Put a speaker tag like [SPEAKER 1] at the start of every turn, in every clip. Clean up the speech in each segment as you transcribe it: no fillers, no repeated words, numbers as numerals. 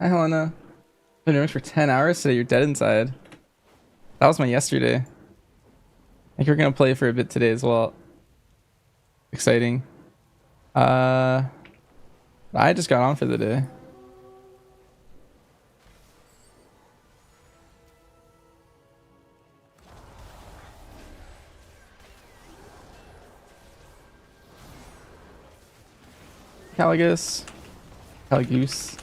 [SPEAKER 1] Hi, Helena. Been doing for 10 hours today. You're dead inside. That was my yesterday. I think we're gonna play for a bit today as well. Exciting. I just got on for the day. Caligus. Caligoose.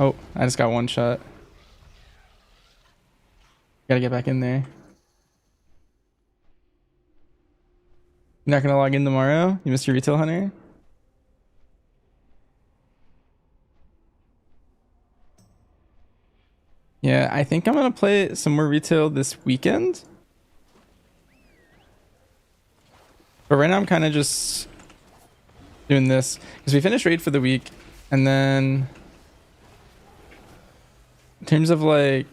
[SPEAKER 1] Oh, I just got one shot. Gotta get back in there. You're not gonna log in tomorrow? You missed your retail hunter? Yeah, I think I'm gonna play some more retail this weekend. But right now I'm kind of just doing this because we finished raid for the week, and then in terms of like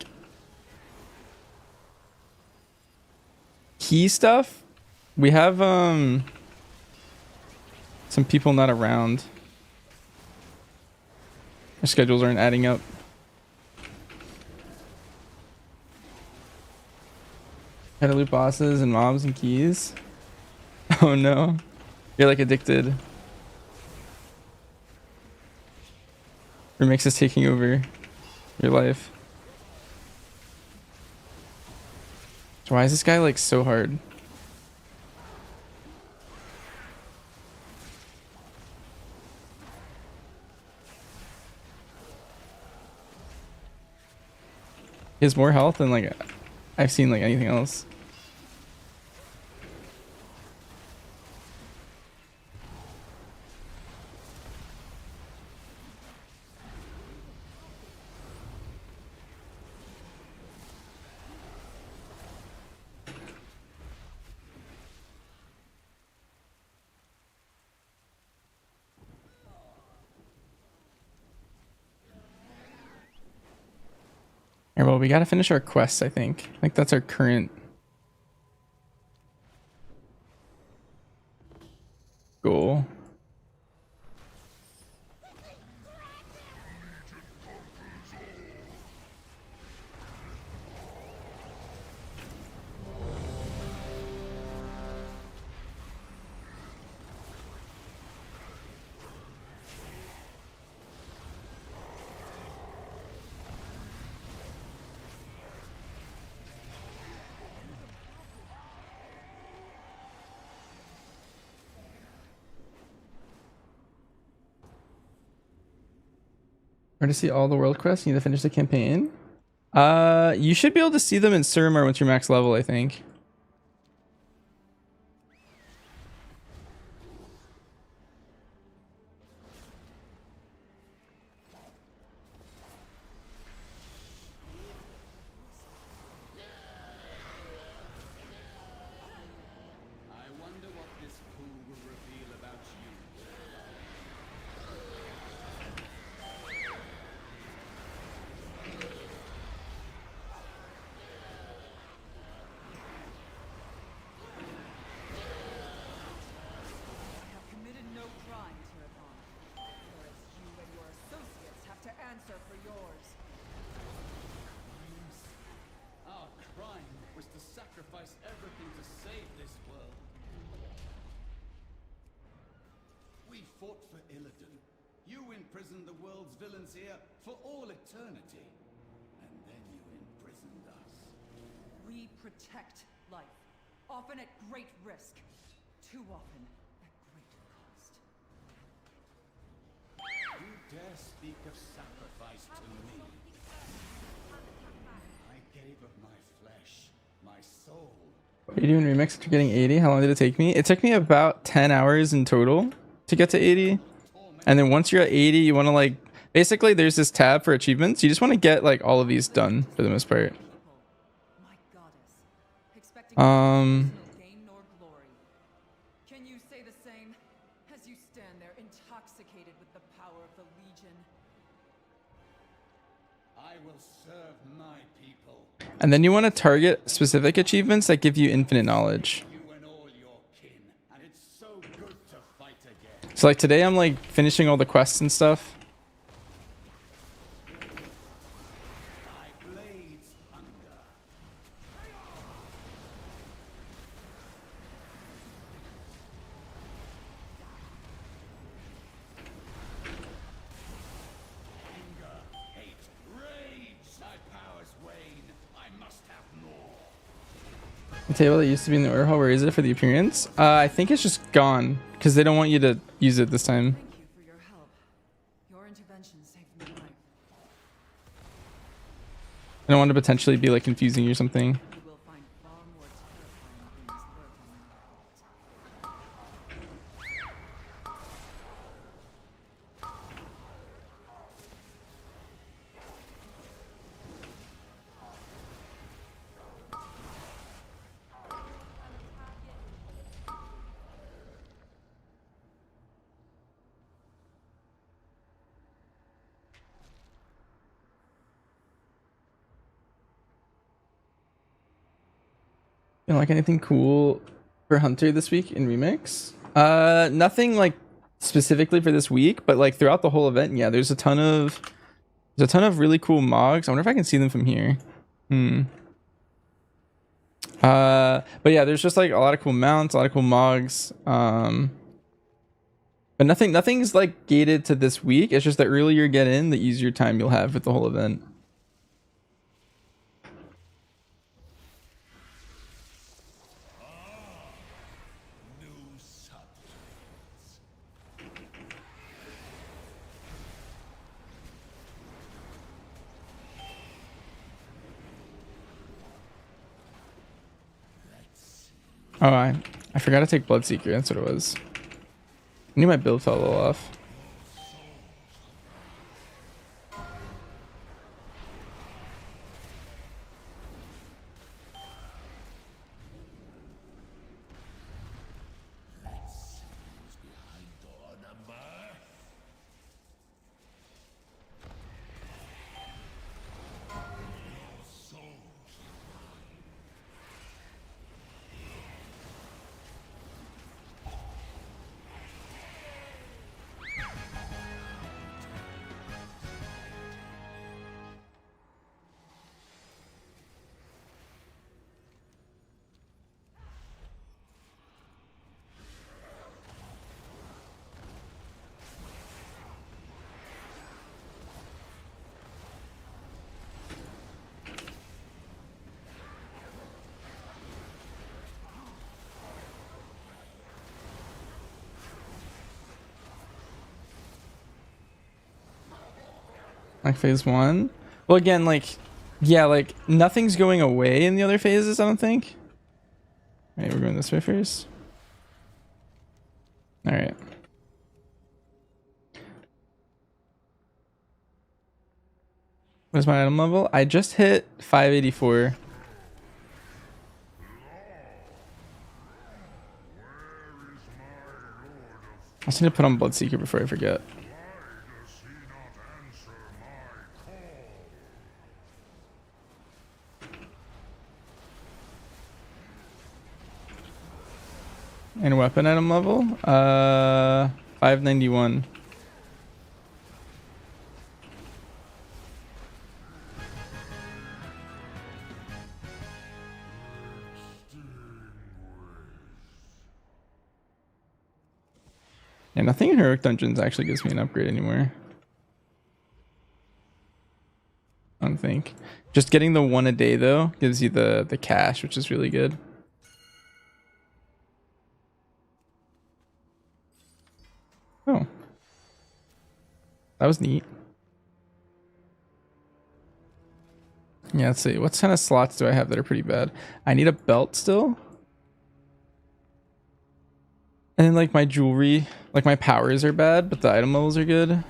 [SPEAKER 1] key stuff, we have some people not around. Our schedules aren't adding up. Gotta loot bosses and mobs and keys. Oh no. You're like addicted. Remix is taking over your life. So why is this guy like so hard? He has more health than like I've seen like anything else. Alright, well, we gotta finish our quests, I think. I think that's our current goal. Where to see all the world quests? You need to finish the campaign. You should be able to see them in Suramar once you're max level, I think.
[SPEAKER 2] The world's villains here for all eternity. And then you imprisoned us.
[SPEAKER 3] We protect life, often at great risk. Too often at great cost.
[SPEAKER 2] You dare speak of sacrifice to me? I gave of my flesh, my soul.
[SPEAKER 1] What are you doing remix after getting 80? How long did it take me? It took me about 10 hours in total to get to 80. And then once you're at 80, you want to like, basically there's this tab for achievements. You just want to get like all of these done for the most part.
[SPEAKER 3] Can you say the same as you stand there intoxicated with the power of the Legion?
[SPEAKER 2] I will serve my people.
[SPEAKER 1] And then you want to target specific achievements that give you infinite knowledge. So like today I'm like finishing all the quests and stuff.
[SPEAKER 2] Thy blades hunger. Anger, hate, rage. Thy powers wane. I must have more.
[SPEAKER 1] The table that used to be in the order hall, where is it for the appearance? I think it's just gone because they don't want you to use it this time.
[SPEAKER 3] Thank you for your help. Your intervention saved my life.
[SPEAKER 1] I don't want to potentially be like confusing or something.
[SPEAKER 3] You will find far more terrifying things lurk on my heart.
[SPEAKER 1] You know, like anything cool for Hunter this week in Remix? Nothing like specifically for this week, but like throughout the whole event, yeah, there's a ton of really cool mogs. I wonder if I can see them from here. But yeah, there's just like a lot of cool mounts, a lot of cool mogs. But nothing's like gated to this week. It's just the earlier you get in, the easier time you'll have with the whole event.
[SPEAKER 2] New subjects.
[SPEAKER 1] Oh, I forgot to take Bloodseeker. That's what it was. I knew my build fell a little off.
[SPEAKER 2] Behind door number.
[SPEAKER 1] Like phase one. Well, again, like, yeah, like nothing's going away in the other phases, I don't think. All right, we're going this way first. All right. What's my item level? I just hit 584. I just need to put on Bloodseeker before I forget. And weapon item level? 591. Yeah, nothing in Heroic Dungeons actually gives me an upgrade anymore. I don't think. Just getting the one a day though gives you the cash, which is really good. Oh. That was neat. Yeah, let's see. What kind of slots do I have that are pretty bad? I need a belt still. And then like my jewelry, like my powers are bad, but the item levels are good.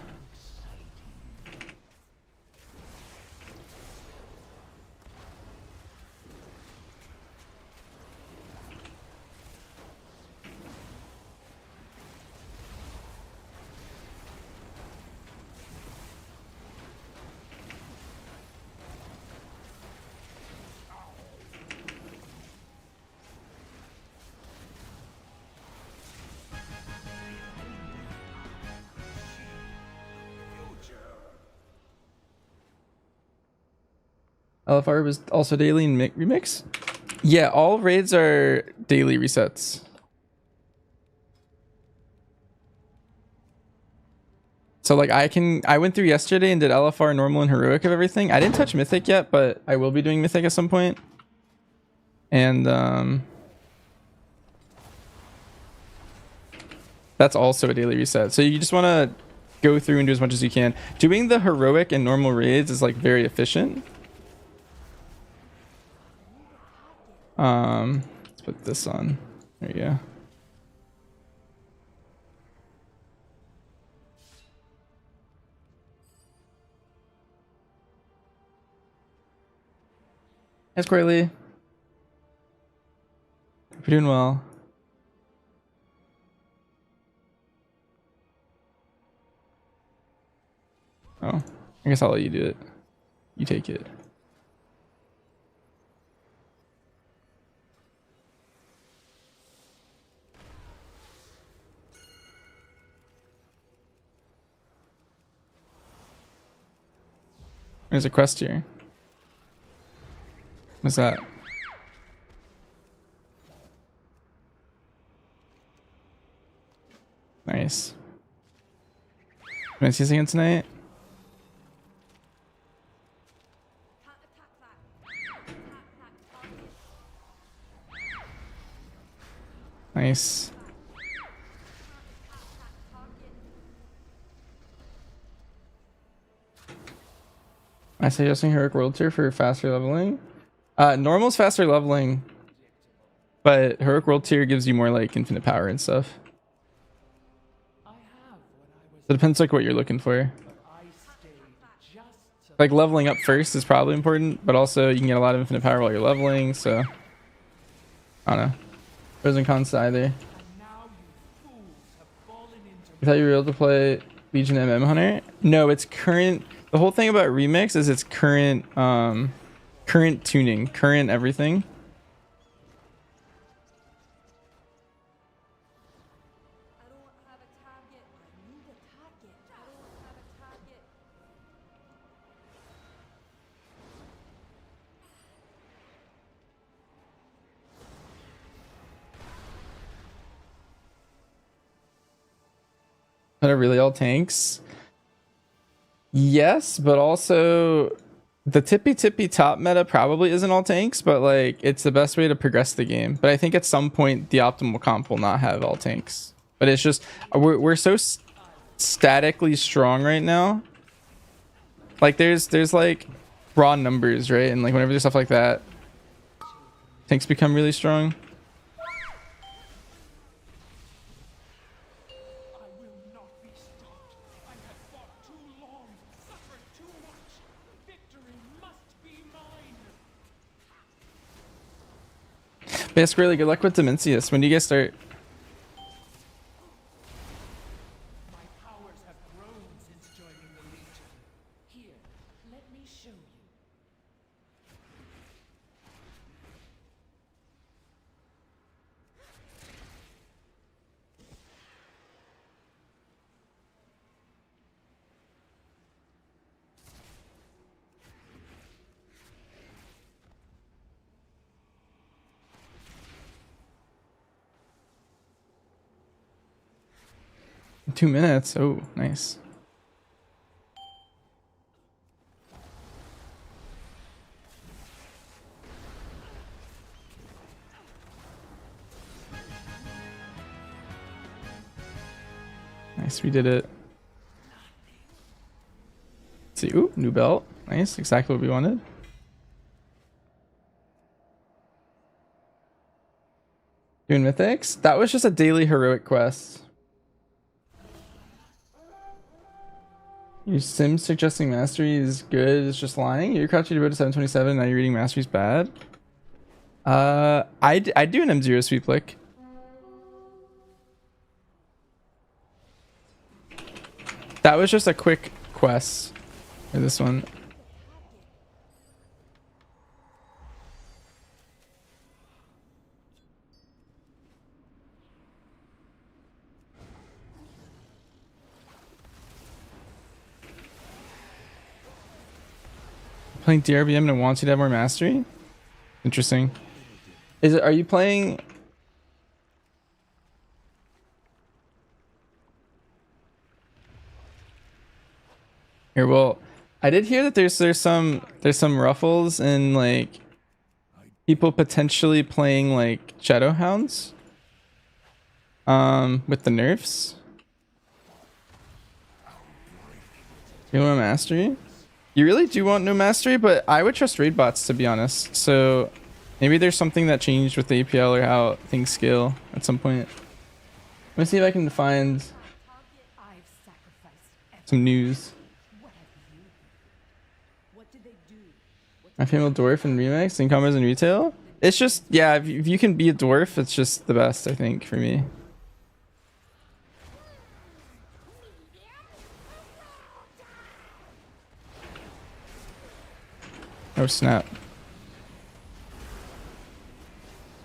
[SPEAKER 1] LFR was also daily in remix. Yeah, all raids are daily resets. So like I went through yesterday and did LFR, normal, and heroic of everything. I didn't touch mythic yet, but I will be doing mythic at some point. And that's also a daily reset. So you just want to go through and do as much as you can. Doing the heroic and normal raids is like very efficient. Let's put this on. There you go. Thanks, Corley. Hope you're doing well. Oh, I guess I'll let you do it. You take it. There's a quest here. What's that? Nice. Can I see this again tonight? Nice. I suggesting heroic world tier for faster leveling. Normal's faster leveling, but heroic world tier gives you more like infinite power and stuff. So it depends like what you're looking for. Like leveling up first is probably important, but also you can get a lot of infinite power while you're leveling. So I don't know. Pros and cons to either. You thought you were able to play Legion MM Hunter? No, it's current. The whole thing about Remix is it's current current tuning, current everything. Are really all tanks? Yes, but also the tippy top meta probably isn't all tanks, but like it's the best way to progress the game. But I think at some point the optimal comp will not have all tanks. But it's just we're so statically strong right now. Like there's like raw numbers, right? And like whenever there's stuff like that, tanks become really strong. Best really good luck with Dimensius. When do you guys start?
[SPEAKER 4] My powers have grown since joining the Legion. Here, let me show you.
[SPEAKER 1] 2 minutes. Oh, nice. Nice, we did it. Let's see, ooh, new belt. Nice, exactly what we wanted. Doing mythics? That was just a daily heroic quest. Your sim suggesting mastery is good, it's just lying. You're crouching to go to 727, now you're reading mastery's bad. I do an M0 sweep lick. That was just a quick quest for this one. Playing DRBM and wants you to have more mastery? Interesting. Is it, are you playing? Here, well, I did hear that there's some ruffles and like people potentially playing like Shadowhounds with the nerfs. You want mastery? You really do want no mastery, but I would trust raid bots to be honest. So maybe there's something that changed with the APL or how things scale at some point. Let me see if I can find
[SPEAKER 3] I've sacrificed
[SPEAKER 1] some news.
[SPEAKER 3] What have you? What did they do? What
[SPEAKER 1] My female dwarf in remix and combos in retail. It's just, yeah, if you can be a dwarf, it's just the best, I think, for me. Oh snap.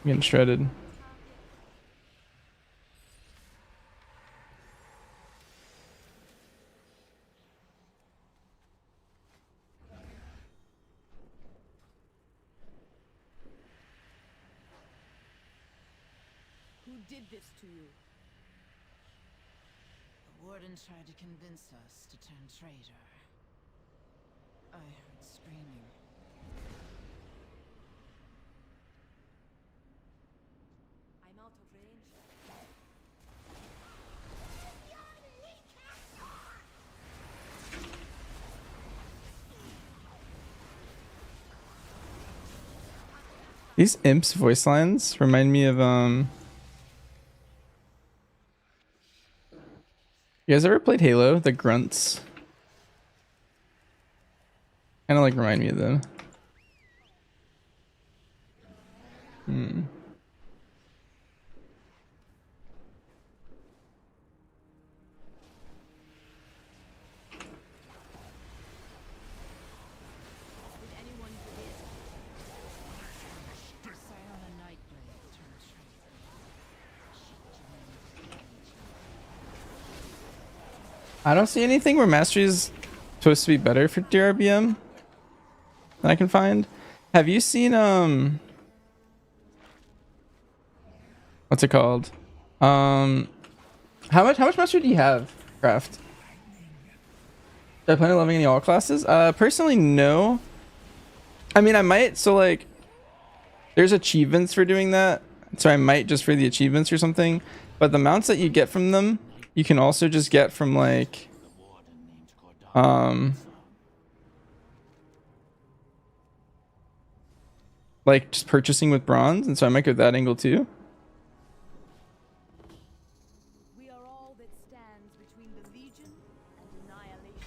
[SPEAKER 1] I'm getting shredded.
[SPEAKER 3] Who did this to you?
[SPEAKER 5] The warden tried to convince us to turn traitor. I heard screaming.
[SPEAKER 3] I'm out of range.
[SPEAKER 1] These imps voice lines remind me of you guys ever played Halo? The grunts kind of like remind me of them.
[SPEAKER 3] Did anyone forget?
[SPEAKER 5] Silent Nightblade turned traitor. She joined.
[SPEAKER 1] I don't see anything where mastery is supposed to be better for DRBM that I can find. Have you seen what's it called? How much mastery do you have, Craft? Do I plan on loving any all classes? Personally, no. I mean, I might. So like, there's achievements for doing that. So I might just for the achievements or something. But the mounts that you get from them, you can also just get from like, like just purchasing with bronze. And so I might go that angle too.
[SPEAKER 3] We are all that stands between the Legion and annihilation.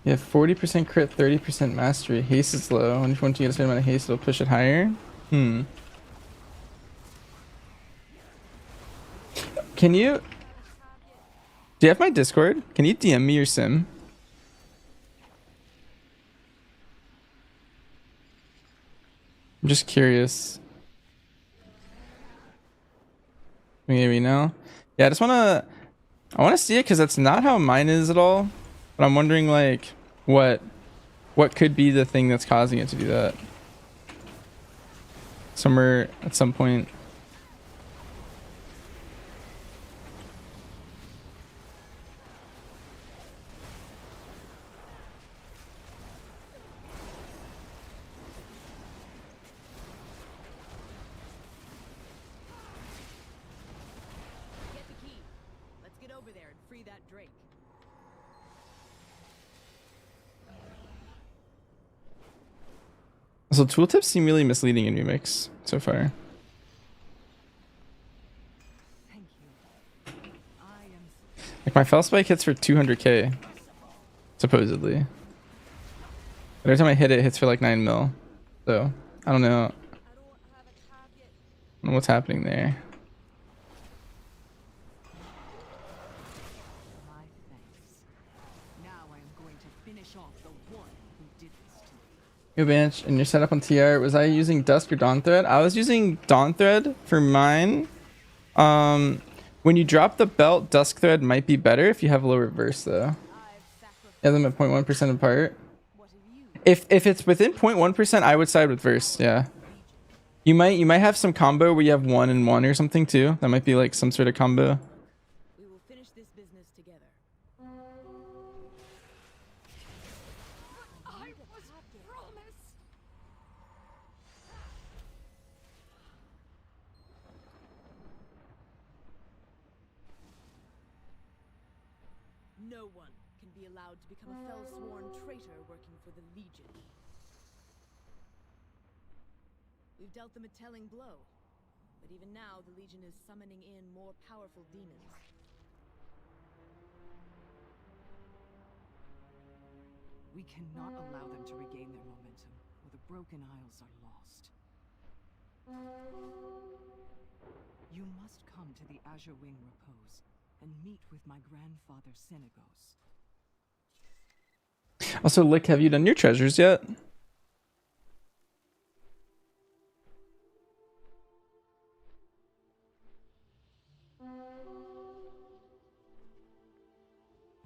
[SPEAKER 1] You have 40% crit, 30% mastery. Haste is low. And if once you get a certain amount of haste, it'll push it higher. Can you... Do you have my Discord? Can you DM me your sim? I'm just curious. Maybe now. Yeah, I just wanna... I wanna see it because that's not how mine is at all. But I'm wondering like what could be the thing that's causing it to do that. Somewhere at some point.
[SPEAKER 3] Get the key. Let's get over there and free that Drake.
[SPEAKER 1] So tooltips seem really misleading in Remix so far.
[SPEAKER 3] Thank you. I am
[SPEAKER 1] Like my fell spike hits for 200k, supposedly. But every time I hit it, it hits for like 9 mil. So I don't know.
[SPEAKER 3] I don't have a target.
[SPEAKER 1] I don't know what's happening there.
[SPEAKER 3] My thanks. finish off the one who did this to me.
[SPEAKER 1] Yo, Bench, and your setup on TR, was I using Dusk or Dawn Thread? I was using Dawn Thread for mine. When you drop the belt, Dusk Thread might be better if you have low reverse though. Yeah, them at 0.1% apart. If it's within 0.1%, I would side with verse. Yeah. You might have some combo where you have 1 and 1 or something too. That might be like some sort of combo.
[SPEAKER 5] We will finish this business together.
[SPEAKER 3] I was promised.
[SPEAKER 5] No one can be allowed to become a fell-sworn traitor working for the Legion. We've dealt them a telling blow, but even now the Legion is summoning in more powerful demons.
[SPEAKER 3] We cannot allow them to regain their momentum, or the Broken Isles are lost. You must come to the Azure Wing Repose and meet with my grandfather Senegos.
[SPEAKER 1] Also, Lick, have you done your treasures yet?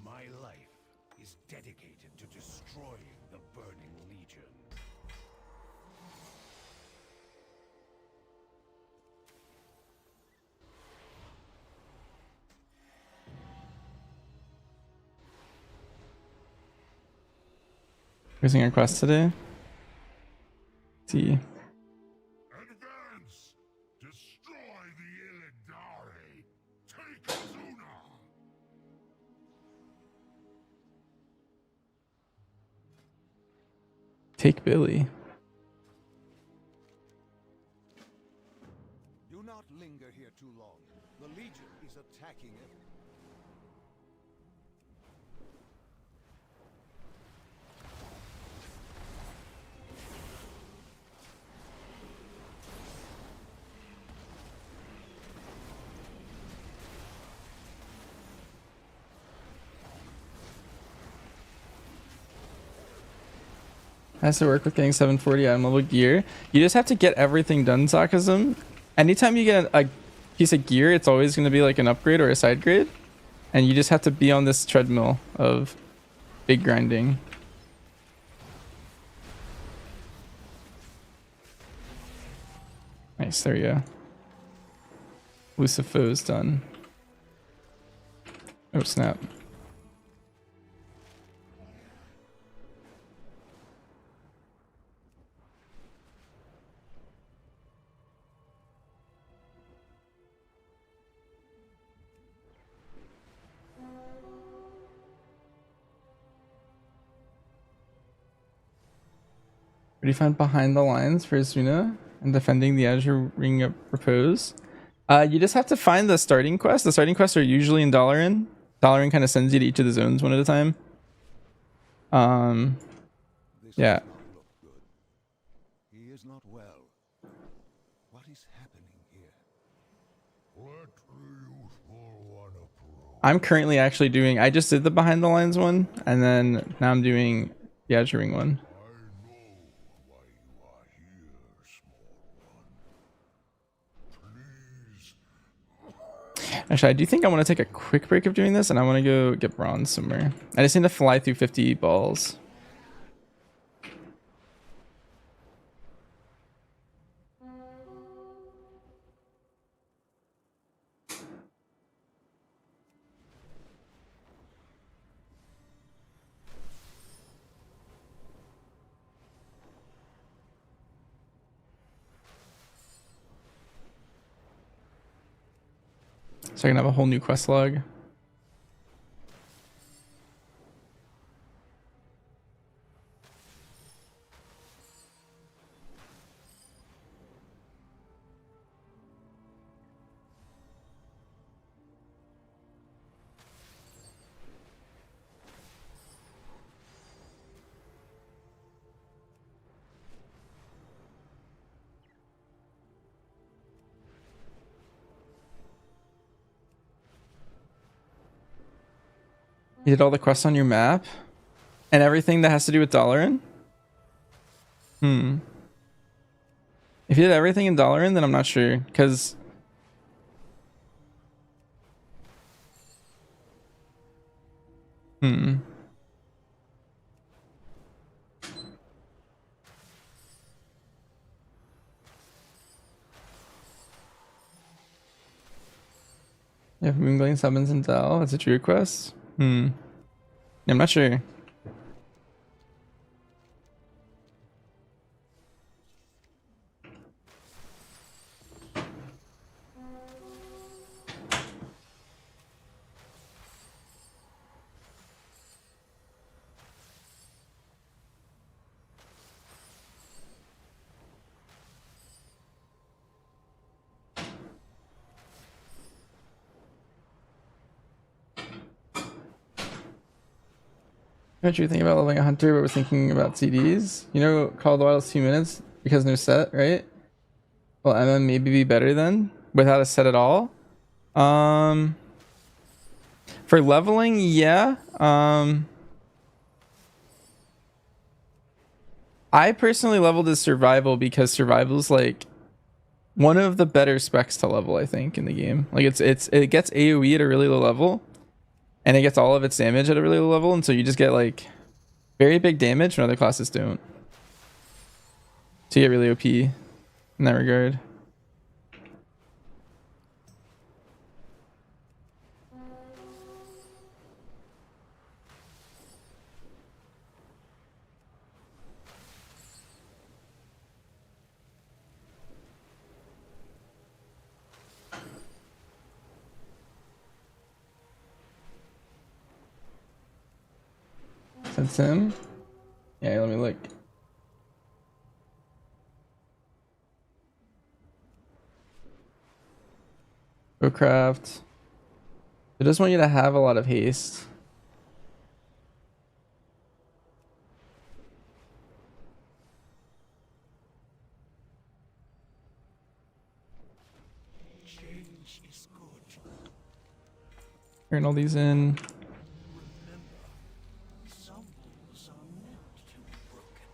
[SPEAKER 2] My life is dedicated to destroying the Burning Legion.
[SPEAKER 1] Using our quest today. Let's see.
[SPEAKER 2] Advance! Destroy the Illidari! Take Azuna!
[SPEAKER 1] Take Billy.
[SPEAKER 2] Do not linger here too long. The Legion is attacking it.
[SPEAKER 1] Has to work with getting 740 item level gear. You just have to get everything done, Sarcasm. Anytime you get a piece of gear, it's always going to be like an upgrade or a side grade. And you just have to be on this treadmill of big grinding. Nice, there we go. Lucifer is done. Oh, snap. What do you find behind the lines for Asuna and defending the Azure Ring of Repose? You just have to find the starting quest. The starting quests are usually in Dalaran. Dalaran kind of sends you to each of the zones one at a time. Yeah.
[SPEAKER 2] Look good. He is not well. What is happening here? Let the useful one approach.
[SPEAKER 1] I'm currently actually doing, I just did the behind the lines one, and then now I'm doing the Azure Ring one.
[SPEAKER 2] I know why you are here, small one. Please.
[SPEAKER 1] Actually, I do think I want to take a quick break of doing this, and I want to go get bronze somewhere. I just need to fly through 50 balls. So I can have a whole new quest log. You did all the quests on your map? And everything that has to do with Dalaran? Hmm. If you did everything in Dalaran, then I'm not sure. Because... Hmm. If Moongling summons in Dal, that's a true request? Hmm. I'm not sure. What you think about leveling a hunter, but we're thinking about CDs? You know, Call of the Wild is 2 minutes because no set, right? Well, MM maybe be better then without a set at all. For leveling, yeah. I personally leveled as survival because survival is like one of the better specs to level, I think, in the game. Like it gets AoE at a really low level, and it gets all of its damage at a really low level, and so you just get like very big damage when other classes don't. So you get really OP in that regard. That's him. Yeah, let me look. Go craft. It does want you to have a lot of haste.
[SPEAKER 4] Change is good.
[SPEAKER 1] Turn all these in.
[SPEAKER 4] Some walls are meant to be broken.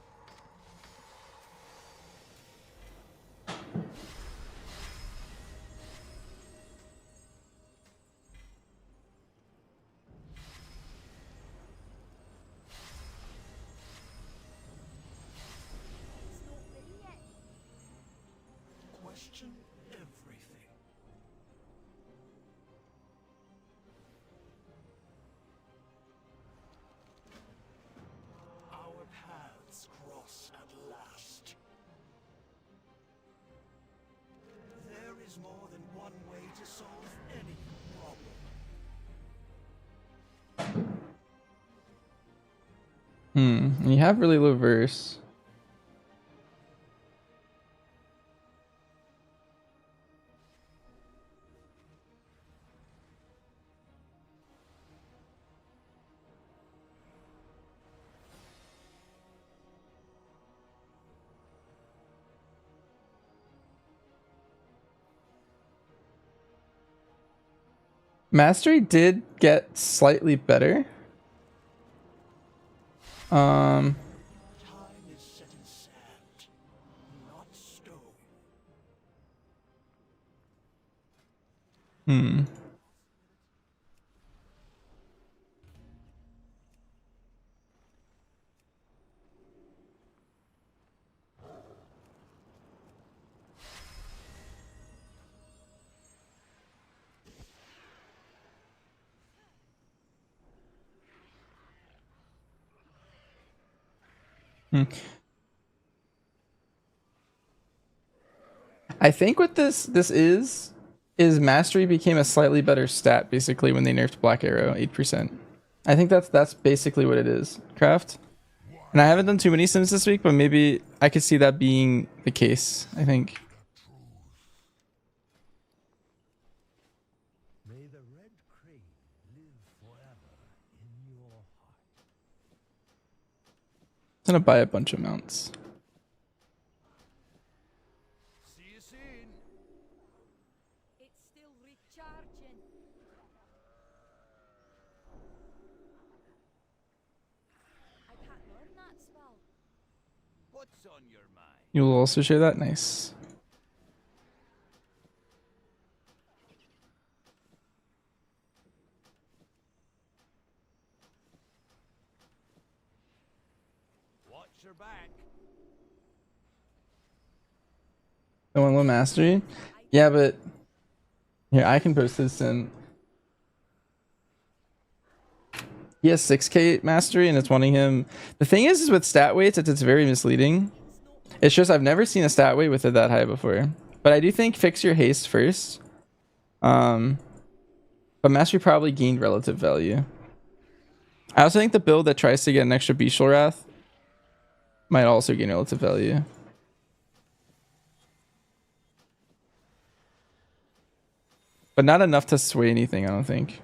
[SPEAKER 4] Question everything. Our paths cross at last. There is more than one way to solve any problem.
[SPEAKER 1] And you have really low verse. Mastery did get slightly better.
[SPEAKER 4] Time is set in sand, not stone.
[SPEAKER 1] Hmm. Hmm. I think what this is mastery became a slightly better stat basically when they nerfed Black Arrow 8%. I think that's basically what it is. Craft. And I haven't done too many sims this week, but maybe I could see that being the case, I think.
[SPEAKER 2] May the red crane live forever in your heart.
[SPEAKER 1] I'm gonna buy a bunch of mounts.
[SPEAKER 2] See you soon.
[SPEAKER 3] It's still recharging. I
[SPEAKER 6] What's on your mind?
[SPEAKER 1] You will also share that? Nice.
[SPEAKER 6] Watch your back.
[SPEAKER 1] I want low mastery? Yeah, but here, I can post this in. He has 6k mastery and it's wanting him. The thing is with stat weights, it's very misleading. It's just I've never seen a stat weight with it that high before. But I do think fix your haste first. But mastery probably gained relative value. I also think the build that tries to get an extra Bestial Wrath might also gain relative value. But not enough to sway anything, I don't think.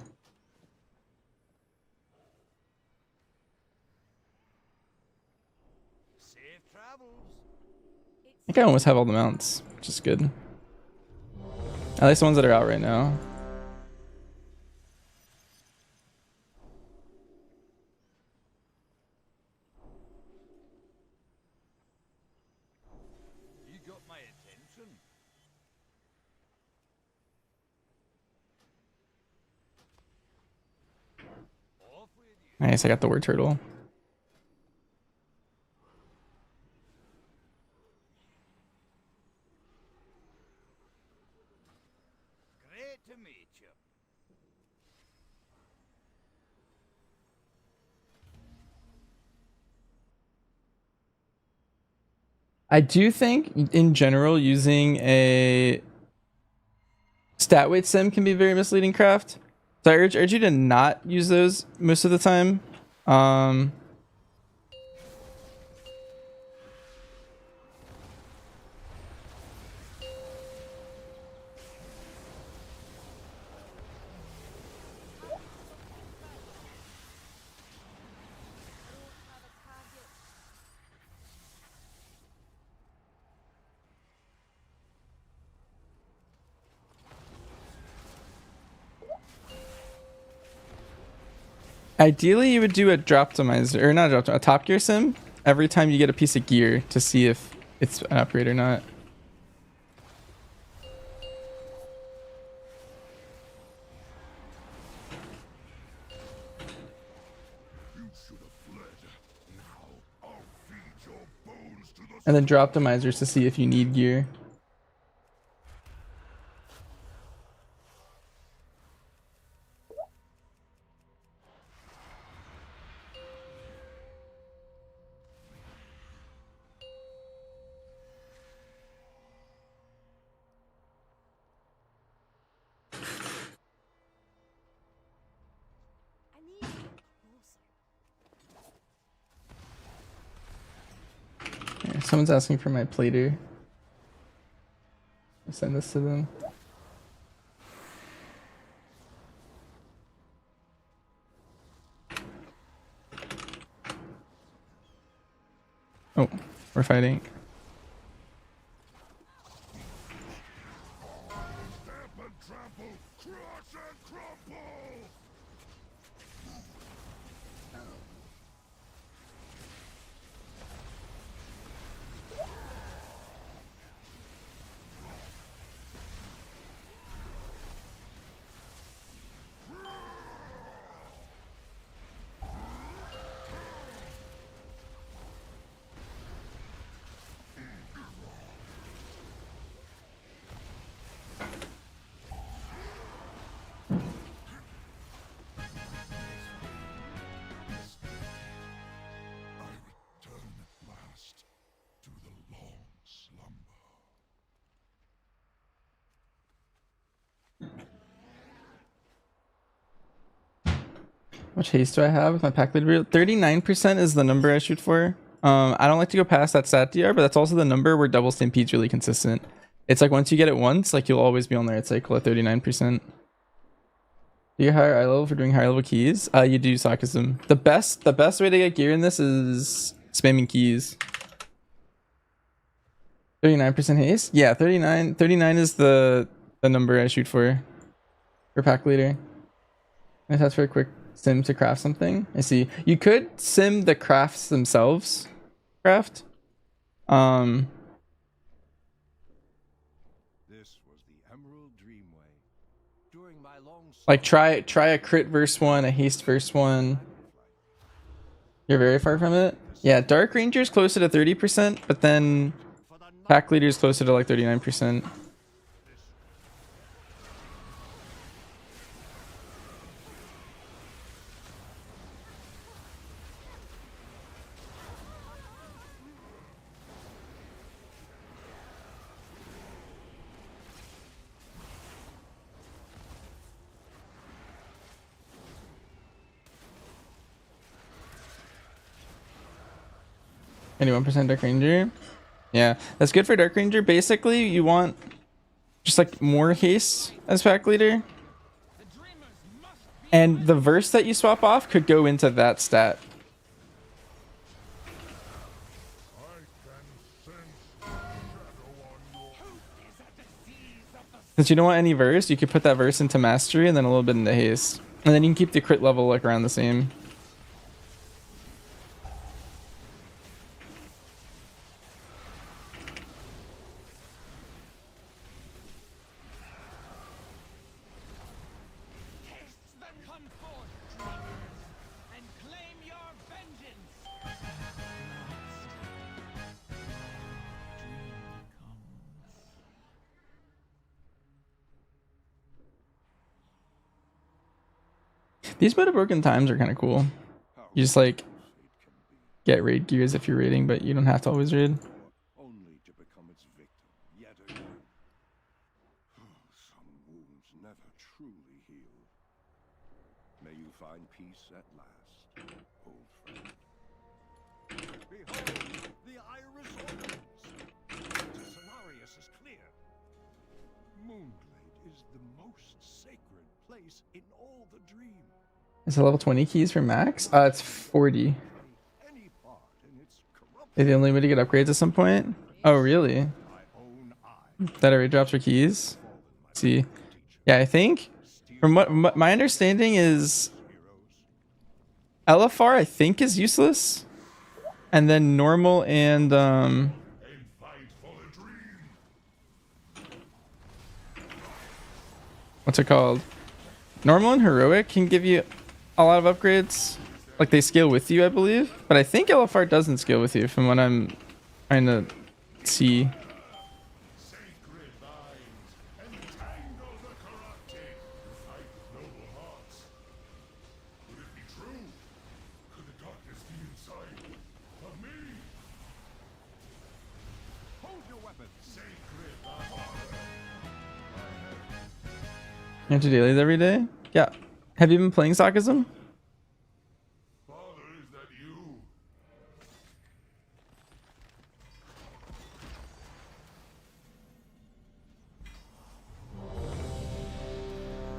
[SPEAKER 6] Safe travels.
[SPEAKER 1] I think I almost have all the mounts, which is good. At least the ones that are out right now.
[SPEAKER 6] You got my attention. Off with you.
[SPEAKER 1] Nice, I got the word turtle.
[SPEAKER 6] Great to meet you.
[SPEAKER 1] I do think in general using a stat weight sim can be very misleading craft. So I urge you to not use those most of the time. Ideally, you would do a droptimizer, or not a top gear sim every time you get a piece of gear to see if it's an upgrade or not.
[SPEAKER 2] You should have fled. Now I'll feed your bones to the
[SPEAKER 1] And then droptimizers to see if you need gear. Here, someone's asking for my plater. I'll send this to them. Oh, we're fighting.
[SPEAKER 2] stamp and trample, crush and crumple. I return at last to the long slumber.
[SPEAKER 1] How much haste do I have with my pack leader? 39% is the number I shoot for. I don't like to go past that stat DR, but that's also the number where double stampede's really consistent. It's like once you get it once, like you'll always be on there. It's like 39%. Do you hire eye level for doing higher level keys? You do sarcasm. The best way to get gear in this is spamming keys. 39% haste? Yeah, 39 is the number I shoot for pack leader. And that's very quick sim to craft something. I see. You could sim the crafts themselves. Craft.
[SPEAKER 2] This was the Emerald Dreamway. During my long
[SPEAKER 1] Like try a crit verse one, a haste verse one. You're very far from it. Yeah, Dark Ranger's closer to 30%, but then Pack Leader's closer to like 39%. Anyone percent Dark Ranger. Yeah, that's good for Dark Ranger. Basically, you want just like more haste as pack leader. And the verse that you swap off could go into that stat. Since you don't want any verse, you could put that verse into mastery and then a little bit into haste. And then you can keep the crit level like around the same. These Meta Broken Times are kind of cool. You just like get raid gears if you're raiding, but you don't have to always raid.
[SPEAKER 2] only to become its victim yet again. Some wounds never truly heal. May you find peace at last, old friend. Behold, the iris opens. The Scenarius is clear. Moonglade is the most sacred place in all the dream.
[SPEAKER 1] Is it level 20 keys for max? It's 40.
[SPEAKER 2] Any part in its corrupt
[SPEAKER 1] Is the only way to get upgrades at some point? Oh, really?
[SPEAKER 2] my own eye.
[SPEAKER 1] That array drops for keys? See. Yeah, I think from what my understanding is LFR I think is useless. And then normal and what's it called? Normal and heroic can give you a lot of upgrades. Like they scale with you, I believe. But I think LFR doesn't scale with you from what I'm trying to see. You have to do dailies every day? Yeah. Have you been playing Sarcasm?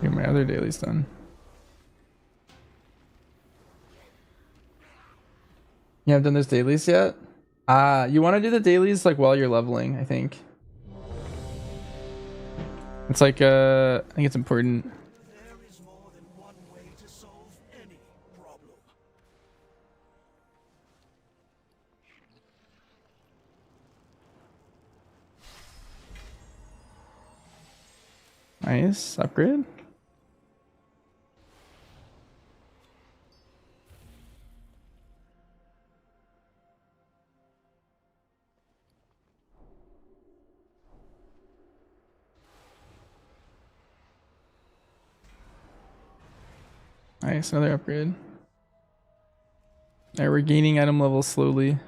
[SPEAKER 1] Get my other dailies done. You haven't done those dailies yet? You want to do the dailies like while you're leveling, I think. It's like I think it's important.
[SPEAKER 2] There is more than one way to solve any problem.
[SPEAKER 1] Nice upgrade. Nice, another upgrade. Alright, we're gaining item levels slowly.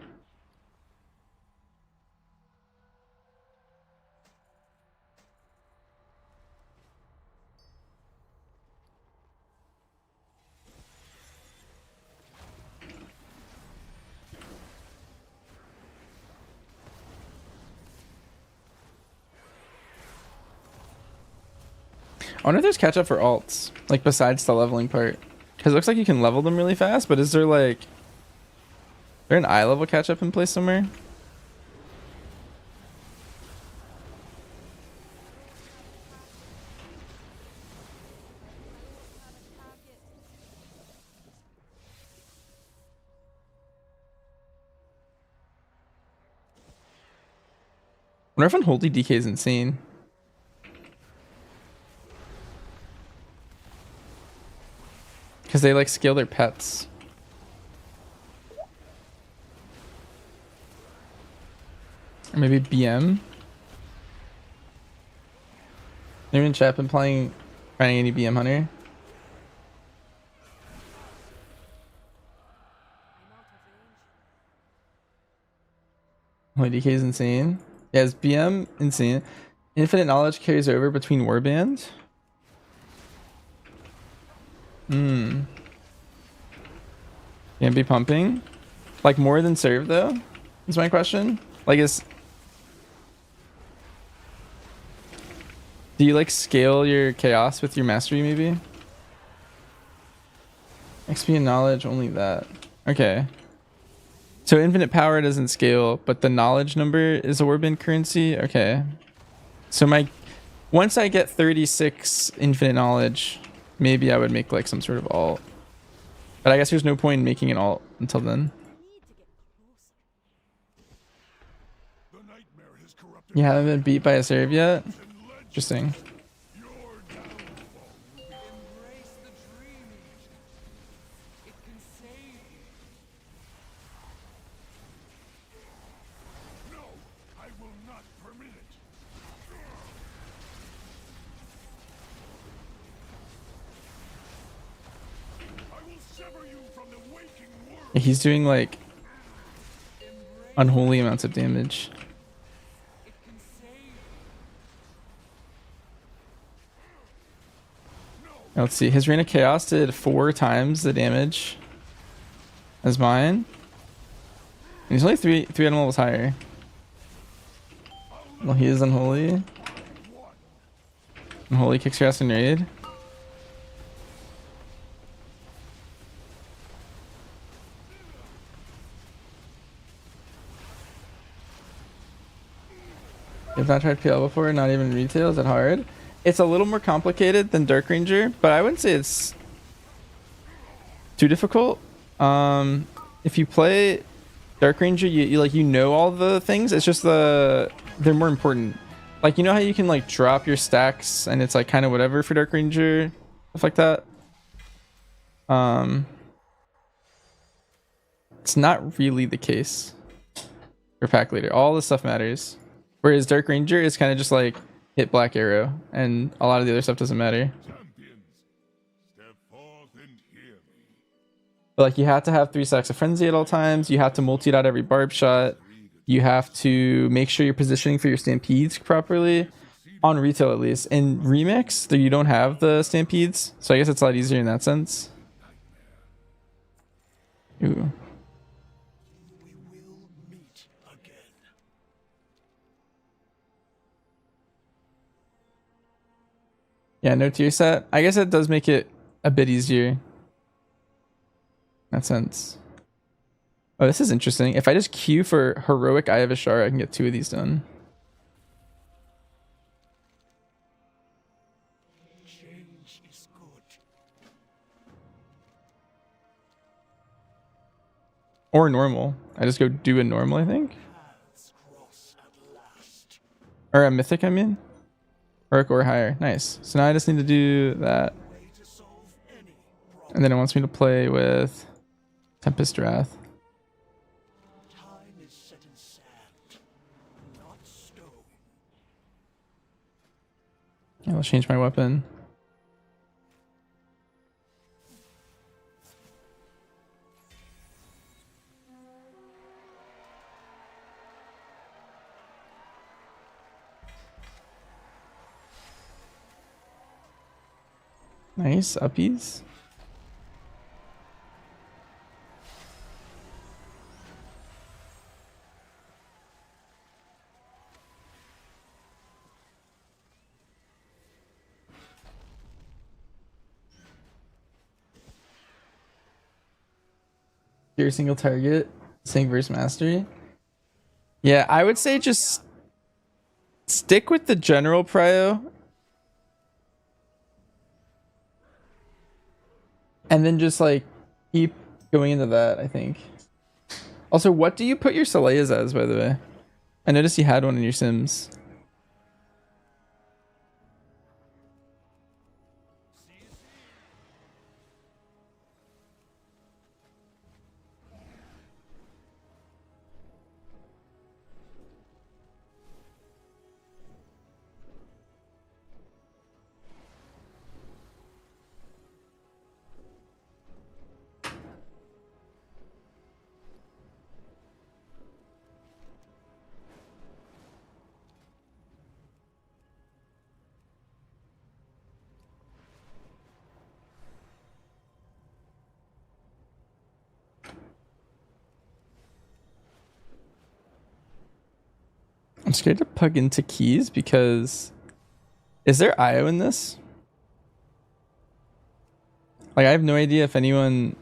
[SPEAKER 1] I wonder if there's catch up for alts, like besides the leveling part. Because it looks like you can level them really fast, but is there like... there an eye level catch up in place somewhere? wonder if unholy DK is insane. Because they like scale their pets. Or maybe BM. Anyone in chat been finding any BM hunter? Holy DK is insane. Yeah, it's BM insane. Infinite knowledge carries over between warband. Can't be pumping. Like more than serve though? Is my question. Like do you like scale your chaos with your mastery maybe? XP and knowledge, only that. Okay. So infinite power doesn't scale, but the knowledge number is a warband currency. Okay. So once I get 36 infinite knowledge, maybe I would make like some sort of alt. But I guess there's no point in making an alt until then. You haven't been beat by a serve yet? Interesting.
[SPEAKER 4] Embrace the dream, Legion. It can save you.
[SPEAKER 2] No, I will not permit it. I will sever you from the waking world.
[SPEAKER 1] Yeah, he's doing like unholy amounts of damage.
[SPEAKER 4] It can save you.
[SPEAKER 1] Now, let's see. His Reign of Chaos did 4 times the damage as mine. And he's only three item levels higher. Well, he is unholy. Unholy kicks your ass in raid. You've not tried PL before, not even retail. Is that hard? It's a little more complicated than Dark Ranger, but I wouldn't say it's too difficult. If you play Dark Ranger, you know all the things. It's just they're more important. Like, you know how you can like drop your stacks and it's like kind of whatever for Dark Ranger, stuff like that. It's not really the case for Pack Leader. All this stuff matters. Whereas Dark Ranger is kind of just like hit Black Arrow, and a lot of the other stuff doesn't matter.
[SPEAKER 2] Champions, step forth and hear me.
[SPEAKER 1] But like, you have to have 3 stacks of Frenzy at all times. You have to multi it out every barb shot. You have to make sure you're positioning for your stampedes properly, on retail at least. In Remix, you don't have the stampedes, so I guess it's a lot easier in that sense. Ooh.
[SPEAKER 2] We will meet again.
[SPEAKER 1] Yeah, no tier set. I guess it does make it a bit easier in that sense. Oh, this is interesting. If I just queue for Heroic Eye of Ashara, I can get 2 of these done.
[SPEAKER 2] Change is good.
[SPEAKER 1] Or normal. I just go do a normal, I think.
[SPEAKER 2] Paths cross at last.
[SPEAKER 1] Or a mythic, I mean. Heroic or higher. Nice. So now I just need to do that.
[SPEAKER 2] Way to solve any problem.
[SPEAKER 1] And then it wants me to play with Tempest Wrath.
[SPEAKER 2] Time is set in sand, not stone.
[SPEAKER 1] Yeah, I'll change my weapon. Nice uppies. Your single target, sync versus mastery. Yeah, I would say just stick with the general prio. And then just like keep going into that, I think. Also, what do you put your Soleas as, by the way? I noticed you had one in your Sims. I'm scared to plug into keys because is there IO in this? Like I have no idea if anyone.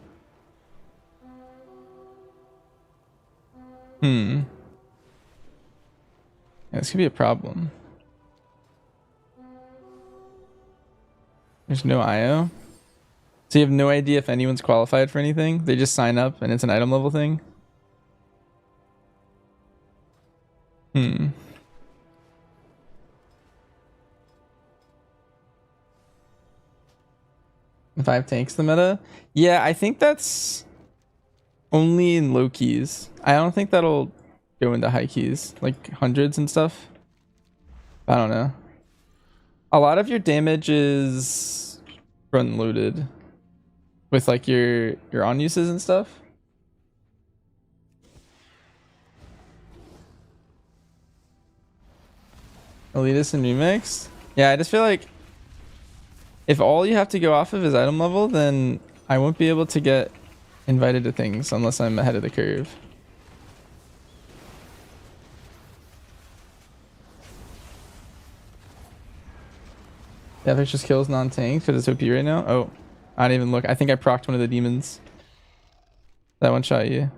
[SPEAKER 1] Yeah, this could be a problem. There's no IO. So you have no idea if anyone's qualified for anything? They just sign up and it's an item level thing? Five tanks the meta? Yeah, I think that's only in low keys. I don't think that'll go into high keys, like hundreds and stuff. I don't know. A lot of your damage is front loaded with like your on uses and stuff. Elitist and Remix? Yeah, I just feel like if all you have to go off of is item level, then I won't be able to get invited to things unless I'm ahead of the curve. Yeah, if it's just kills non-tank because it's OP right now. Oh, I didn't even look. I think I procced one of the demons. That one shot you.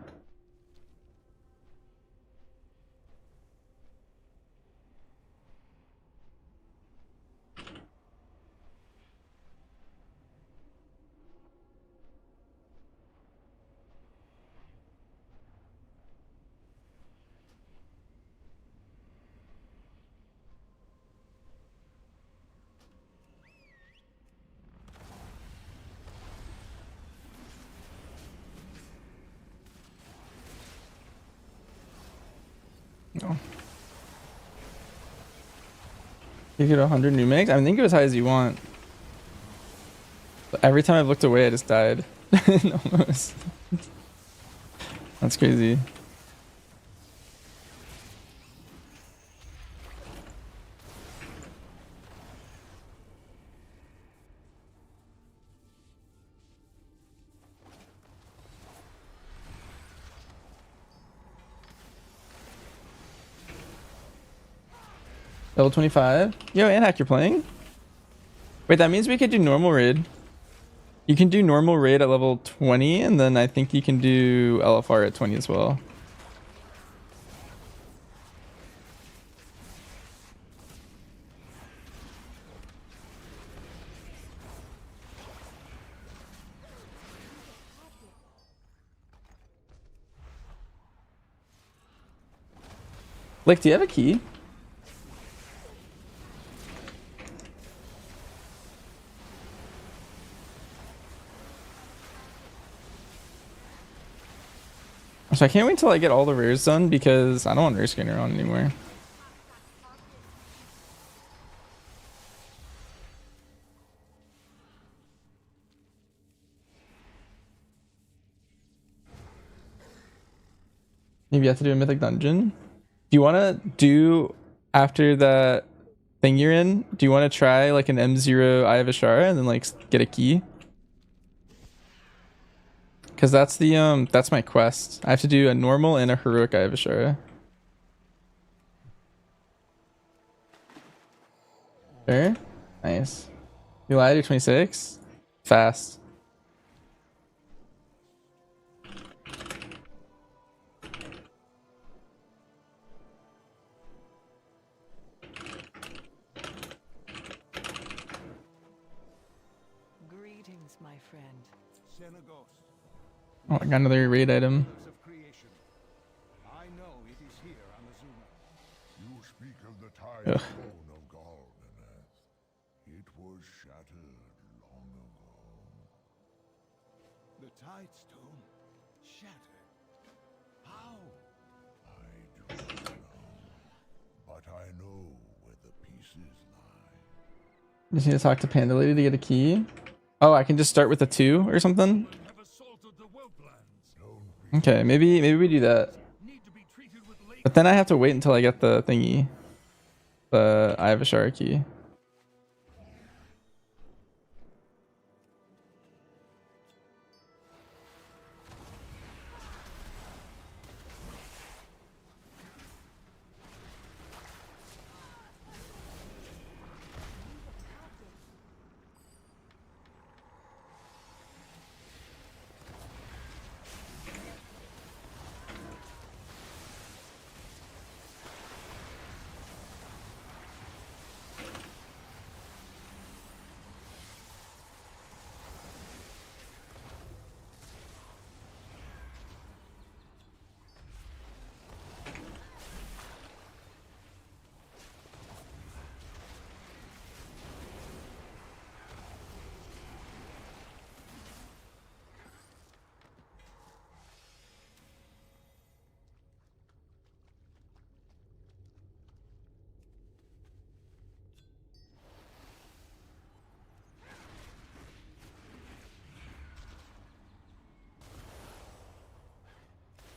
[SPEAKER 1] No. You get 100 new megs? I think go as high as you want. But every time I've looked away, I just died. Almost. That's crazy. Level 25. Yo, Anhack, you're playing? Wait, that means we could do normal raid. You can do normal raid at level 20, and then I think you can do LFR at 20 as well. Like, do you have a key? So I can't wait till I get all the rares done because I don't want Rare Scanner on anymore. Maybe you have to do a mythic dungeon. Do you want to do after that thing you're in? Do you want to try like an M0 Eye of Ashara and then like get a key? Because that's my quest. I have to do a normal and a heroic Eye of Ashara. Sure. Nice. You lied, you're 26? Fast.
[SPEAKER 5] Greetings, my friend.
[SPEAKER 2] Xenagos,
[SPEAKER 1] Oh, I got another raid item.
[SPEAKER 2] of creation. I know it is here on Azuma. speak of the time
[SPEAKER 1] Ugh.
[SPEAKER 2] zone of Galvaneth. It was shattered long ago.
[SPEAKER 6] The Tide Stone shattered. How?
[SPEAKER 2] I do not know, but I know where the pieces lie.
[SPEAKER 1] Just need to talk to Panda Lady to get a key. Oh, I can just start with a 2 or something.
[SPEAKER 6] Have assaulted the wetlands.
[SPEAKER 2] Don't be
[SPEAKER 1] Okay, maybe we do that.
[SPEAKER 6] Need to be treated with lake.
[SPEAKER 1] But then I have to wait until I get the thingy. The I have a Shara key.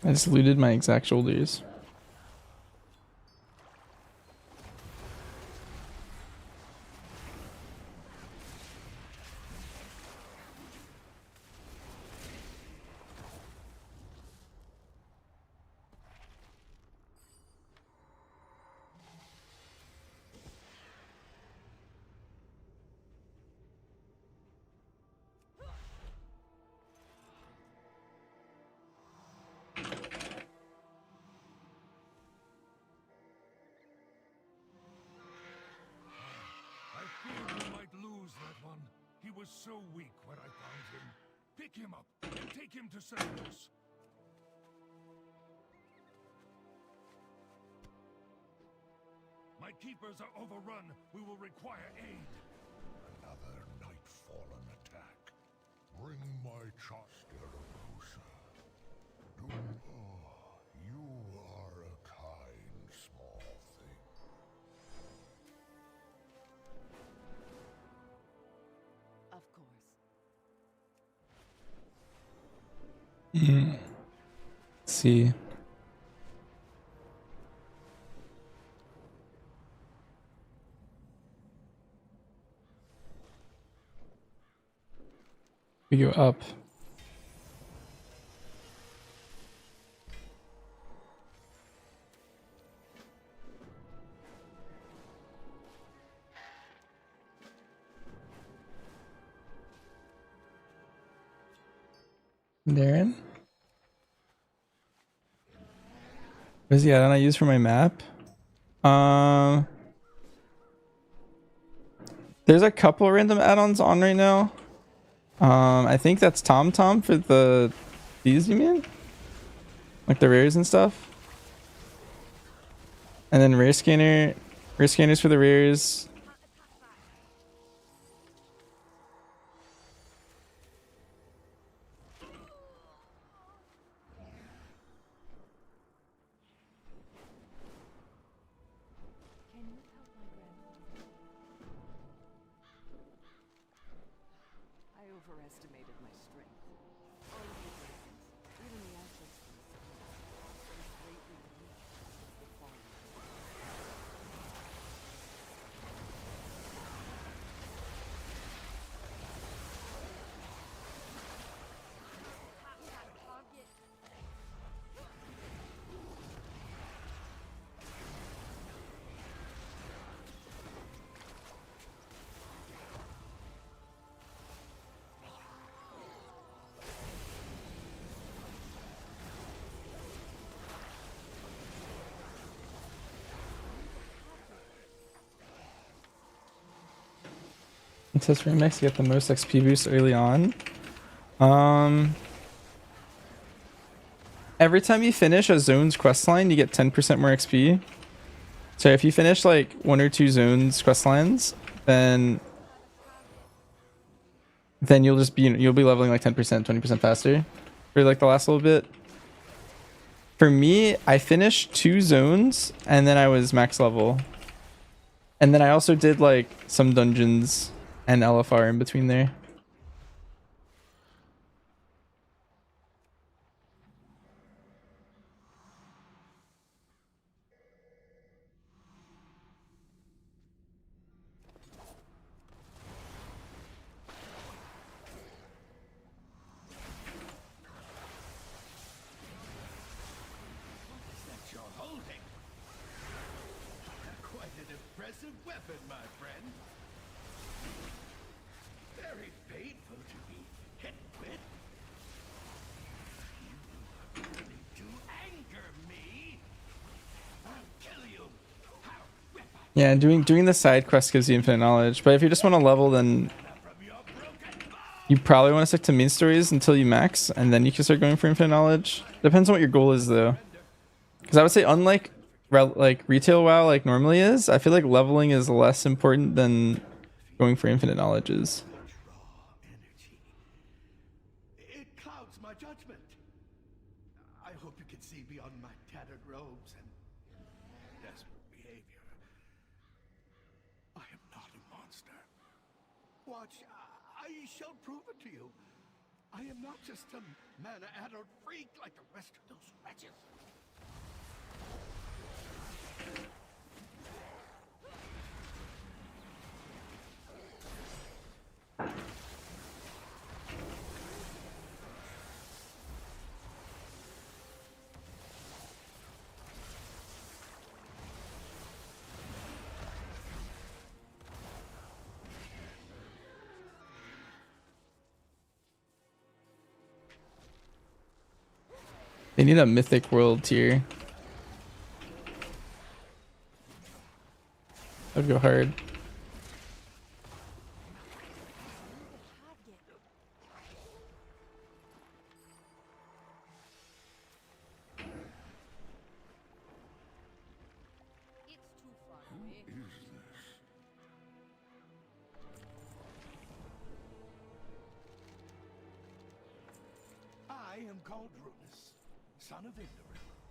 [SPEAKER 1] I just looted my exact shoulders.
[SPEAKER 4] I feared we might lose that one. He was so weak when I found him. Pick him up and take him to Cerberus. My keepers are overrun. We will require aid.
[SPEAKER 2] another Nightfallen attack. Bring my Choster closer. You are a kind small thing.
[SPEAKER 5] Of course.
[SPEAKER 1] Let's see. We go up. Darren? What is the add-on I use for my map? There's a couple random add-ons on right now. I think that's TomTom for the these, you mean? Like the rares and stuff? And then rare scanners for the rares.
[SPEAKER 3] Can you help my grandmother? I overestimated my strength. All of your blessings, even the ashes from the sun, was greatly reduced since the fall.
[SPEAKER 1] It says Remix, you get the most XP boost early on. Every time you finish a zone's quest line, you get 10% more XP. So if you finish like 1 or 2 zones quest lines, then you'll be leveling like 10%, 20% faster for like the last little bit. For me, I finished 2 zones and then I was max level. And then I also did like some dungeons and LFR in between there.
[SPEAKER 6] That you're holding. Quite an impressive weapon, my friend. Very painful to be hit with. You are beginning to anger me. I'll kill you. How rip I
[SPEAKER 1] Yeah, doing the side quest gives you infinite knowledge. But if you just want to level, then
[SPEAKER 6] from your broken bone.
[SPEAKER 1] you probably want to stick to main stories until you max, and then you can start going for infinite knowledge. Depends on what your goal is, though. Because I would say, unlike like retail WoW, like normally is, I feel like leveling is less important than going for infinite knowledges.
[SPEAKER 6] Raw energy. It clouds my judgment. I hope you can see beyond my tattered robes and desperate behavior. I am not a monster. Watch, I shall prove it to you. I am not just a mana-addled freak like the rest of those wretches.
[SPEAKER 1] They need a mythic world tier. That would go hard.
[SPEAKER 6] I am called Runus, son of Ignorant,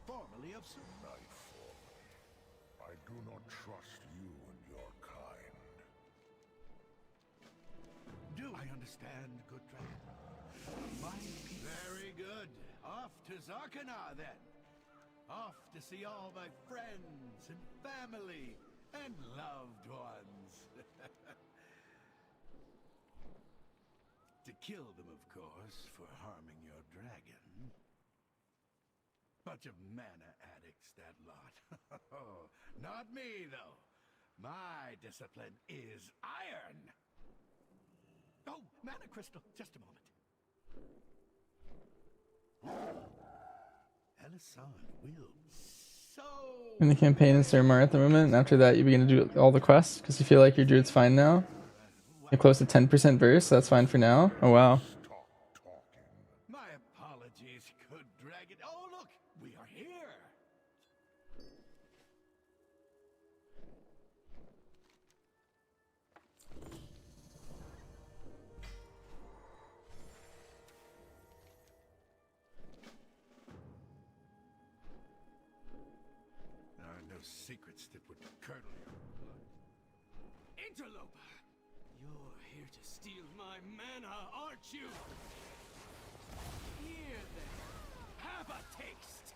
[SPEAKER 6] formerly of Super.
[SPEAKER 2] Nightfall. I do not trust you and your kind.
[SPEAKER 6] Do I understand, good dragon? My peace. Very good. Off to Zarkanar then. Off to see all my friends and family and loved ones. To kill them, of course, for harming your dragon. Bunch of mana addicts, that lot. Not me, though. My discipline is iron. Oh, mana crystal. Just a moment. Elisan will so...
[SPEAKER 1] In the campaign in Surmar at the moment, and after that you begin to do all the quests because you feel like your druid's fine now. You're close to 10% verse, so that's fine for now. Oh wow.
[SPEAKER 2] Stop talking.
[SPEAKER 6] My apologies, good dragon. Oh, look, we are here. There are no secrets that would curdle your blood. Interloper! You're here to steal my mana, aren't you? Here then, have a taste!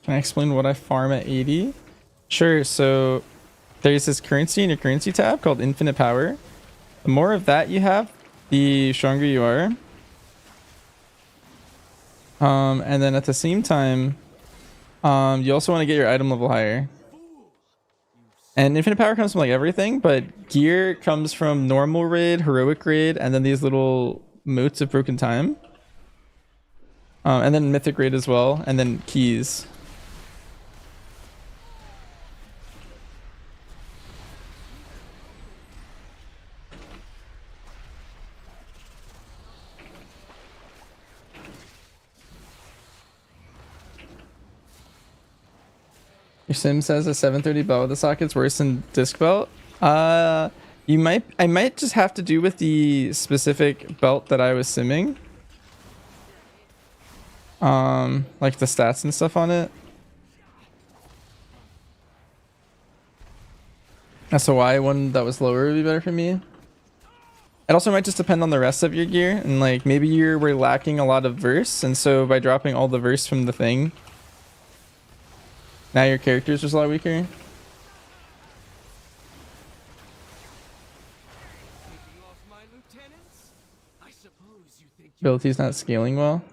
[SPEAKER 1] Can I explain what I farm at 80? Sure, so there's this currency in your currency tab called infinite power. The more of that you have, the stronger you are. And then at the same time, you also want to get your item level higher.
[SPEAKER 6] Fool! You
[SPEAKER 1] And infinite power comes from like everything, but gear comes from normal raid, heroic raid, and then these little motes of broken time. And then mythic raid as well, and then keys. Your sim says a 730 belt with the socket's worse than disc belt. I might just have to do with the specific belt that I was simming. Like the stats and stuff on it. That's why one that was lower would be better for me. It also might just depend on the rest of your gear, and like maybe you were lacking a lot of verse, and so by dropping all the verse from the thing, now your character's just a lot weaker.
[SPEAKER 4] Taking off my lieutenants? I suppose you think you
[SPEAKER 1] Ability's not scaling well.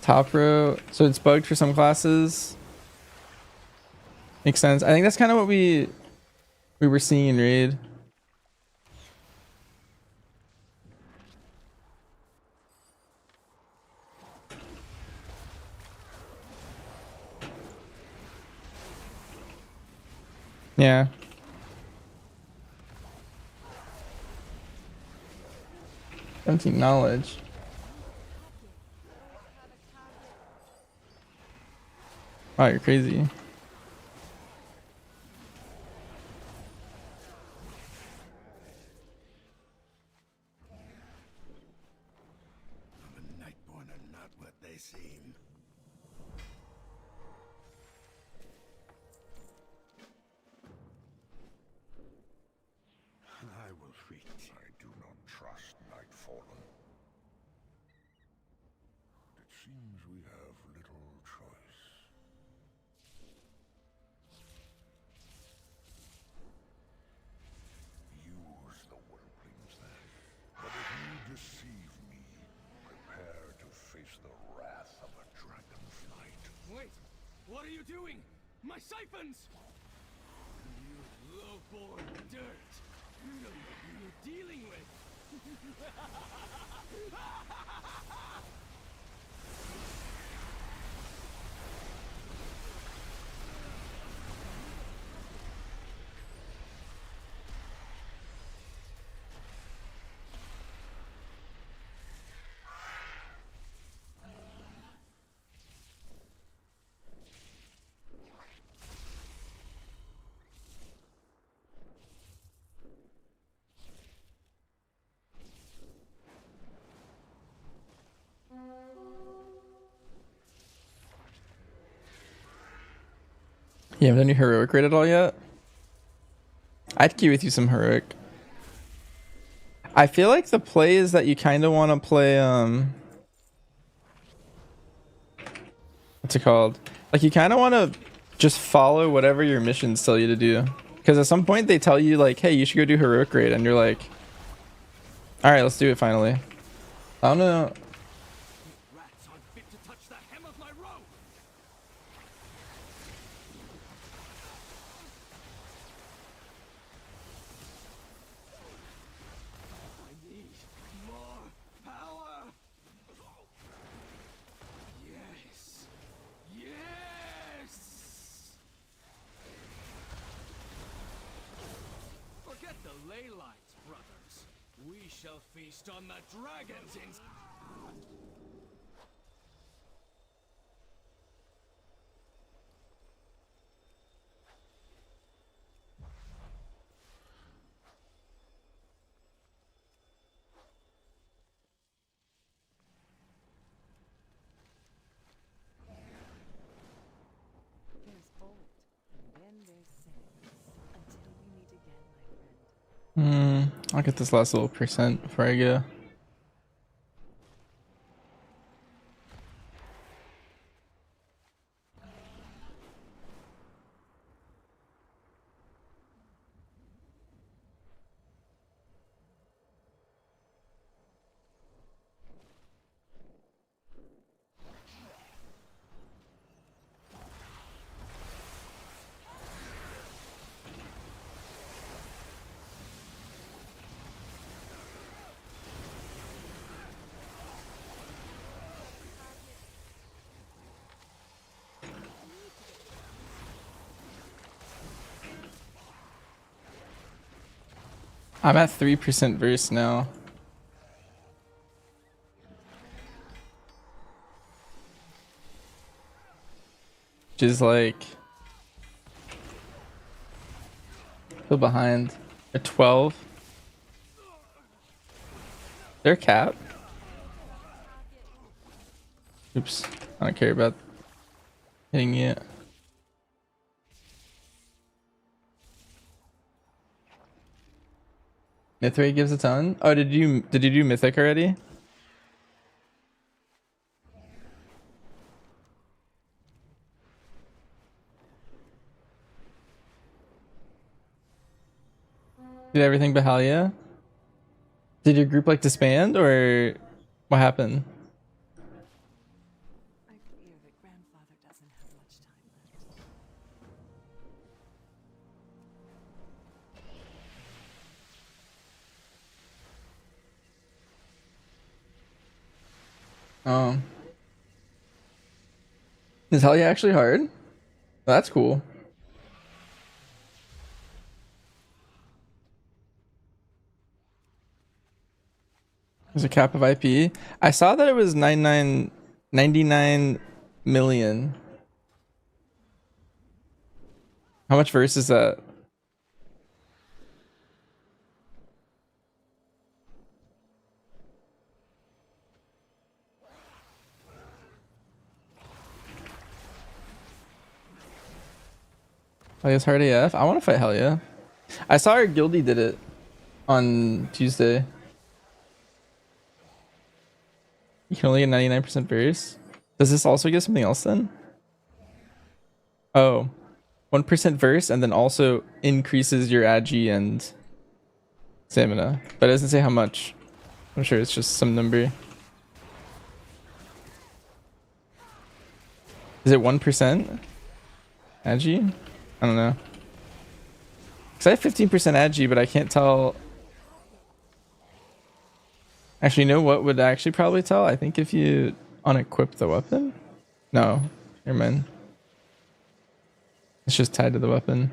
[SPEAKER 1] Top row, so it's bugged for some classes. Makes sense. I think that's kind of what we were seeing in raid. Yeah. Empty knowledge. Wow, you're crazy.
[SPEAKER 6] The Nightborn are not what they seem. I will reach.
[SPEAKER 2] I do not trust Nightfallen. It seems we have little choice. Use the whelplings then. But if you deceive me, prepare to face the wrath of a dragonflight.
[SPEAKER 4] Wait! What are you doing? My siphons! You low-born dirt! You don't know who you're dealing with!
[SPEAKER 1] You haven't done your heroic raid at all yet? I'd queue with you some heroic. I feel like the play is that you kind of want to play, what's it called? Like you kind of want to just follow whatever your missions tell you to do. Because at some point they tell you like, hey, you should go do heroic raid. And you're like, all right, let's do it finally. I don't know.
[SPEAKER 4] Rats aren't fit to touch the hem of my robe! I need more power! Yes! Yes!
[SPEAKER 7] daylight, brothers. We shall feast on the dragons in...
[SPEAKER 3] There's old, and then there's sin. Until we meet again, my friend.
[SPEAKER 1] I'll get this last little percent before I go. I'm at 3% verse now. Which is like... still behind. At 12. They're capped. Oops. I don't care about hitting it. Myth rate gives a ton. Oh, did you do mythic already? Did everything but Halia? Did your group like disband or what happened?
[SPEAKER 3] I fear that grandfather doesn't have much time left.
[SPEAKER 1] Oh. Is Halia actually hard? That's cool. There's a cap of IP. I saw that it was 99 million. How much verse is that? Helia's hard AF. I want to fight Helia. I saw our guildie did it on Tuesday. You can only get 99% verse. Does this also get something else then? Oh, 1% verse and then also increases your agi and stamina, but it doesn't say how much. I'm sure it's just some number. Is it 1% agi? I don't know. Cause I have 15% agi, but I can't tell. Actually, you know what would actually probably tell? I think if you unequip the weapon. No, never mind. It's just tied to the weapon.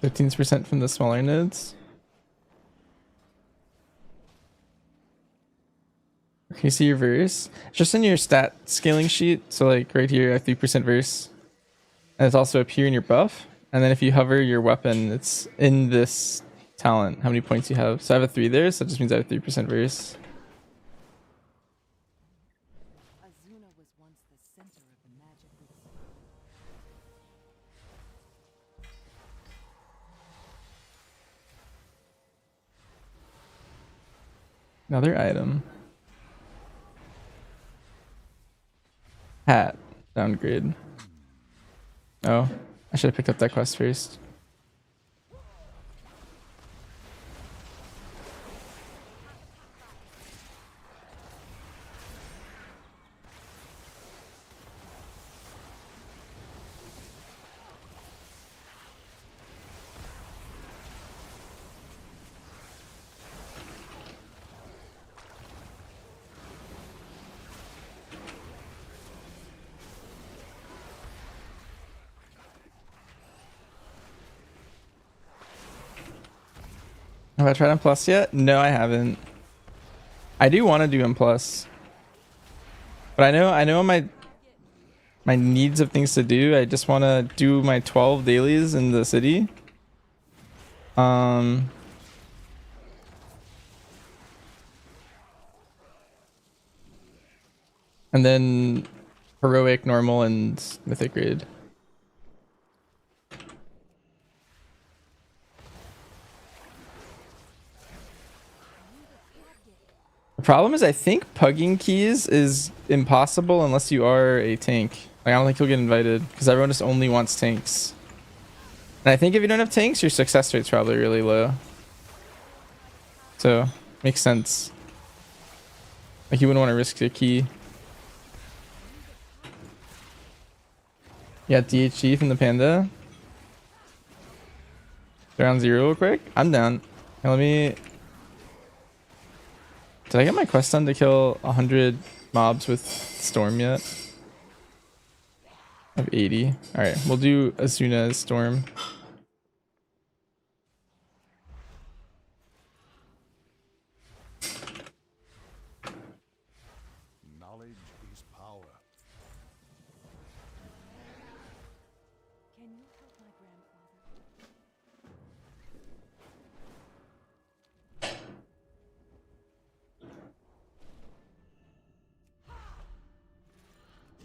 [SPEAKER 1] 15% from the smaller nodes. Can you see your verse? It's just in your stat scaling sheet. So like right here, I have 3% verse. And it's also up here in your buff. And then if you hover your weapon, it's in this talent, how many points you have. So I have a 3 there, so that just means I have 3% verse.
[SPEAKER 3] Azuna was once the center of the magical sea.
[SPEAKER 1] Another item. Hat. Downgrade. Oh, I should have picked up that quest first. Have I tried M plus yet? No, I haven't. I do want to do M plus, but I know my needs of things to do. I just want to do my 12 dailies in the city. And then heroic, normal, and mythic raid. The problem is I think pugging keys is impossible unless you are a tank. Like, I don't think you'll get invited because everyone just only wants tanks. And I think if you don't have tanks, your success rate's probably really low. So, makes sense. Like, you wouldn't want to risk your key. Yeah, DHG from the panda. Round 0 real quick. I'm down. Okay, let me... Did I get my quest done to kill 100 mobs with Storm yet? I have 80. Alright, we'll do Asuna as Storm.
[SPEAKER 2] Knowledge is power.
[SPEAKER 3] Can you help my grandfather?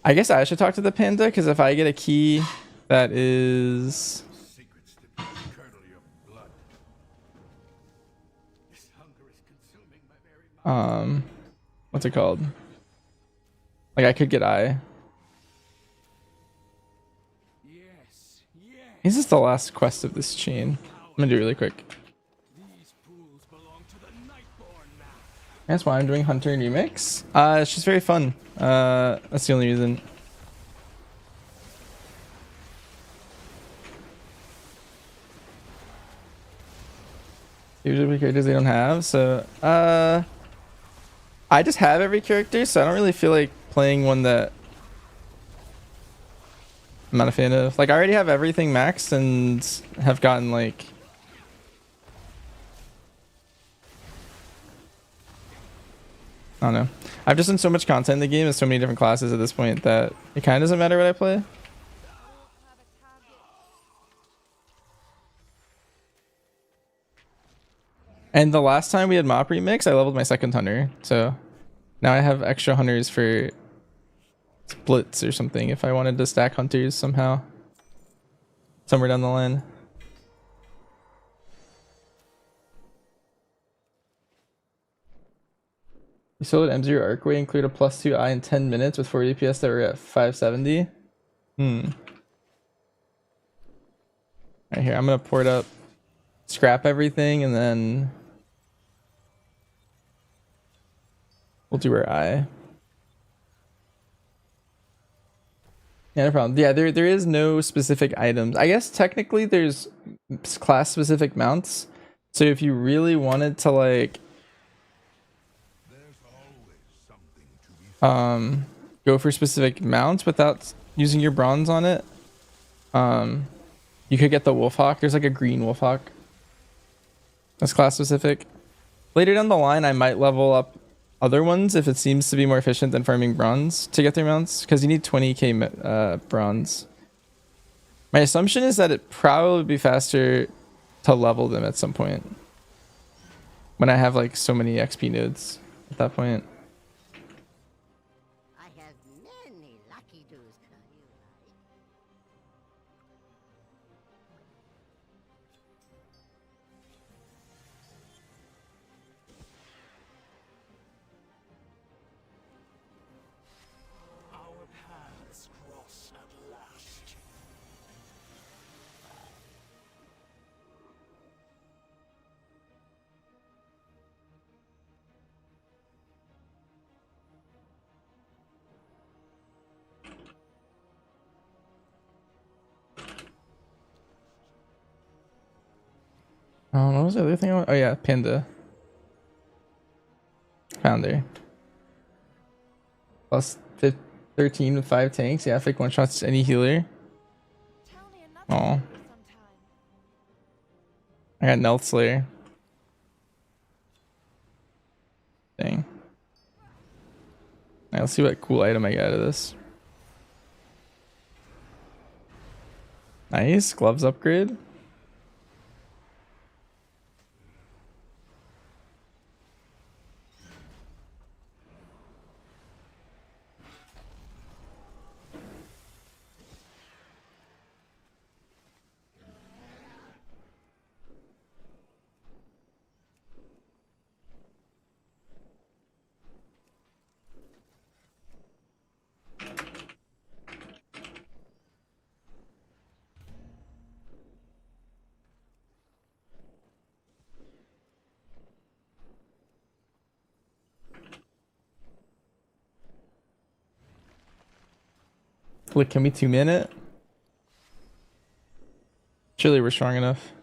[SPEAKER 1] I guess I should talk to the panda, because if I get a key that is...
[SPEAKER 6] Secrets to curdle your blood. This hunger is consuming my very mind.
[SPEAKER 1] What's it called? Like, I could get I.
[SPEAKER 7] Yes, yes.
[SPEAKER 1] This is the last quest of this chain. I'm gonna do it really quick.
[SPEAKER 7] These pools belong to the Nightborn now.
[SPEAKER 1] That's why I'm doing Hunter and Remix. It's just very fun. That's the only reason. Usually characters they don't have, so I just have every character, so I don't really feel like playing one that I'm not a fan of. Like, I already have everything maxed and have gotten like I don't know. I've just done so much content in the game and so many different classes at this point that it kind of doesn't matter what I play. And the last time we had mop remix, I leveled my second hunter, so now I have extra hunters for splits or something if I wanted to stack hunters somehow somewhere down the line. You sold M0 Arcway, include a +2 I in 10 minutes with 40 DPS that were at 570. Right here, I'm gonna port up, scrap everything, and then we'll do our I. Yeah, no problem. Yeah, there is no specific items. I guess technically there's class specific mounts. So if you really wanted to like go for specific mounts without using your bronze on it, you could get the Wolfhawk. There's like a green Wolfhawk that's class specific. Later down the line I might level up other ones if it seems to be more efficient than farming bronze to get their mounts, because you need 20k bronze. My assumption is that it probably would be faster to level them at some point when I have like so many XP nodes at that point.
[SPEAKER 8] I have many lucky doos.
[SPEAKER 7] Our paths cross at last.
[SPEAKER 1] What was the other thing? Oh yeah, panda. Founder. Plus 13 with 5 tanks. Yeah, fake one shots any healer.
[SPEAKER 3] Tell me another
[SPEAKER 1] Oh,
[SPEAKER 3] sometime.
[SPEAKER 1] I got Nelt Slayer. Alright, let's see what cool item I get out of this. Nice, gloves upgrade. Look, can we 2-minute? Surely we're strong enough.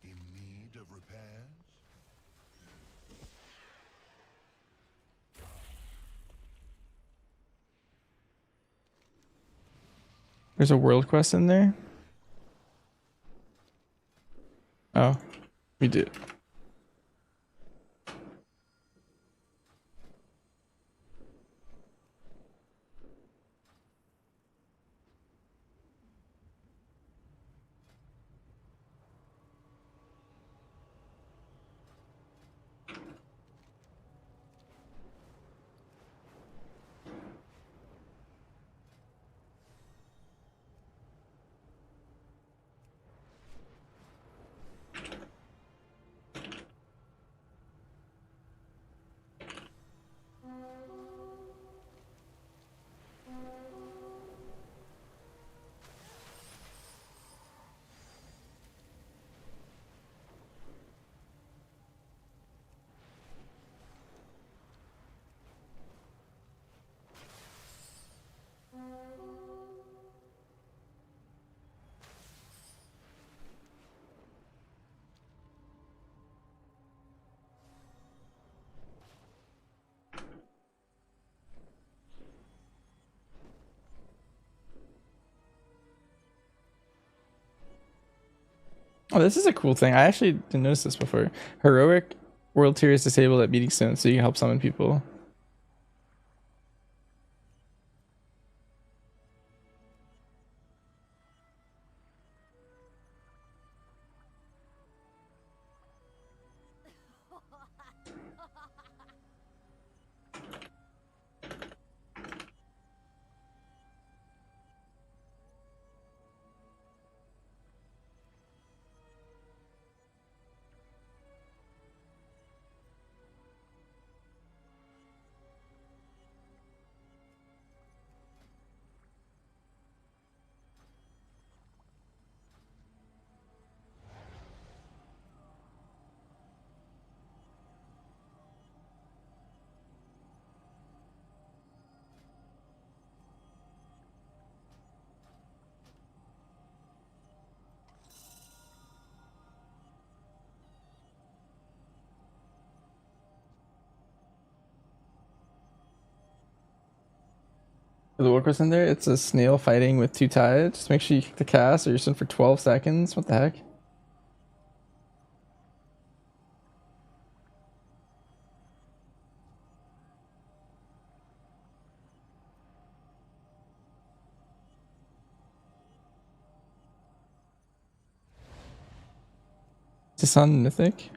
[SPEAKER 2] In need of repairs?
[SPEAKER 1] There's a world quest in there. Oh, we do. Oh, this is a cool thing. I actually didn't notice this before. Heroic world tier is disabled at meeting stones, so you can help summon people. The world quest in there, it's a snail fighting with 2 tides. Just make sure you kick the cast or you're sitting for 12 seconds. What the heck? Is this on Mythic?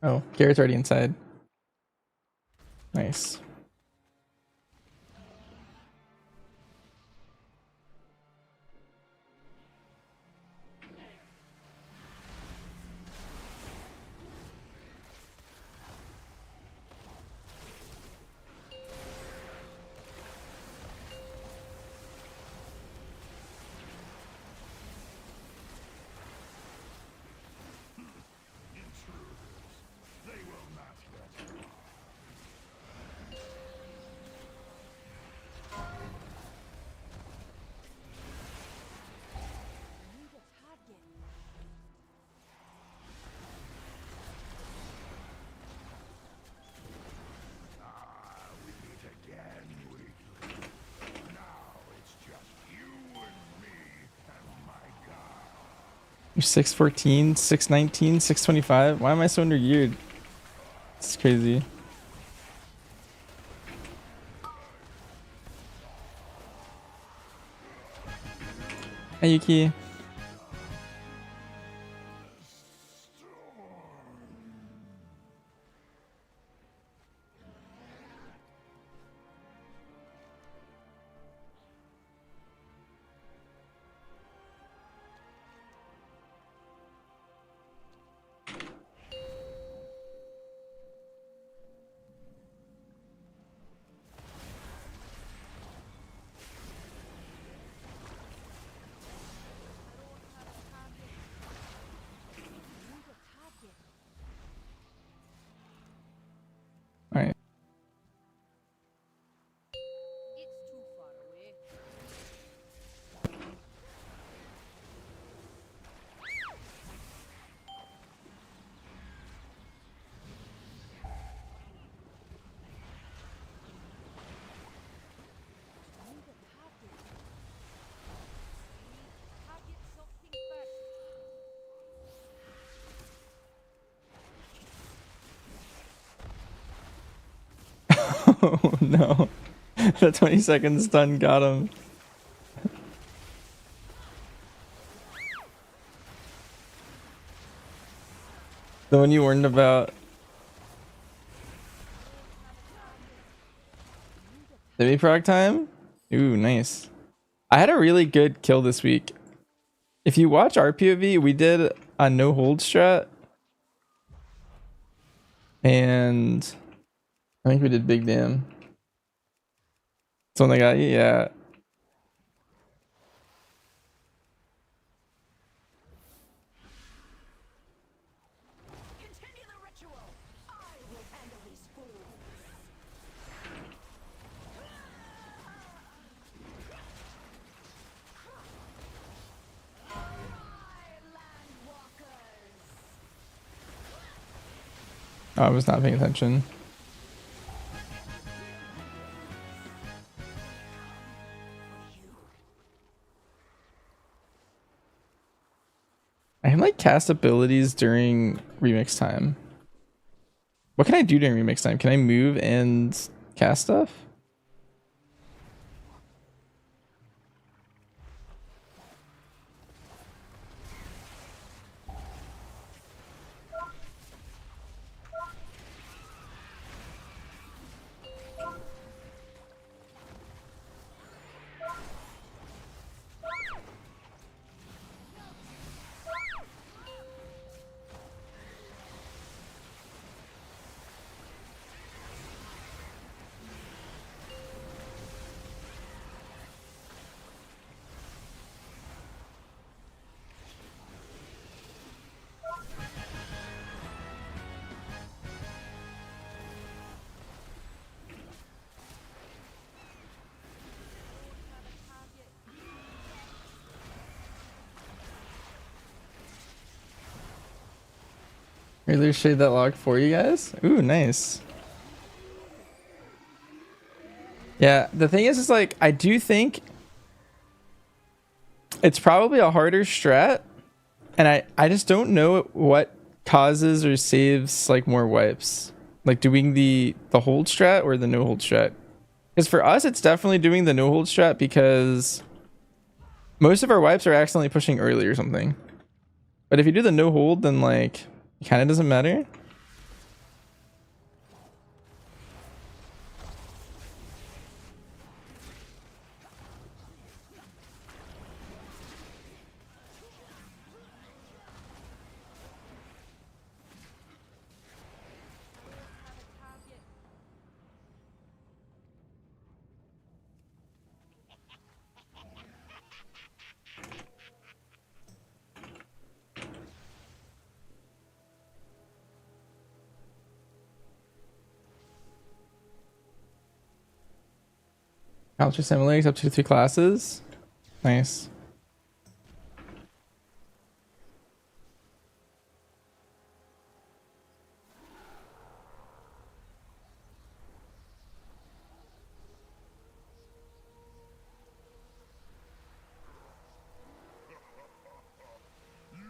[SPEAKER 1] Oh, Garrett's already inside. Nice.
[SPEAKER 4] Intruders. They will not get far.
[SPEAKER 1] You're 614, 619, 625. Why am I so undergeared? It's crazy. Hey, Yuki. All right. Oh no. The 20-second stun got him. The one you warned about. Did proc time? Ooh, nice. I had a really good kill this week. If you watch our POV, we did a no hold strat. And I think we did big damn. Someone that got you? Yeah.
[SPEAKER 5] Continue the ritual. I will handle these fools.
[SPEAKER 1] Oh, I was not paying attention. I can like cast abilities during remix time. What can I do during remix time? Can I move and cast stuff? Really shade that log for you guys? Ooh, nice. Yeah, the thing is like, I do think it's probably a harder strat. And I just don't know what causes or saves like more wipes. Like doing the hold strat or the no hold strat. Because for us, it's definitely doing the no hold strat because most of our wipes are accidentally pushing early or something. But if you do the no hold, then like it kind of doesn't matter. Culture similarities up to 3 classes. Nice.
[SPEAKER 4] You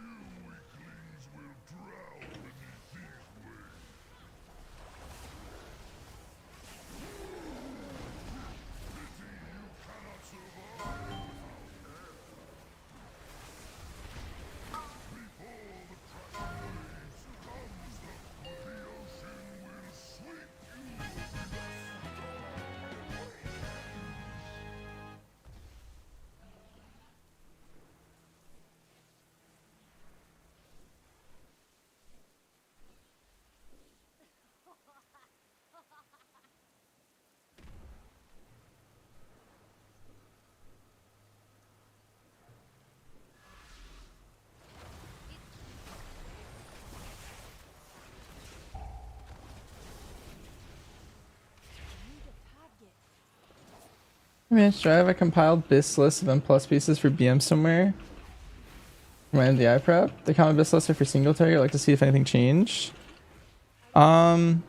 [SPEAKER 1] Managed to drive a compiled BIS list of M plus pieces for BM somewhere. For my MDI prep. The common BIS list are for single target. I'd like to see if anything changed. No,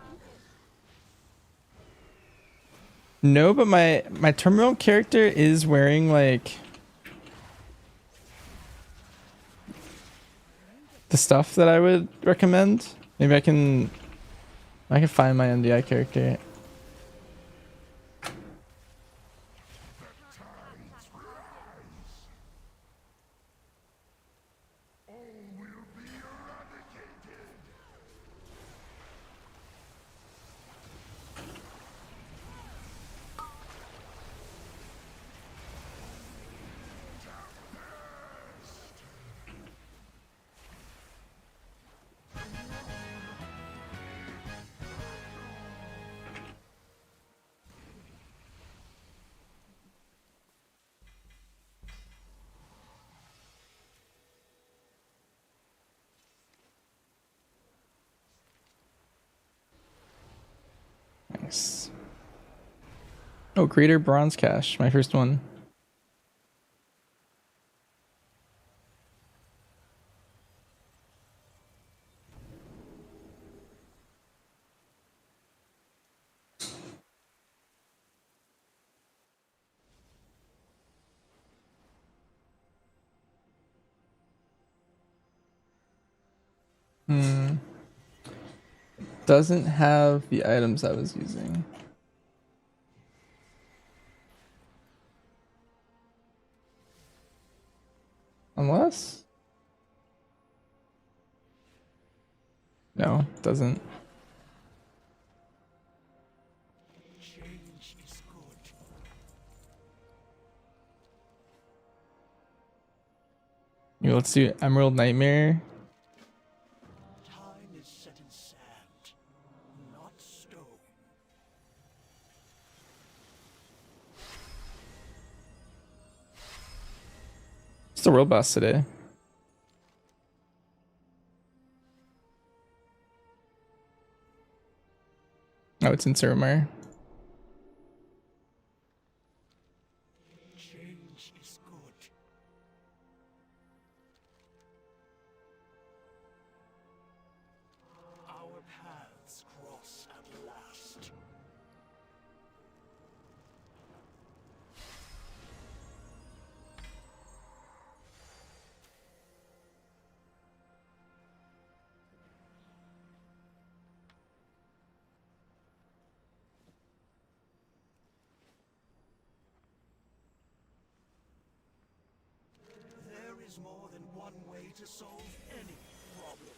[SPEAKER 1] but my terminal character is wearing like the stuff that I would recommend. Maybe I can find my MDI character. Nice. Oh, Creator Bronze Cache, my first one. Doesn't have the items I was using. Unless? No, doesn't.
[SPEAKER 6] Change is good.
[SPEAKER 1] Let's do Emerald Nightmare.
[SPEAKER 6] Time is set in sand, not stone.
[SPEAKER 1] It's the world boss today. Oh, it's in Suramar.
[SPEAKER 6] Change is good. Our paths cross at last. There is more than one way to solve any problem.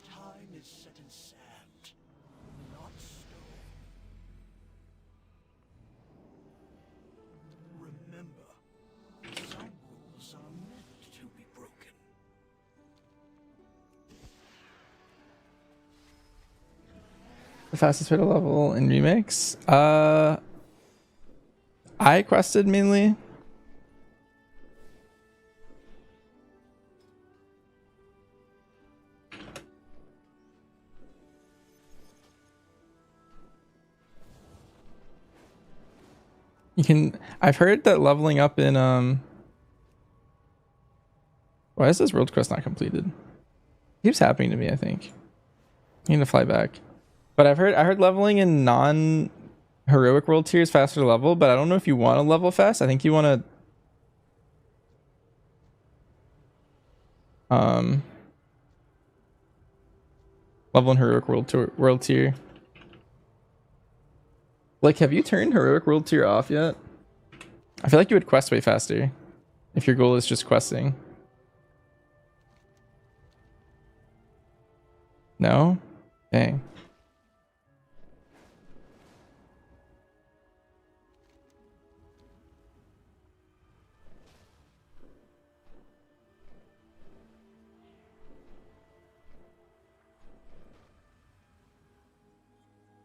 [SPEAKER 6] Time is set in sand, not stone. Remember, some rules are meant to be broken.
[SPEAKER 1] The fastest way to level in Remix? I quested mainly. You can. I've heard that leveling up in why is this world quest not completed? Keeps happening to me. I think. I need to fly back. But I heard leveling in non heroic world tiers faster to level, but I don't know if you want to level fast. I think you want to level in heroic world tier. Like, have you turned heroic world tier off yet? I feel like you would quest way faster if your goal is just questing. No? Dang.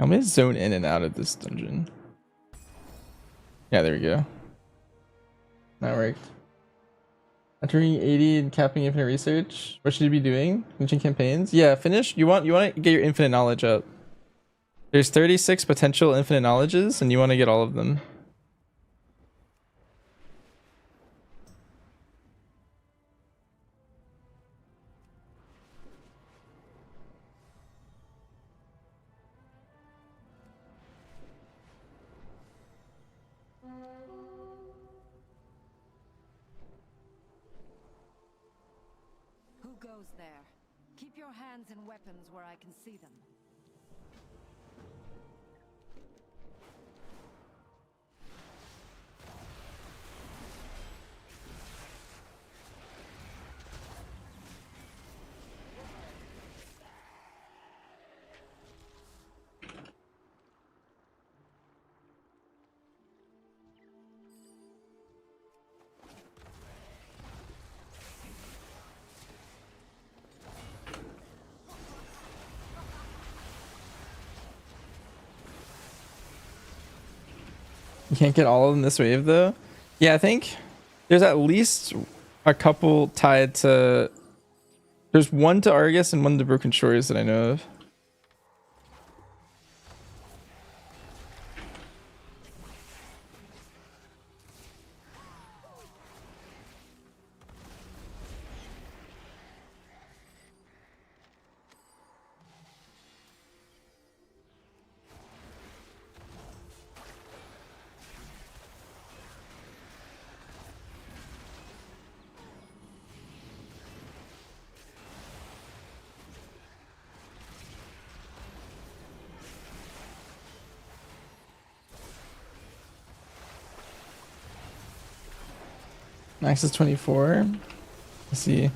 [SPEAKER 1] I'm gonna zone in and out of this dungeon. Yeah, there we go. That worked. Entering 80 and capping infinite research. What should you be doing? Finishing campaigns? Yeah, finish. You want to get your infinite knowledge up. There's 36 potential infinite knowledges, and you want to get all of them.
[SPEAKER 3] Who goes there? Keep your hands and weapons where I can see them.
[SPEAKER 1] You can't get all of them this wave though. Yeah, I think there's at least a couple tied to. There's one to Argus and one to Broken Shores that I know of. Max is 24. Let's see.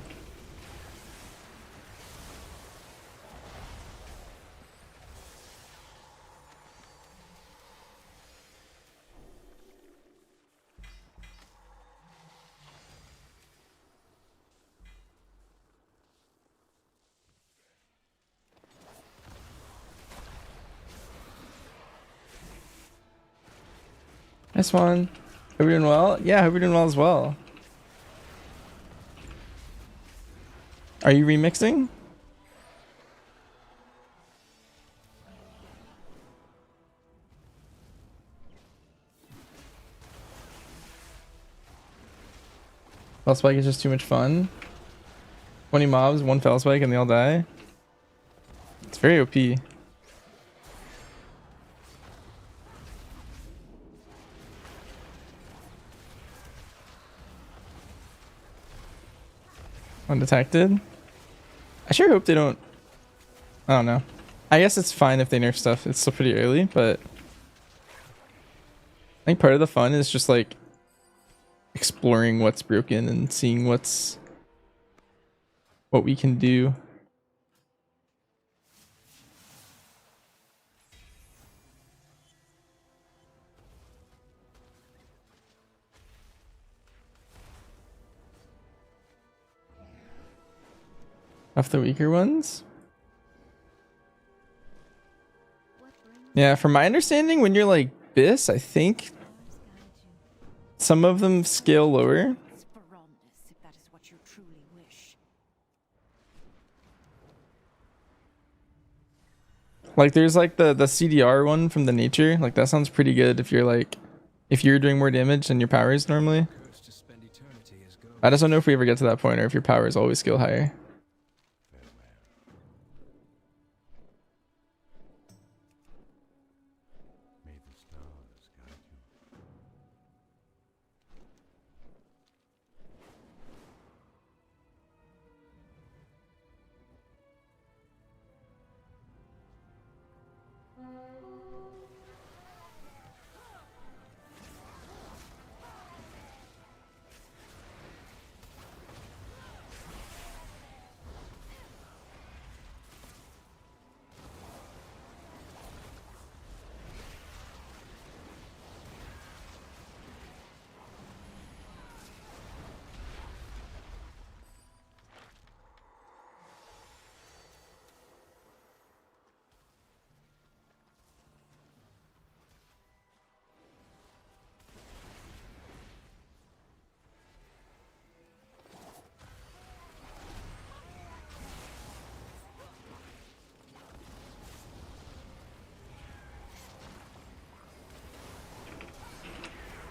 [SPEAKER 1] Nice one. Hope you're doing well. Yeah, hope you're doing well as well. Are you remixing? Fell spike is just too much fun. 20 mobs, one fell spike, and they all die. It's very OP. Undetected. I sure hope they don't. I don't know. I guess it's fine if they nerf stuff. It's still pretty early, but I think part of the fun is just like exploring what's broken and seeing what we can do. Off the weaker ones. Yeah, from my understanding, when you're like this, I think some of them scale lower.
[SPEAKER 3] If that is what you truly wish.
[SPEAKER 1] Like there's like the CDR one from the nature. Like that sounds pretty good if you're doing more damage than your powers normally. I just don't know if we ever get to that point or if your powers always scale higher.
[SPEAKER 2] May the stars guide you.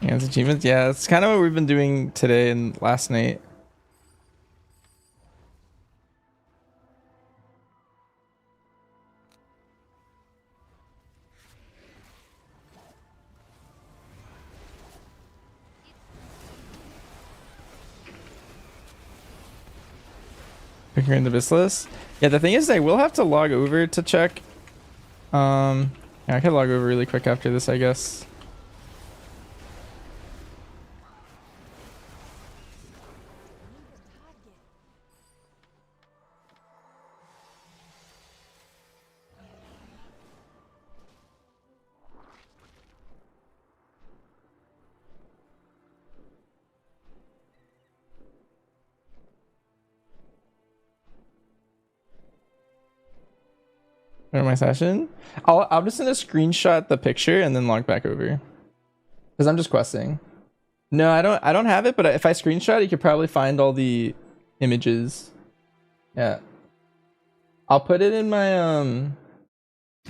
[SPEAKER 1] Hands achievements. Yeah, it's kind of what we've been doing today and last night. Figuring the bis list. Yeah, the thing is I will have to log over to check. Yeah, I could log over really quick after this, I guess. For my session, I'm just gonna screenshot the picture and then log back over because I'm just questing. No, I don't have it, but if I screenshot, you could probably find all the images. Yeah, I'll put it in my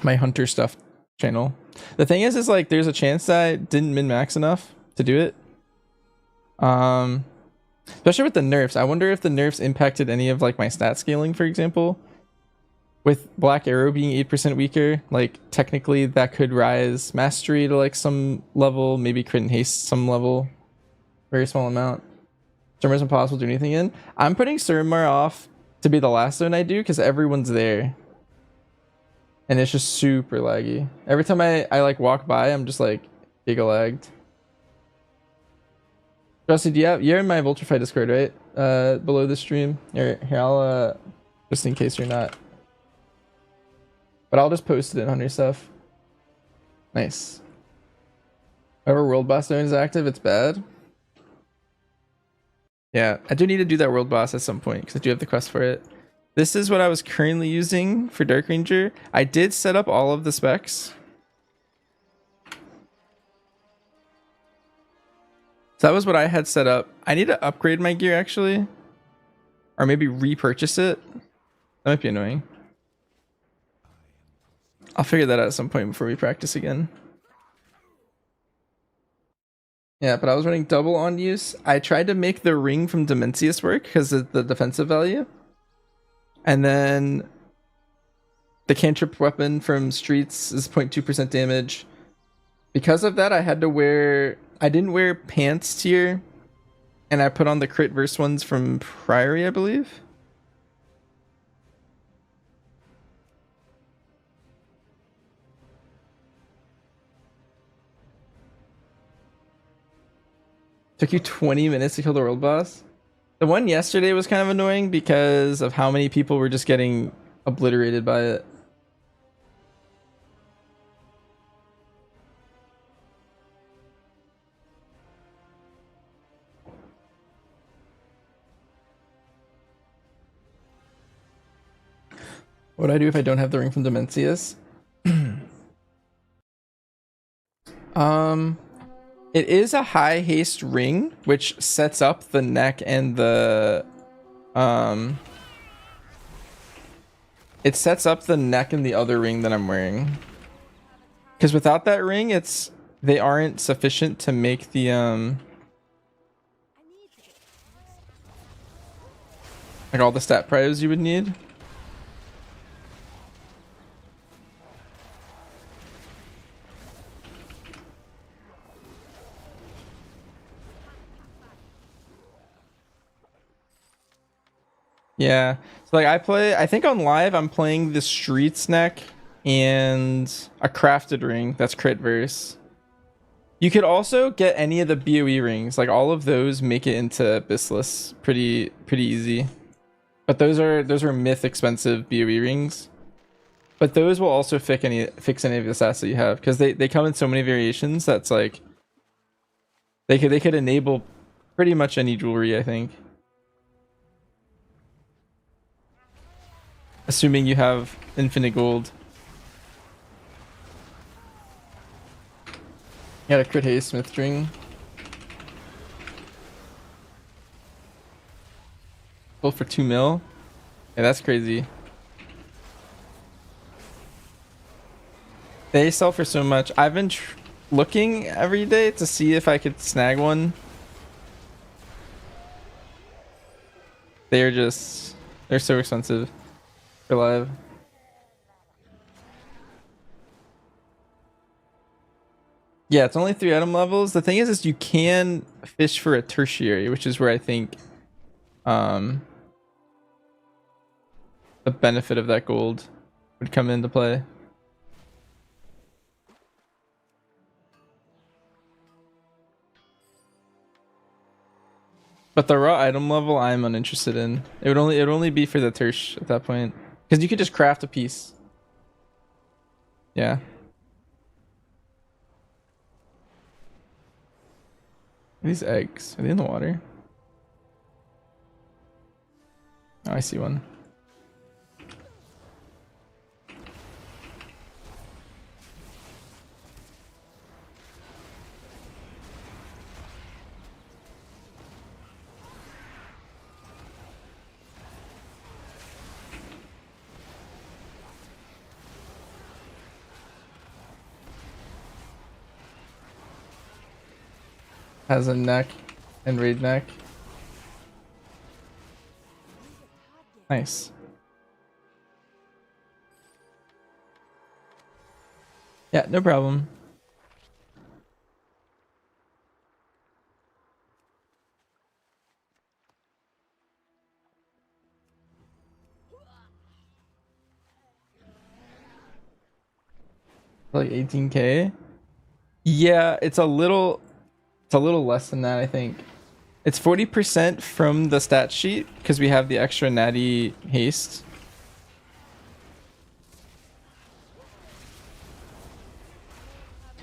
[SPEAKER 1] my hunter stuff channel. The thing is like there's a chance that I didn't min max enough to do it. Especially with the nerfs. I wonder if the nerfs impacted any of like my stat scaling, for example. With Black Arrow being 8% weaker, like technically that could rise mastery to like some level, maybe crit and haste some level, very small amount. Surmar's impossible to do anything in. I'm putting Surmar off to be the last zone I do because everyone's there. And it's just super laggy. Every time I like walk by, I'm just like giga lagged. Justin, you're in my Vultrify Discord, right? Below the stream. Here, I'll just in case you're not. But I'll just post it in Hunter stuff. Nice. Whenever World Boss Zone is active, it's bad. Yeah, I do need to do that World Boss at some point because I do have the quest for it. This is what I was currently using for Dark Ranger. I did set up all of the specs. So that was what I had set up. I need to upgrade my gear actually. Or maybe repurchase it. That might be annoying. I'll figure that out at some point before we practice again. Yeah, but I was running double on use. I tried to make the ring from Dimensius work because of the defensive value. And then the cantrip weapon from Streets is 0.2% damage. Because of that, I had to wear... I didn't wear pants tier. And I put on the crit verse ones from Priory, I believe. Took you 20 minutes to kill the world boss? The one yesterday was kind of annoying because of how many people were just getting obliterated by it. What do I do if I don't have the ring from Dimensius? It is a high haste ring, which sets up the neck and the it sets up the neck and the other ring that I'm wearing. Because without that ring, they aren't sufficient to make the like all the stat prios you would need. Yeah, so like I think on live I'm playing the Streets neck and a crafted ring that's crit verse. You could also get any of the BOE rings, like all of those make it into Bistless pretty easy. But those are myth expensive BOE rings. But those will also fix any of the stats that you have because they come in so many variations that's like they could enable pretty much any jewelry, I think. Assuming you have infinite gold. Got a crit haste smith ring. Sold for 2 mil. Yeah, that's crazy. They sell for so much. I've been looking every day to see if I could snag one. They're so expensive for live. Yeah, it's only 3 item levels. The thing is you can fish for a tertiary, which is where I think the benefit of that gold would come into play. But the raw item level I'm uninterested in. It would only be for the tersh at that point. Because you could just craft a piece. Yeah. These eggs, are they in the water? Oh, I see one. Has a neck and raid neck. Nice. Yeah, no problem. Like 18k. Yeah, it's a little less than that, I think. It's 40% from the stat sheet because we have the extra natty haste.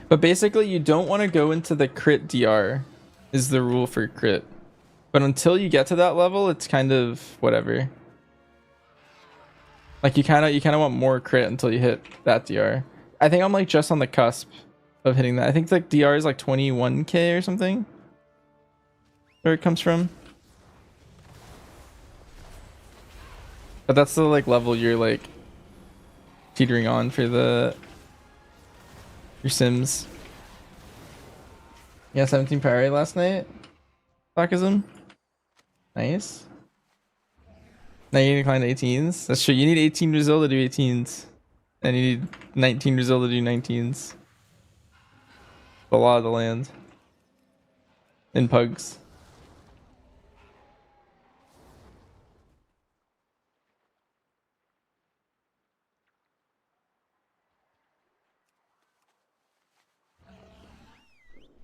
[SPEAKER 1] But basically you don't want to go into the crit DR is the rule for crit. But until you get to that level, it's kind of whatever. Like you kind of want more crit until you hit that DR. I think I'm like just on the cusp of hitting that. I think like DR is like 21k or something. Where it comes from. But that's the like level you're like teetering on for your Sims. Yeah, 17 parry last night. Blackism. Nice. Now you need to climb 18s. That's true. You need 18 Brazil to do 18s. And you need 19 Brazil to do 19s. The law of the land. In pugs.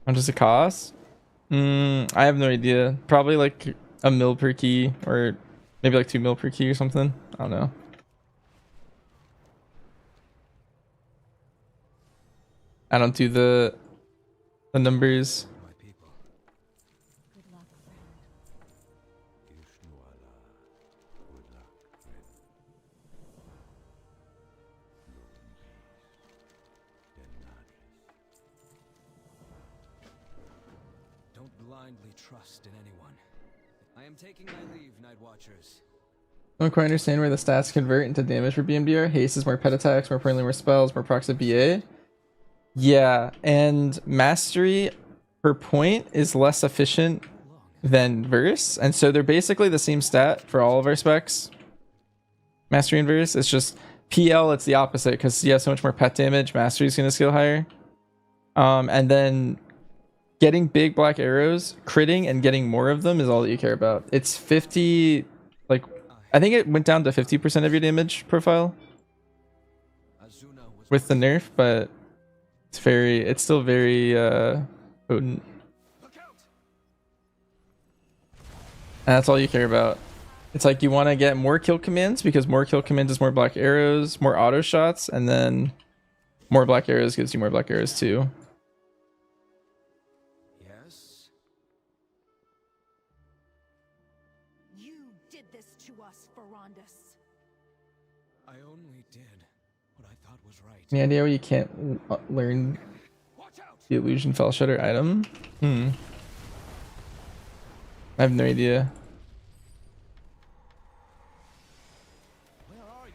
[SPEAKER 1] How much does it cost? I have no idea. Probably like a mil per key or maybe like 2 mil per key or something. I don't know. I don't do the numbers.
[SPEAKER 2] My people.
[SPEAKER 3] Good luck, friend.
[SPEAKER 2] Ishnuala. Good luck, friend.
[SPEAKER 7] Don't blindly trust in anyone. I am taking my leave, Night Watchers.
[SPEAKER 1] I don't quite understand where the stats convert into damage for BMDR. Haste is more pet attacks, more importantly more spells, more procs of BA. Yeah, and mastery per point is less efficient than verse, and so they're basically the same stat for all of our specs. Mastery and verse, it's just PL, it's the opposite because you have so much more pet damage. Mastery is going to scale higher. And then getting big black arrows, critting, and getting more of them is all that you care about. It's 50, like, I think it went down to 50% of your damage profile with the nerf, but it's still very potent. And that's all you care about. It's like you want to get more kill commands because more kill commands is more black arrows, more auto shots, and then more black arrows gives you more black arrows too.
[SPEAKER 7] Yes?
[SPEAKER 3] You did this to us, Ferondus.
[SPEAKER 7] I only did what I thought was right.
[SPEAKER 1] Any idea where you can't learn
[SPEAKER 7] Watch out!
[SPEAKER 1] the illusion fell shutter item? I have no idea.
[SPEAKER 7] Where are you?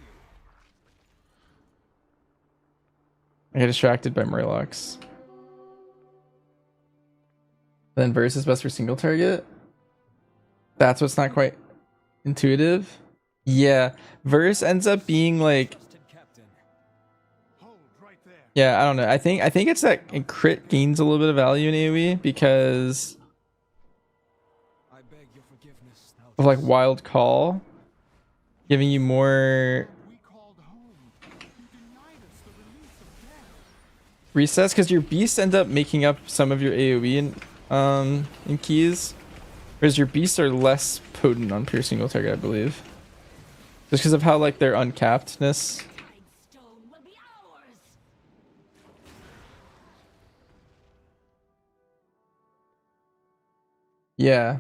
[SPEAKER 1] I get distracted by Murlocs. Then verse is best for single target. That's what's not quite intuitive. Yeah, verse ends up being like,
[SPEAKER 7] Trusted captain.
[SPEAKER 4] Hold right there.
[SPEAKER 1] yeah, I don't know. I think it's that crit gains a little bit of value in AoE because
[SPEAKER 7] I beg your forgiveness,
[SPEAKER 1] of like
[SPEAKER 7] Thaldus.
[SPEAKER 1] wild call, giving you more
[SPEAKER 4] We called home. You denied us the release of death.
[SPEAKER 1] recess because your beasts end up making up some of your AoE in keys, whereas your beasts are less potent on pure single target, I believe, just because of how like their uncappedness.
[SPEAKER 8] Stone will be ours.
[SPEAKER 1] Yeah.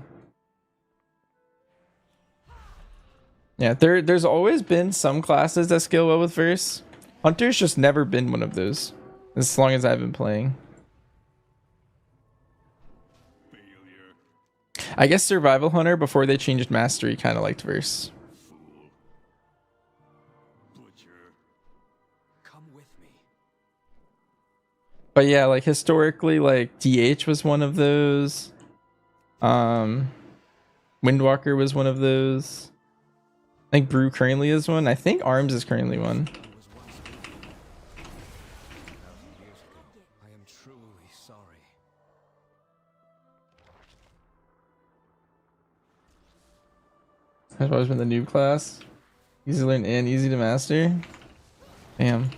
[SPEAKER 1] Yeah, there's always been some classes that scale well with verse. Hunter's just never been one of those, as long as I've been playing.
[SPEAKER 4] Failure.
[SPEAKER 1] I guess Survival Hunter, before they changed Mastery, kind of liked verse.
[SPEAKER 4] Fool. Butcher.
[SPEAKER 7] Come with me.
[SPEAKER 1] But yeah, like historically, like DH was one of those. Windwalker was one of those. I think Brew currently is one. I think Arms is currently one.
[SPEAKER 7] Was once a man. 1,000 years ago. I am truly sorry.
[SPEAKER 1] That's always been the noob class. Easy to learn and easy to master. Damn.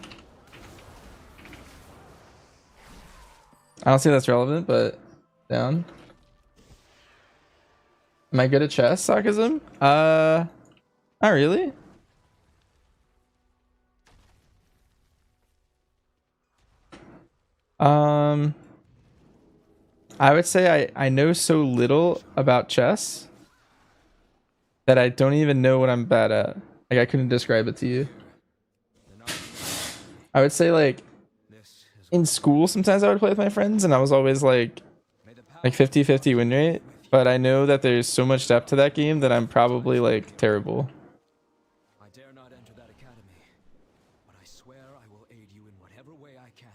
[SPEAKER 1] I don't see that's relevant, but down. Am I good at chess, Sarcasm? Not really. I would say I know so little about chess that I don't even know what I'm bad at. Like I couldn't describe it to you.
[SPEAKER 7] Then I,
[SPEAKER 1] I would say like
[SPEAKER 7] this is
[SPEAKER 1] in school sometimes I would play with my friends and I was always like
[SPEAKER 7] may the power
[SPEAKER 1] 50-50 win rate, but I know that there's so much depth to that game that I'm probably like terrible.
[SPEAKER 7] I dare not enter that academy, but I swear I will aid you in whatever way I can.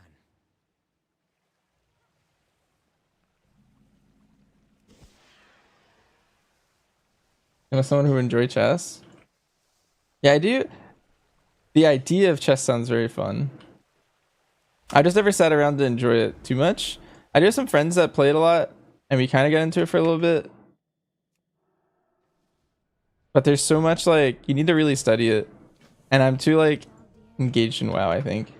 [SPEAKER 1] You know, someone who enjoy chess. Yeah, I do. The idea of chess sounds very fun. I just never sat around to enjoy it too much. I do have some friends that play it a lot, and we kind of got into it for a little bit. But there's so much like you need to really study it, and I'm too like engaged in WoW. I think.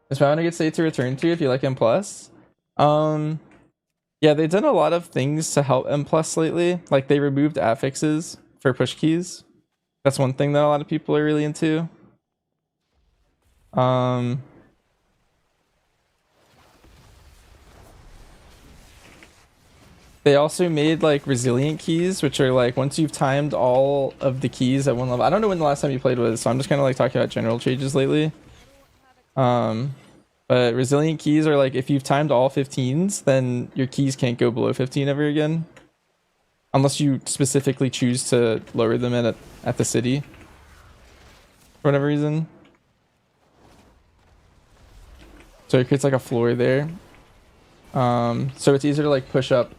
[SPEAKER 1] Is WoW a good state to return to if you like M plus? Yeah, they've done a lot of things to help M plus lately. Like they removed affixes for push keys. That's one thing that a lot of people are really into. They also made like resilient keys, which are like once you've timed all of the keys at one level. I don't know when the last time you played was, so I'm just kind of like talking about general changes lately. But resilient keys are like if you've timed all 15s, then your keys can't go below 15 ever again, unless you specifically choose to lower them at the city for whatever reason. So it creates like a floor there. So it's easier to like push up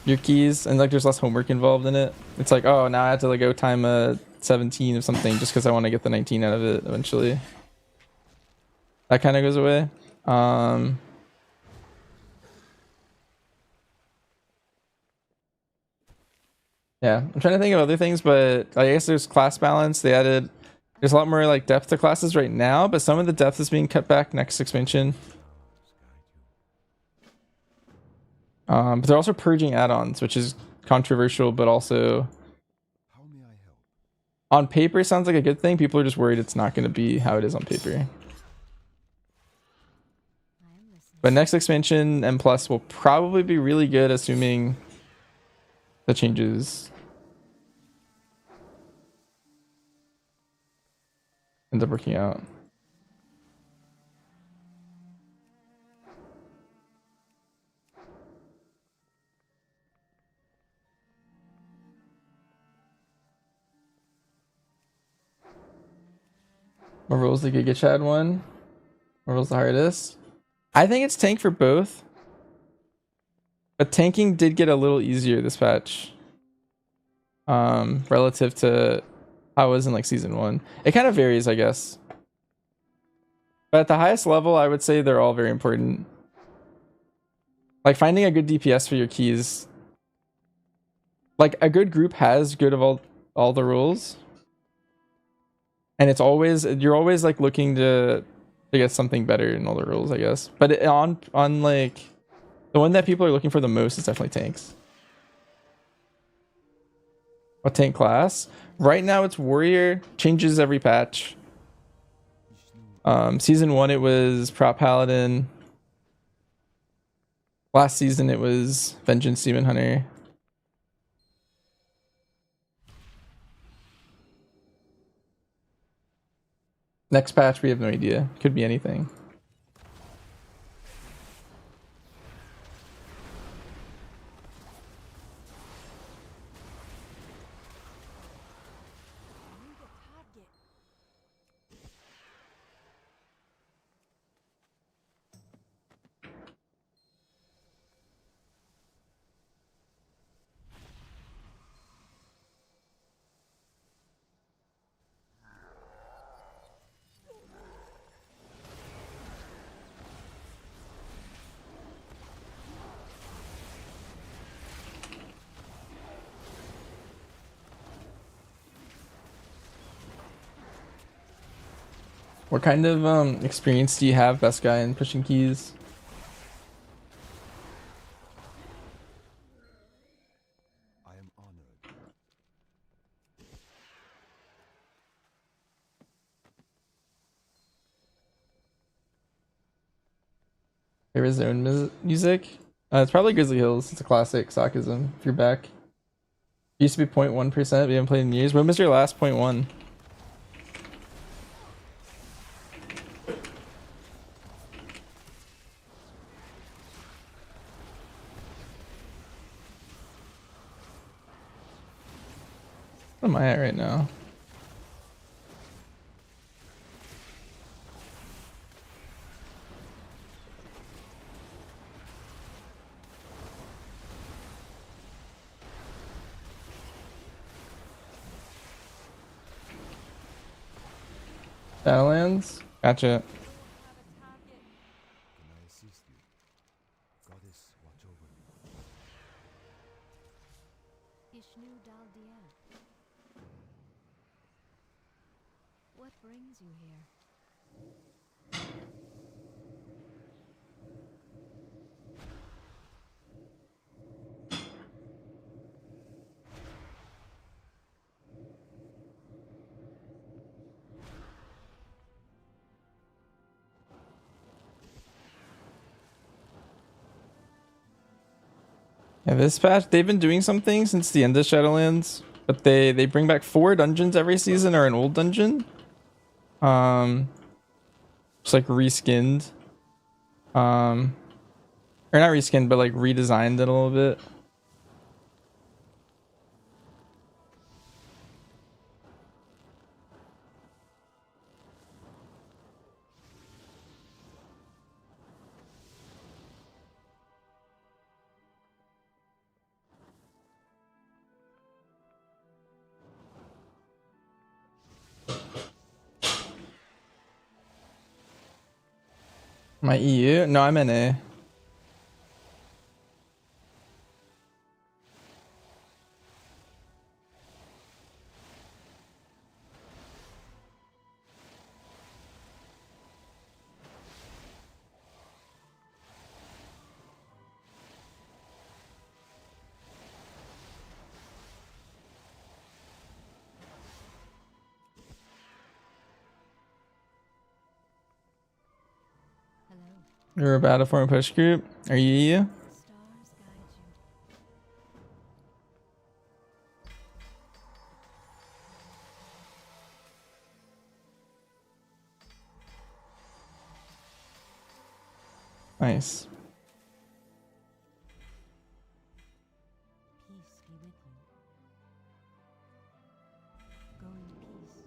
[SPEAKER 1] your keys and like there's less homework involved in it. It's like, oh, now I have to like go time a 17 of something just because I want to get the 19 out of it eventually. That kind of goes away. Yeah, I'm trying to think of other things, but I guess there's class balance. There's a lot more like depth to classes right now, but some of the depth is being cut back next expansion. But they're also purging add-ons, which is controversial, but also
[SPEAKER 2] How may I help?
[SPEAKER 1] on paper sounds like a good thing. People are just worried it's not going to be how it is on paper. But next expansion, M plus will probably be really good, assuming the changes end up working out. What rules the Giga Chad one? What rules the hardest? I think it's tank for both. But tanking did get a little easier this patch. Relative to how it was in like season 1. It kind of varies, I guess. But at the highest level, I would say they're all very important. Like finding a good DPS for your keys. Like a good group has good of all the rules. And it's always, you're always like looking to get something better in all the rules, I guess. But on like the one that people are looking for the most is definitely tanks. What tank class? Right now it's warrior, changes every patch. Season 1 it was prop paladin. Last season it was vengeance demon hunter. Next patch we have no idea. Could be anything. What kind of experience do you have, best guy, in pushing keys?
[SPEAKER 2] I am honored.
[SPEAKER 1] Favorite zone music? It's probably Grizzly Hills. It's a classic Sakism. If you're back, it used to be 0.1%. We haven't played in years. When was your last 0.1? What am I at right now? Shadowlands? Gotcha.
[SPEAKER 2] Can I assist you? Goddess, watch over me.
[SPEAKER 8] Ishnu Daldia. What brings you here?
[SPEAKER 1] Yeah, this patch, they've been doing something since the end of Shadowlands, but they bring back 4 dungeons every season or an old dungeon. Just like reskinned. Or not reskinned, but like redesigned it a little bit. My EU? No, I'm NA.
[SPEAKER 8] Hello.
[SPEAKER 1] You're a Battleform push group? Are you EU?
[SPEAKER 8] Stars guide you.
[SPEAKER 1] Nice.
[SPEAKER 8] Peace be with you. Go in peace.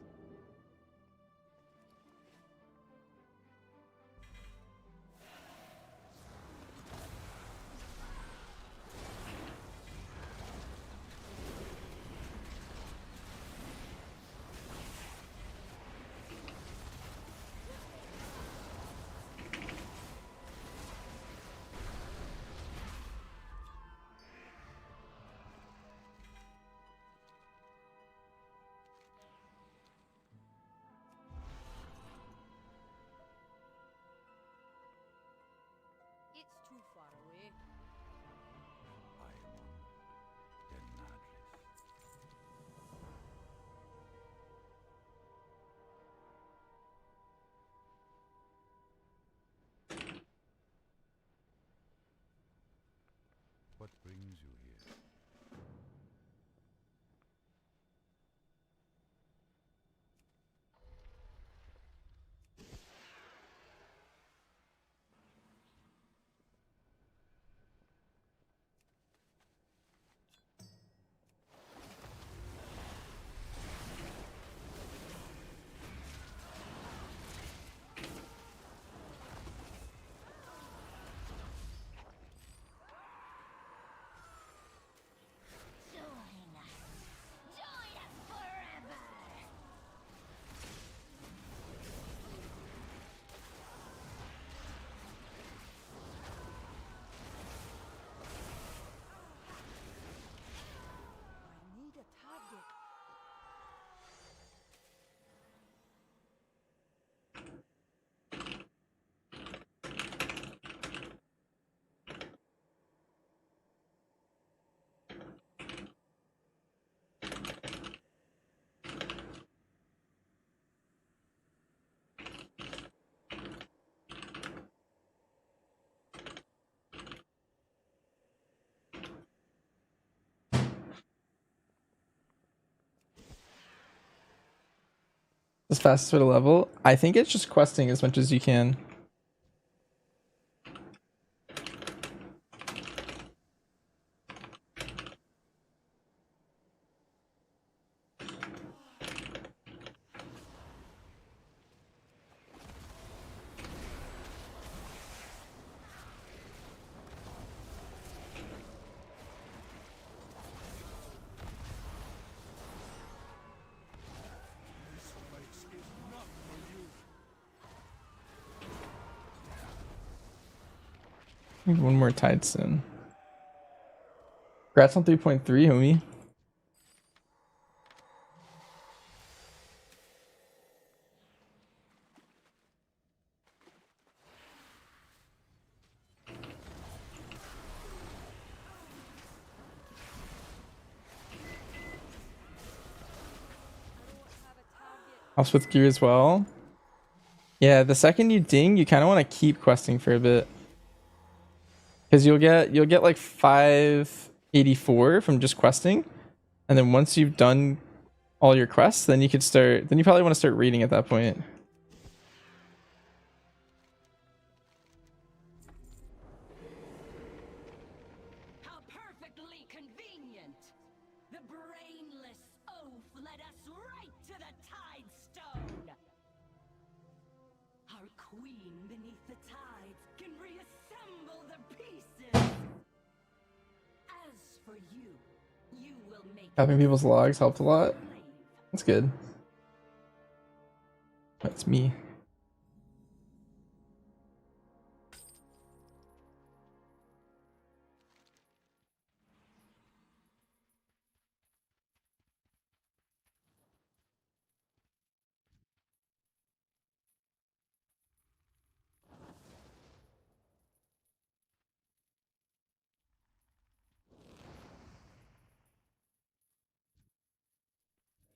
[SPEAKER 2] What brings you here?
[SPEAKER 3] I need a target.
[SPEAKER 1] As fast as for the level. I think it's just questing as much as you can.
[SPEAKER 4] This place is not for you.
[SPEAKER 1] Maybe one more tide soon. Congrats on 3.3, homie. Helps with gear as well. Yeah, the second you ding, you kind of want to keep questing for a bit. Because you'll get like 584 from just questing. And then once you've done all your quests, then you could start, then you probably want to start reading at that point.
[SPEAKER 5] How perfectly convenient! The brainless oaf led us right to the Tide Stone! Our queen beneath the tides can reassemble the pieces! As for you, you will make
[SPEAKER 1] Having people's logs helped a lot.
[SPEAKER 5] slave.
[SPEAKER 1] That's good. That's me.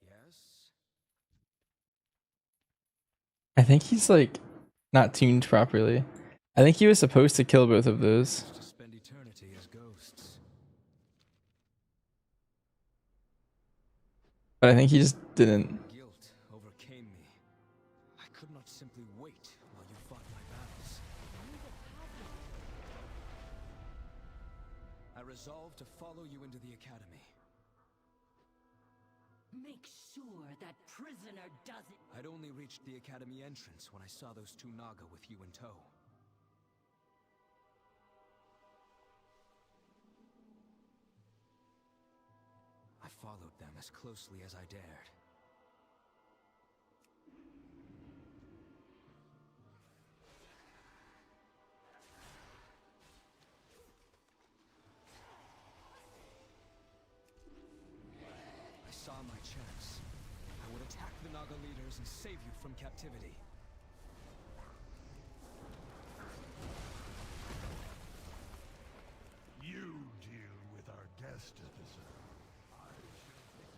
[SPEAKER 7] Yes?
[SPEAKER 1] I think he's like not tuned properly. I think he was supposed to kill both of those.
[SPEAKER 7] To spend eternity as ghosts.
[SPEAKER 1] But I think he just didn't.
[SPEAKER 7] Guilt overcame me. I could not simply wait while you fought my battles. I resolved to follow you into the academy.
[SPEAKER 5] Make sure that prisoner doesn't.
[SPEAKER 7] I'd only reached the academy entrance when I saw those two Naga with you in tow. I followed them as closely as I dared. I saw my chance. I would attack the Naga leaders and save you from captivity.
[SPEAKER 4] You deal with our guest officer. I shall take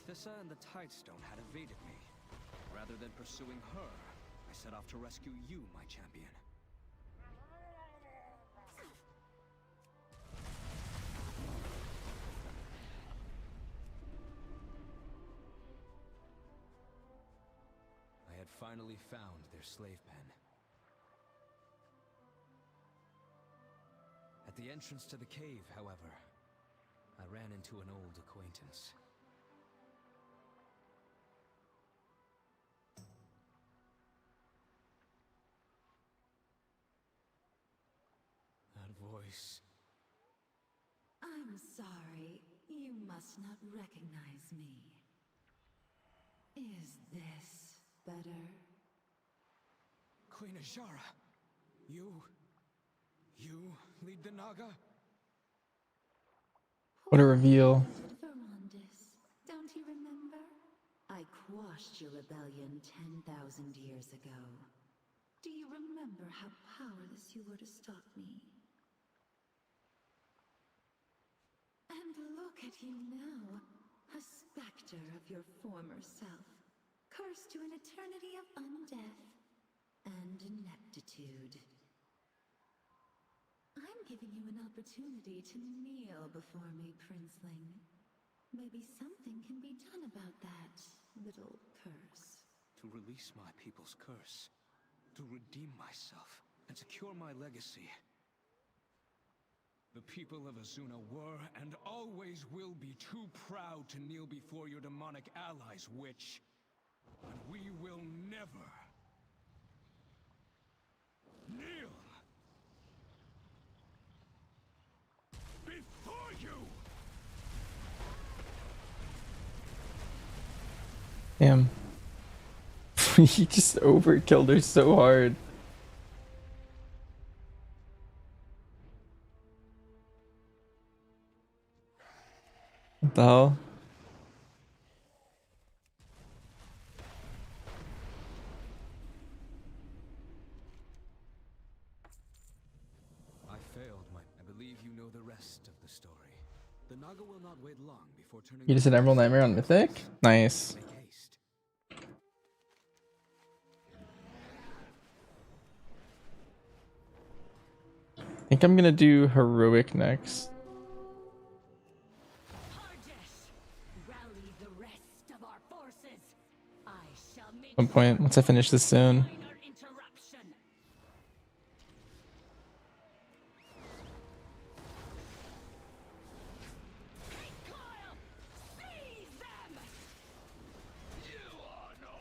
[SPEAKER 7] Thissa and the Tidestone had evaded me. Rather than pursuing her, I set off to rescue you, my champion. I had finally found their slave pen. At the entrance to the cave, however, I ran into an old acquaintance. That voice.
[SPEAKER 5] I'm sorry. You must not recognize me. Is this better?
[SPEAKER 7] Queen Azshara, you lead the Naga?
[SPEAKER 1] What a reveal.
[SPEAKER 5] Verondis, don't you remember? I quashed your rebellion 10,000 years ago. Do you remember how powerless you were to stop me? And look at you now, a specter of your former self, cursed to an eternity of undeath and ineptitude. I'm giving you an opportunity to kneel before me, Princeling. Maybe something can be done about that little curse.
[SPEAKER 7] To release my people's curse, to redeem myself, and secure my legacy. The people of Azuna were, and always will be, too proud to kneel before your demonic allies, Witch. And we will never kneel before you!
[SPEAKER 1] Damn. He just overkilled her so hard. What the hell?
[SPEAKER 7] I failed, I believe you know the rest of the story. The Naga will not wait long before turning.
[SPEAKER 1] You just said Emerald Nightmare on Mythic? Nice.
[SPEAKER 7] Make haste.
[SPEAKER 1] I think I'm gonna do Heroic next.
[SPEAKER 5] Hardish, rally the rest of our forces. I shall make
[SPEAKER 1] At some point, once I finish this soon.
[SPEAKER 5] minor interruption. Recoil! Seize them!
[SPEAKER 4] You are no.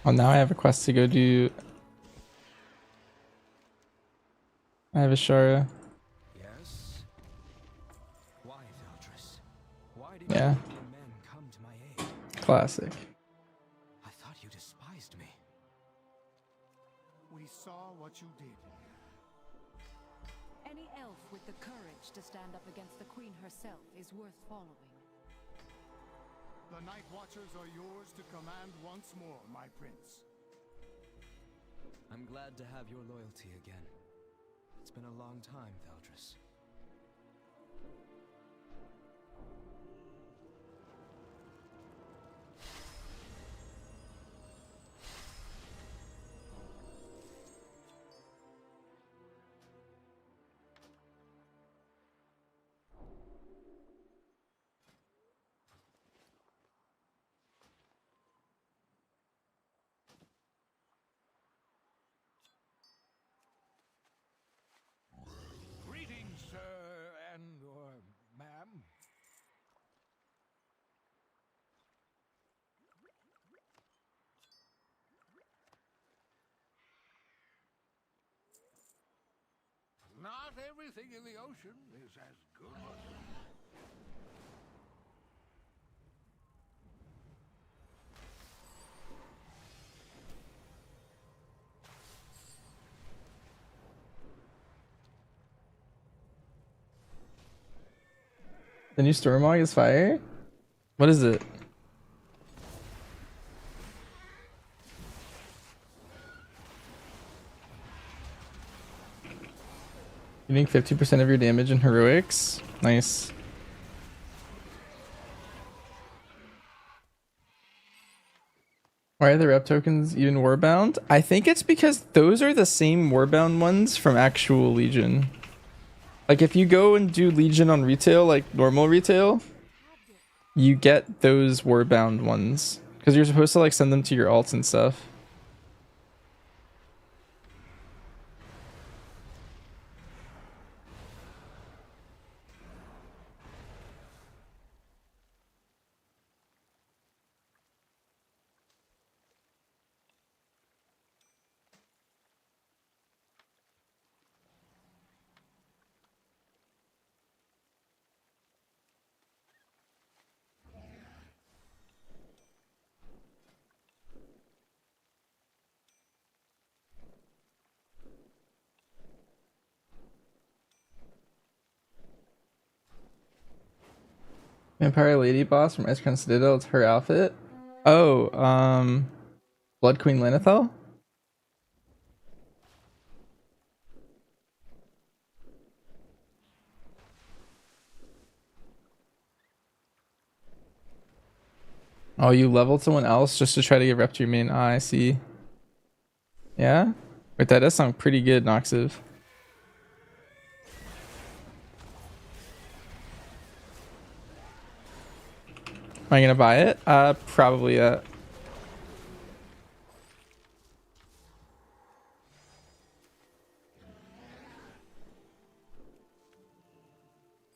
[SPEAKER 1] Oh, now I have a quest to go do. I have a Shara.
[SPEAKER 7] Yes? Why, Veldris? Why did
[SPEAKER 1] Yeah.
[SPEAKER 7] your men come to my aid?
[SPEAKER 1] Classic.
[SPEAKER 7] I thought you despised me.
[SPEAKER 6] We saw what you did.
[SPEAKER 3] Any elf with the courage to stand up against the Queen herself is worth following.
[SPEAKER 6] The Night Watchers are yours to command once more, my prince.
[SPEAKER 7] I'm glad to have your loyalty again. It's been a long time, Veldris.
[SPEAKER 4] Greetings, sir and or ma'am. Not everything in the ocean is as good as.
[SPEAKER 1] The new story mode is fire? What is it? Getting 50% of your damage in heroics. Nice. Why are the rep tokens even warbound? I think it's because those are the same warbound ones from actual Legion. Like if you go and do Legion on retail, like normal retail, you get those warbound ones. Because you're supposed to like send them to your alts and stuff. Vampire Lady Boss from Ice Crown Citadel. It's her outfit. Oh, Blood Queen Lanethel? Oh, you leveled someone else just to try to get rep to your main. Ah, I see. Yeah? Wait, that does sound pretty good, Noxiv. Am I gonna buy it? Probably,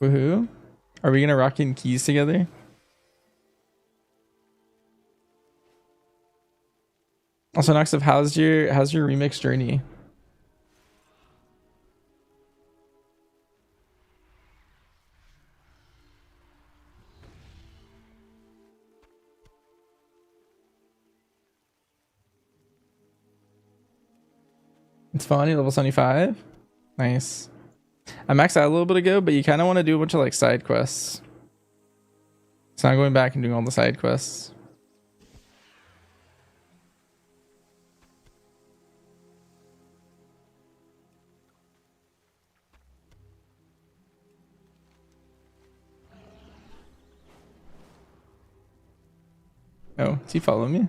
[SPEAKER 1] Woohoo. Are we gonna rock in keys together? Also, Noxiv, how's your remix journey? It's funny, level 75. Nice. I maxed out a little bit ago, but you kind of want to do a bunch of like side quests. So I'm going back and doing all the side quests. Oh, is he following me?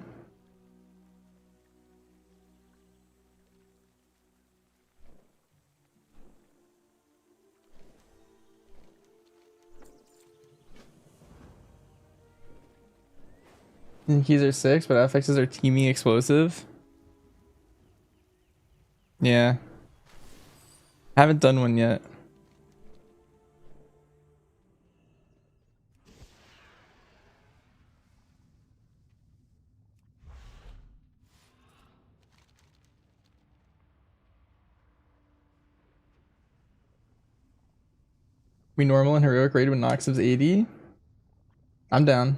[SPEAKER 1] And keys are 6, but affixes are teaming explosive. Yeah. I haven't done one yet. We normal and heroic raid when Noxiv's 80. I'm down.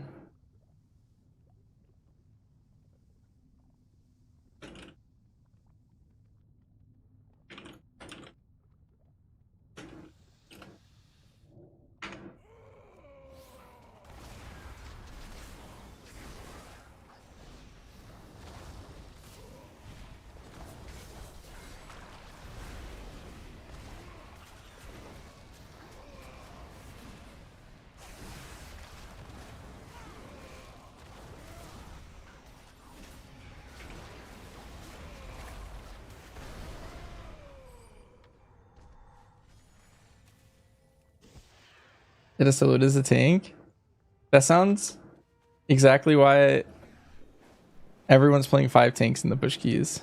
[SPEAKER 1] It is soloed as a tank. That sounds exactly why everyone's playing 5 tanks in the push keys.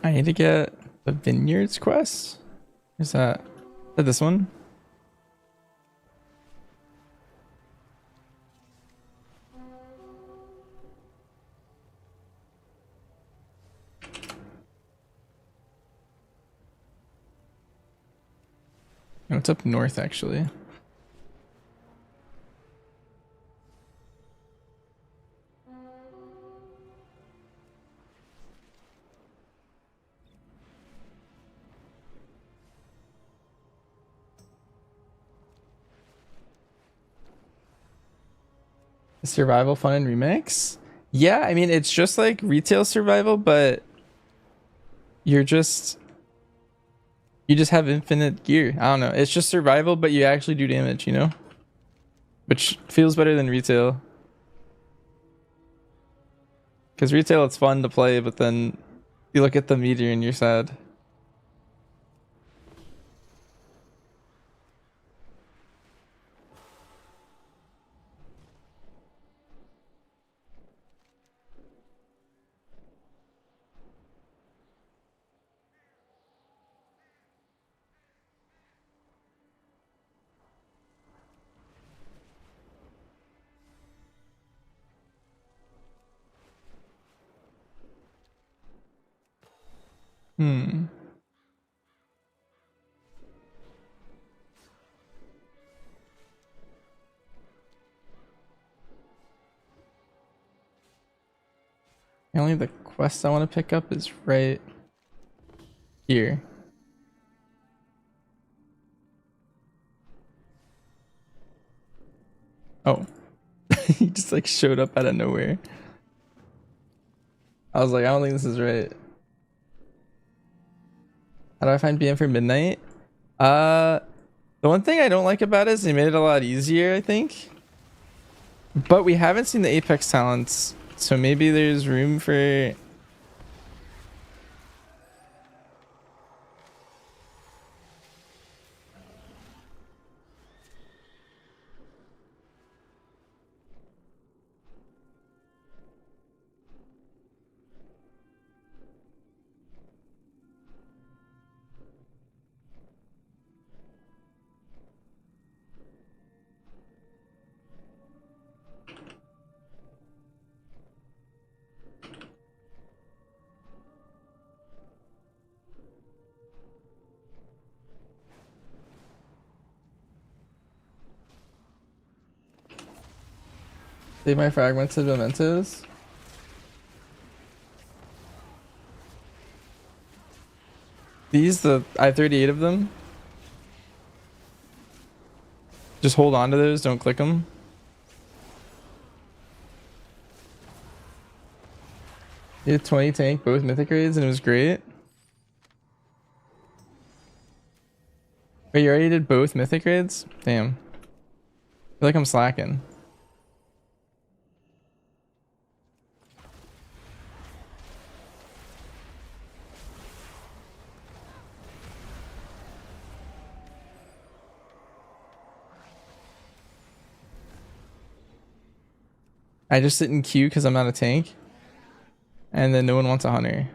[SPEAKER 1] I need to get the Vineyards quest. Where's that? Is that this one? No, it's up north actually. Survival fun and remix? Yeah, I mean it's just like retail survival, but you just have infinite gear. I don't know. It's just survival, but you actually do damage, you know? Which feels better than retail. Because retail it's fun to play, but then you look at the meter and you're sad. Hmm. Only the quest I want to pick up is right here. Oh. He just like showed up out of nowhere. I was like, I don't think this is right. How do I find BM for midnight? The one thing I don't like about it is they made it a lot easier, I think. But we haven't seen the Apex talents, so maybe there's room for... Save my fragments of mementos. I have 38 of them. Just hold on to those, don't click them. You had 20 tank, both mythic raids, and it was great. Wait, you already did both mythic raids? Damn. I feel like I'm slacking. I just sit in queue because I'm not a tank. And then no one wants a hunter.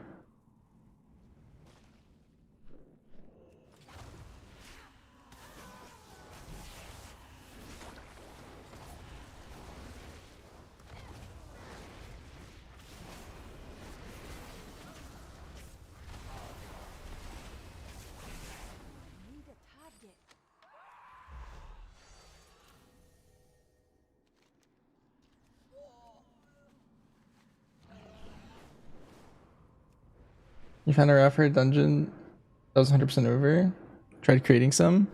[SPEAKER 3] Need a target.
[SPEAKER 1] You found a raft for a dungeon that was 100% over. Tried creating some.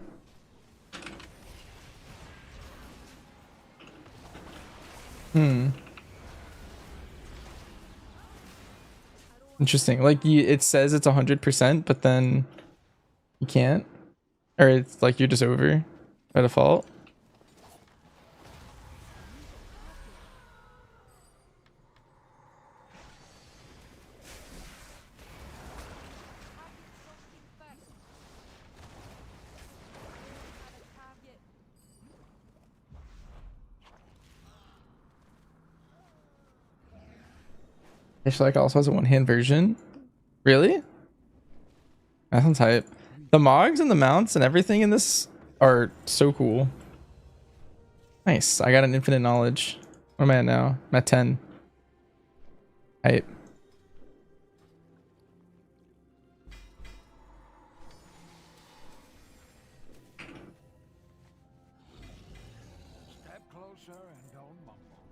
[SPEAKER 1] Interesting. Like it says it's 100%, but then you can't, or it's like you're just over by default. Like also has a one-hand version. Really? That sounds hype. The mogs and the mounts and everything in this are so cool. Nice. I got an infinite knowledge. What am I at now? I'm at 10. Hype.
[SPEAKER 4] Step closer and don't mumble.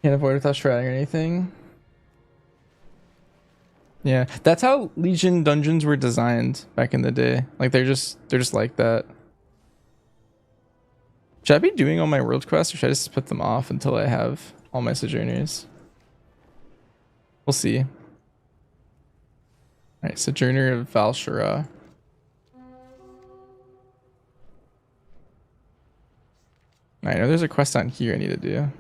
[SPEAKER 1] Can't avoid without shredding or anything. Yeah, that's how Legion dungeons were designed back in the day. Like they're just like that. Should I be doing all my world quests or should I just put them off until I have all my sojourners? We'll see. Alright, Sojourner of Valshara. I know there's a quest on here I need to do.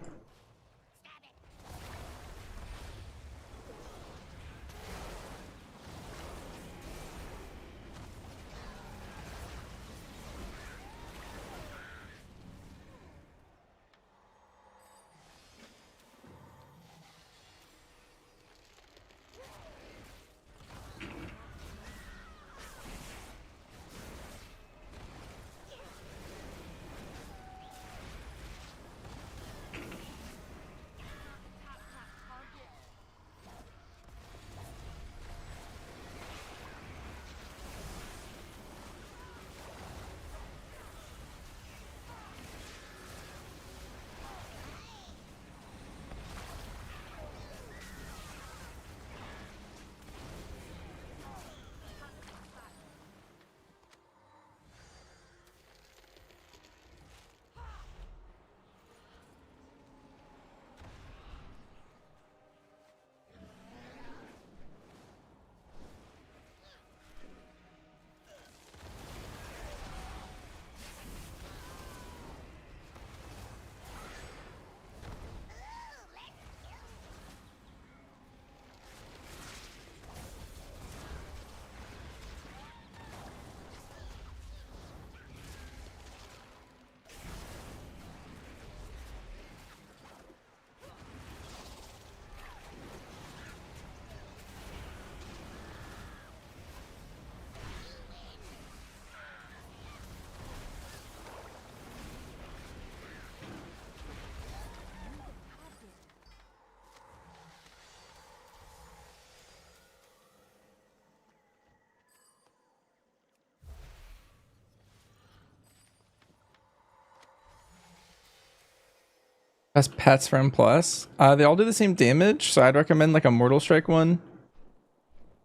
[SPEAKER 1] That's Pat's Friend Plus. They all do the same damage, so I'd recommend like a Mortal Strike one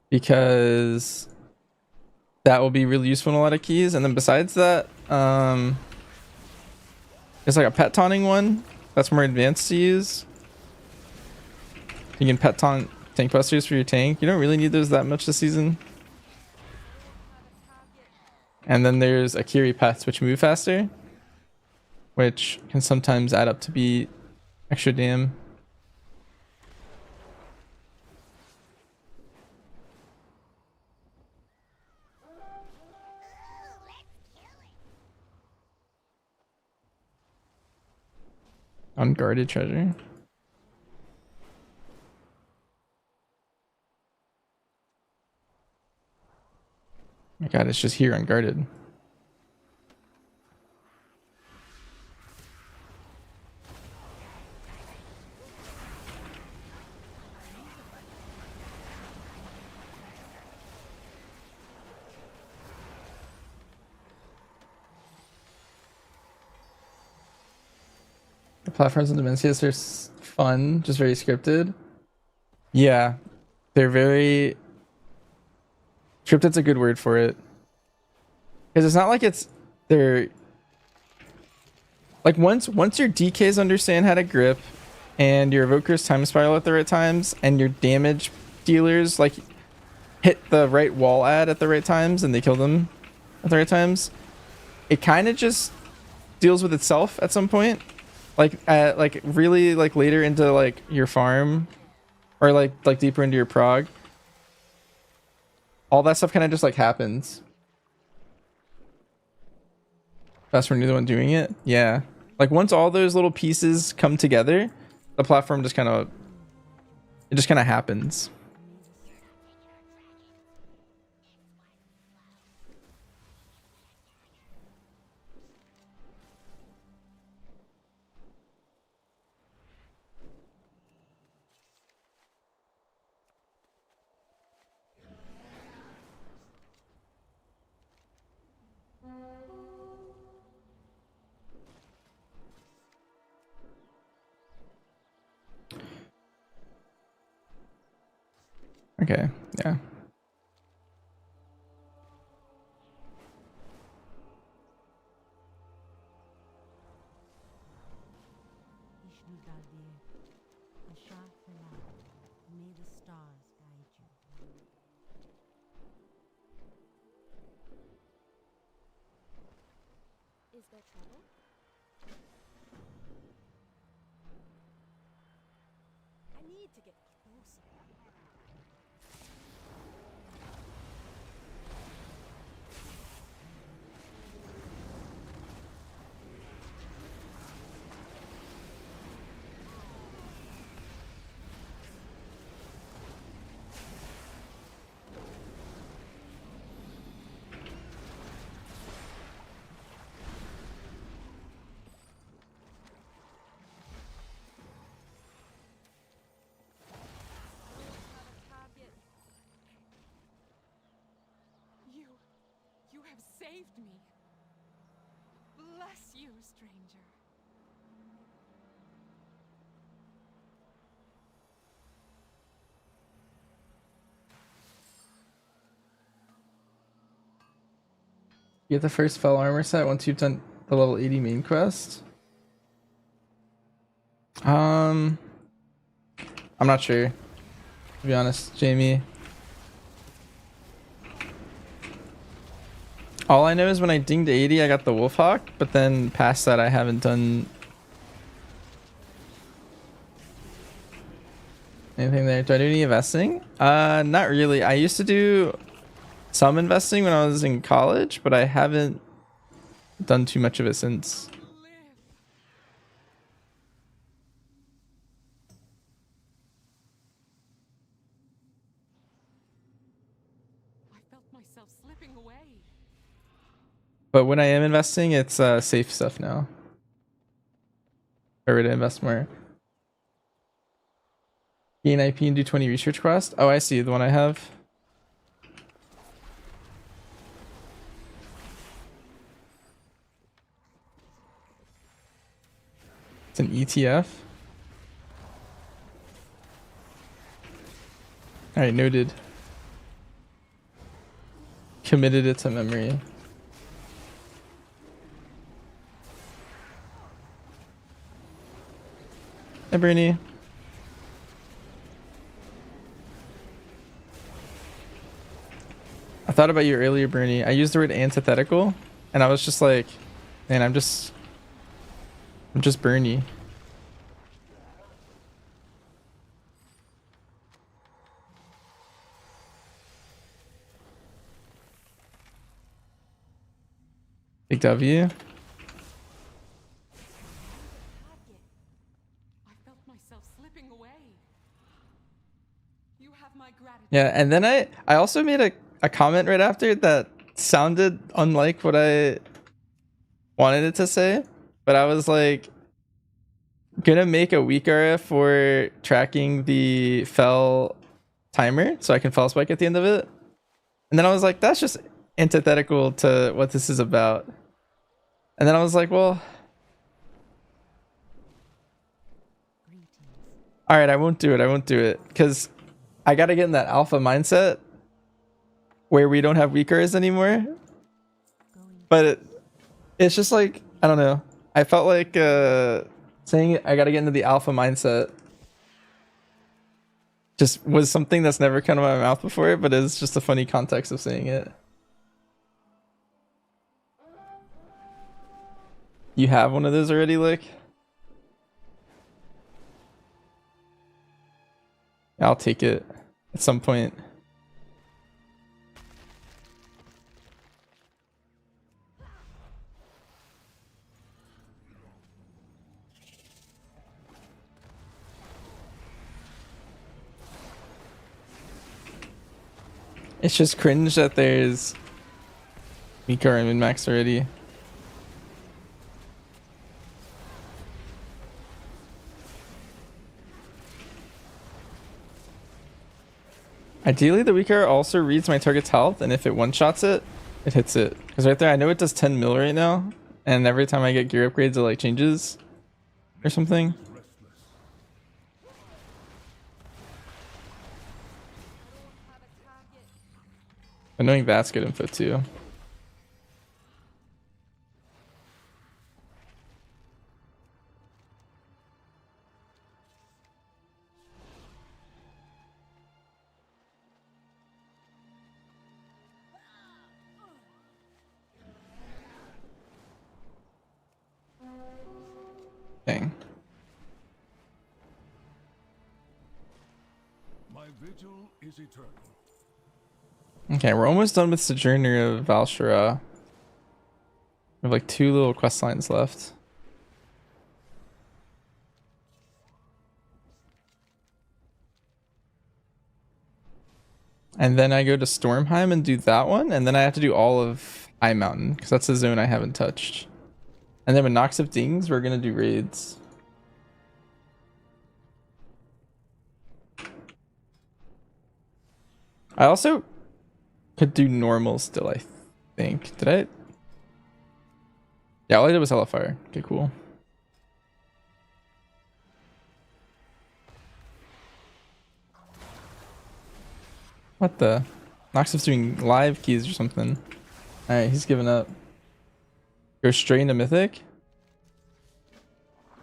[SPEAKER 1] because that will be really useful in a lot of keys. And then besides that, there's like a pet taunting one that's more advanced to use. You can pet taunt tank busters for your tank. You don't really need those that much this season. And then there's Akiri pets which move faster, which can sometimes add up to be extra damn. Unguarded treasure. My god, it's just here unguarded. The platforms in Dimensius are fun, just very scripted. Yeah, they're very scripted's a good word for it, because it's not like they're like once your DKs understand how to grip and your evokers time spiral at the right times and your damage dealers like hit the right wall at the right times and they kill them at the right times, it kind of just deals with itself at some point. Like really like later into like your farm or like deeper into your prog, all that stuff kind of just like happens. That's when you're the one doing it. Yeah, Like once all those little pieces come together, the platform just kind of happens. Okay, yeah.
[SPEAKER 8] Ishnu-Daldir, Ashar-Fela, may the stars guide you.
[SPEAKER 9] Is there trouble? I need to get closer.
[SPEAKER 3] You have saved me. Bless you, stranger.
[SPEAKER 1] You get the first fell armor set once you've done the level 80 main quest. I'm not sure, to be honest, Jamie. All I know is when I dinged 80, I got the Wolfhawk, but then past that, I haven't done anything there. Do I do any investing? Not really. I used to do some investing when I was in college, but I haven't done too much of it since.
[SPEAKER 3] I felt myself slipping away.
[SPEAKER 1] But when I am investing, it's safe stuff now. Or to invest more. Gain IP and do 20 research quest. Oh, I see the one I have. It's an ETF. Alright, noted. Committed it to memory. Hey, Bernie. I thought about you earlier, Bernie. I used the word antithetical, and I was just like, man, I'm just Bernie. Big W.
[SPEAKER 3] I felt myself slipping away. You have my gratitude.
[SPEAKER 1] Yeah, and then I also made a comment right after that sounded unlike what I wanted it to say, but I was like gonna make a weak RF for tracking the fell timer so I can fell spike at the end of it. And then I was like, that's just antithetical to what this is about. And then I was like, well, all right, I won't do it because I gotta get in that alpha mindset where we don't have weakers anymore. But it's just like, I don't know. I felt like saying I gotta get into the alpha mindset just was something that's never come out of my mouth before, but it's just a funny context of saying it. You have one of those already, Lick? I'll take it at some point. It's just cringe that there's Mika and min-max already. Ideally, the weaker also reads my target's health, and if it one-shots it, it hits it. Because right there, I know it does 10 mil right now, and every time I get gear upgrades, it like changes or something. But knowing that's good info too. Dang.
[SPEAKER 4] My vigil is eternal.
[SPEAKER 1] Okay, we're almost done with Sojourner of Valshara. We have like 2 little quest lines left. And then I go to Stormheim and do that one, and then I have to do all of High Mountain, because that's the zone I haven't touched. And then with Nox of Dings, we're gonna do raids. I also could do normal still, I think. Did I? Yeah, all I did was Hellfire. Okay, cool. What the? Noxif's doing live keys or something. Alright, he's giving up. Go straight into Mythic?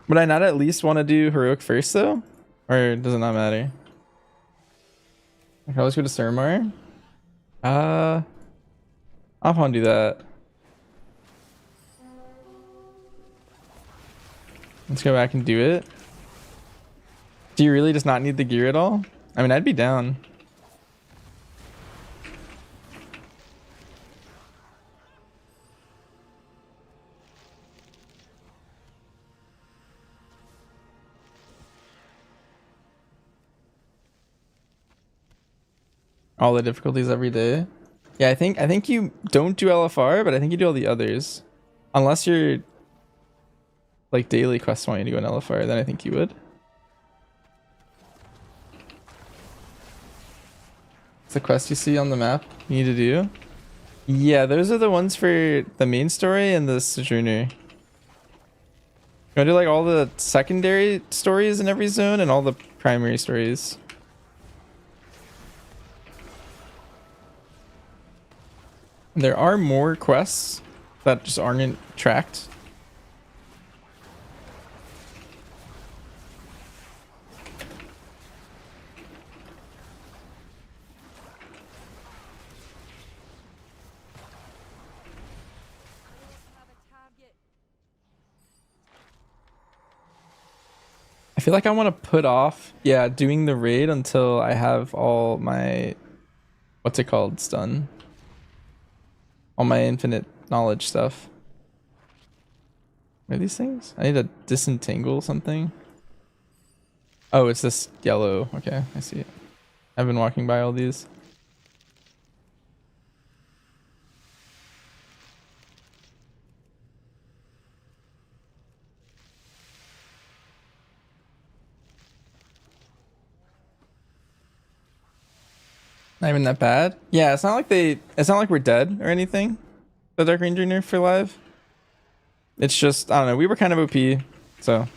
[SPEAKER 1] Would I not at least want to do Heroic first though? Or does it not matter? I can always go to Suramar. I'll probably do that. Let's go back and do it. Do you really just not need the gear at all? I mean, I'd be down. All the difficulties every day. Yeah, I think you don't do LFR, but I think you do all the others. Unless you're like daily quests wanting to go in LFR, then I think you would. It's a quest you see on the map you need to do. Yeah, those are the ones for the main story and the Sojourner. You wanna do like all the secondary stories in every zone and all the primary stories. There are more quests that just aren't tracked. I feel like I want to put off, yeah, doing the raid until I have all my, what's it called, done. All my infinite knowledge stuff. What are these things? I need to disentangle something. Oh, it's this yellow. Okay, I see it. I've been walking by all these. Not even that bad. Yeah, it's not like we're dead or anything. The Dark Ranger nerf for live. It's just, I don't know, we were kind of OP, so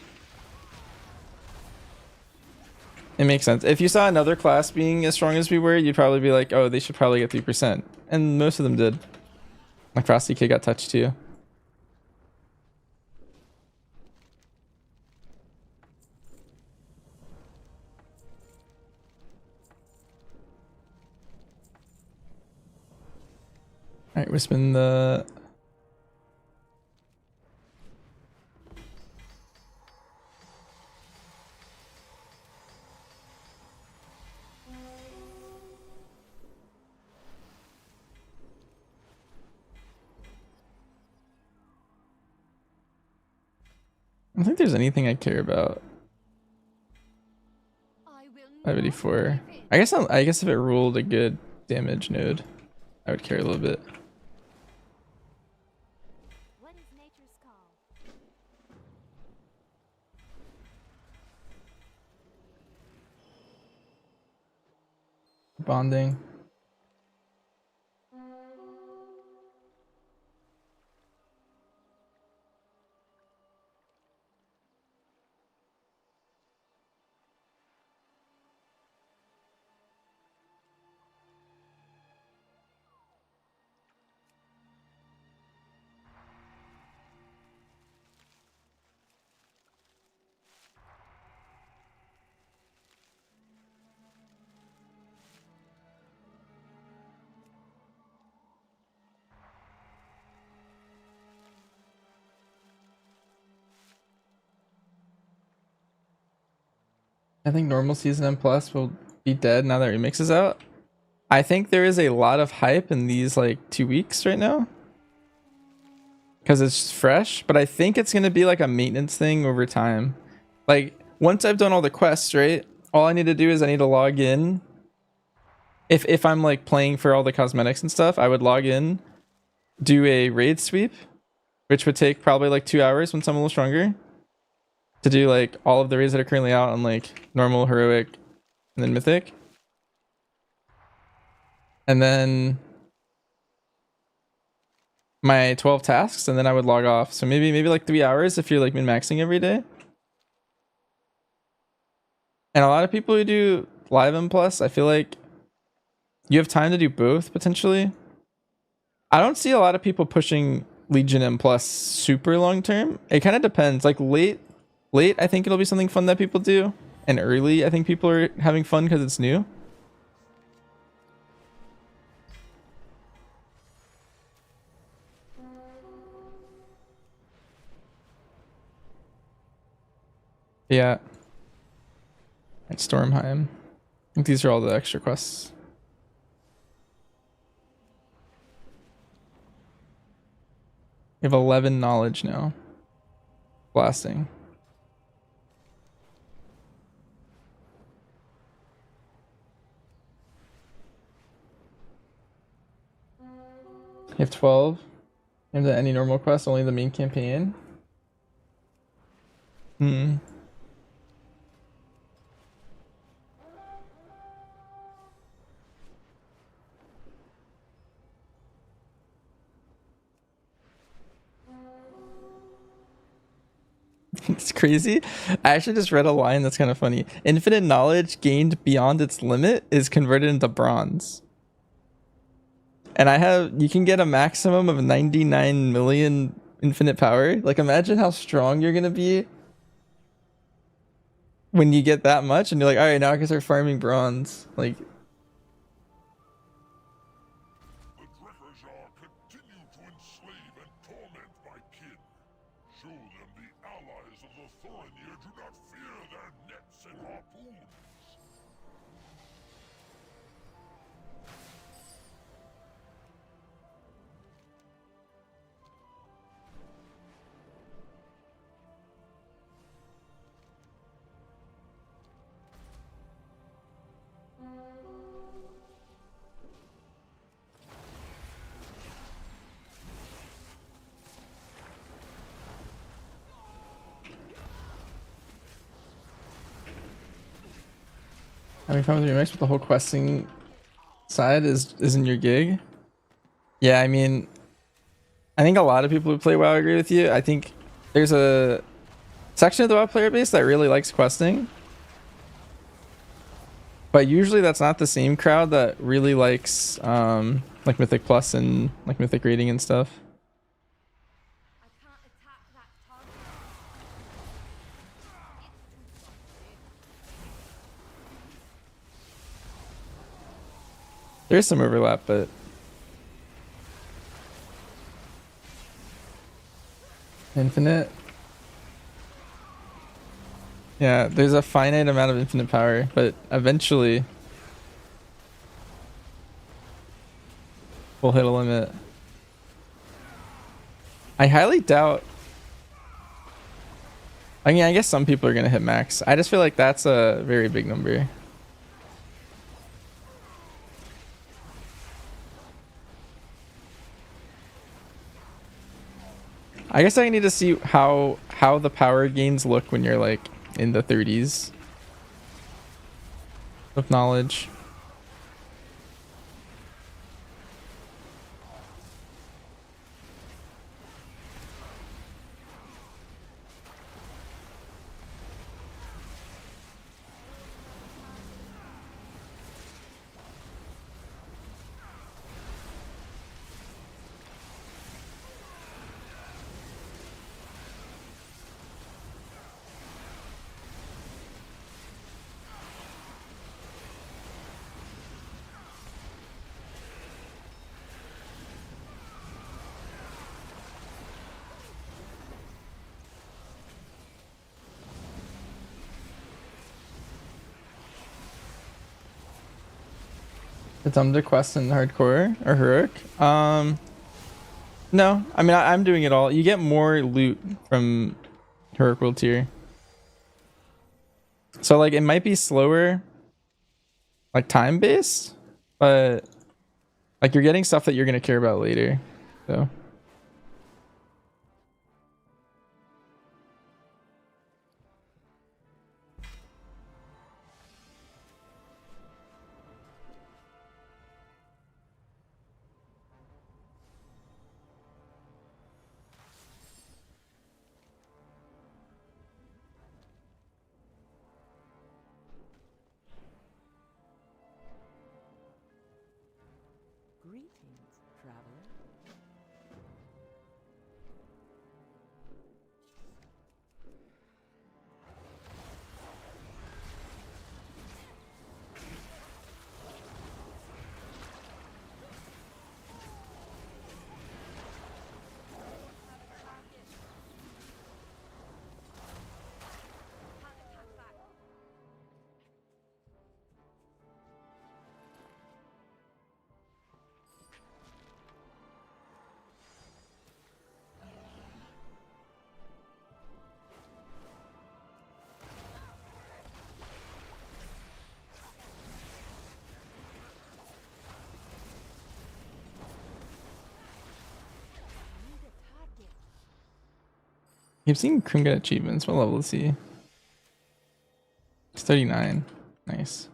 [SPEAKER 1] it makes sense. If you saw another class being as strong as we were, you'd probably be like, oh, they should probably get 3%. And most of them did. Like Frosty Kid got touched too. Alright, we're spinning the... I don't think there's anything I care about. 584. I guess if it ruled a good damage node, I would carry a little bit.
[SPEAKER 9] What is nature's call?
[SPEAKER 1] Bonding. I think normal season M plus will be dead now that Remix is out. I think there is a lot of hype in these like 2 weeks right now because it's fresh, but I think it's gonna be like a maintenance thing over time. Like once I've done all the quests, right? All I need to do is I need to log in. If I'm like playing for all the cosmetics and stuff, I would log in, do a raid sweep, which would take probably like 2 hours once I'm a little stronger, to do like all of the raids that are currently out on like normal, heroic, and then mythic. And then my 12 tasks, and then I would log off. So maybe like 3 hours if you're like min-maxing every day. And a lot of people who do live M plus, I feel like you have time to do both potentially. I don't see a lot of people pushing Legion M plus super long term. It kind of depends. Like late, I think it'll be something fun that people do. And early, I think people are having fun because it's new. Yeah. And Stormheim. I think these are all the extra quests. You have 11 knowledge now. Blasting. You have 12. You have any normal quest, only the main campaign. Hmm. It's crazy. I actually just read a line that's kind of funny. Infinite knowledge gained beyond its limit is converted into bronze. And you can get a maximum of 99 million infinite power. Like imagine how strong you're gonna be when you get that much and you're like, all right, now I can start farming bronze. Like
[SPEAKER 4] The Drekazar continue to enslave and torment my kin. Show them the allies of the Thorinir do not fear their nets and harpoons.
[SPEAKER 1] having fun with Remix, but the whole questing side isn't your gig. Yeah, I mean, I think a lot of people who play WoW agree with you. I think there's a section of the WoW player base that really likes questing, but usually that's not the same crowd that really likes like Mythic Plus and like Mythic rating and stuff.
[SPEAKER 9] I can't attack that target.
[SPEAKER 1] There's some overlap, but infinite. Yeah, there's a finite amount of infinite power, but eventually we'll hit a limit. I highly doubt. I mean, I guess some people are gonna hit max. I just feel like that's a very big number. I guess I need to see how the power gains look when you're like in the 30s of knowledge. It's under quest in hardcore or heroic. No, I mean I'm doing it all. You get more loot from heroic world tier, so like it might be slower, like time based, but like you're getting stuff that you're gonna care about later. So
[SPEAKER 3] Greetings, traveler.
[SPEAKER 1] you've seen Krim get achievements. What level is he? He's 39. Nice.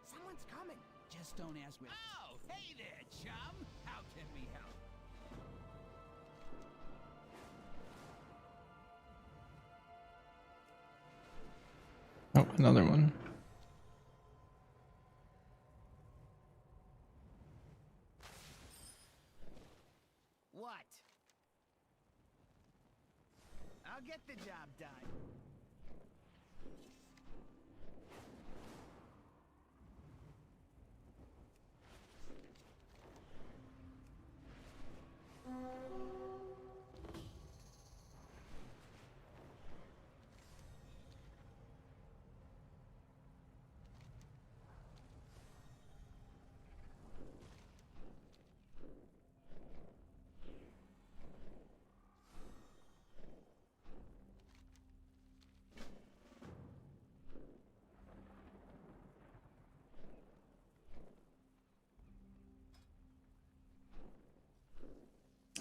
[SPEAKER 7] Someone's coming. Just don't ask me. Oh, hey there, chum. How can we help?
[SPEAKER 1] Oh, another one.
[SPEAKER 7] What? I'll get the job done.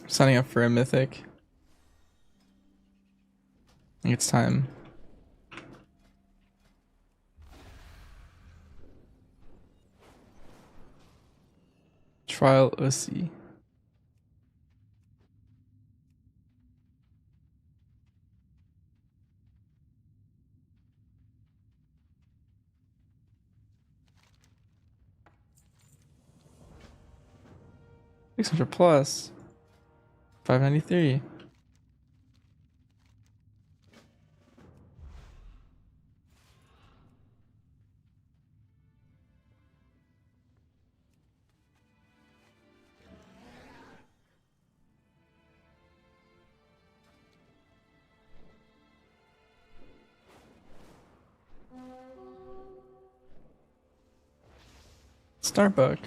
[SPEAKER 1] Signing up for a mythic. I think it's time. Trial OC. $600 plus. $593. Starbuck.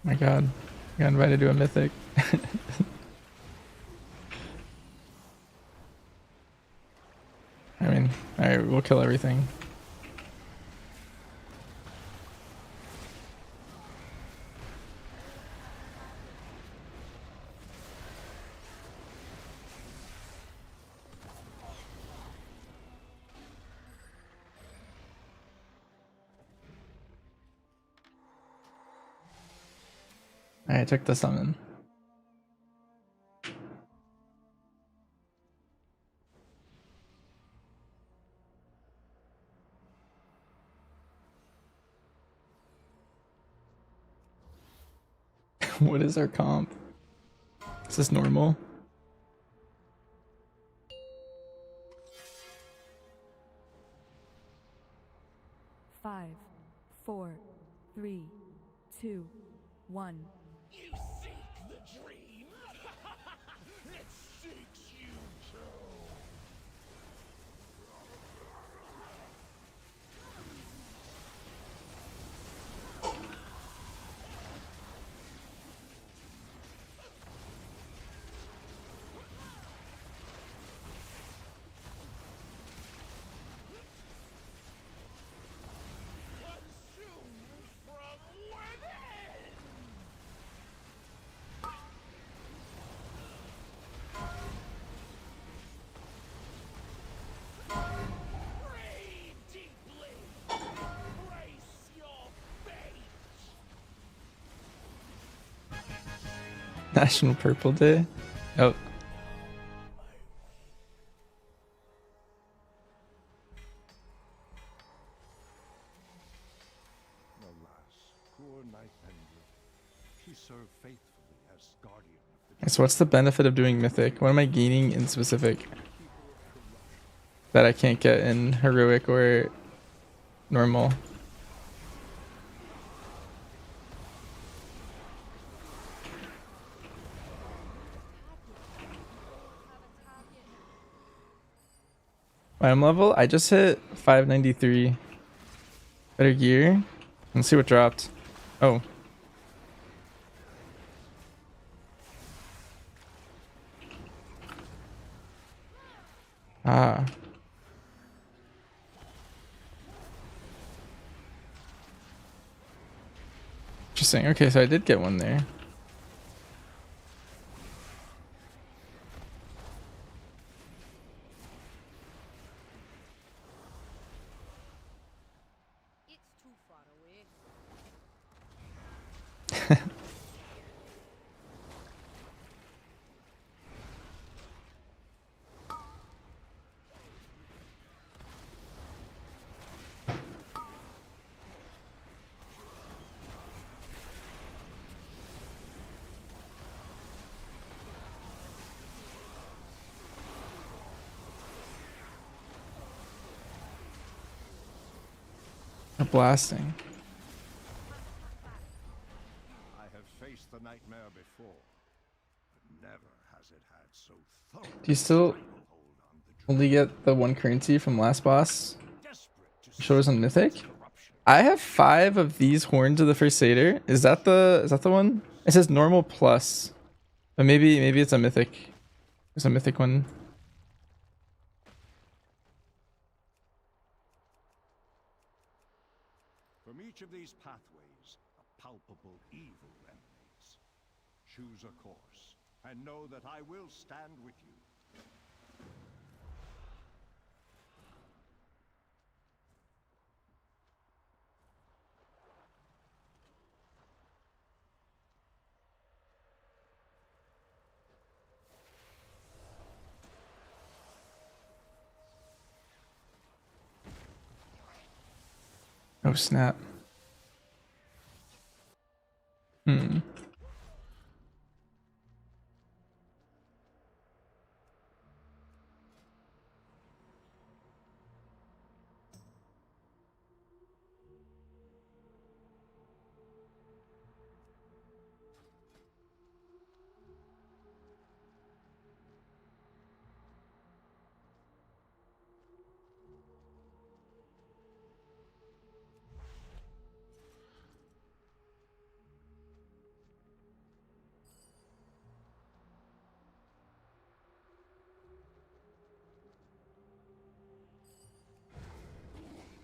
[SPEAKER 1] My god. I got invited to a mythic. I mean, alright, we'll kill everything. Alright, I took the summon. What is our comp? Is this normal?
[SPEAKER 3] Five, four, three, two, one.
[SPEAKER 4] You seek the dream? It seeks you too. Consumed from within. Pray deeply. Brace your fate.
[SPEAKER 1] National Purple Day? Oh.
[SPEAKER 2] Alas, poor Night Pendant. She served faithfully as guardian of the
[SPEAKER 1] So what's the benefit of doing mythic? What am I gaining in specific that I can't get in heroic or normal? I'm level. I just hit 593. Better gear. Let's see what dropped. Oh. Ah. Interesting. Okay, so I did get one there.
[SPEAKER 9] It's too far away.
[SPEAKER 1] They're blasting.
[SPEAKER 2] I have faced the nightmare before, but never has it had so thorough.
[SPEAKER 1] Do you still
[SPEAKER 2] hold on the
[SPEAKER 1] only get the one currency from last boss?
[SPEAKER 2] desperate to
[SPEAKER 1] Show us on Mythic?
[SPEAKER 2] corruption.
[SPEAKER 1] I have 5 of these horns of the Crusader. Is that the one? It says normal plus. But maybe it's a mythic. It's a mythic one.
[SPEAKER 6] topple evil enemies. Choose a course, and know that I will stand with you.
[SPEAKER 1] Oh snap. Hmm.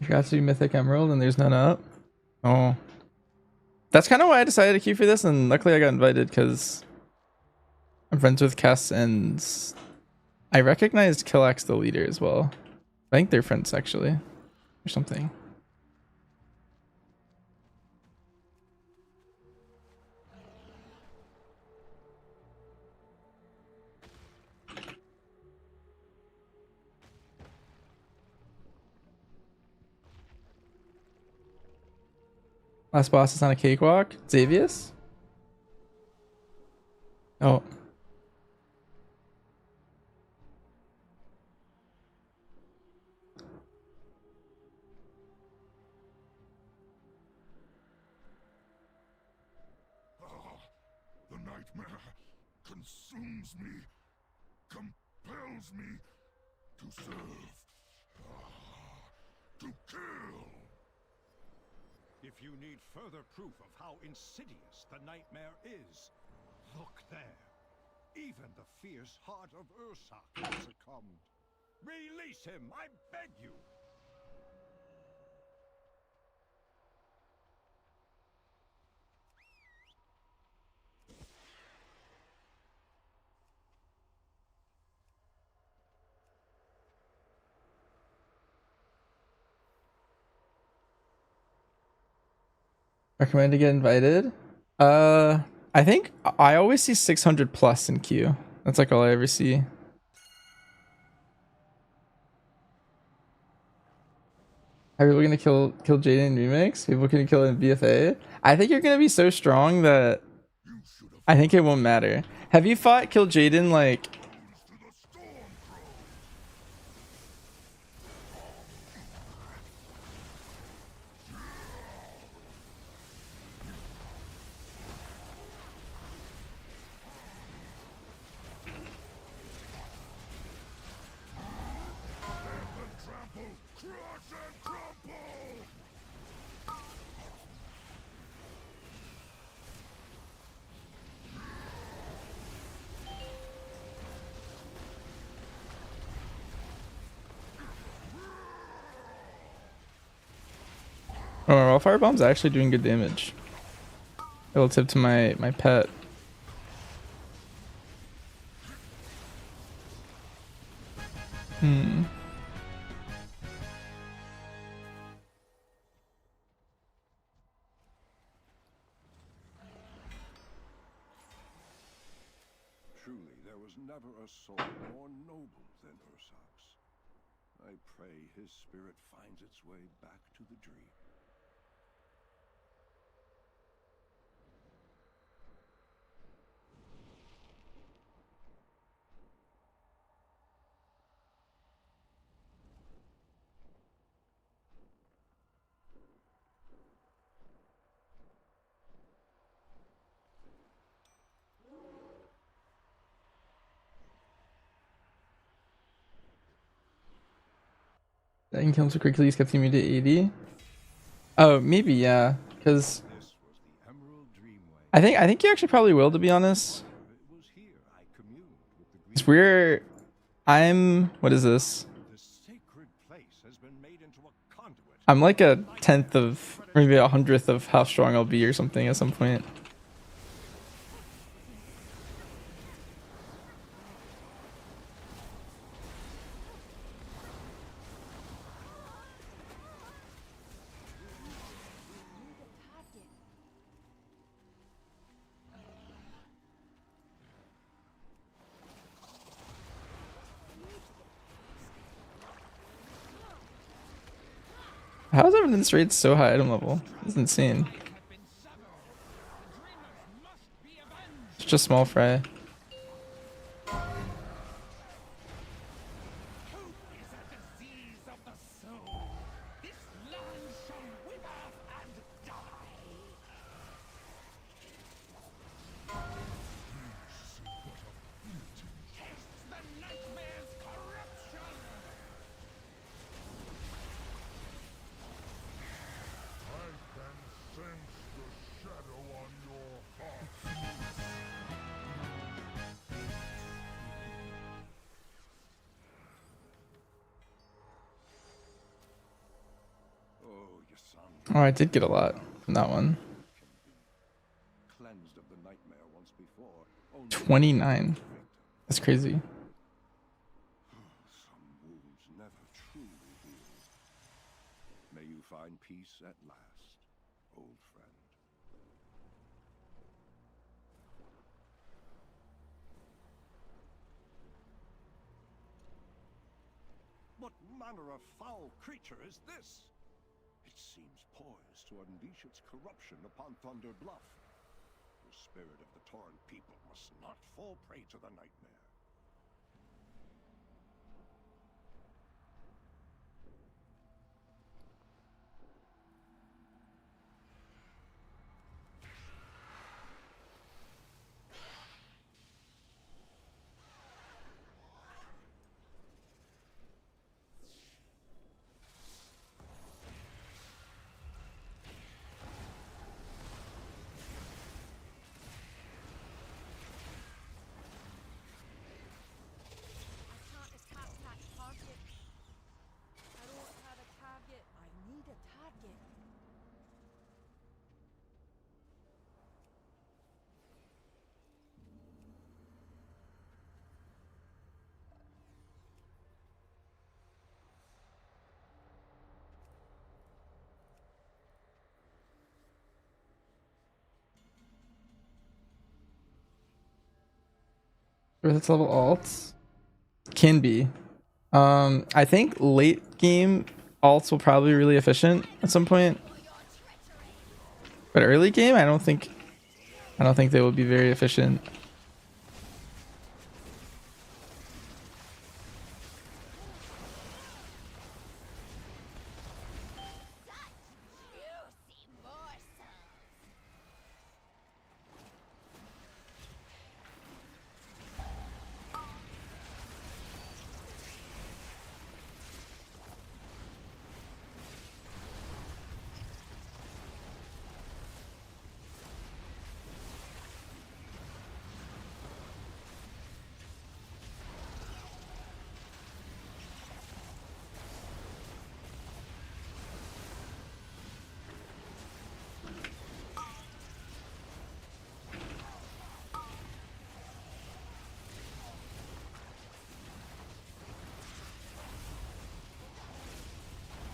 [SPEAKER 1] You forgot to do Mythic Emerald and there's none up. Oh. That's kind of why I decided to queue for this, and luckily I got invited because I'm friends with Kess and I recognized Killax the leader as well. I think they're friends actually, or something. Last boss is on a cakewalk. Xavius? Oh.
[SPEAKER 4] The nightmare consumes me, compels me to serve, to kill.
[SPEAKER 6] If you need further proof of how insidious the nightmare is, look there. Even the fierce heart of Ursak has succumbed. Release him, I beg you!
[SPEAKER 1] Recommend to get invited? I think I always see 600 plus in queue. That's like all I ever see. Are people gonna kill Jaden in Remix? People gonna kill in BFA? I think you're gonna be so strong that I think it won't matter. Have you fought Kill Jaden like oh, Raw Firebomb's actually doing good damage. Little tip to my pet. Hmm.
[SPEAKER 6] Truly, there was never a soul more noble than Ursak's. I pray his spirit finds its way back to the dream.
[SPEAKER 1] That kills so quickly gets me to 80. Oh, maybe yeah, because
[SPEAKER 6] This was the Emerald Dreamway.
[SPEAKER 1] I think you actually probably will, to be honest.
[SPEAKER 6] It was here I communed with the
[SPEAKER 1] It's
[SPEAKER 6] green.
[SPEAKER 1] I'm what is this?
[SPEAKER 6] The sacred place has been made into a conduit.
[SPEAKER 1] I'm like a tenth of Or maybe 100th of how strong I'll be or something at some point. How is evidence rate so high item level? It's insane. It's just small fry. Oh, I did get a lot from that one. 29. That's crazy.
[SPEAKER 2] Some wounds never truly heal. May you find peace at last, old friend. What manner of foul creature is this? It seems poised to unleash its corruption upon Thunder Bluff. The spirit of the Torrent people must not fall prey to the nightmare.
[SPEAKER 1] Earth level alts can be. I think late game alts will probably be really efficient at some point. But early game, I don't think they will be very efficient.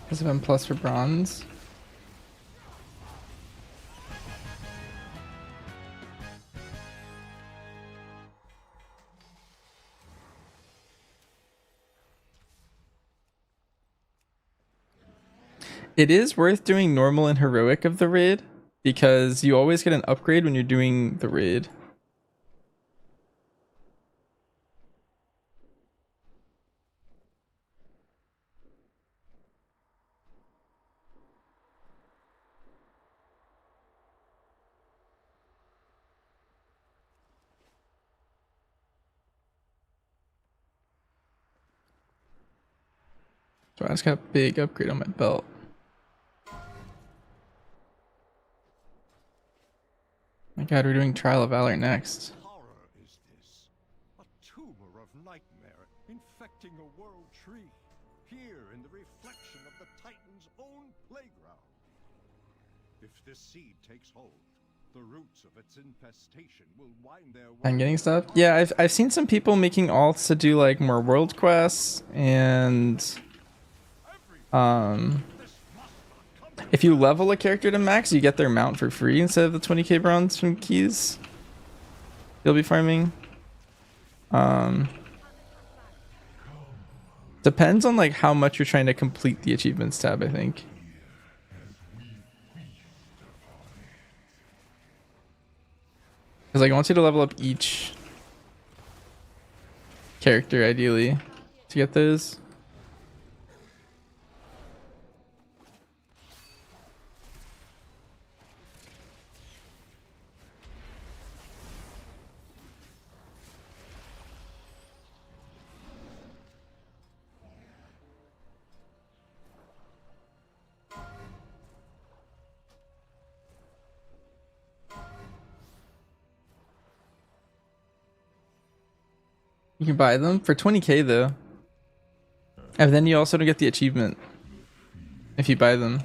[SPEAKER 1] Does it have plus for bronze? It is worth doing normal and heroic of the raid because you always get an upgrade when you're doing the raid. So I just got a big upgrade on my belt. My god, we're doing Trial of Valor next.
[SPEAKER 2] Horror is this? A tumor of nightmare infecting a world tree, here in the reflection of the Titan's own playground. If this seed takes hold, the roots of its infestation will wind their way.
[SPEAKER 1] I'm getting stuff. Yeah, I've seen some people making alts to do like more world quests, and if you level a character to max, you get their mount for free instead of the 20k bronze from keys you'll be farming. Depends on like how much you're trying to complete the achievements tab, I think. Because like I want you to level up each character ideally to get those. You can buy them for 20k though. And then you also don't get the achievement if you buy them.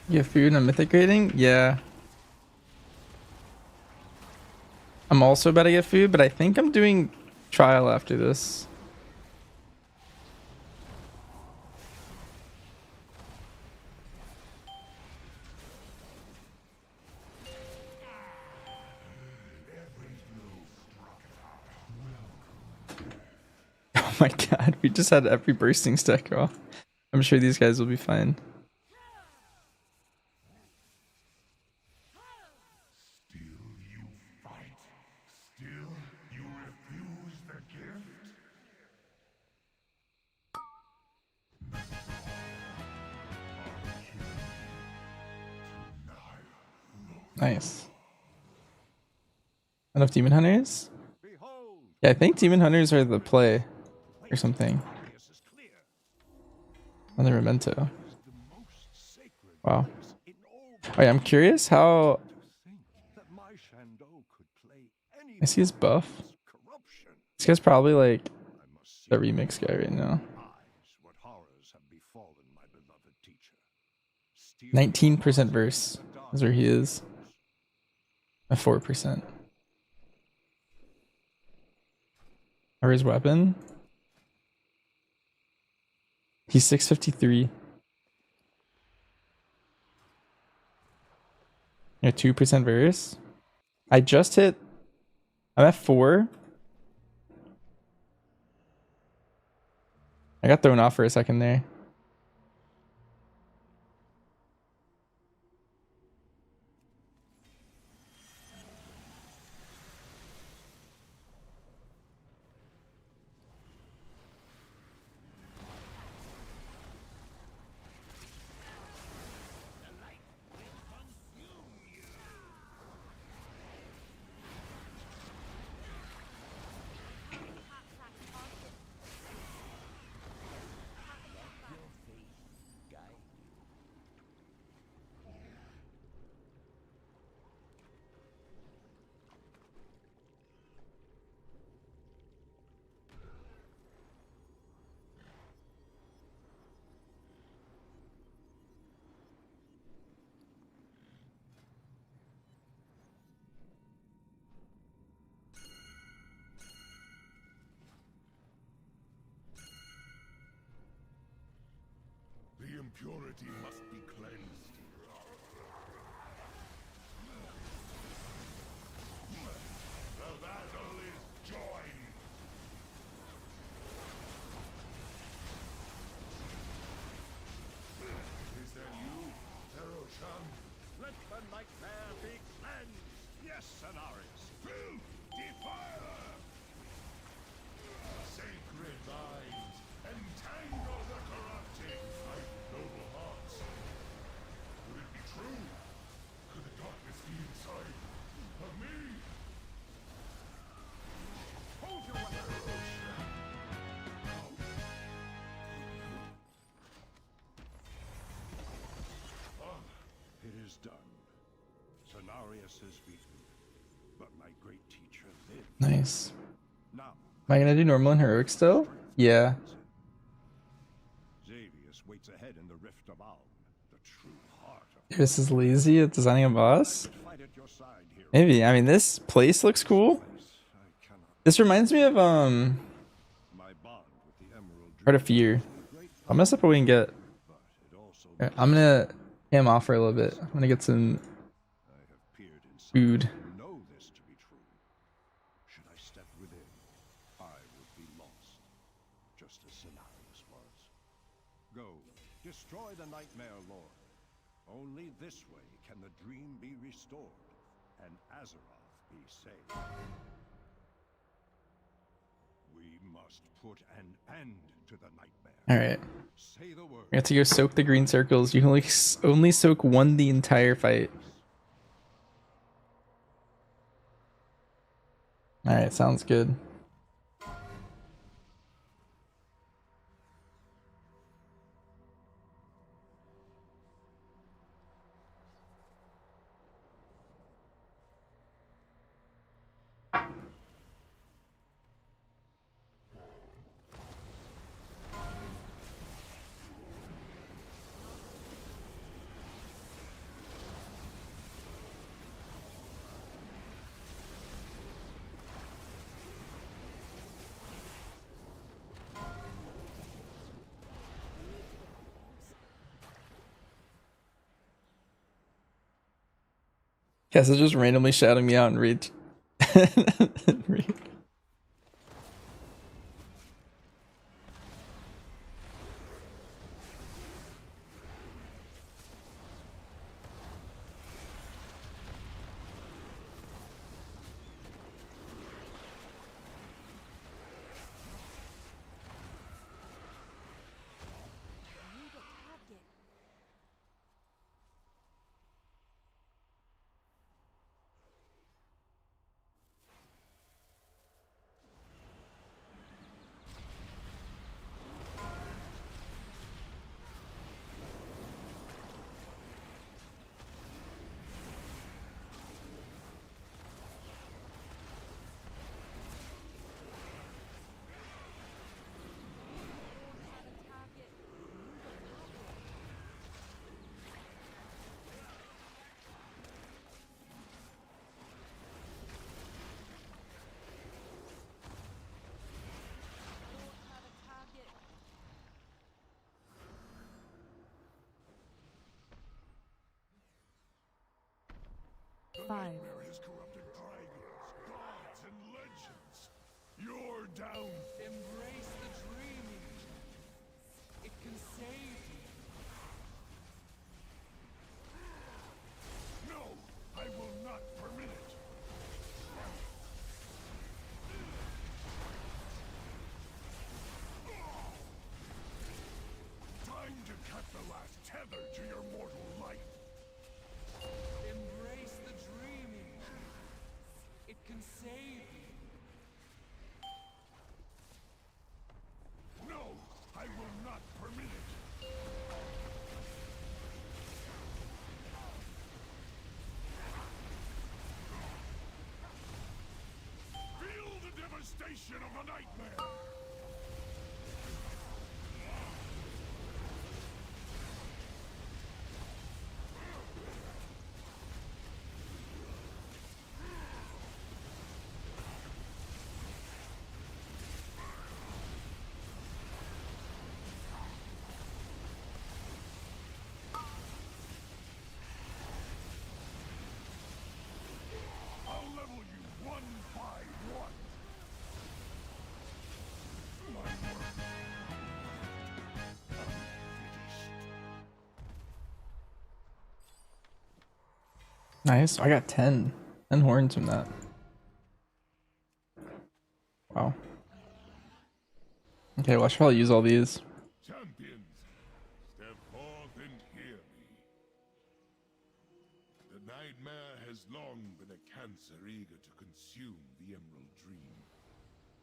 [SPEAKER 1] You have food and mythic rating? Yeah. I'm also about to get food, but I think I'm doing trial after this. Oh my god, we just had every bursting stack off. I'm sure these guys will be fine. Nice. Enough demon hunters? Yeah, I think demon hunters are the play or something. Another memento. Wow. Oh yeah, I'm curious how I see his buff. This guy's probably like the remix guy right now. 19% verse is where he is. A 4%. Or his weapon. He's 653. Yeah, 2% verse. I just hit. I'm at 4. I got thrown off for a second there.
[SPEAKER 4] eternity must be cleansed. The battle is joined. Is that you, Zero-chan?
[SPEAKER 2] Let the nightmare be cleansed! Yes, Cenarius!
[SPEAKER 4] Build Defiler! Sacred vines, entangle the corrupting. My noble hearts. Could it be true? Could the darkness be inside of me?
[SPEAKER 2] Hold your weapon! It is done. Cenarius is beaten. But my great teacher lives.
[SPEAKER 1] Nice.
[SPEAKER 2] Now,
[SPEAKER 1] Am I gonna do normal and heroic still? Yeah.
[SPEAKER 2] Xavius waits ahead in the Rift of Alm, the true heart of
[SPEAKER 1] This is lazy at designing a boss?
[SPEAKER 2] fight at your side here.
[SPEAKER 1] Maybe. I mean, this place looks cool.
[SPEAKER 2] I cannot.
[SPEAKER 1] This reminds me of,
[SPEAKER 2] My bond with the Emerald
[SPEAKER 1] Heart of Fear. I'll mess up what we can get.
[SPEAKER 2] but it also
[SPEAKER 1] Alright, I'm gonna ham off for a little bit. I'm gonna get some
[SPEAKER 2] I have peered inside
[SPEAKER 1] food.
[SPEAKER 2] to know this to be true. Should I step within, I would be lost, just as Cenarius was. Go, destroy the Nightmare Lord. Only this way can the dream be restored, and Azeroth be saved. We must put an end to the nightmare.
[SPEAKER 1] Alright.
[SPEAKER 2] Say the word.
[SPEAKER 1] I have to go soak the green circles. You can only soak one the entire fight. Alright, sounds good. Cass is just randomly shouting me out in read.
[SPEAKER 3] Five.
[SPEAKER 4] Nightmare has corrupted dragons, gods, and legends. You're down.
[SPEAKER 7] Embrace the dreaming. It can save you.
[SPEAKER 4] No, I will not permit it. Time to cut the last tether to your mortal life.
[SPEAKER 7] Embrace the dreaming. It can save you.
[SPEAKER 4] No, I will not permit it. Feel the devastation of the nightmare.
[SPEAKER 1] Nice. I got 10. 10 horns from that. Wow. Okay, well, I should probably use all these.
[SPEAKER 4] Champions, step forth and hear me. The nightmare has long been a cancer eager to consume the Emerald Dream.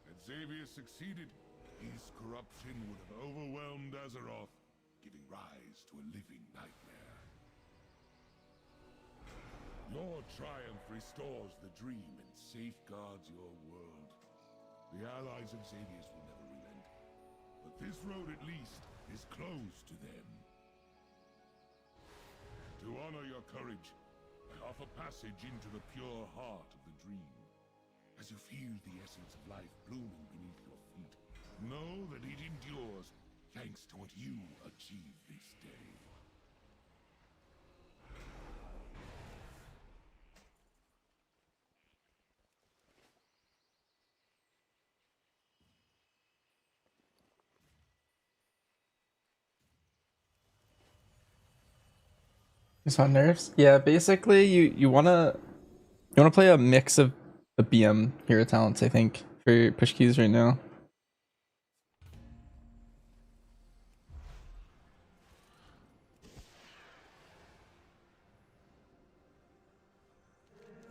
[SPEAKER 4] Had Xavier succeeded, his corruption would have overwhelmed Azeroth, giving rise to a living nightmare. Your triumph restores the dream and safeguards your world. The allies of Xavier's will never relent, but this road at least is closed to them. To honor your courage, I offer passage into the pure heart of the dream. As you feel the essence of life blooming beneath your feet, know that it endures thanks to what you achieve this day.
[SPEAKER 1] It's on nerfs? Yeah, basically you wanna play a mix of the BM hero talents, I think, for your push keys right now.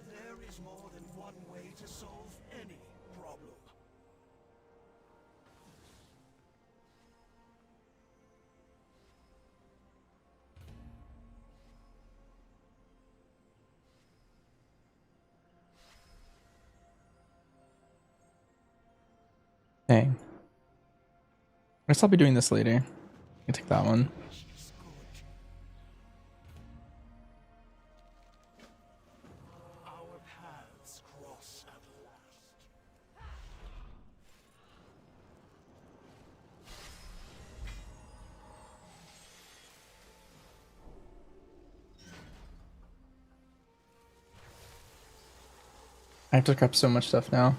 [SPEAKER 6] There is more than one way to solve any problem.
[SPEAKER 1] Dang. I guess I'll be doing this later. I can take that one.
[SPEAKER 6] Is good. Our paths cross at last.
[SPEAKER 1] I have to look up so much stuff now.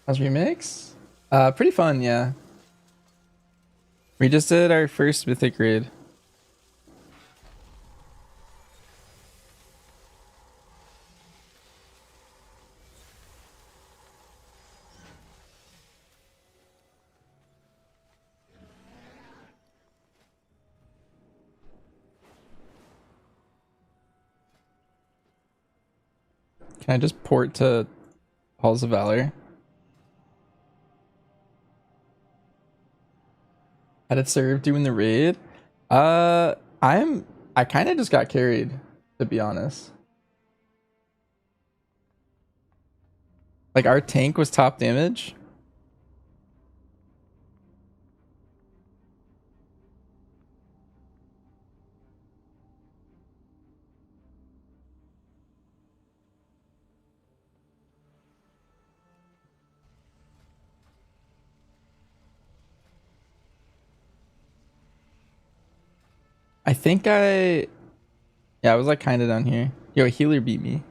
[SPEAKER 1] How's remix? Pretty fun, yeah. We just did our first mythic raid. Can I just port to Halls of Valor? How did serve doing the raid? I kind of just got carried, to be honest. Like our tank was top damage. I think yeah, I was like kind of down here. Yo, a healer beat me.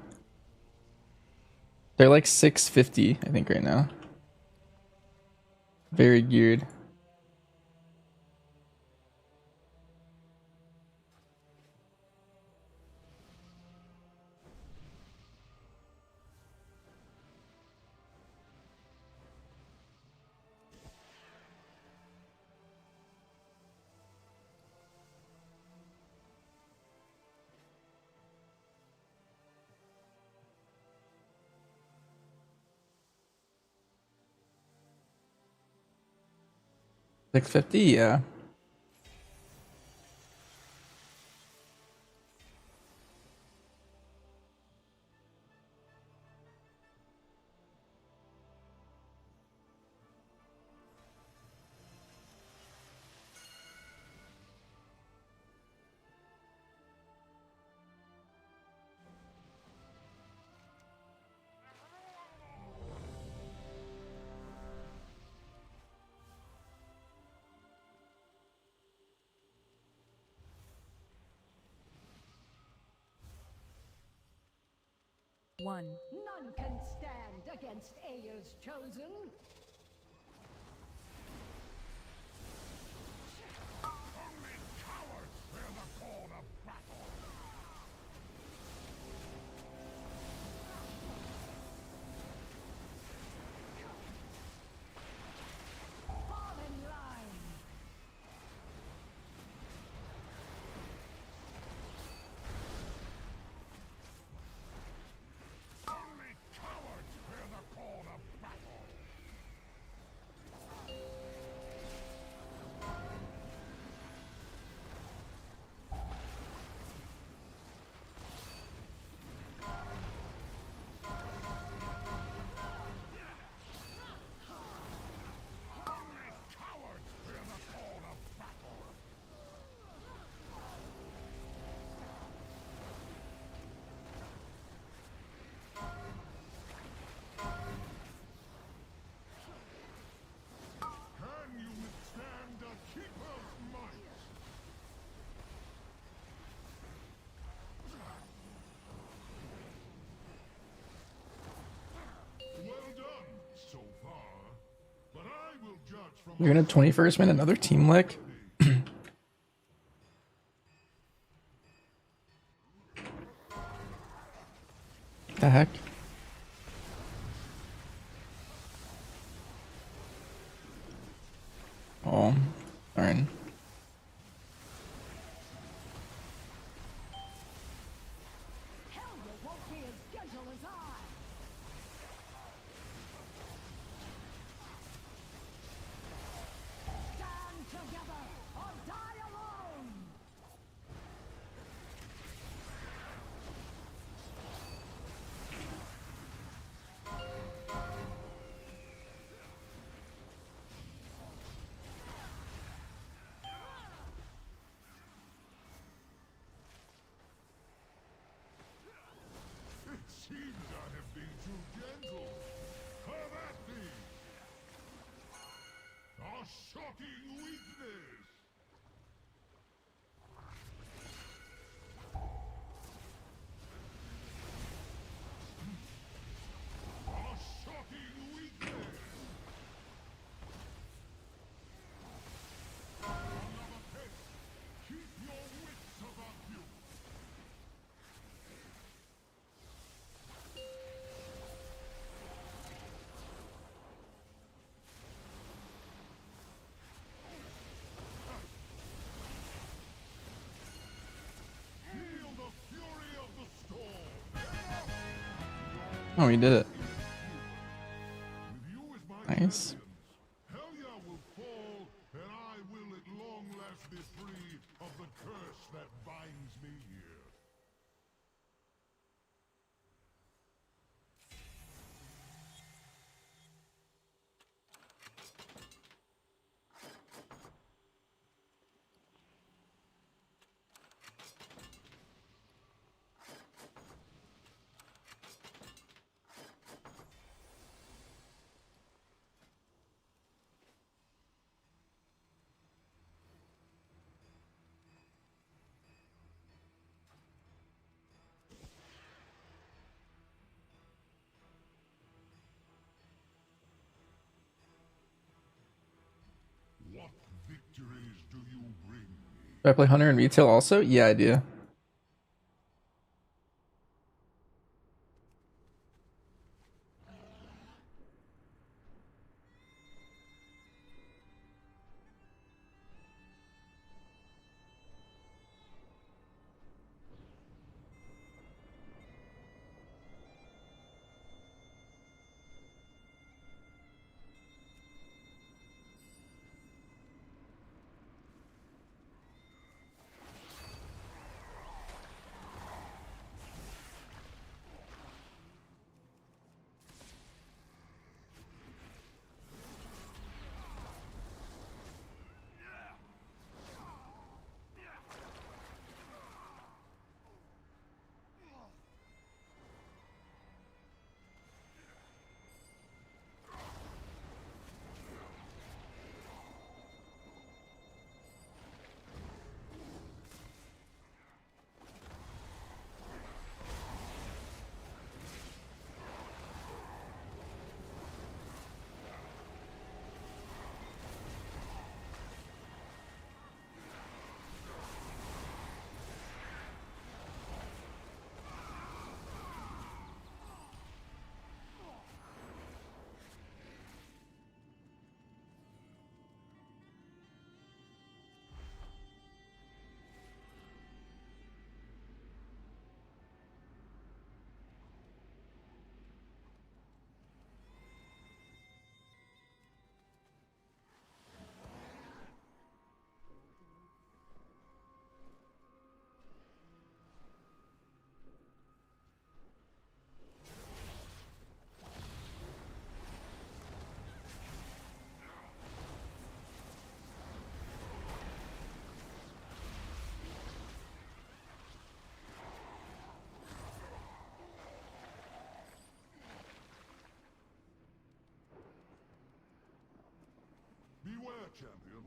[SPEAKER 1] They're like 650, I think, right now. Very geared. Like 50, yeah.
[SPEAKER 3] one.
[SPEAKER 10] None can stand against Aya's chosen.
[SPEAKER 4] Only cowards fear the call of battle.
[SPEAKER 10] Fall in line.
[SPEAKER 4] Only cowards fear the call of battle. Only cowards fear the call of battle. Can you withstand a keeper's might? Well done so far, but I will judge from
[SPEAKER 1] You're gonna 21st man another team lick? The heck? Oh, darn.
[SPEAKER 10] Hell, you won't be as gentle as I. Stand together or die alone.
[SPEAKER 4] It seems I have been too gentle. Have at thee! A shocking weakness! A shocking weakness! Another test! Keep your wits about you! Feel the fury of the storm!
[SPEAKER 1] Oh, he did it.
[SPEAKER 4] With you as my
[SPEAKER 1] Nice.
[SPEAKER 4] champions, Helya will fall, and I will at long last be free of the curse that binds me here. What victories do you bring me?
[SPEAKER 1] Do I play Hunter in retail also? Yeah, I do.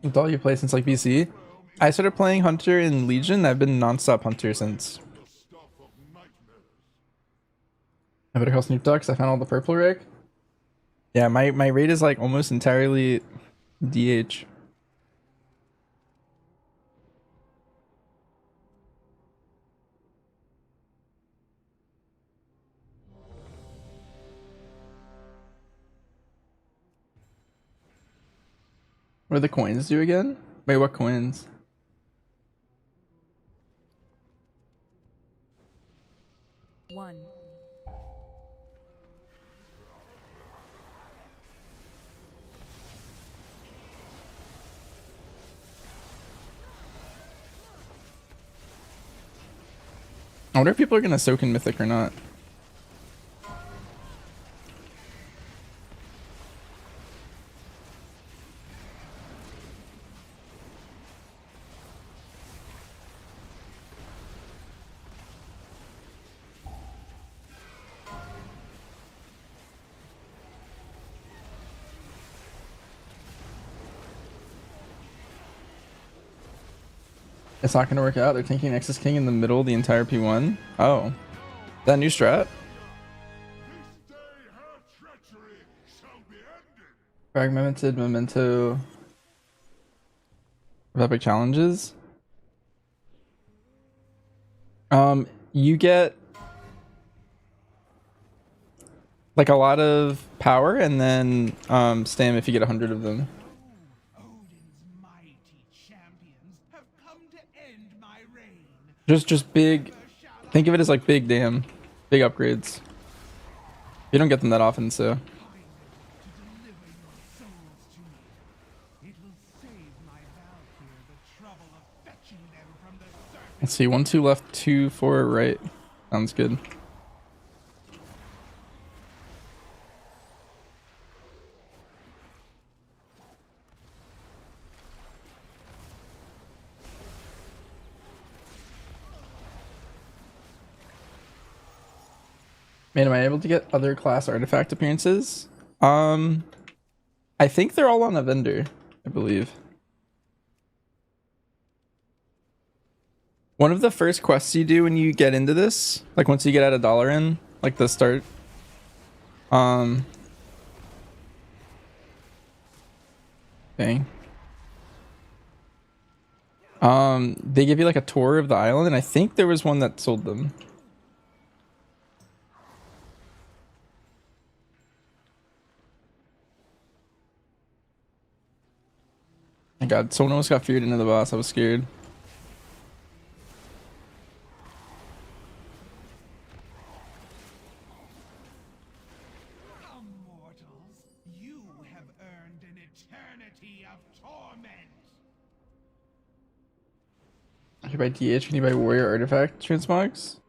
[SPEAKER 1] With all you play since like BC? I started playing Hunter in Legion. I've been non-stop Hunter since. I better call Snoop Dogg 'cause I found all the purple rig. Yeah, my raid is like almost entirely DH. What do the coins do again? Wait, what coins?
[SPEAKER 3] One.
[SPEAKER 1] I wonder if people are gonna soak in Mythic or not. It's not gonna work out. They're taking Nexus King in the middle of the entire P1. Oh. That new strat? Fragmented Memento of Epic Challenges. You get like a lot of power and then stam if you get 100 of them. Just big. Think of it as like big big upgrades. You don't get them that often, so. Let's see, 1, 2 left, 2, 4 right. Sounds good. Man, am I able to get other class artifact appearances? I think they're all on a vendor, I believe. One of the first quests you do when you get into this, like once you get at $1 in, like the start, thing. They give you like a tour of the island, and I think there was one that sold them. My god, someone almost got feared into the boss. I was scared.
[SPEAKER 7] Immortals, you have earned an eternity of torment.
[SPEAKER 1] Can you buy DH? Can you buy warrior artifact transmogs?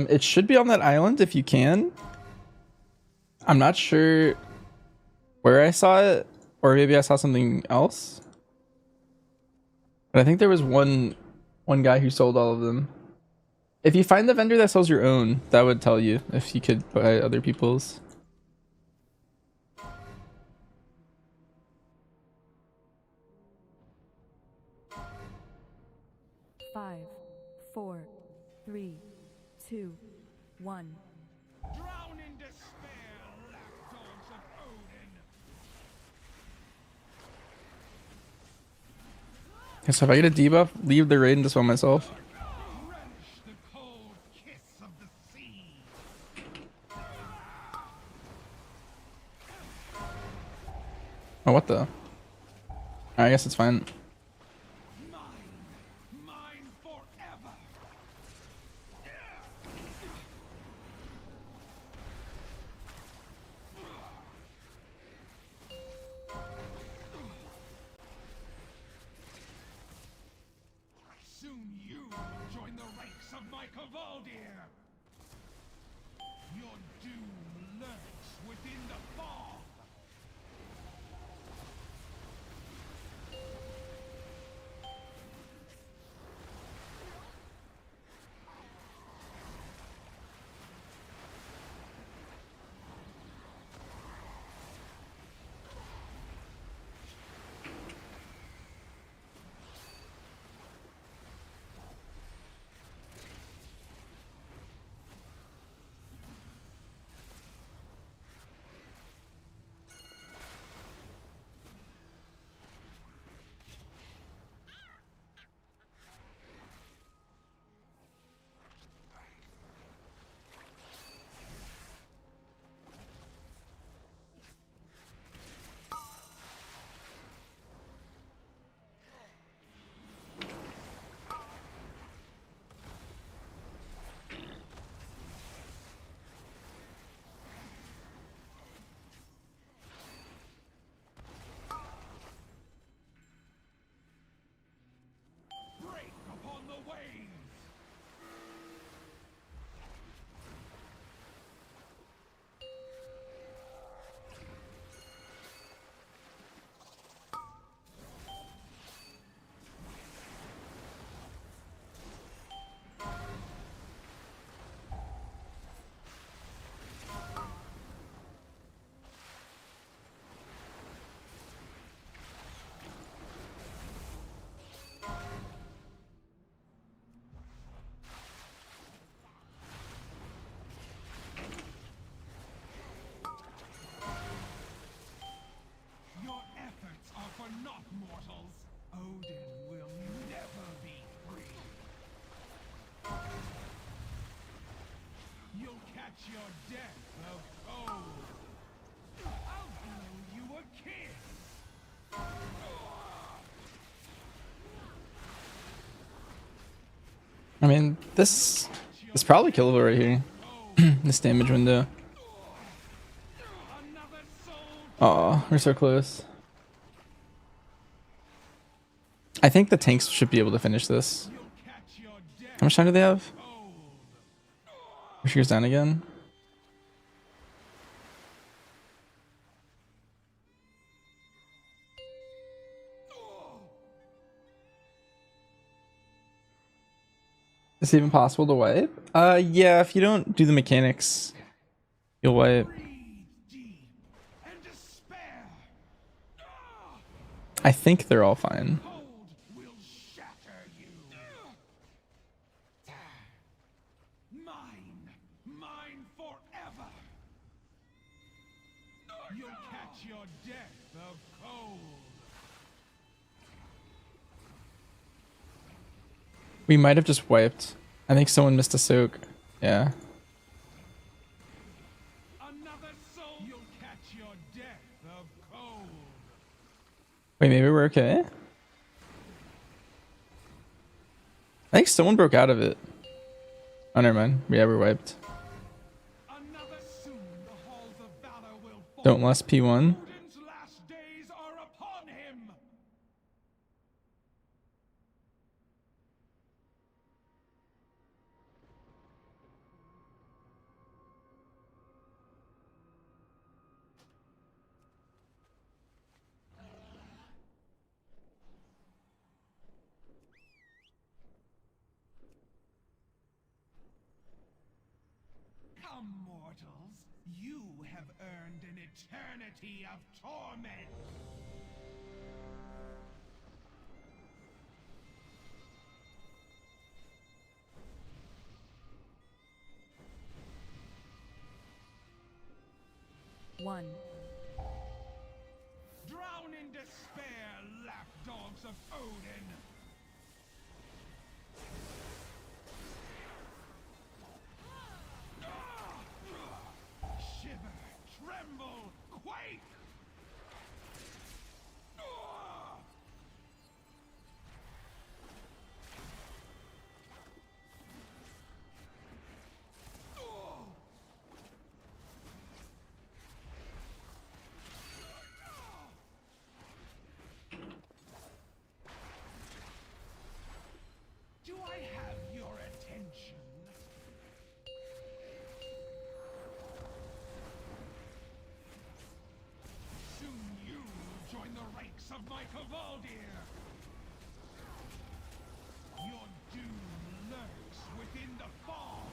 [SPEAKER 1] It should be on that island if you can. I'm not sure where I saw it, or maybe I saw something else. But I think there was one guy who sold all of them. If you find the vendor that sells your own, that would tell you if you could buy other people's.
[SPEAKER 3] Five, 4, 3, 2, 1.
[SPEAKER 7] Drown in despair, lapdogs of Odin.
[SPEAKER 1] Okay, so if I get a debuff, leave the raid and dispel myself.
[SPEAKER 7] Relish the cold kiss of the sea.
[SPEAKER 1] Oh, what the? I guess it's fine.
[SPEAKER 7] Mine forever. Soon you will join the ranks of my Cavaldier. Your doom lurks within the fog. waves. Your efforts are for naught, mortals. Odin will never be free. You'll catch your death of cold. I'll blow you a kiss.
[SPEAKER 1] I mean, this is probably killable right here. This damage window.
[SPEAKER 7] Another soul.
[SPEAKER 1] Oh, we're so close. I think the tanks should be able to finish this.
[SPEAKER 7] You'll catch your death
[SPEAKER 1] How much time do they have?
[SPEAKER 7] cold.
[SPEAKER 1] She goes down again. Is it even possible to wipe? Yeah, if you don't do the mechanics, you'll wipe.
[SPEAKER 7] Breathe deep and despair.
[SPEAKER 1] I think they're all fine.
[SPEAKER 7] Cold will shatter you. Mine forever. You'll catch your death of cold.
[SPEAKER 1] We might have just wiped. I think someone missed a soak. Yeah.
[SPEAKER 7] Another soul. You'll catch your death of cold.
[SPEAKER 1] Wait, maybe we're okay? I think someone broke out of it. Oh, never mind. Yeah, we're wiped.
[SPEAKER 7] Another soon the halls of valor will fall.
[SPEAKER 1] Don't lust P1.
[SPEAKER 7] Odin's last days are upon him. Come, mortals. You have earned an eternity of torment.
[SPEAKER 3] One.
[SPEAKER 7] Drown in despair, lapdogs of Odin. Shiver, tremble, quake. Do I have your attention? Soon you will join the ranks of my Cavaldir. Your doom lurks within the fog.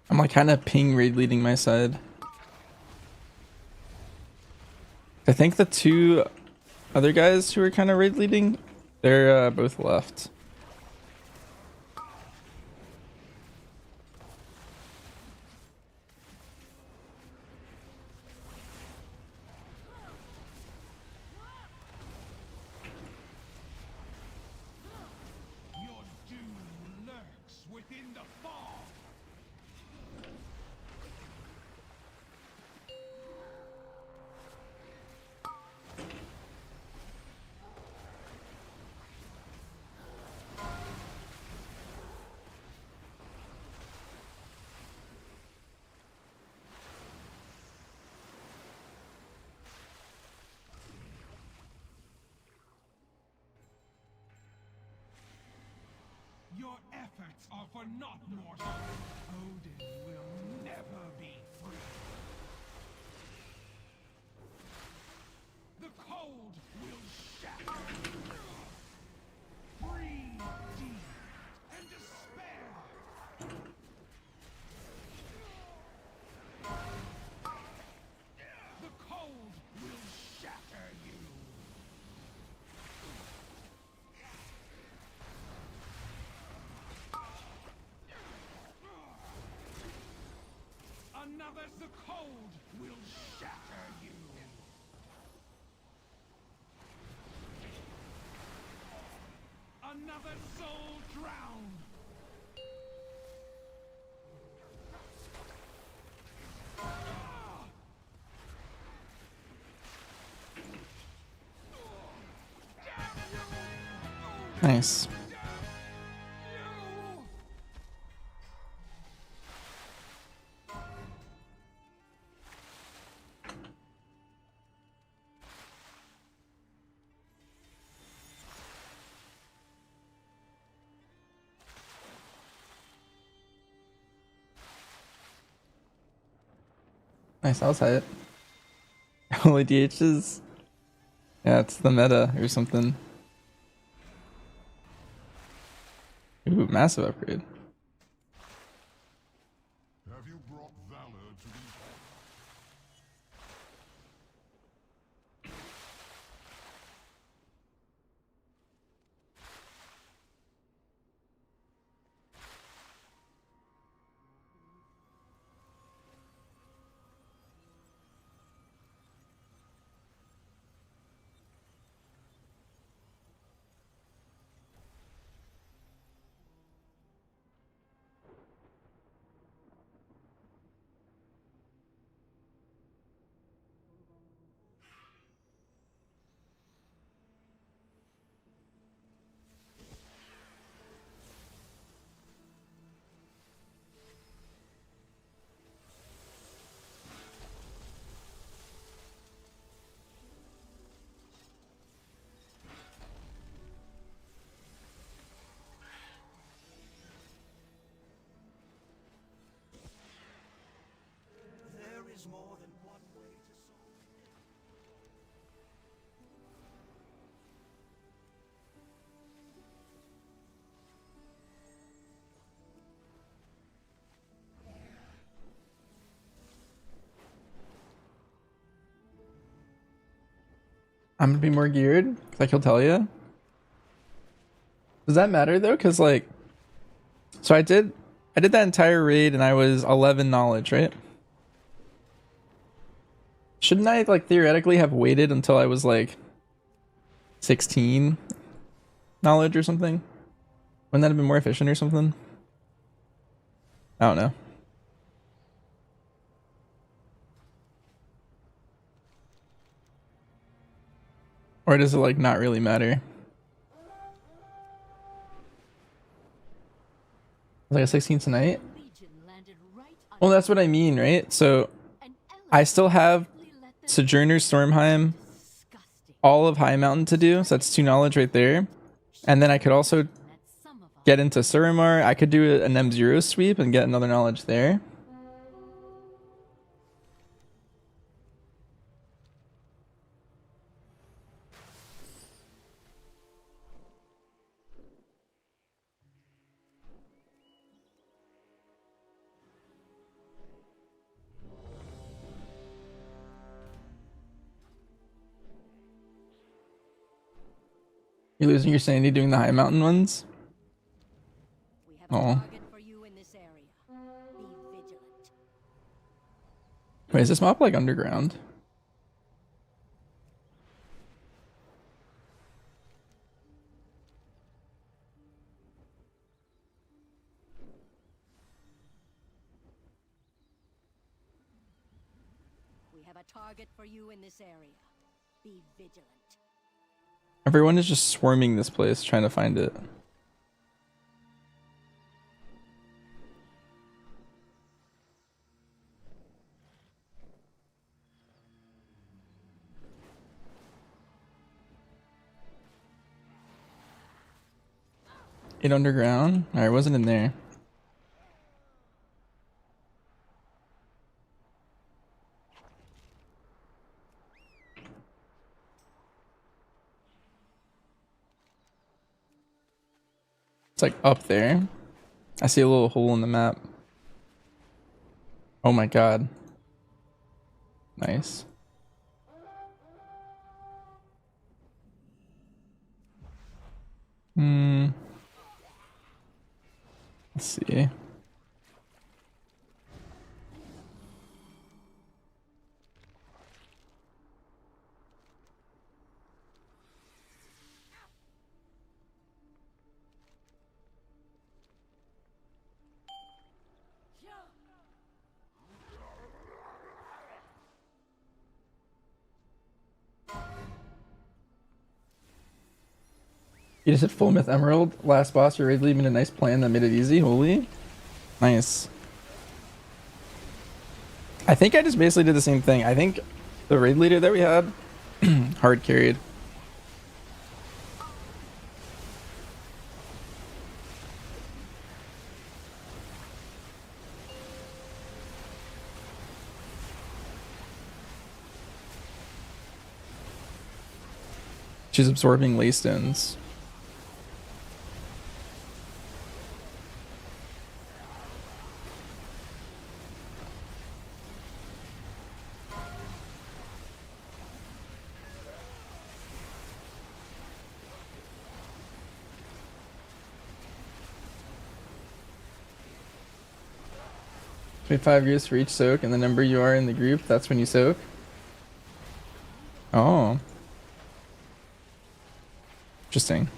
[SPEAKER 1] I'm like kind of ping raid leading my side. I think the two other guys who are kind of raid leading, they're both left.
[SPEAKER 7] fights are for naught, mortal. Odin will never be free. The cold will shatter. Breathe deep and despair. The cold will shatter you. Another, the cold will shatter you. Another soul drowned.
[SPEAKER 1] Nice. Nice, I was hit. Only DHs? Yeah, it's the meta or something. Ooh, massive upgrade.
[SPEAKER 4] Have you brought valor to these?
[SPEAKER 6] There is more than one way to solve it.
[SPEAKER 1] I'm gonna be more geared, like he'll tell you. Does that matter though? Cause like, so I did that entire raid and I was 11 knowledge, right? Shouldn't I like theoretically have waited until I was like 16 knowledge or something? Wouldn't that have been more efficient or something? I don't know. Or does it like not really matter? Like a 16 tonight? Well, that's what I mean, right? So I still have Sojourner, Stormheim, all of High Mountain to do, so that's 2 knowledge right there. And then I could also get into Suramar. I could do an M0 sweep and get another knowledge there. You're losing your sanity doing the High Mountain ones? Oh. Wait, is this map like underground?
[SPEAKER 10] We have a target for you in this area. Be vigilant.
[SPEAKER 1] Everyone is just swarming this place trying to find it. 8 underground? Alright, wasn't in there. It's like up there. I see a little hole in the map. Oh my god. Nice. Let's see. You just hit full myth emerald. Last boss, your raid lead made a nice plan that made it easy. Holy. Nice. I think I just basically did the same thing. I think the raid leader that we had hard carried. She's absorbing leystones. Wait 5 years for each soak, and the number you are in the group, that's when you soak. Oh. Interesting.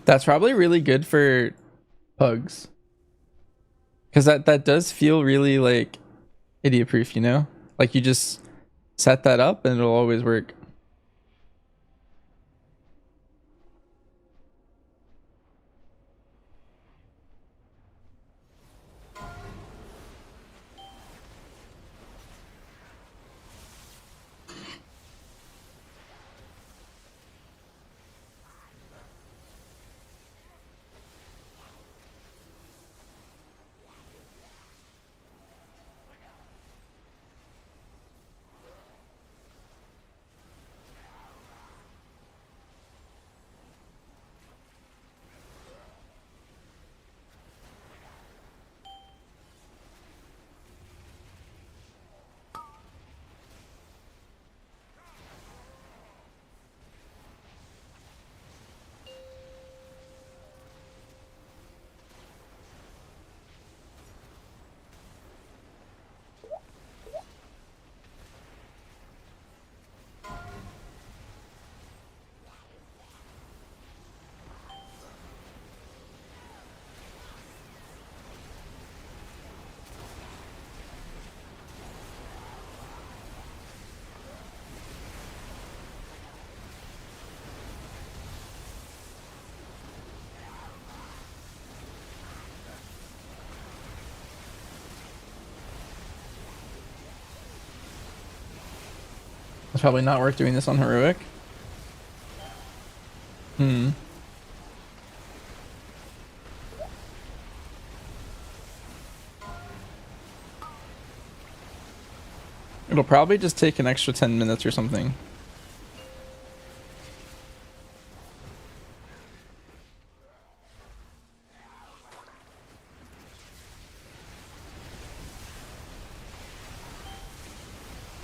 [SPEAKER 1] That's probably really good for pugs. Because that does feel really like idiot proof, you know? Like you just set that up and it'll always work. It's probably not worth doing this on heroic. It'll probably just take an extra 10 minutes or something.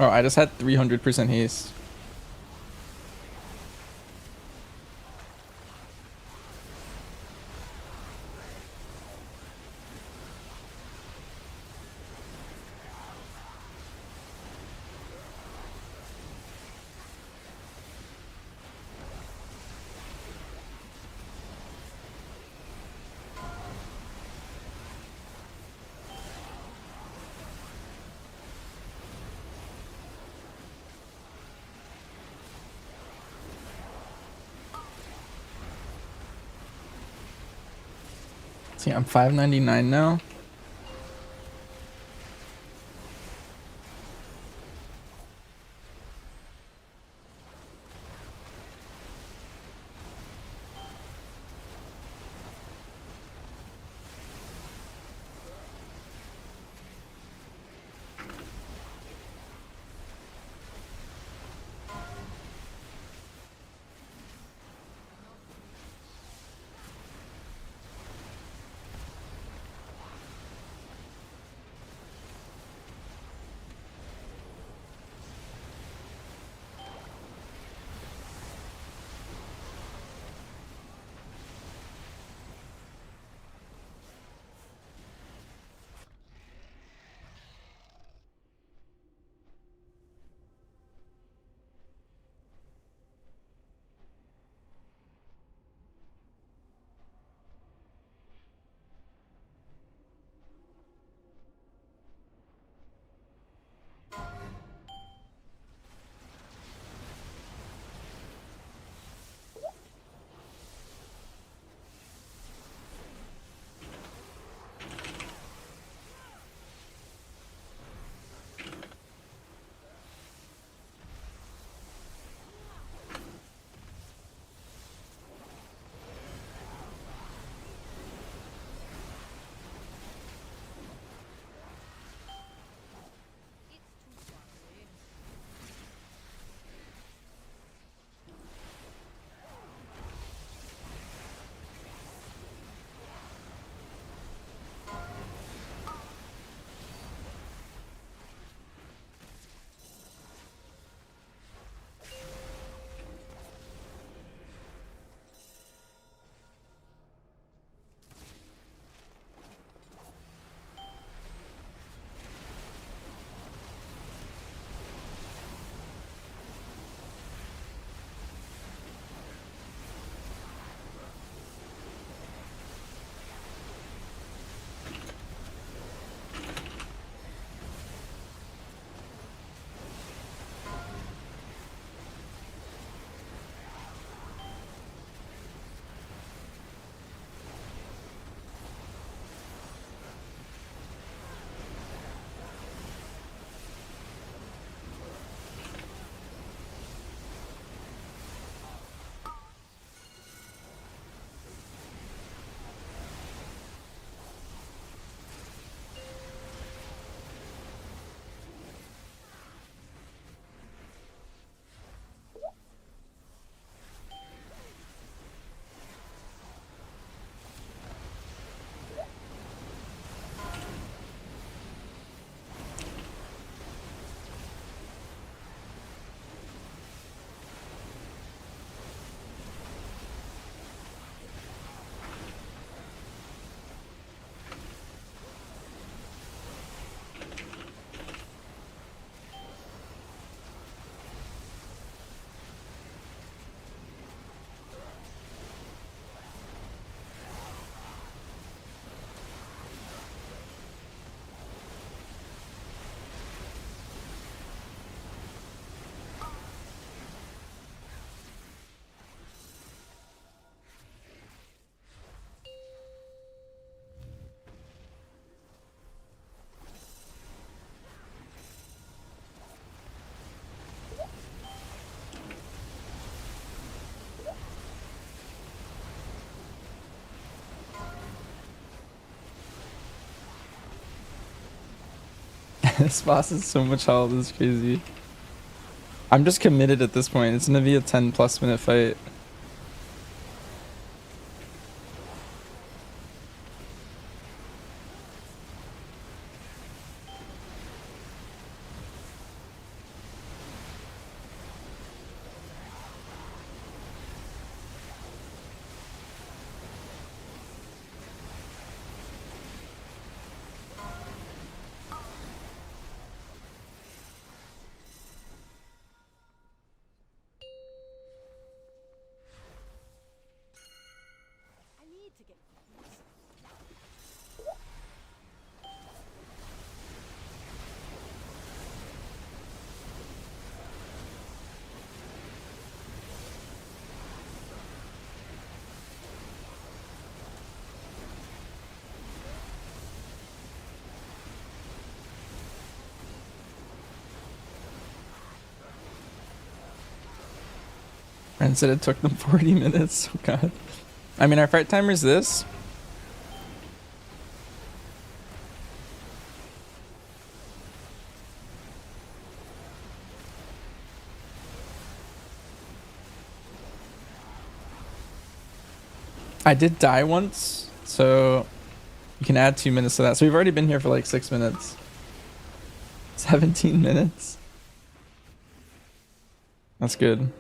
[SPEAKER 1] Oh, I just had 300% haste. See, I'm 599 now. This boss is so much health, it's crazy. I'm just committed at this point. It's gonna be a 10+ minute fight.
[SPEAKER 9] I need to get closer.
[SPEAKER 1] And said it took them 40 minutes. Oh god. I mean, our fight timer is this. I did die once, so you can add 2 minutes to that. So we've already been here for like 6 minutes. 17 minutes. That's good.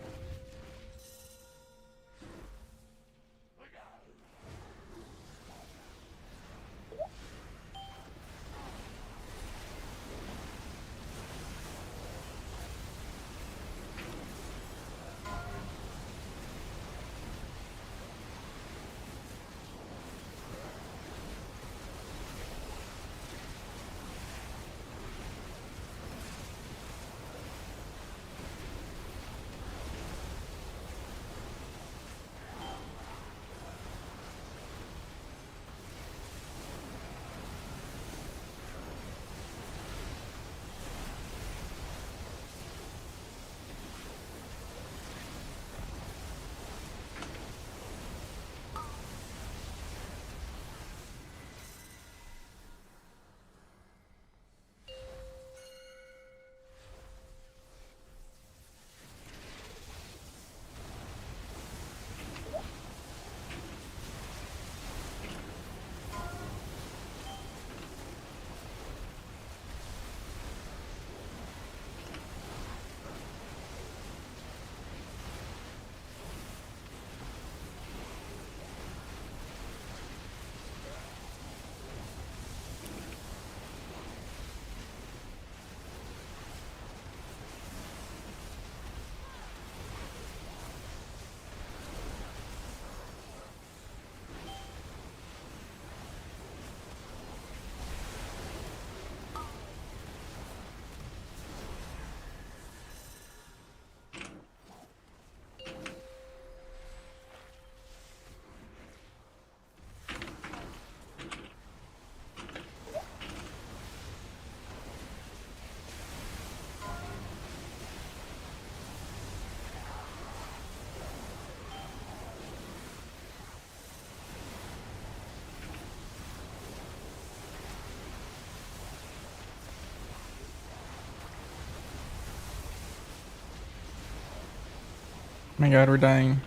[SPEAKER 1] Oh my god, we're dying.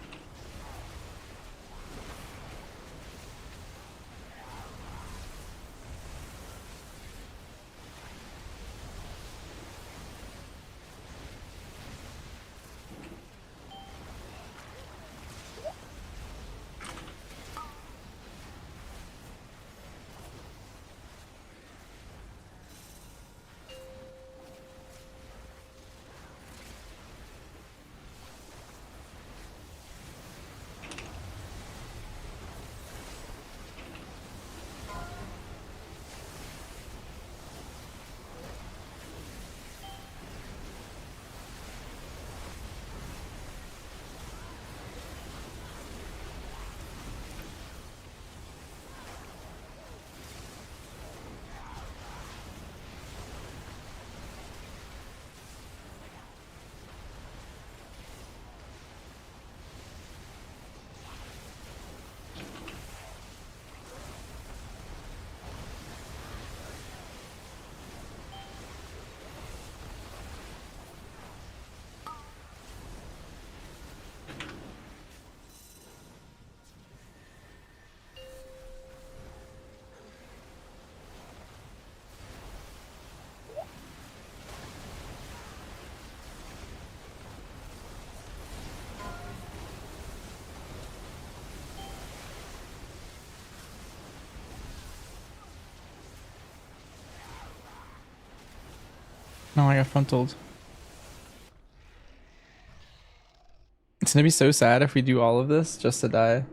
[SPEAKER 1] No, I got frontaled. It's gonna be so sad if we do all of this just to die.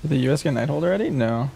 [SPEAKER 1] Did the US get Nighthold already? No.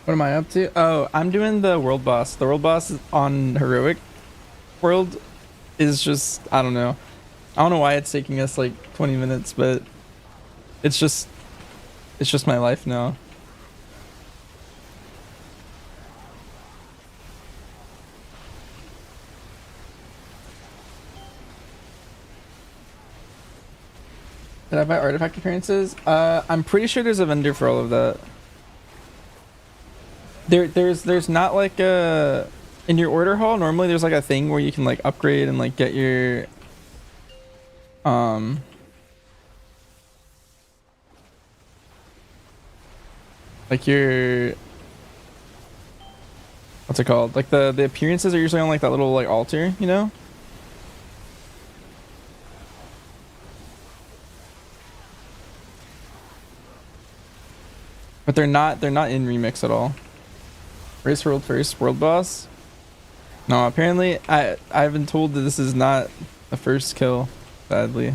[SPEAKER 1] What am I up to? Oh, I'm doing the world boss. The world boss on heroic world is just, I don't know. I don't know why it's taking us like 20 minutes, but it's just my life now. Did I buy artifact appearances? I'm pretty sure there's a vendor for all of that. There's not like a in your order hall. Normally there's like a thing where you can like upgrade and like get your like your what's it called? Like the appearances are usually on like that little like altar, you know? But they're not in remix at all. Race world first, world boss. No, apparently I've been told that this is not the first kill, sadly.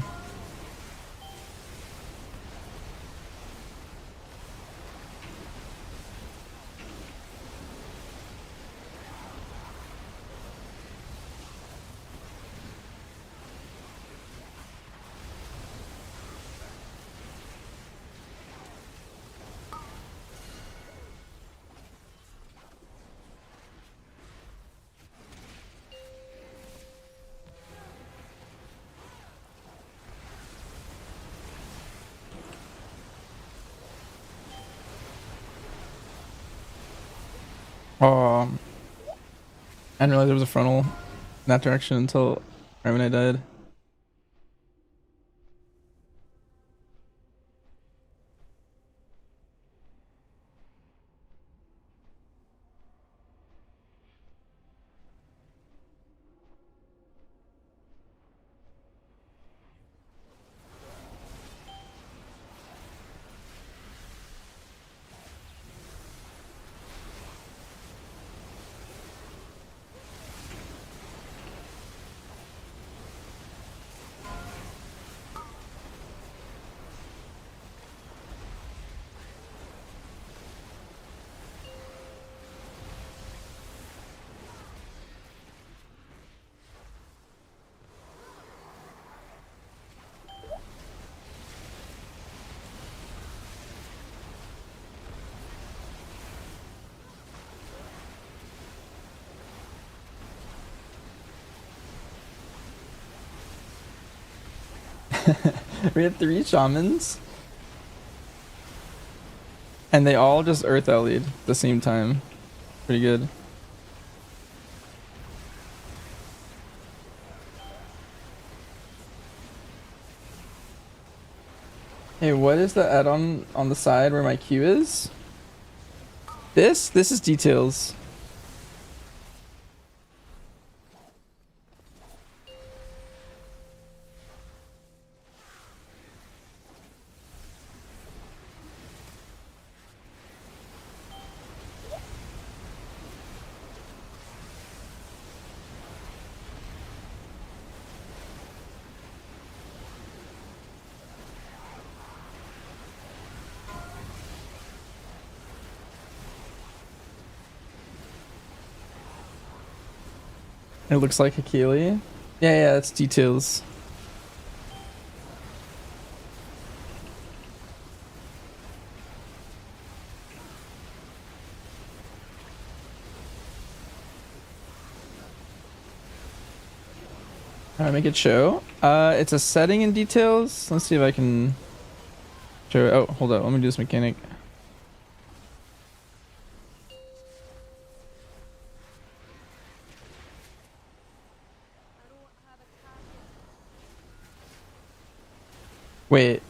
[SPEAKER 1] I didn't realize there was a frontal in that direction until right when I died. We had 3 shamans. And they all just earth allied at the same time. Pretty good. Hey, what is the add-on on the side where my Q is? This is details. It looks like Akili. Yeah, it's details. Alright, make it show. It's a setting in details. Let's see if I can show it. Oh, hold up. Let me do this mechanic. Wait.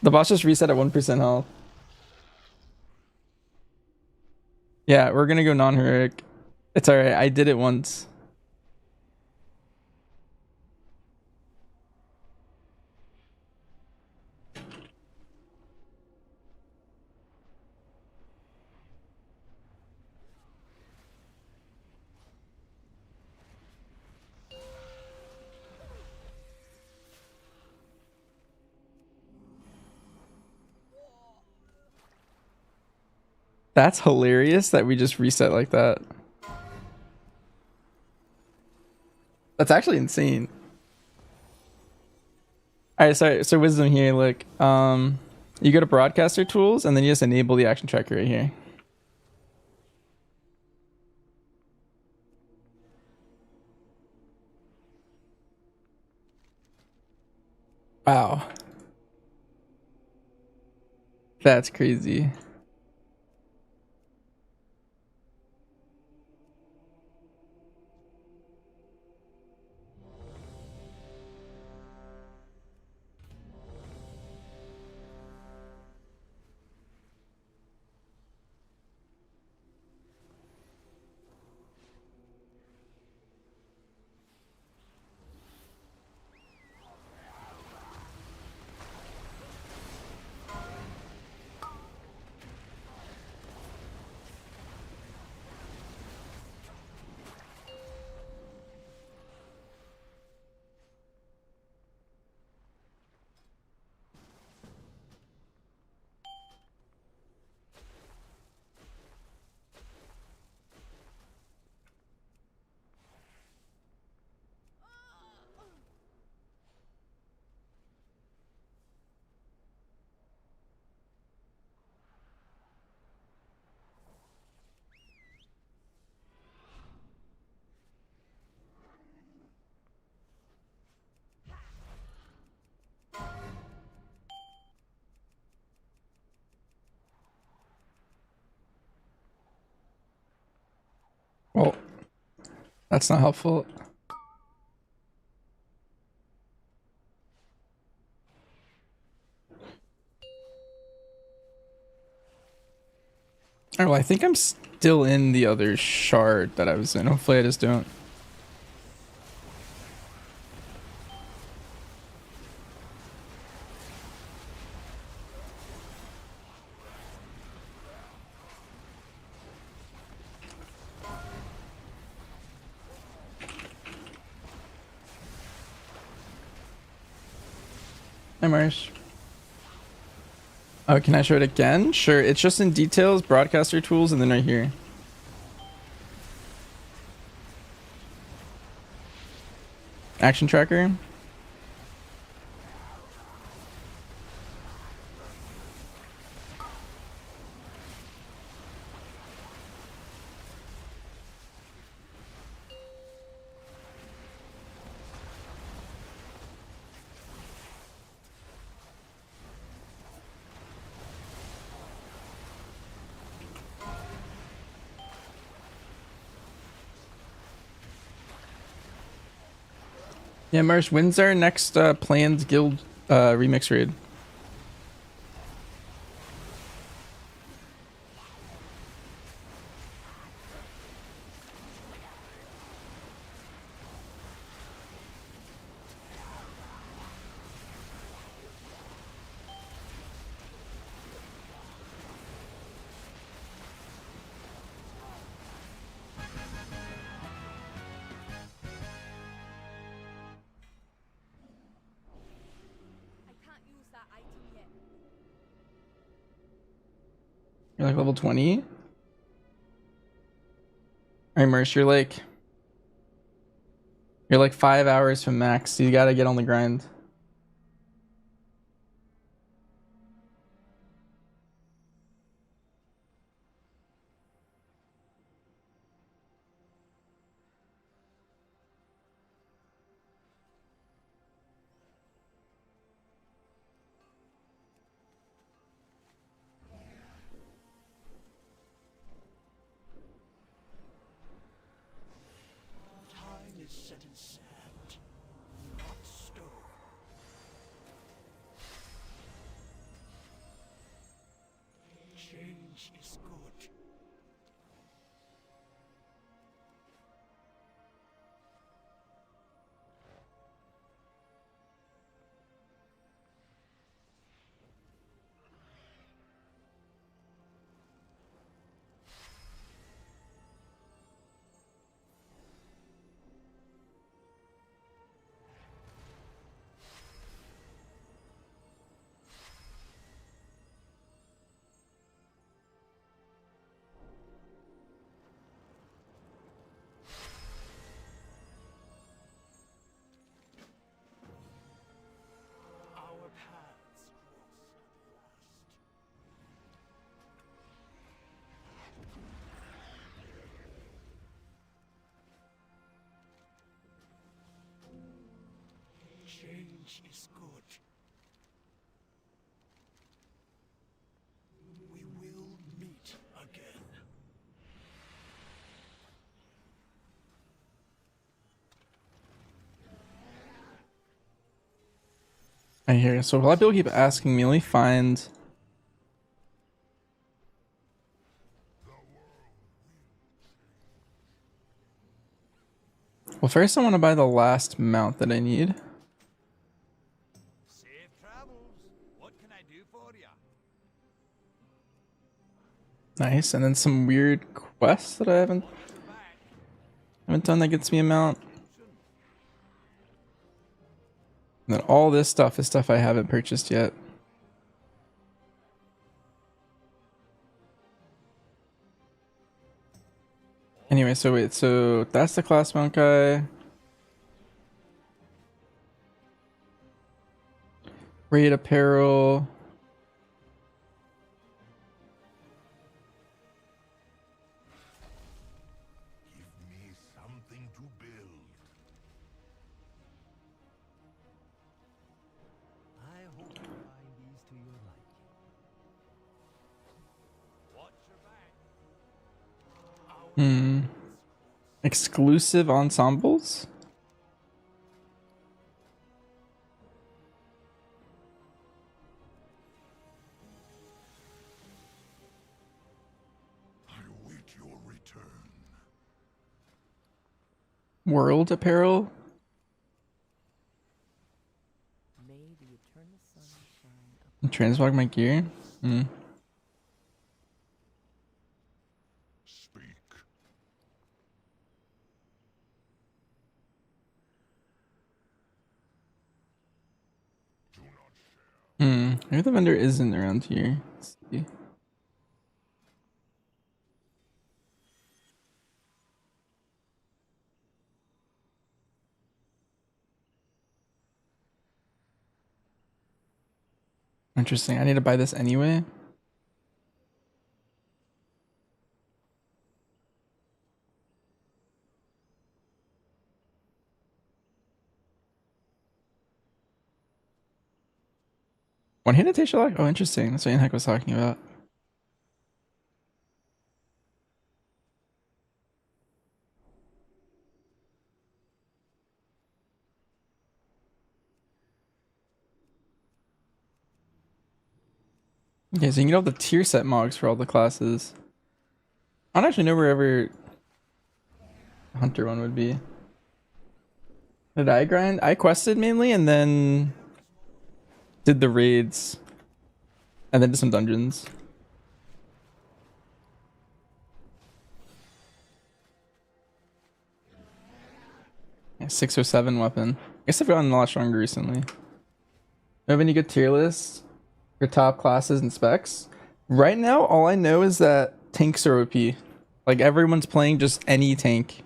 [SPEAKER 1] The boss just reset at 1% health. Yeah, we're gonna go non-heroic. It's alright, I did it once. That's hilarious that we just reset like that. That's actually insane. Alright, sorry, so wisdom here, look. You go to broadcaster tools and then you just enable the action tracker right here. Wow. That's crazy. Well, that's not helpful. Oh, well, I think I'm still in the other shard that I was in. Hopefully I just don't. Hi, Marsh. Oh, can I show it again? Sure. It's just in details, broadcaster tools, and then right here. Action tracker. Yeah, Marsh, when's our next planned guild remix raid?
[SPEAKER 9] I can't use that item yet.
[SPEAKER 1] You're like level 20? Alright, Mersh, you're like 5 hours from max, so you gotta get on the grind.
[SPEAKER 6] Time is set in sand, not stone. Change is good. Our paths cross at last. Change is good. We will meet again.
[SPEAKER 1] I hear you. So a lot of people keep asking me, let me find... Well, first I want to buy the last mount that I need.
[SPEAKER 6] Safe travels. What can I do for you?
[SPEAKER 1] Nice, and then some weird quests that I haven't done that gets me a mount. And then all this stuff is stuff I haven't purchased yet. Anyway, so wait, so that's the class mount guy. Raid apparel.
[SPEAKER 4] Give me something to build.
[SPEAKER 6] I hope you find these to your liking. Watch your back.
[SPEAKER 1] Exclusive ensembles?
[SPEAKER 4] I await your return.
[SPEAKER 1] World apparel?
[SPEAKER 3] May the eternal sun shine up.
[SPEAKER 1] Transmog my gear?
[SPEAKER 4] Speak. Do not share.
[SPEAKER 1] Maybe the vendor isn't around here. Let's see. Interesting. I need to buy this anyway. One handed Tayshalak? Oh, interesting. That's what Ian Heck was talking about. Okay, so you can get all the tier set mogs for all the classes. I don't actually know wherever Hunter one would be. Did I grind? I quested mainly and then did the raids. And then did some dungeons. Yeah, 6 or 7 weapon. I guess I've gotten a lot stronger recently. Do you have any good tier lists? Your top classes and specs? Right now, all I know is that tanks are OP. Like everyone's playing just any tank.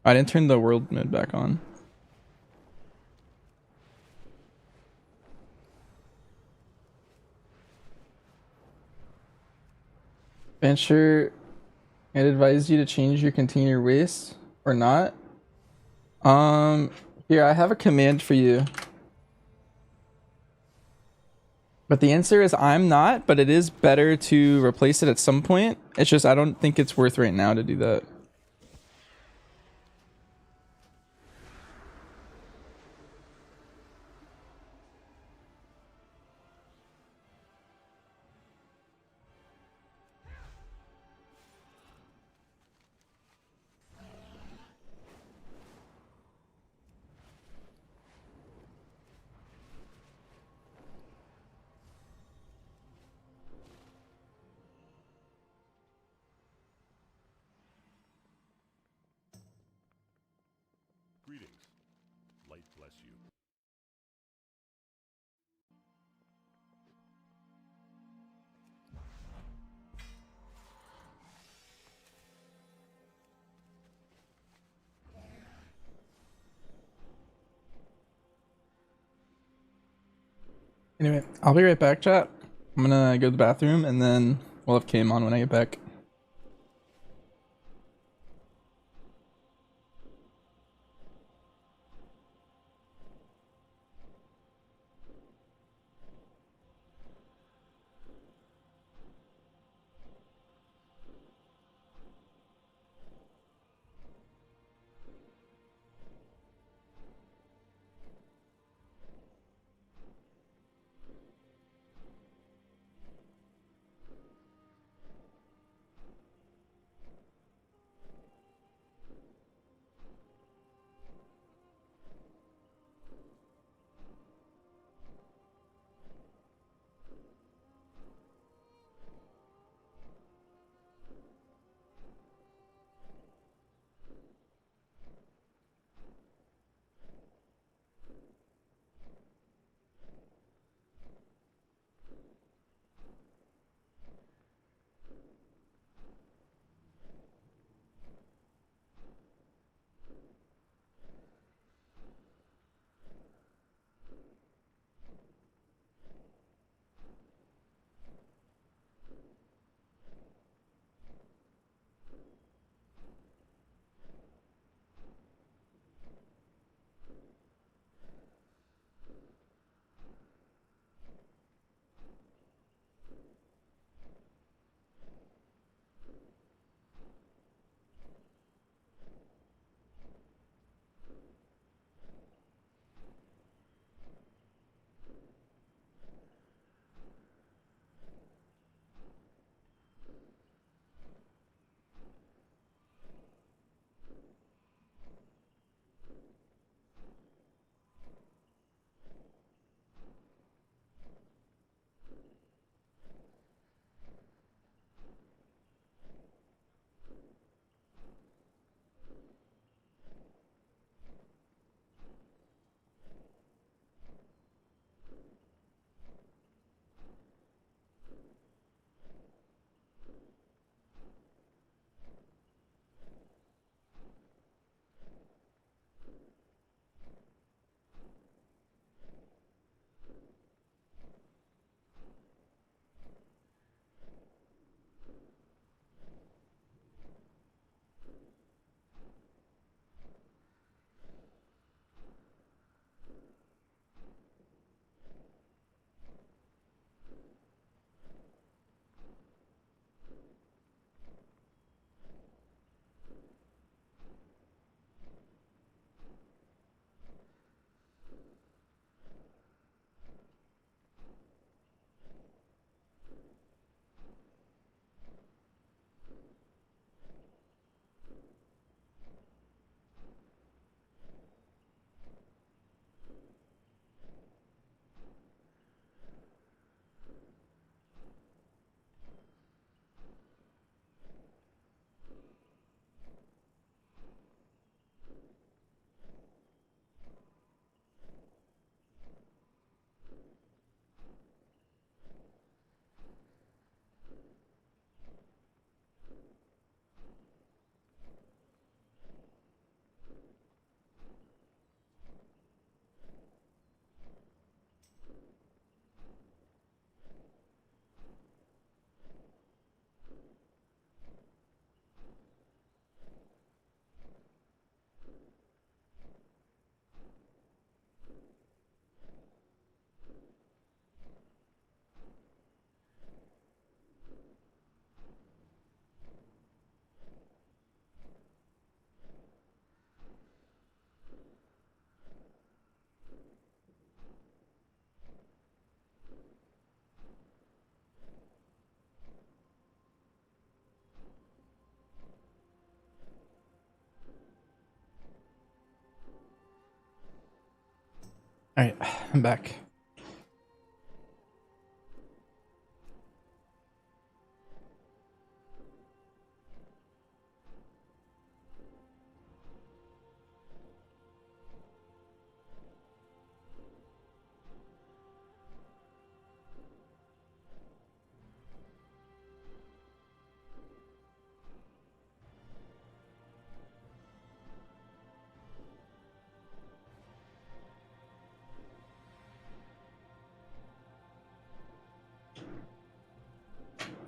[SPEAKER 1] I didn't turn the world mode back on. Venture, I'd advise you to change your container waste or not. Here, I have a command for you. But the answer is I'm not, but it is better to replace it at some point. It's just I don't think it's worth right now to do that.
[SPEAKER 2] Greetings. Light bless you.
[SPEAKER 1] Anyway, I'll be right back, chat. I'm gonna go to the bathroom and then we'll have Cam on when I get back. Alright, I'm back.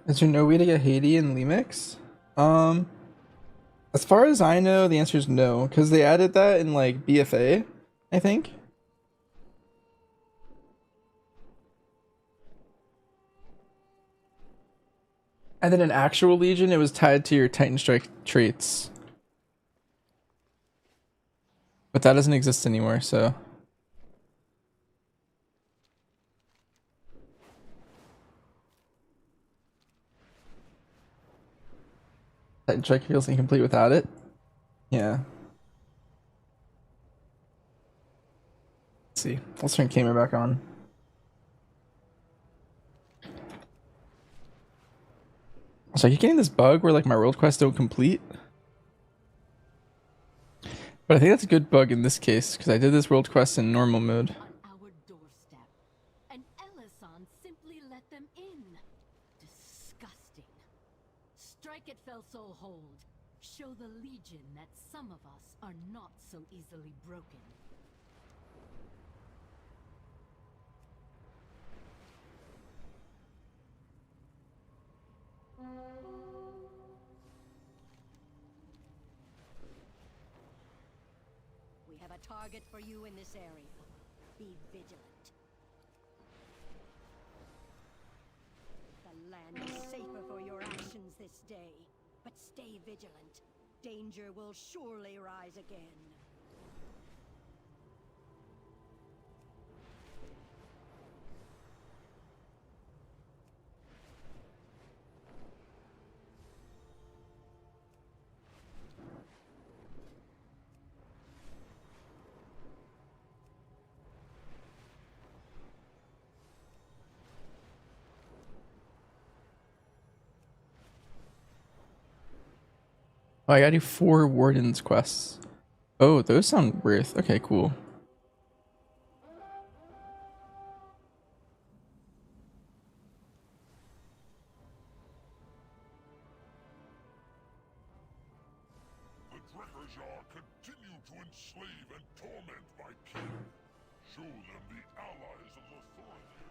[SPEAKER 1] Is there no way to get Haiti in Lemix? As far as I know, the answer is no, because they added that in like BFA, I think. And then in actual Legion, it was tied to your Titan Strike traits. But that doesn't exist anymore, so. Titan Strike feels incomplete without it. Yeah. Let's see. Let's turn Kamer back on. So I keep getting this bug where like my world quests don't complete. But I think that's a good bug in this case, because I did this world quest in normal mode.
[SPEAKER 10] On our doorstep, and Ellison simply let them in. Disgusting. Strike at Felsoul Hold. Show the Legion that some of us are not so easily broken. We have a target for you in this area. Be vigilant. The land is safer for your actions this day, but stay vigilant. Danger will surely rise again.
[SPEAKER 1] Oh, I gotta do 4 Warden's quests. Oh, those sound worth. Okay, cool.
[SPEAKER 4] The Drekkerjar continue to enslave and torment my king. Show them the allies of the Thorinir.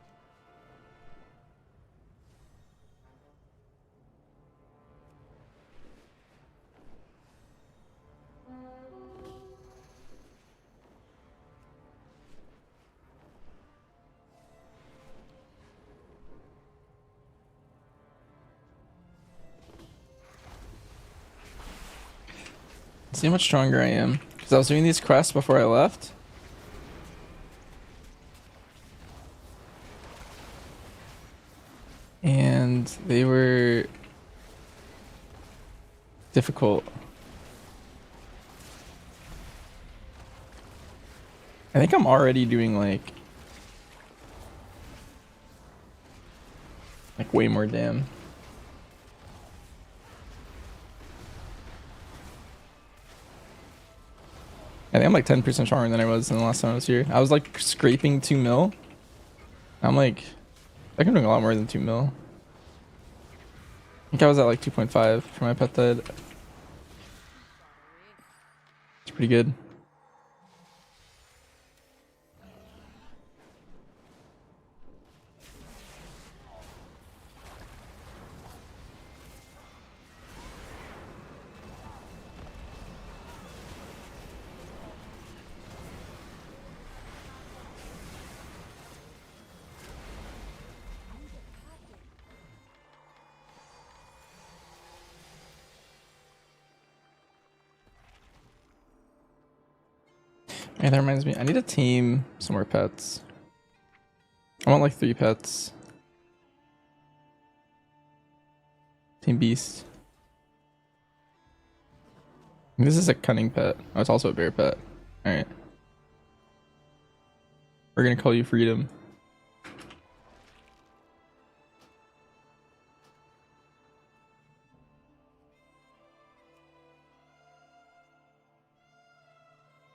[SPEAKER 1] See how much stronger I am. Because I was doing these quests before I left. And they were difficult. I think I'm already doing like way more damn. I think I'm like 10% stronger than I was in the last time I was here. I was like scraping 2 mil. I'm like, I can do a lot more than 2 mil. I think I was at like 2.5 for my pet dead. It's pretty good. Hey, that reminds me, I need to team some more pets. I want like 3 pets. Team Beast. This is a cunning pet. Oh, it's also a bear pet. Alright. We're gonna call you Freedom.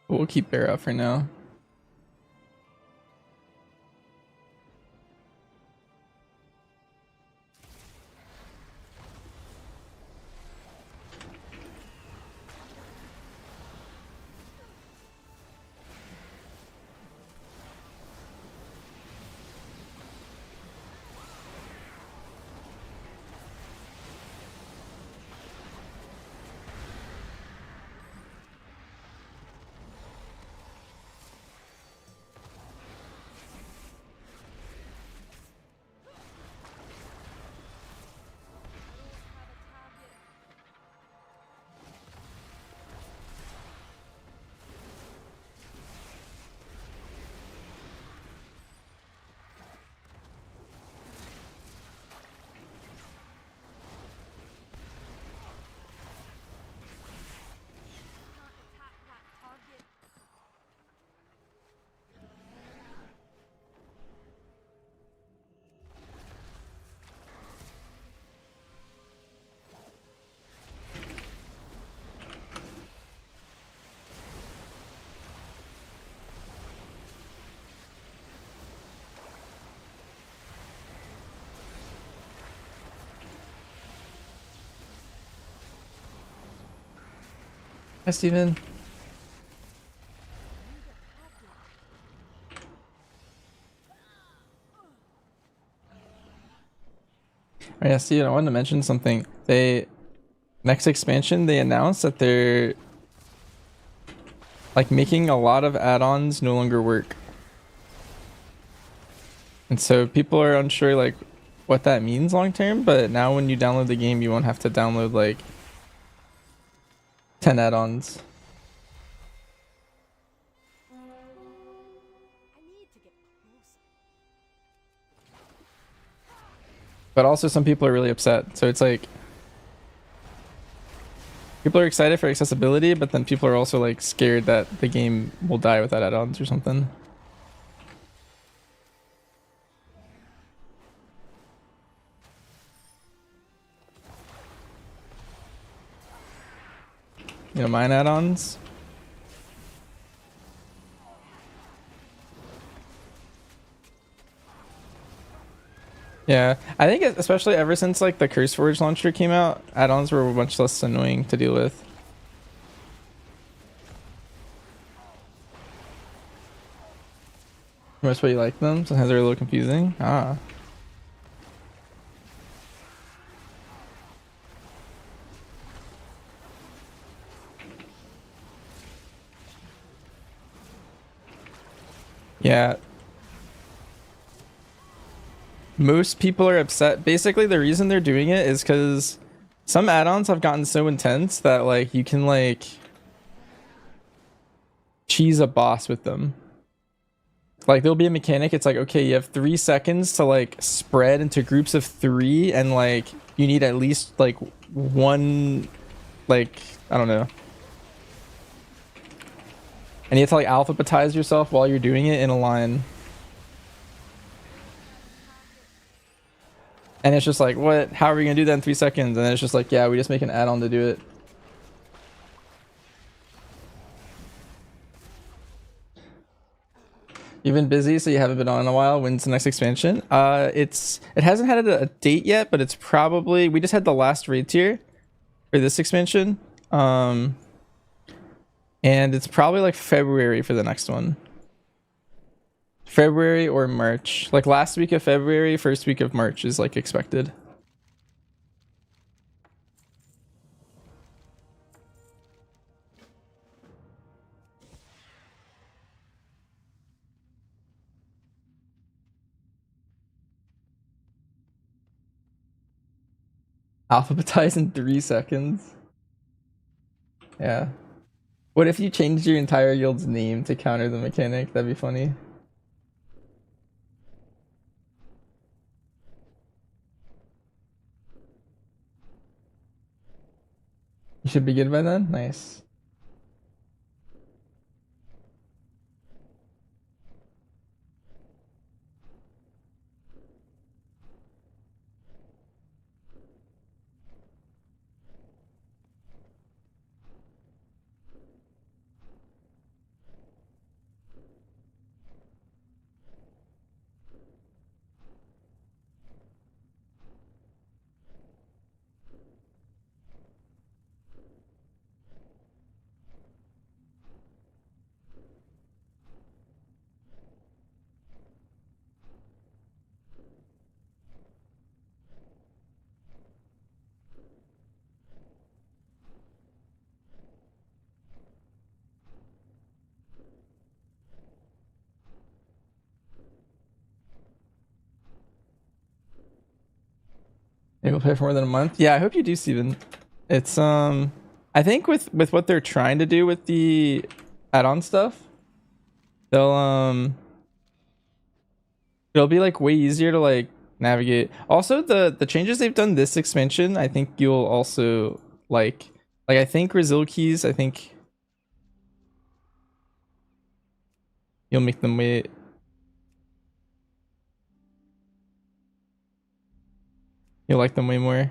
[SPEAKER 1] But we'll keep Bear out for now. Hi, Steven. Oh, yeah, Steven, I wanted to mention something. Next expansion, they announced that they're like making a lot of add-ons no longer work. And so people are unsure like what that means long term, but now when you download the game, you won't have to download like 10 add-ons. But also some people are really upset. So it's like people are excited for accessibility, but then people are also like scared that the game will die without add-ons or something. You know, mine add-ons. Yeah, I think especially ever since like the CurseForge launcher came out, add-ons were much less annoying to deal with. That's why you like them? Sometimes they're a little confusing. Ah. Yeah. Most people are upset. Basically, the reason they're doing it is because some add-ons have gotten so intense that like you can like cheese a boss with them. Like there'll be a mechanic, it's like, okay, you have 3 seconds to like spread into groups of 3 and like you need at least like one, like, I don't know. And you have to like alphabetize yourself while you're doing it in a line. And it's just like, what? How are we gonna do that in 3 seconds? And then it's just like, yeah, we just make an add-on to do it. You've been busy, so you haven't been on in a while. When's the next expansion? It hasn't had a date yet, but it's probably, we just had the last raid tier for this expansion. And it's probably like February for the next one. February or March. Like last week of February, first week of March is like expected. Alphabetize in 3 seconds. Yeah. What if you changed your entire guild's name to counter the mechanic? That'd be funny. You should be good by then? Nice. Maybe we'll play for more than a month. Yeah, I hope you do, Steven. It's I think with what they're trying to do with the add-on stuff, they'll it'll be like way easier to like navigate. Also, the changes they've done this expansion, I think you'll also like I think Resil keys, I think you'll make them wait. You'll like them way more.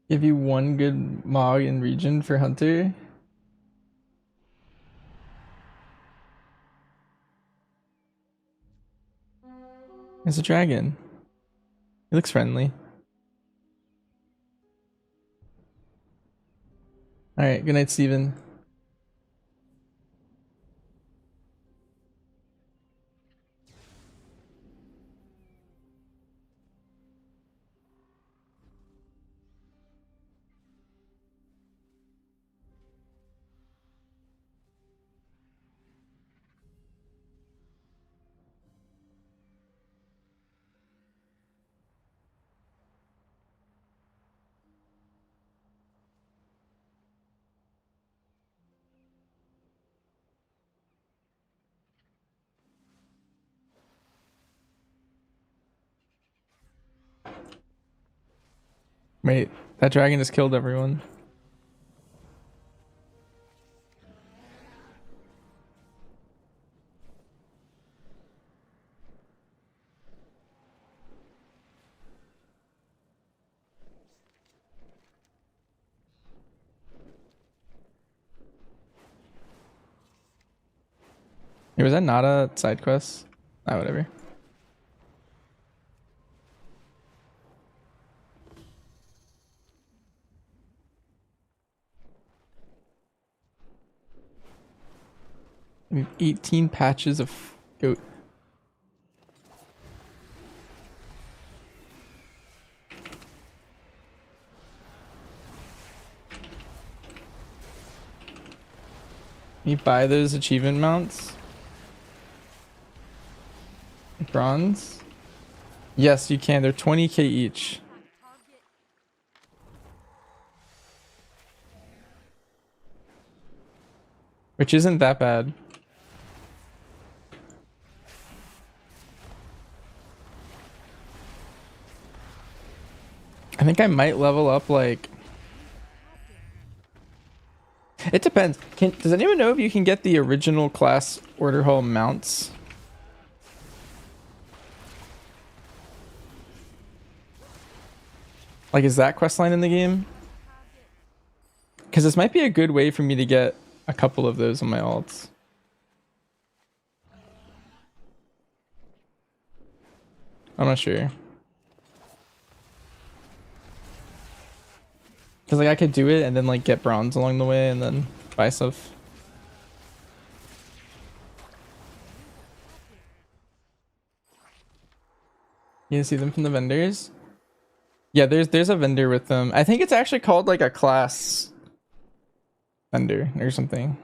[SPEAKER 1] Give you one good Mog in region for Hunter. There's a dragon. He looks friendly. Alright, good night, Steven. Wait, that dragon just killed everyone. Hey, was that not a side quest? Ah, whatever. We have 18 patches of goat. Can you buy those achievement mounts? Bronze? Yes, you can. They're 20k each. Which isn't that bad. I think I might level up like... It depends. Does anyone know if you can get the original class order hall mounts? Like, is that questline in the game? Because this might be a good way for me to get a couple of those on my alts. I'm not sure. Because like I could do it and then like get bronze along the way and then buy stuff. You can see them from the vendors? Yeah, there's a vendor with them. I think it's actually called like a class vendor or something.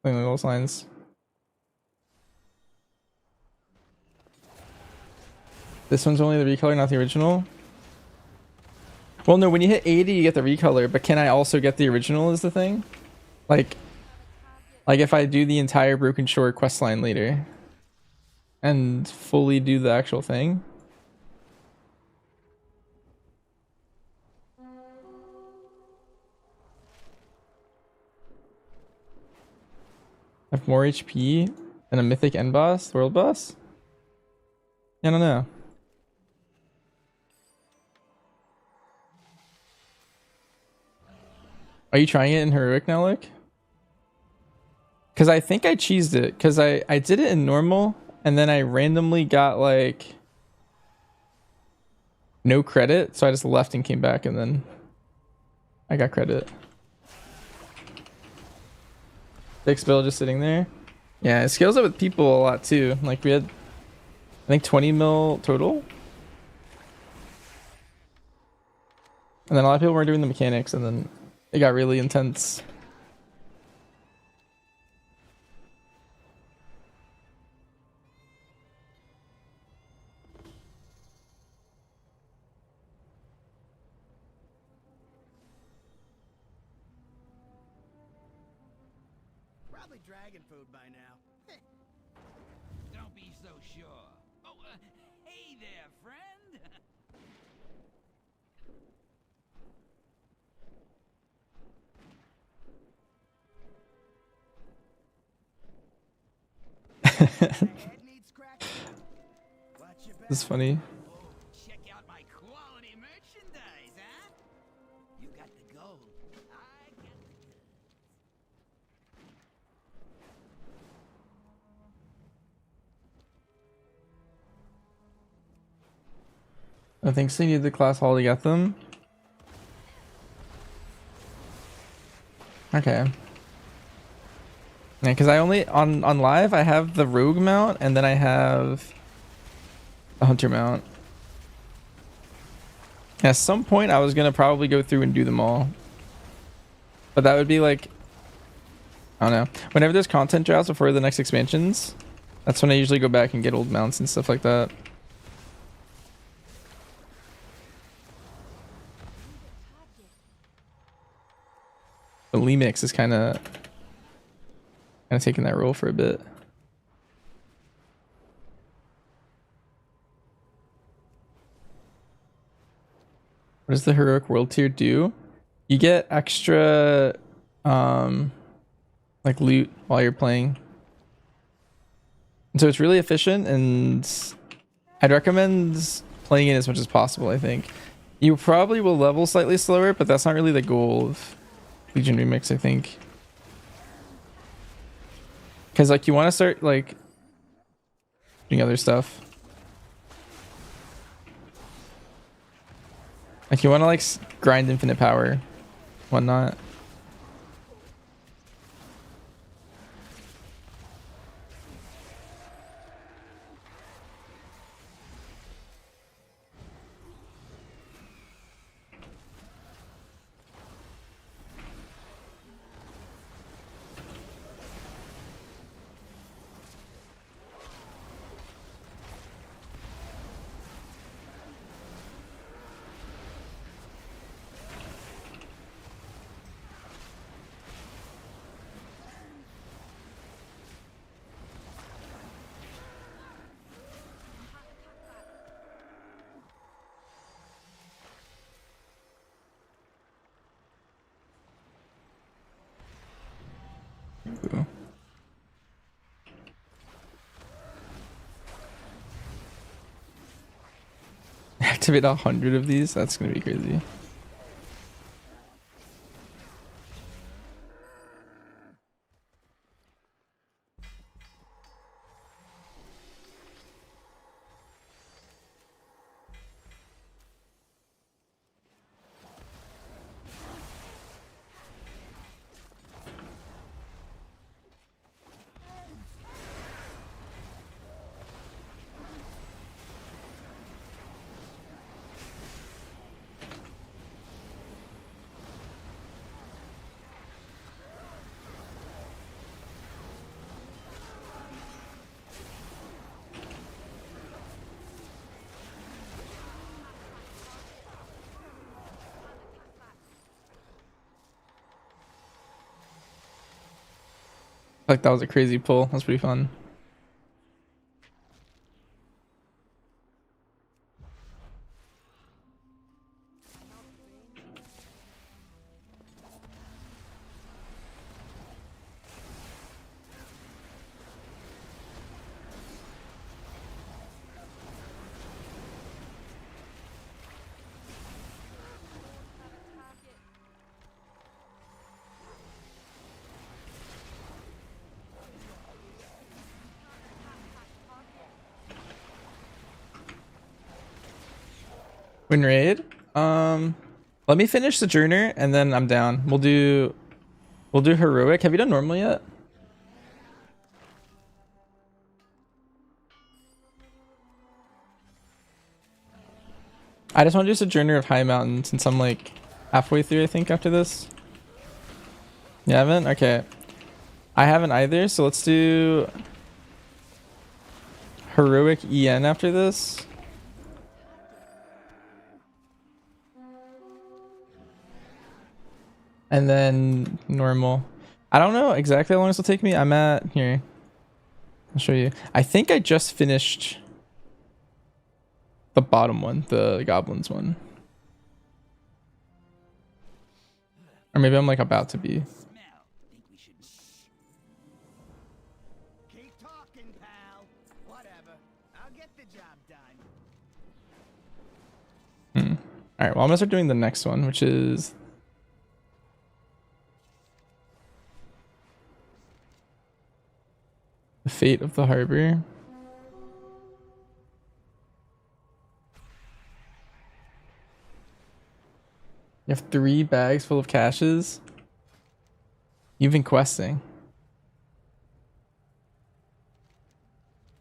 [SPEAKER 1] Something along those lines. This one's only the recolor, not the original. Well, no, when you hit 80, you get the recolor, but can I also get the original is the thing? Like if I do the entire Broken Shore questline later and fully do the actual thing. I have more HP than a mythic end boss, world boss? I don't know. Are you trying it in heroic now, Luke? Because I think I cheesed it. Because I did it in normal, and then I randomly got like no credit, so I just left and came back, and then I got credit. 6 bill just sitting there. Yeah, it scales up with people a lot too. Like we had, I think 20 mil total. And then a lot of people were doing the mechanics and then it got really intense.
[SPEAKER 6] Probably dragon food by now.
[SPEAKER 7] Don't be so sure. Oh, hey there, friend.
[SPEAKER 6] Head needs cracking. Watch your back.
[SPEAKER 1] This is funny.
[SPEAKER 7] Check out my quality merchandise, huh? You got the gold. I got the goods.
[SPEAKER 1] I think so. You need the class hall to get them. Okay. Yeah, because I only on live I have the rogue mount and then I have the hunter mount. At some point I was gonna probably go through and do them all, but that would be like, I don't know. Whenever there's content drops before the next expansions, that's when I usually go back and get old mounts and stuff like that. But Lemix is kind of taking that role for a bit. What does the heroic world tier do? You get extra like loot while you're playing. And so it's really efficient and I'd recommend playing it as much as possible, I think. You probably will level slightly slower, but that's not really the goal of Legion Remix, I think. Because like you want to start like doing other stuff. Like you want to like grind infinite power, whatnot. Ooh. Activate 100 of these? That's gonna be crazy. Like that was a crazy pull. That's pretty fun. Win raid. Let me finish Sojourner and then I'm down. We'll do heroic. Have you done normal yet? I just want to do Sojourner of High Mountain since I'm like halfway through, I think, after this. You haven't? Okay. I haven't either, so let's do Heroic EN after this. And then normal. I don't know exactly how long this will take me. I'm at here. I'll show you. I think I just finished the bottom one, the goblins one. Or maybe I'm like about to be.
[SPEAKER 6] Keep talking, pal. Whatever. I'll get the job done.
[SPEAKER 1] Alright, well I'm gonna start doing the next one, which is the Fate of the Harbor. You have 3 bags full of caches. You've been questing.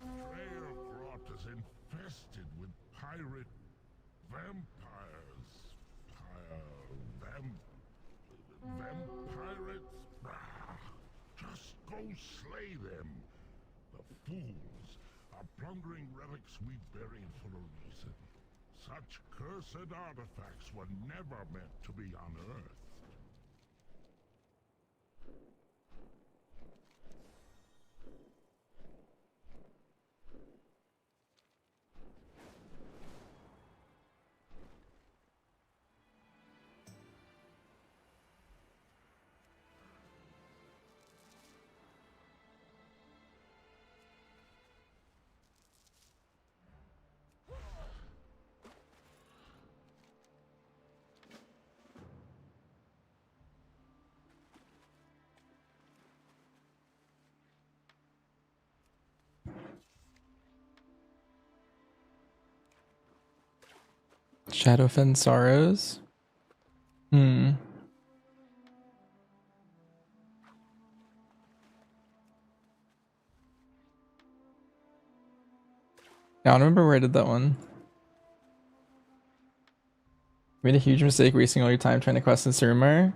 [SPEAKER 4] Grot is infested with pirate vampires. Vampirates? Just go slay them. The fools are plundering relics we buried for a reason. Such cursed artifacts were never meant to be unearthed.
[SPEAKER 1] Shadowfen Sorrows. I don't remember where I did that one. Made a huge mistake wasting all your time trying to quest in Suramar.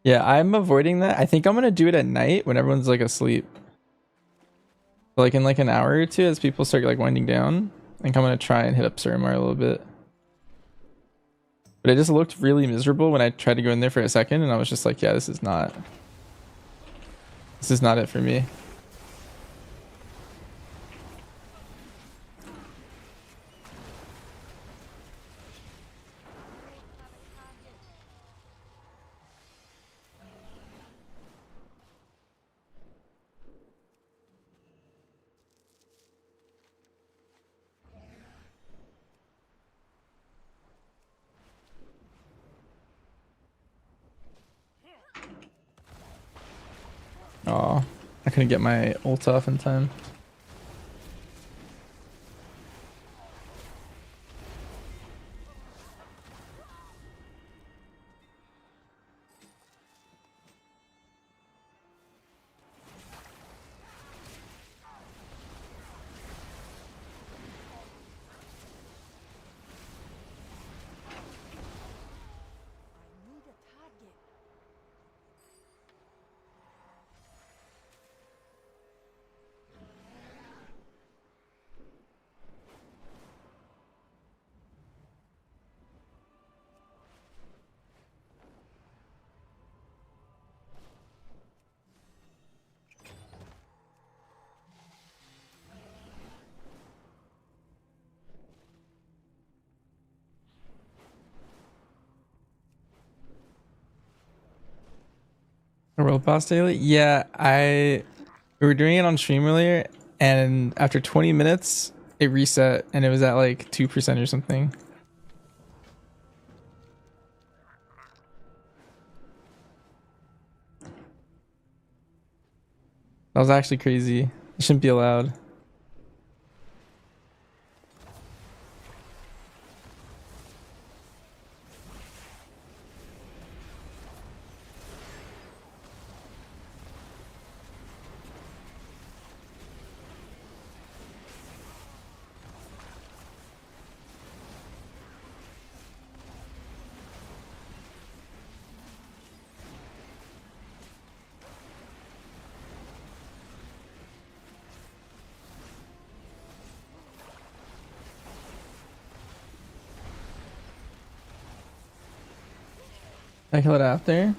[SPEAKER 1] Yeah, I'm avoiding that. I think I'm gonna do it at night when everyone's like asleep. Like in like an hour or two as people start like winding down. I think I'm gonna try and hit up Suramar a little bit. But it just looked really miserable when I tried to go in there for a second and I was just like, yeah, this is not it for me. Oh, I couldn't get my ult off in time. A World Boss Daily? Yeah, we were doing it on stream earlier, and after 20 minutes, it reset, and it was at like 2% or something. That was actually crazy. It shouldn't be allowed. I kill it after.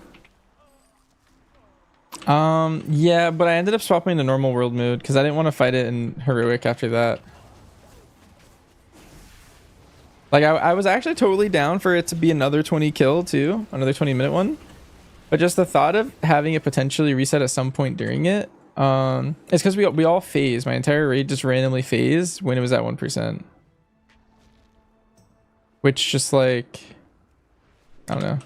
[SPEAKER 1] Yeah, but I ended up swapping to normal world mode because I didn't want to fight it in heroic after that. Like I was actually totally down for it to be another 20 kill too, another 20-minute one. But just the thought of having it potentially reset at some point during it, it's because we all phased. My entire raid just randomly phased when it was at 1%. Which just like, I don't know.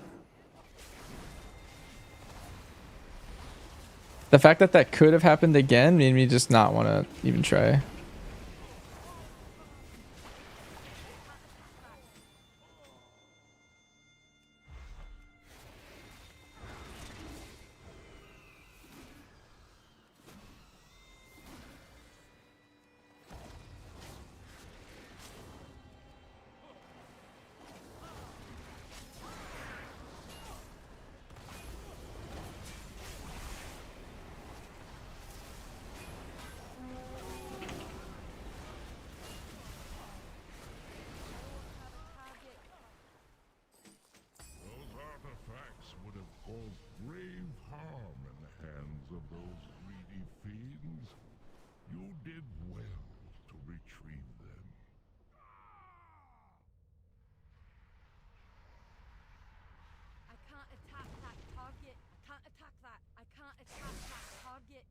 [SPEAKER 1] The fact that that could have happened again made me just not want to even try.
[SPEAKER 4] Those artifacts would have caused grave harm in the hands of those greedy fiends. You did well to retrieve them.
[SPEAKER 9] I can't attack that target. I can't attack that. I can't attack that target.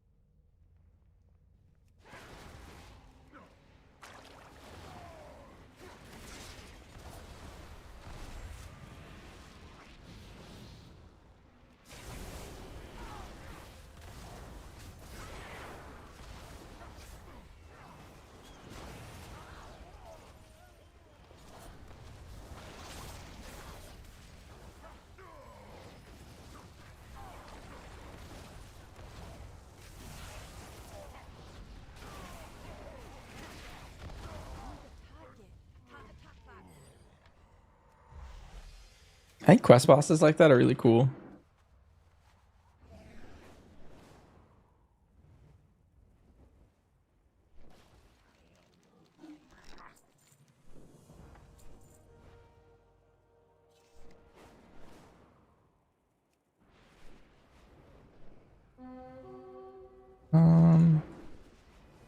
[SPEAKER 1] I think quest bosses like that are really cool.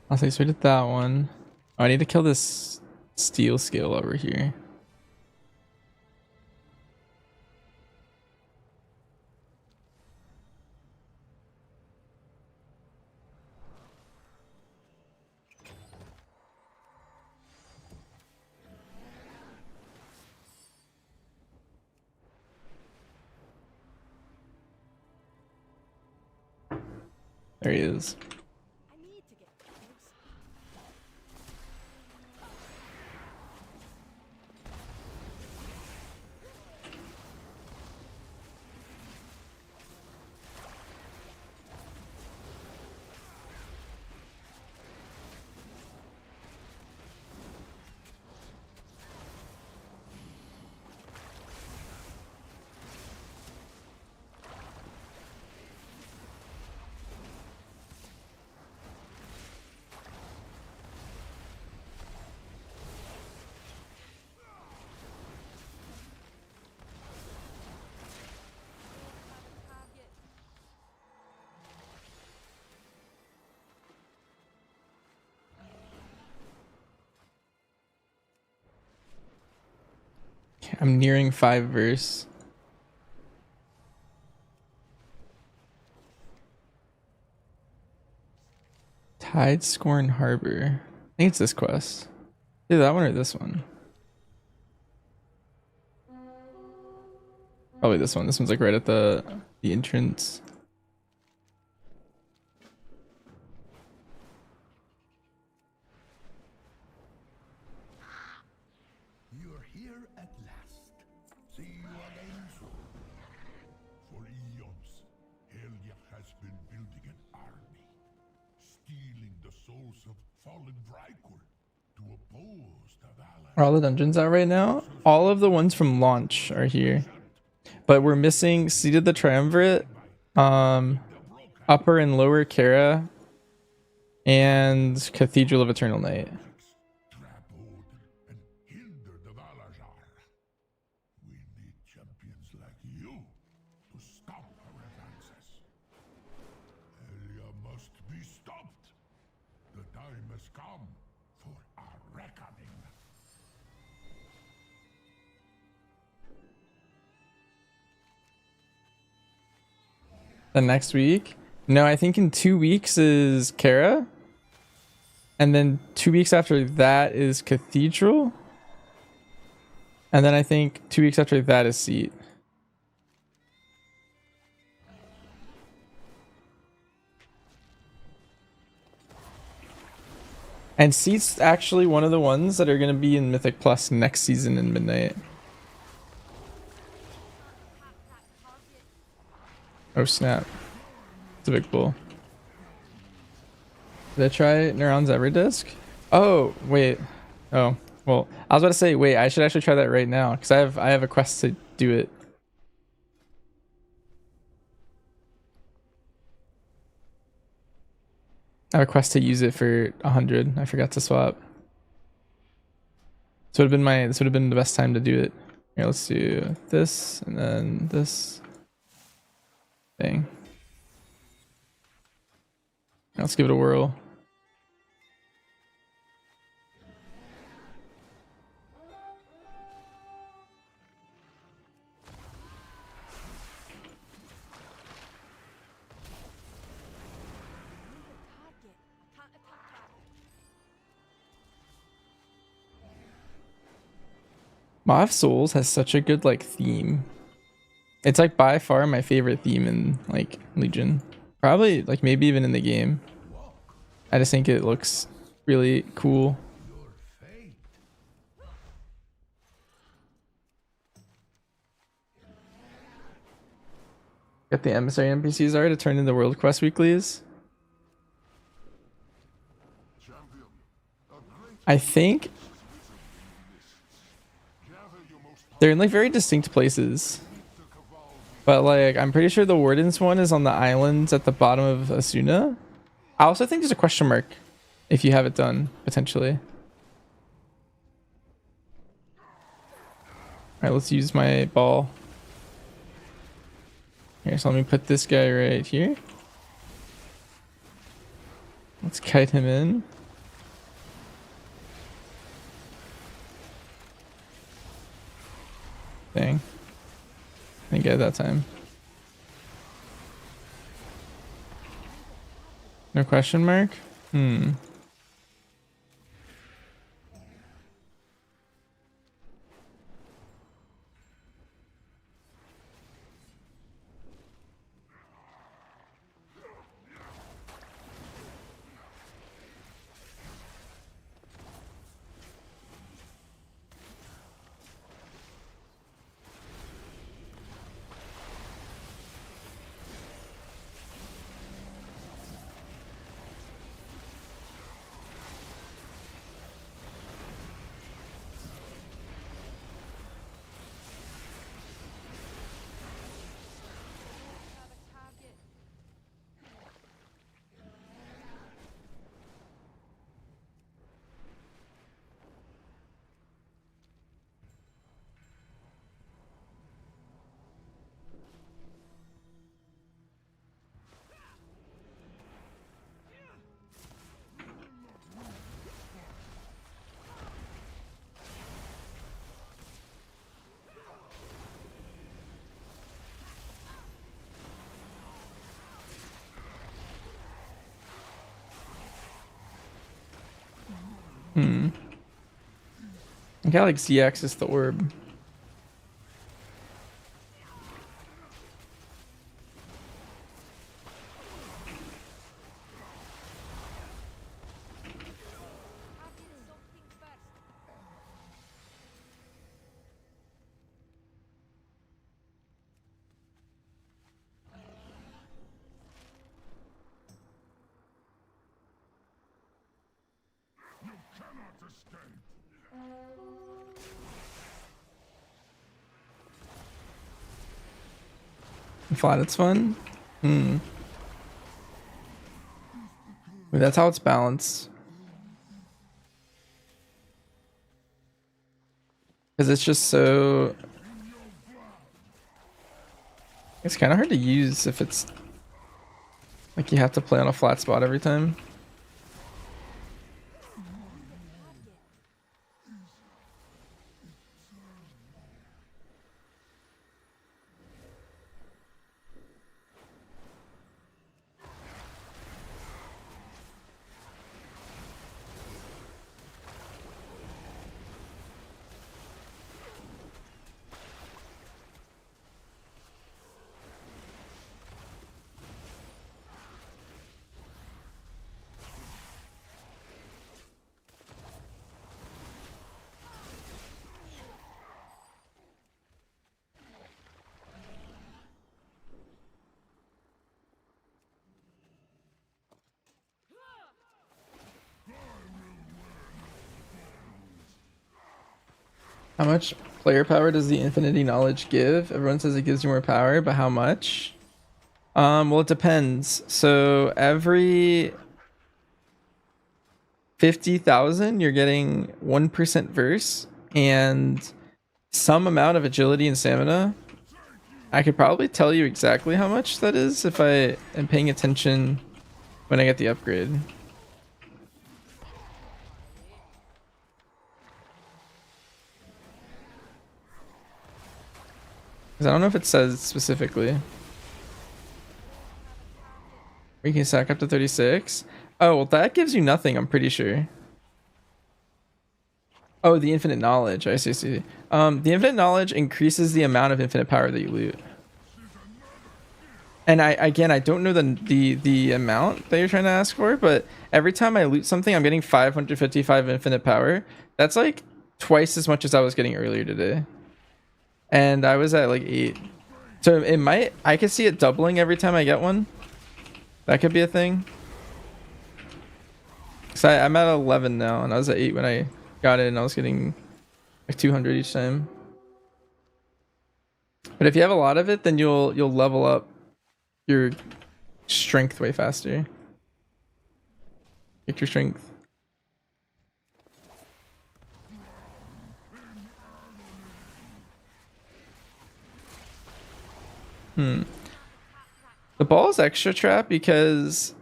[SPEAKER 1] I'll say so we did that one. Oh, I need to kill this steel skill over here. There he is.
[SPEAKER 9] I need to get close. Target.
[SPEAKER 1] I'm nearing 5 verse. Tide Scorn Harbor. I think it's this quest. Either that one or this one. Probably this one. This one's like right at the entrance.
[SPEAKER 6] You're here at last. See you again soon.
[SPEAKER 4] For eons, Helja has been building an army, stealing the souls of fallen Vrykul to oppose the Valar.
[SPEAKER 1] Are all the dungeons out right now? All of the ones from launch are here. But we're missing Seat of the Triumvirate, Upper and Lower Kara, and Cathedral of Eternal Night.
[SPEAKER 4] Trap Odin and hinder the Valajar. We need champions like you has come for our reckoning.
[SPEAKER 1] The next week? No, I think in 2 weeks is Kara. And then 2 weeks after that is Cathedral. And then I think 2 weeks after that is Seat. And Seat's actually one of the ones that are going to be in Mythic Plus next season in Midnight. Oh snap. It's a big bull. Did I try Neuron's Everdisk? Oh, wait. Oh, well, I was about to say, wait, I should actually try that right now because I have a quest to do it. I have a quest to use it for 100. I forgot to swap. So this would have been the best time to do it. Here, let's do this and then this thing. Let's give it a whirl. Maw of Souls has such a good like theme. It's like by far my favorite theme in like Legion. Probably like maybe even in the game. I just think it looks really cool. Got the emissary NPCs are to turn into world quest weeklies. I think they're in like very distinct places. But like I'm pretty sure the Warden's one is on the islands at the bottom of Asuna. I also think there's a question mark if you have it done, potentially. Alright, let's use my ball. Here, so let me put this guy right here. Let's kite him in. Dang. Didn't get it that time. No question mark? I got like Z-axis the orb. Flat, it's fun. Wait, that's how it's balanced. Because it's just so... It's kind of hard to use if it's... Like you have to play on a flat spot every time. How much player power does the infinity knowledge give? Everyone says it gives you more power, but how much? Well, it depends. So every 50,000, you're getting 1% verse and some amount of agility and stamina. I could probably tell you exactly how much that is if I am paying attention when I get the upgrade. Because I don't know if it says specifically. We can stack up to 36. Oh, well, that gives you nothing, I'm pretty sure. Oh, the infinite knowledge. I see. The infinite knowledge increases the amount of infinite power that you loot. And I don't know the amount that you're trying to ask for, but every time I loot something, I'm getting 555 infinite power. That's like twice as much as I was getting earlier today. And I was at like 8. So it might, I could see it doubling every time I get one. That could be a thing. So I'm at 11 now, and I was at 8 when I got it, and I was getting like 200 each time. But if you have a lot of it, then you'll level up your strength way faster. Get your strength. The ball is extra trap because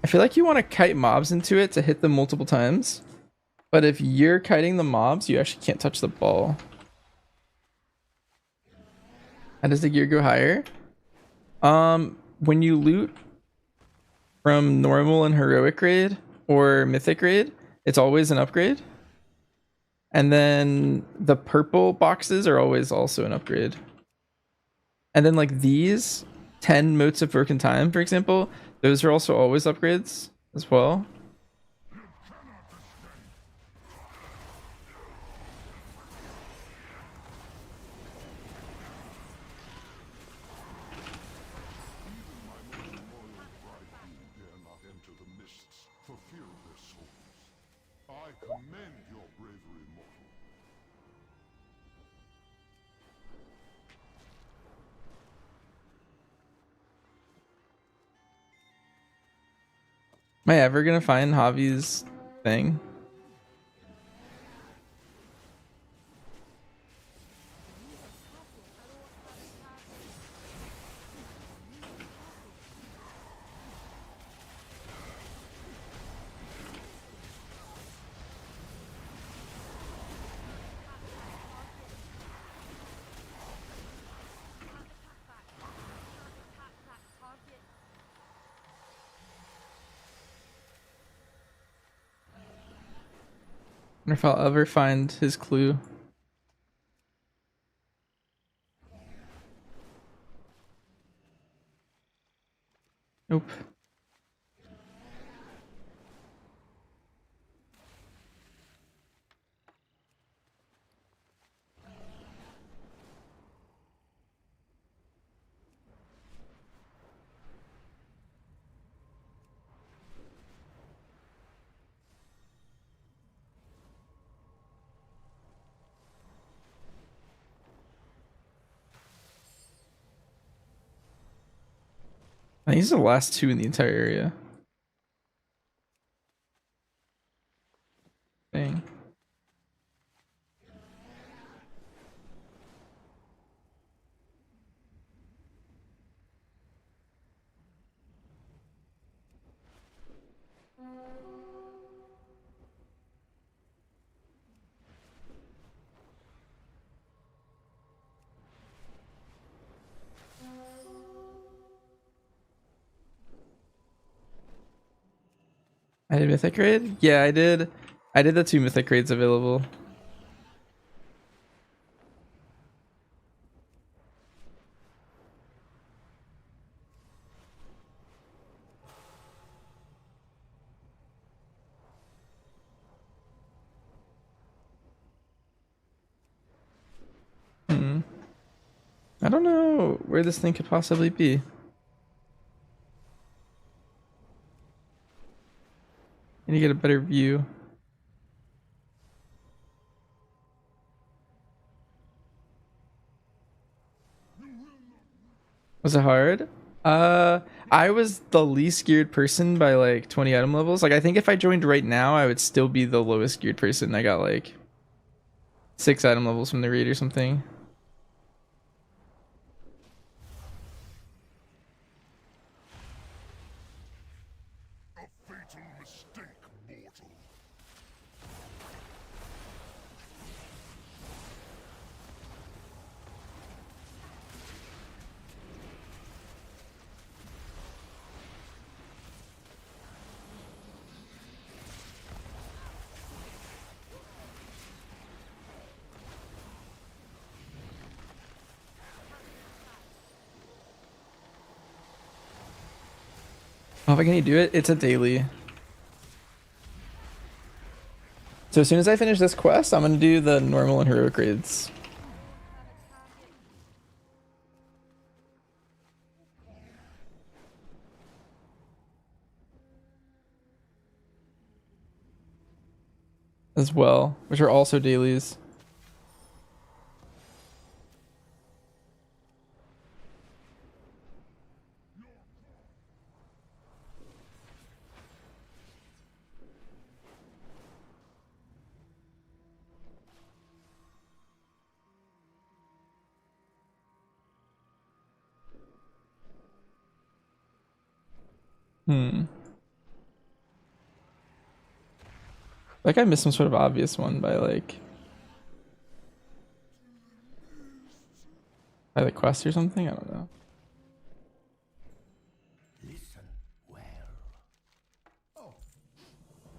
[SPEAKER 1] I feel like you want to kite mobs into it to hit them multiple times. But if you're kiting the mobs, you actually can't touch the ball. How does the gear go higher? When you loot from normal and heroic grade or mythic grade, it's always an upgrade. And then the purple boxes are always also an upgrade. And then like these 10 motes of broken time, for example, those are also always upgrades as well.
[SPEAKER 4] I commend your bravery, mortal.
[SPEAKER 1] Am I ever gonna find Javi's thing? I wonder if I'll ever find his clue. Nope. I think these are the last 2 in the entire area. Dang. I did mythic raid? Yeah, I did. I did the 2 mythic raids available. I don't know where this thing could possibly be. I need to get a better view. Was it hard? I was the least geared person by like 20 item levels. Like I think if I joined right now, I would still be the lowest geared person. I got like 6 item levels from the raid or something.
[SPEAKER 4] A fatal mistake, mortal.
[SPEAKER 1] Oh, but can you do it? It's a daily. So as soon as I finish this quest, I'm gonna do the normal and heroic raids. As well, which are also dailies. Like I missed some sort of obvious one by like the quest or something. I don't know.
[SPEAKER 6] Listen well. Oh,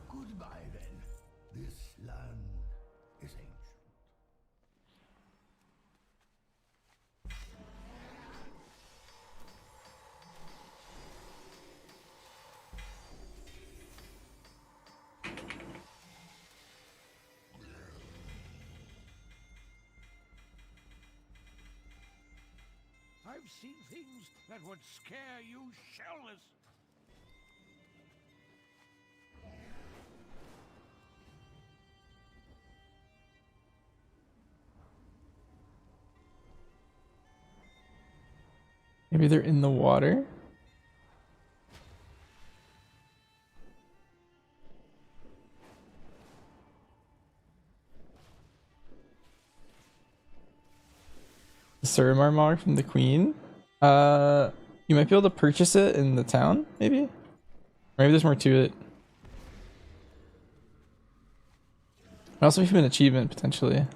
[SPEAKER 6] goodbye then. This land is ancient.
[SPEAKER 7] I've seen things that would scare you shellless.
[SPEAKER 1] Maybe they're in the water. The Suramar mark from the Queen. You might be able to purchase it in the town, maybe? Or maybe there's more to it. It also be an achievement potentially.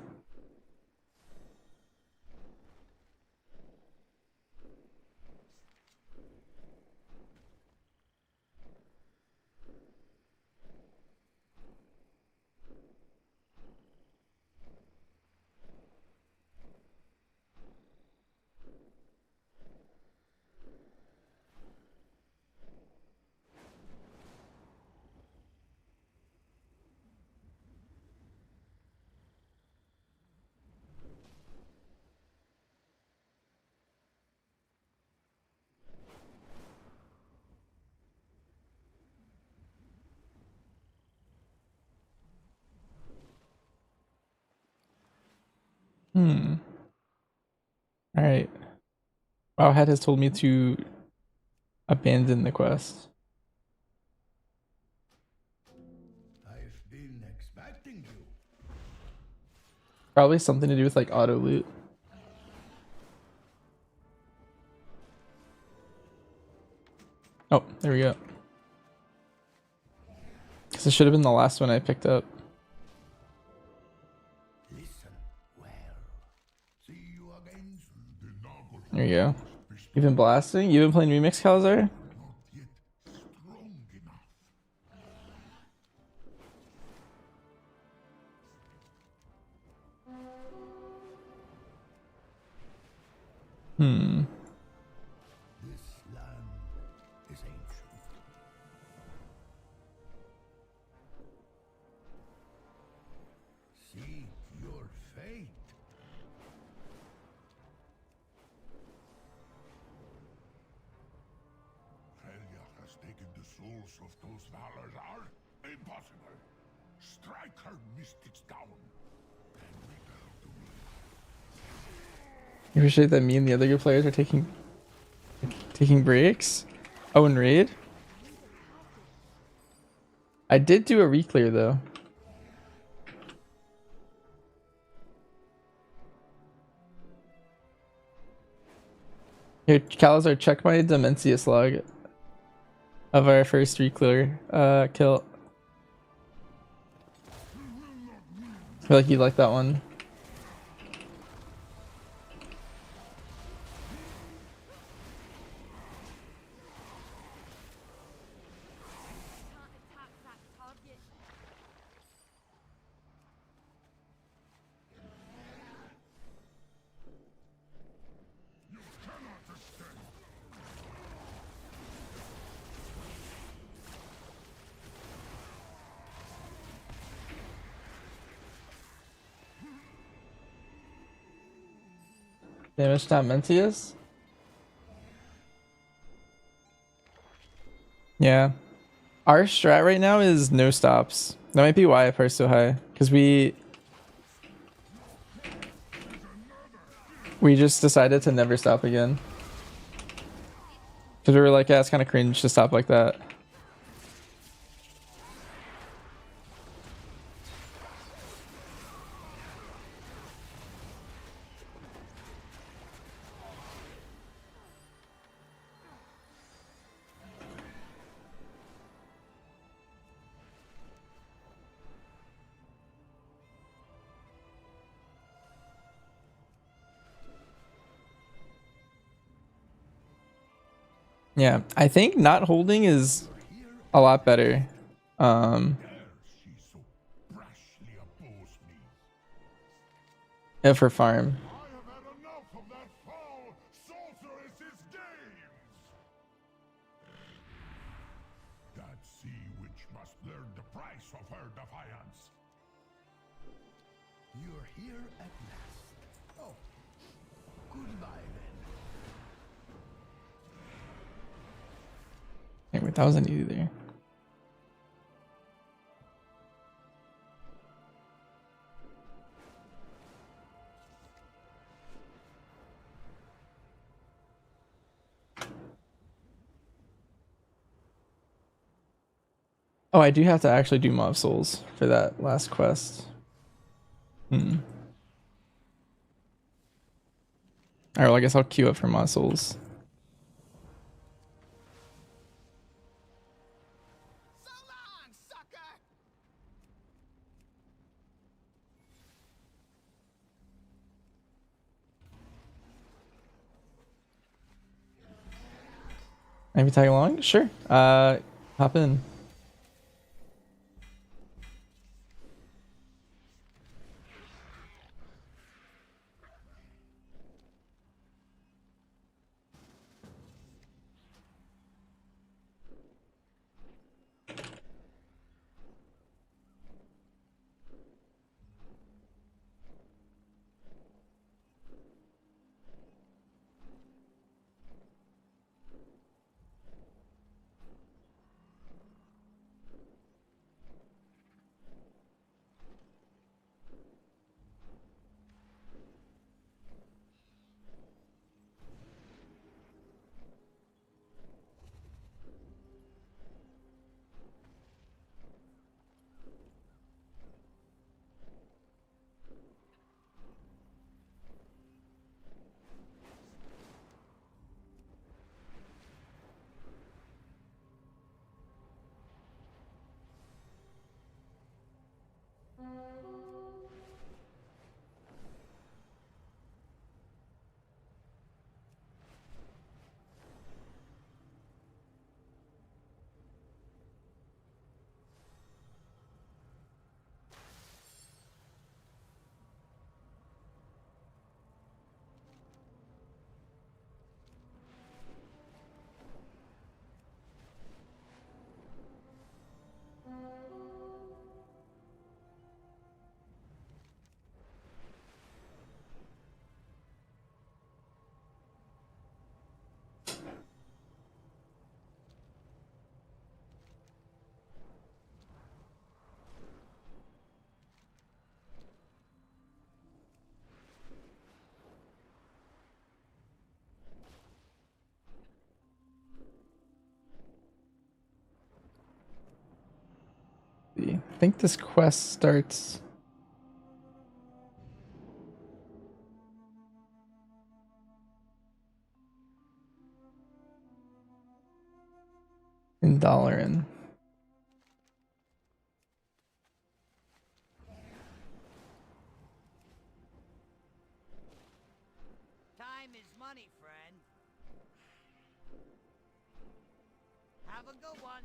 [SPEAKER 1] Alright. Wowhead has told me to abandon the quest.
[SPEAKER 6] I've been expecting you.
[SPEAKER 1] Probably something to do with like auto loot. Oh, there we go. This should have been the last one I picked up.
[SPEAKER 6] Listen well. See you again soon.
[SPEAKER 1] There you go. You've been blasting? You've been playing Remix, Calzar?
[SPEAKER 4] Not yet strong enough.
[SPEAKER 6] This land is ancient. Seek your fate.
[SPEAKER 4] Failure has taken the souls of those valors are impossible. Strike her mystics down and rebuild the world.
[SPEAKER 1] You appreciate that me and the other good players are taking Taking breaks? Oh, and raid? I did do a reclear though. Here, Calazar, check my Demencius log of our first reclear kill. I feel like you like that one.
[SPEAKER 9] Can't attack that target.
[SPEAKER 1] Damage Demencius? Yeah. Our strat right now is no stops. That might be why I priced so high. Because we just decided to never stop again. Because we were like, yeah, it's kind of cringe to stop like that. Yeah, I think not holding is a lot better. Yeah, for farm.
[SPEAKER 4] I have had enough of that foul sorceress's games! That sea witch must learn the price of her defiance.
[SPEAKER 6] You're here at last. Oh, goodbye then.
[SPEAKER 1] Hey, wait, that wasn't easy there. Oh, I do have to actually do Mob Souls for that last quest. Alright, well, I guess I'll queue up for Mob Souls.
[SPEAKER 6] So long, sucker!
[SPEAKER 1] Maybe tag along? Sure. Hop in. I think this quest starts in Dollarin.
[SPEAKER 3] Time is money, friend. Have a good one.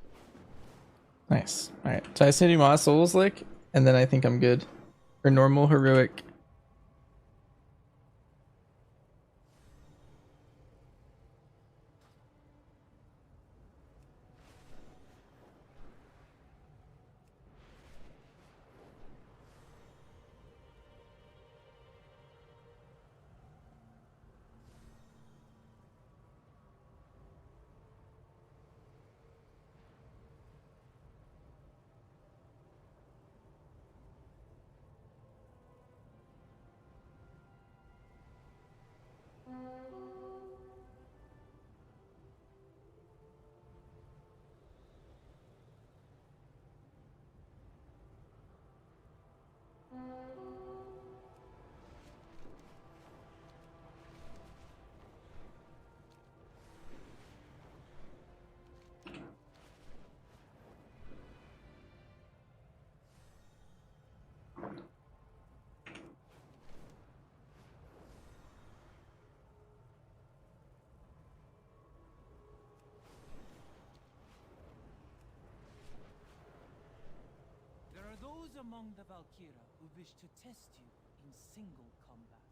[SPEAKER 1] Nice. Alright. So I just need to do my Souls Lick, and then I think I'm good. Or normal heroic.
[SPEAKER 11] There are those among the Valkyra who wish to test you in single combat.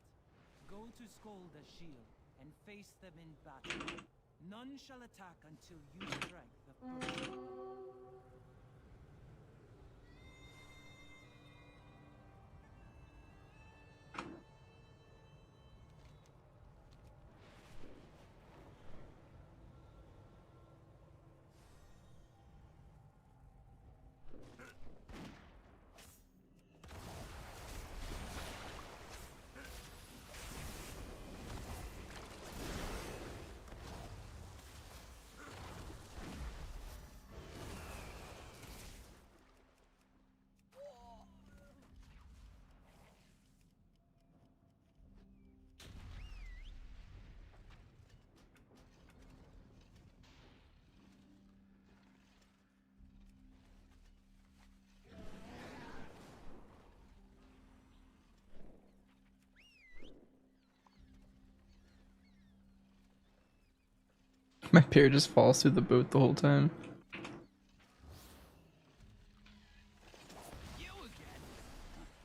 [SPEAKER 11] Go to Skolda's shield and face them in battle. None shall attack until you strike the first.
[SPEAKER 1] My pair just falls through the boat the whole time.
[SPEAKER 11] You again?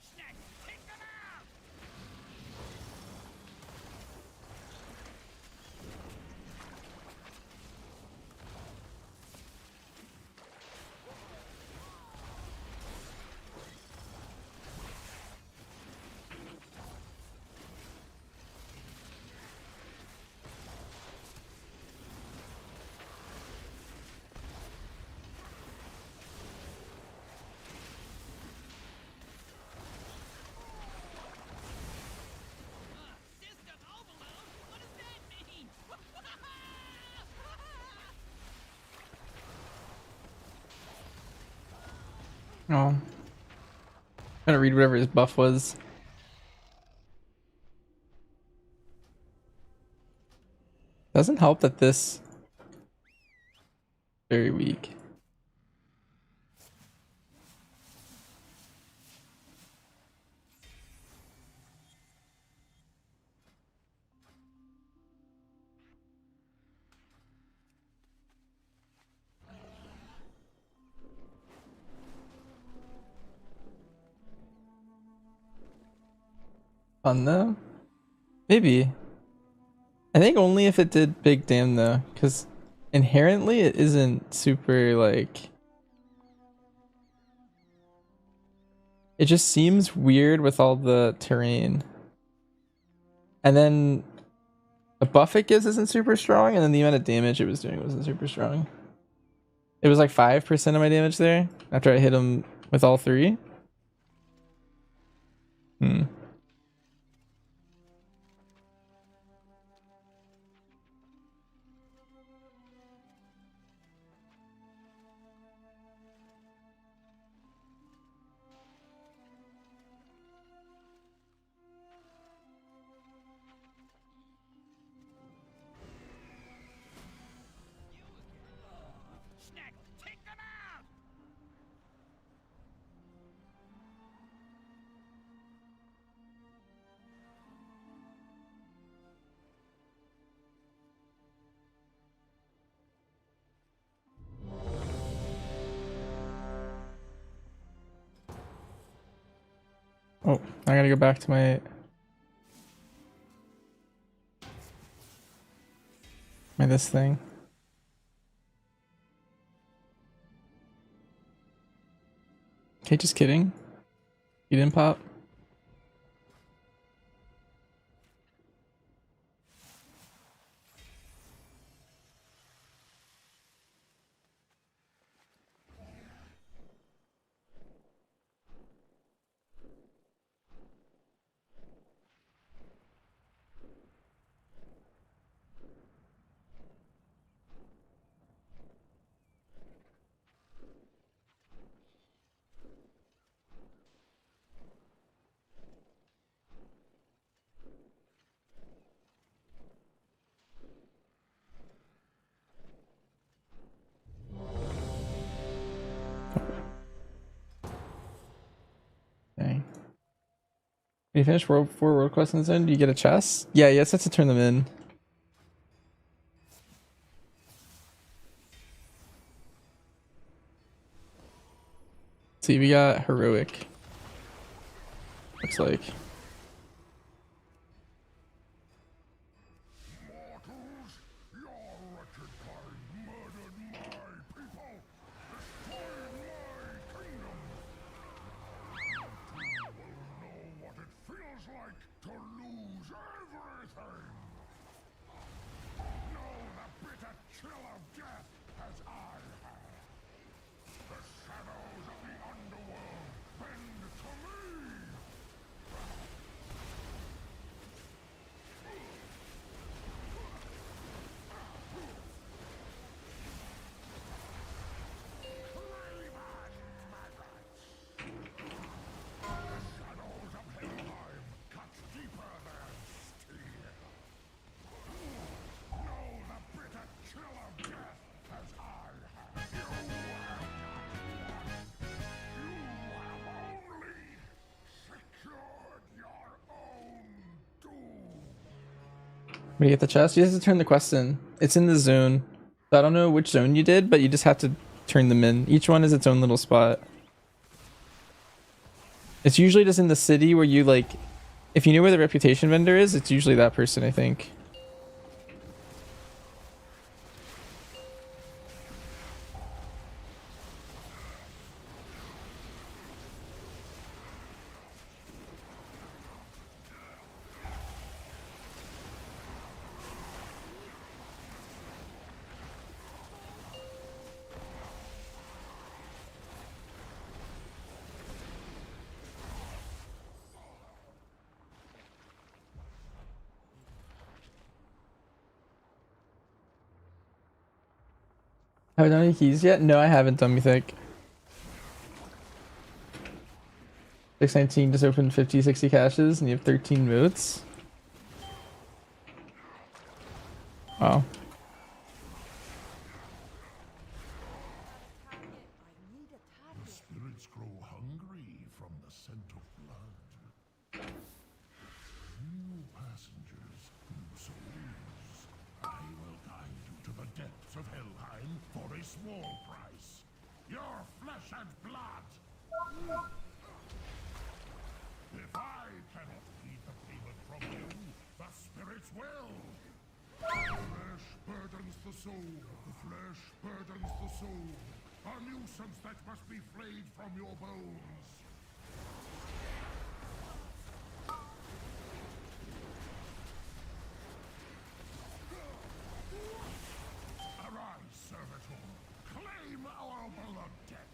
[SPEAKER 11] Snake, take them out! System overload? What does that mean?
[SPEAKER 1] Oh. Trying to read whatever his buff was. Doesn't help that this very weak. Fun though? Maybe. I think only if it did big damn though, because inherently it isn't super like. It just seems weird with all the terrain. And then the buff it gives isn't super strong, and then the amount of damage it was doing wasn't super strong. It was like 5% of my damage there after I hit him with all three. Hmm. Oh, I gotta go back to my this thing. Okay, just kidding. You didn't pop? Dang. When you finish 4 world quests in the zone, do you get a chest? Yeah, you just have to turn them in. See, we got heroic. Looks like.
[SPEAKER 4] Mortals, your wretched kind murdered my people, destroyed my kingdom. You will know what it feels like to lose everything. Know the bitter chill of death as I have. The shadows of the underworld bend to me.
[SPEAKER 1] When you get the chest, you just have to turn the quest in. It's in the zone. So I don't know which zone you did, but you just have to turn them in. Each one is its own little spot. It's usually just in the city where you like, if you know where the reputation vendor is, it's usually that person, I think. Have I done any keys yet? No, I haven't done Mythic. 619 just opened 50, 60 caches and you have 13 votes. Wow.
[SPEAKER 4] The spirits grow hungry from the scent of blood. New passengers, new souls. I will guide you to the depths of Helheim for a small price. Your flesh and blood. If I cannot feed the payment from you, the spirits will. Flesh burdens the soul. The flesh burdens the soul. A nuisance that must be flayed from your bones. Arise, servitor. Claim our blood debt.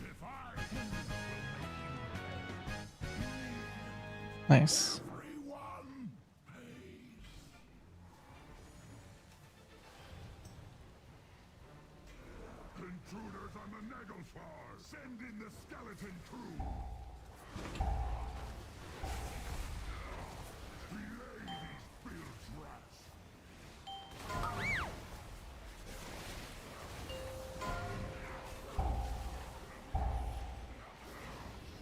[SPEAKER 4] If I
[SPEAKER 1] Nice.
[SPEAKER 4] everyone pays. Intruders on the Nagelfar! Send in the skeleton crew! Delay these bilge rats!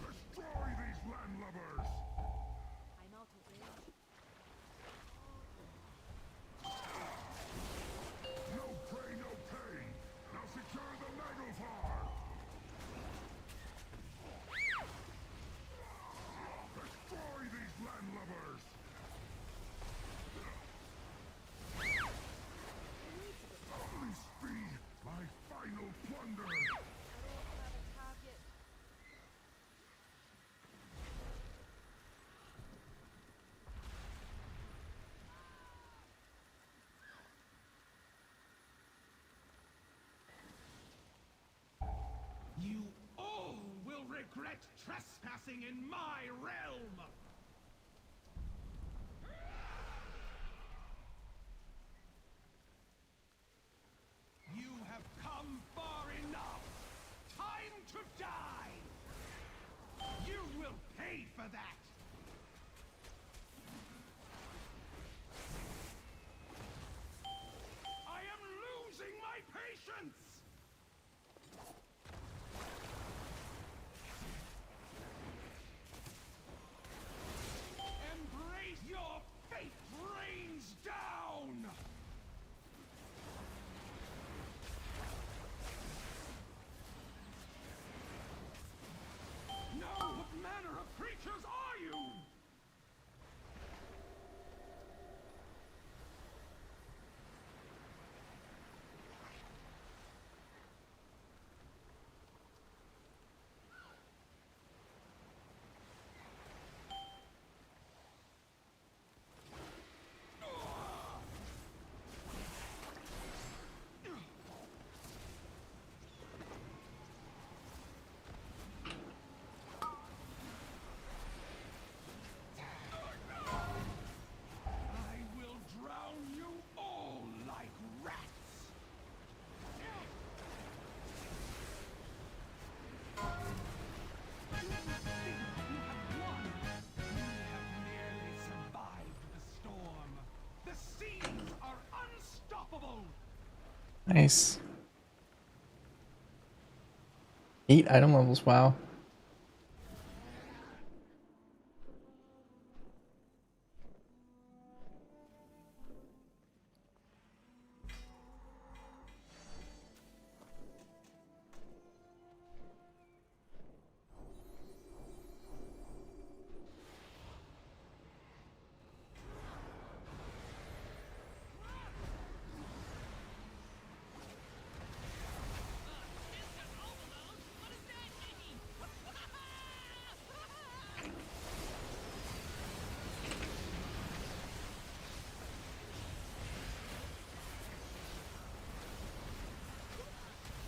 [SPEAKER 4] Destroy these landlubbers!
[SPEAKER 9] I'm out of range.
[SPEAKER 4] No prey, no pay! Now secure the Nagelfar!
[SPEAKER 6] meddling in my realm! You have come far enough! Time to die! You will pay for that! I am losing my patience! Embrace your fate rains down! No! What manner of creatures are you? I will drown you all like rats! You think you have won? You have merely survived the storm. The seas are unstoppable!
[SPEAKER 1] Nice. 8 item levels, wow.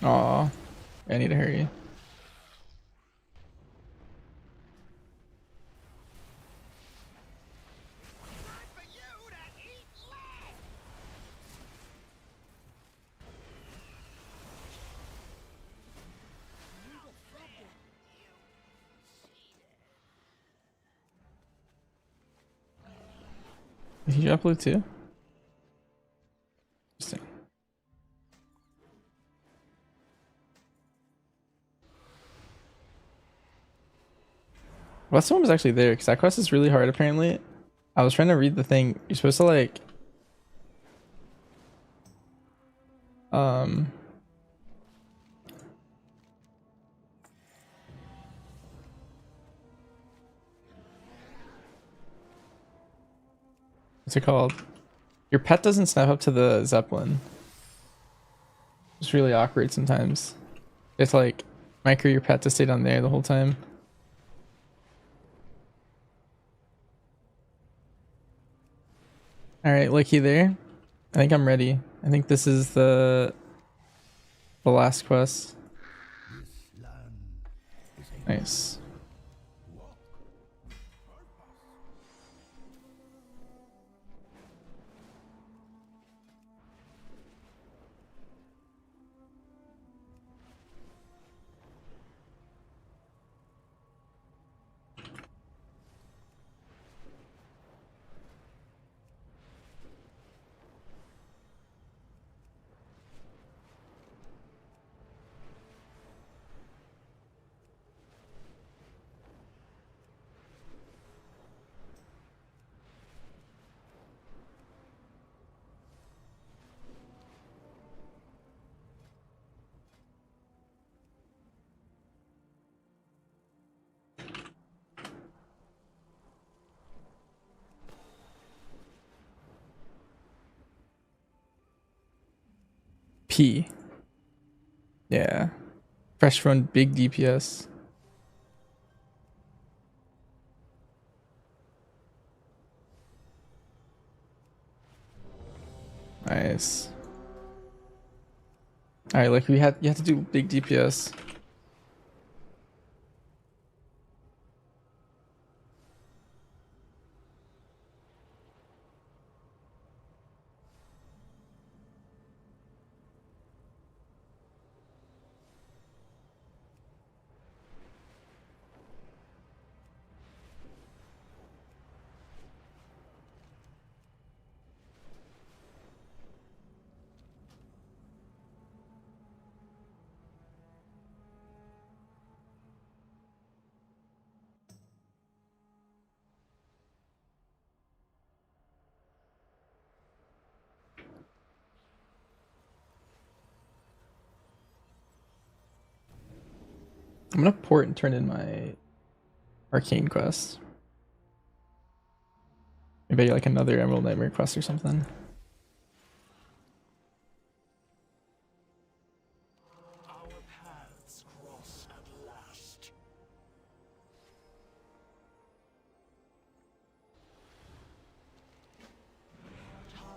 [SPEAKER 1] Aw, I need to hurry. Did you upload too? Interesting. Well, someone was actually there because that quest is really hard apparently. I was trying to read the thing. You're supposed to like what's it called? Your pet doesn't snap up to the Zeppelin. It's really awkward sometimes. It's like micro your pet to stay down there the whole time. Alright, Licky there. I think I'm ready. I think this is the last quest. Nice. P. Yeah. Fresh run big DPS. Nice. Alright, like you have to do big DPS. I'm gonna port and turn in my arcane quest. Maybe I get like another Emerald Nightmare quest or something.
[SPEAKER 6] Our paths cross at last. Time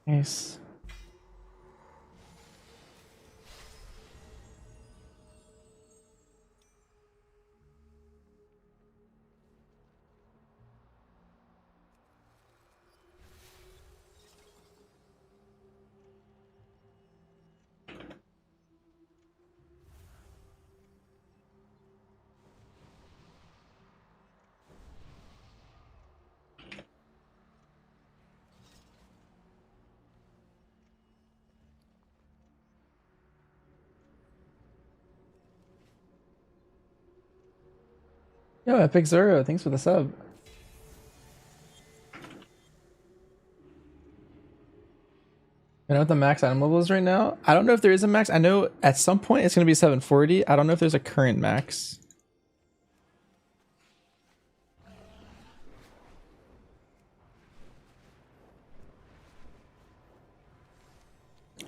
[SPEAKER 1] Nice. Yo, Epic Zoro, thanks for the sub. I know what the max item level is right now. I don't know if there is a max. I know at some point it's going to be 740. I don't know if there's a current max.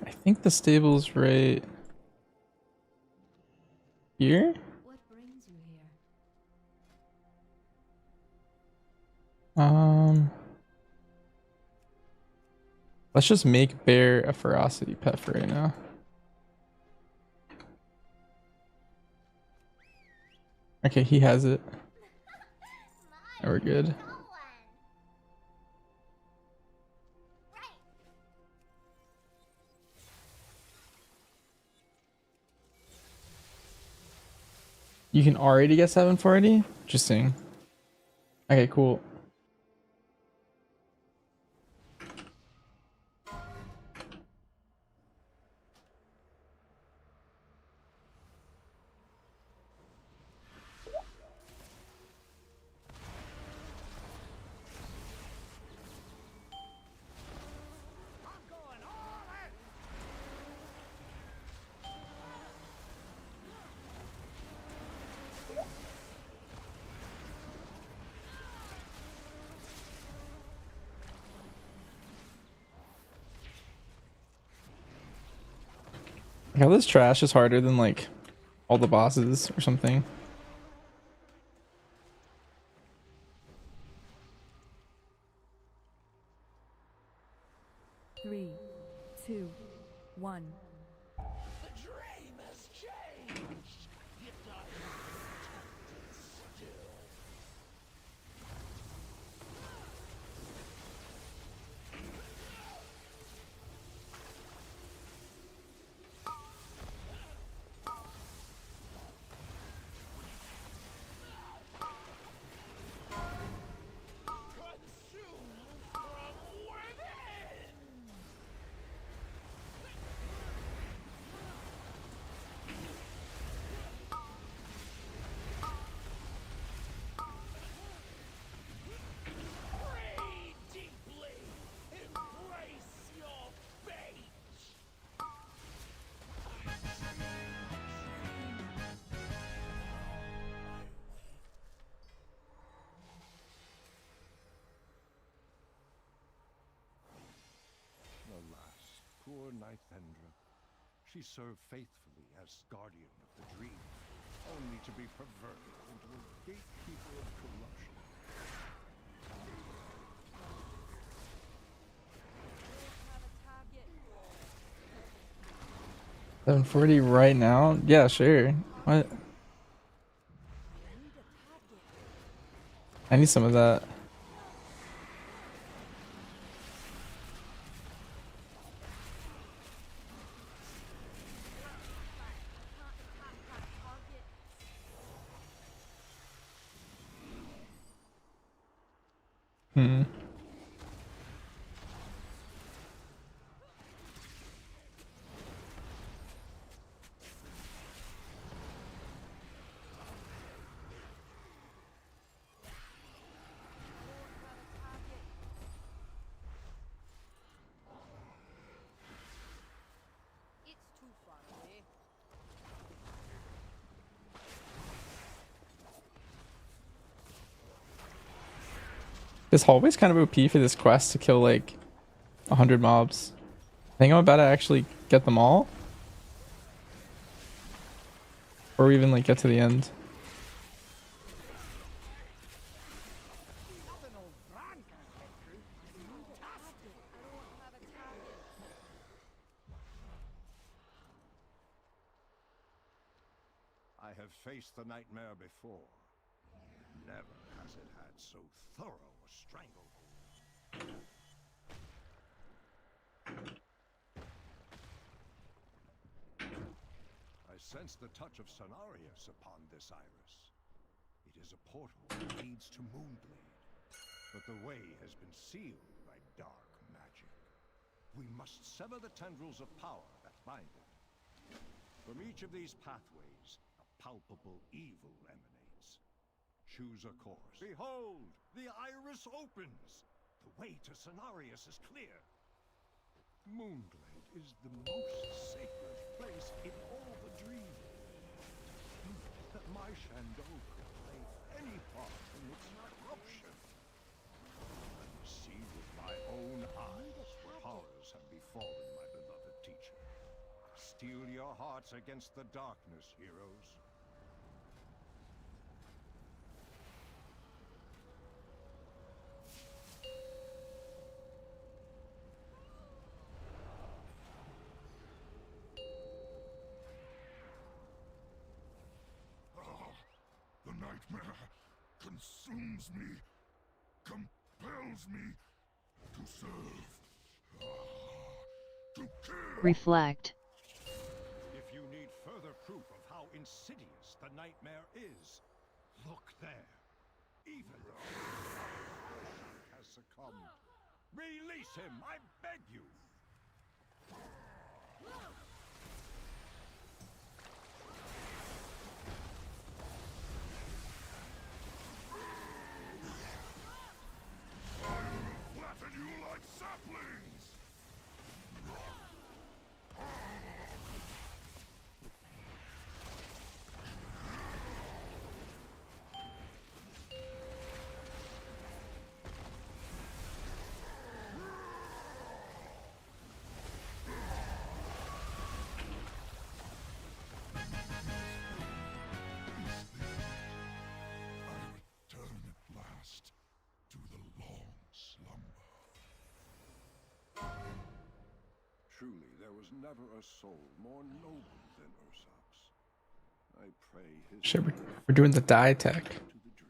[SPEAKER 1] I think the stable's right here.
[SPEAKER 10] What brings you here?
[SPEAKER 1] Let's just make Bear a ferocity pet for right now. Okay, he has it. Now we're good. You can already get 740? Interesting. Okay, cool. Yeah, this trash is harder than like all the bosses or something.
[SPEAKER 3] Three, two, one.
[SPEAKER 6] the dream has changed. Yet I am still. Consumed from within. Pray deeply. Embrace your fate.
[SPEAKER 2] Alas, poor Nythendra. She served faithfully as guardian of the dream, only to be perverted into a gatekeeper of corruption.
[SPEAKER 1] 740 right now? Yeah, sure. What? I need some of that. Hmm.
[SPEAKER 9] It's too far away.
[SPEAKER 1] This hallway's kind of OP for this quest to kill like 100 mobs. I think I'm about to actually get them all. Or even like get to the end.
[SPEAKER 2] I have faced the nightmare before. Never has it had so thorough a stranglehold. I sense the touch of Cenarius upon this iris. It is a portal that leads to Moonblade, but the way has been sealed by dark magic. We must sever the tendrils of power that bind it. From each of these pathways, a palpable evil emanates. Choose a course. Behold, the iris opens! The way to Cenarius is clear. Moonblade is the most sacred place in all the dream. That my Shandong could play any part in its corruption. Let me see with my own eyes what horrors have befallen my beloved teacher. Steel your hearts against the darkness, heroes.
[SPEAKER 4] The nightmare consumes me, compels me to serve, to kill.
[SPEAKER 12] Reflect.
[SPEAKER 2] If you need further proof of how insidious the nightmare is, look there. Even though has succumbed, release him, I beg you.
[SPEAKER 4] Flatten you like saplings!
[SPEAKER 2] Truly, there was never a soul more noble than Ursop's. I pray his
[SPEAKER 1] Shit, we're doing the die tech.
[SPEAKER 2] to the dream.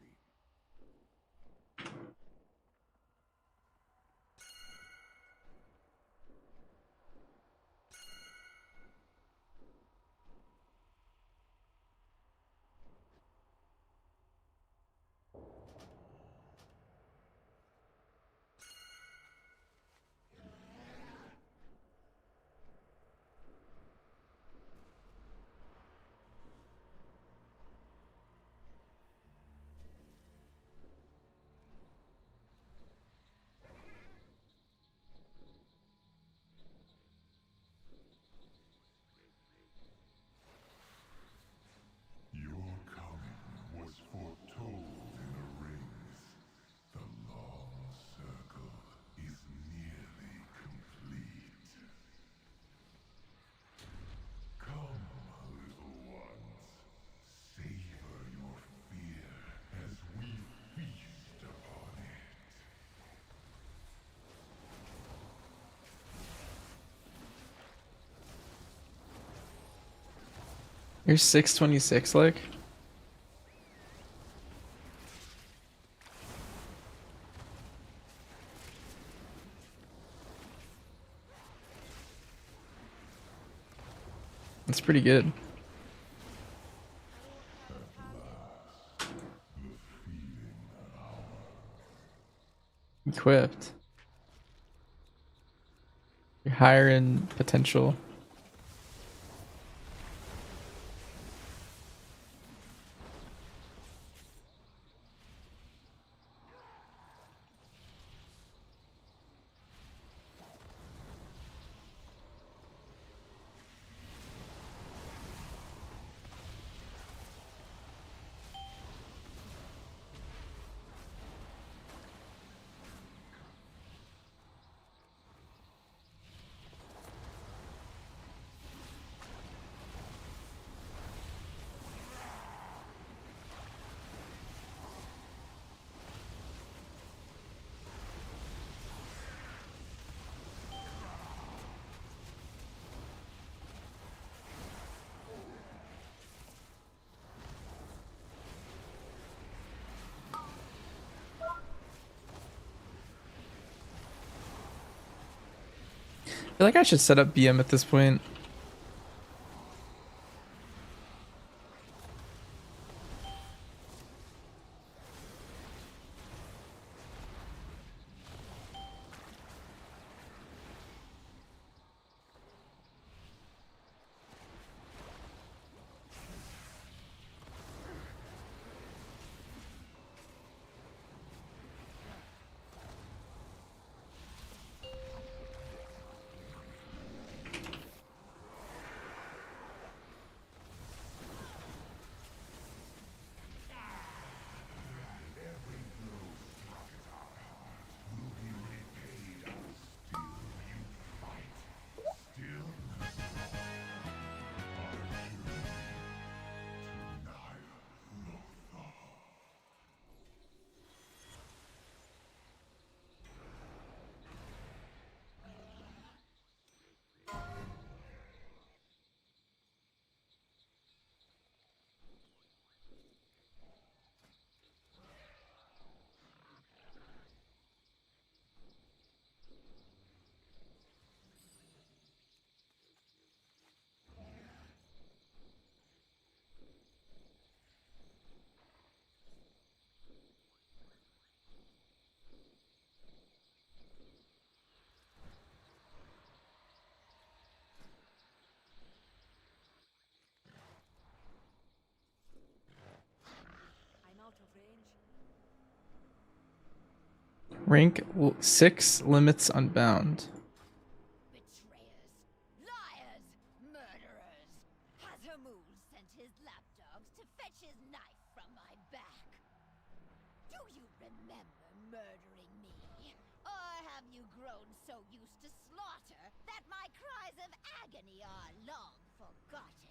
[SPEAKER 4] Your coming was foretold in the rings. The long circle is nearly complete. Come, little ones. Savor your fear as we feast upon it.
[SPEAKER 1] You're 626, like? That's pretty good. Equipped. You're higher in potential. I feel like I should set up BM at this point.
[SPEAKER 3] I'm out of range.
[SPEAKER 1] Rank 6 limits unbound.
[SPEAKER 9] Betrayers, liars, murderers. Hazamu sent his lapdogs to fetch his knife from my back. Do you remember murdering me? Or have you grown so used to slaughter that my cries of agony are long forgotten?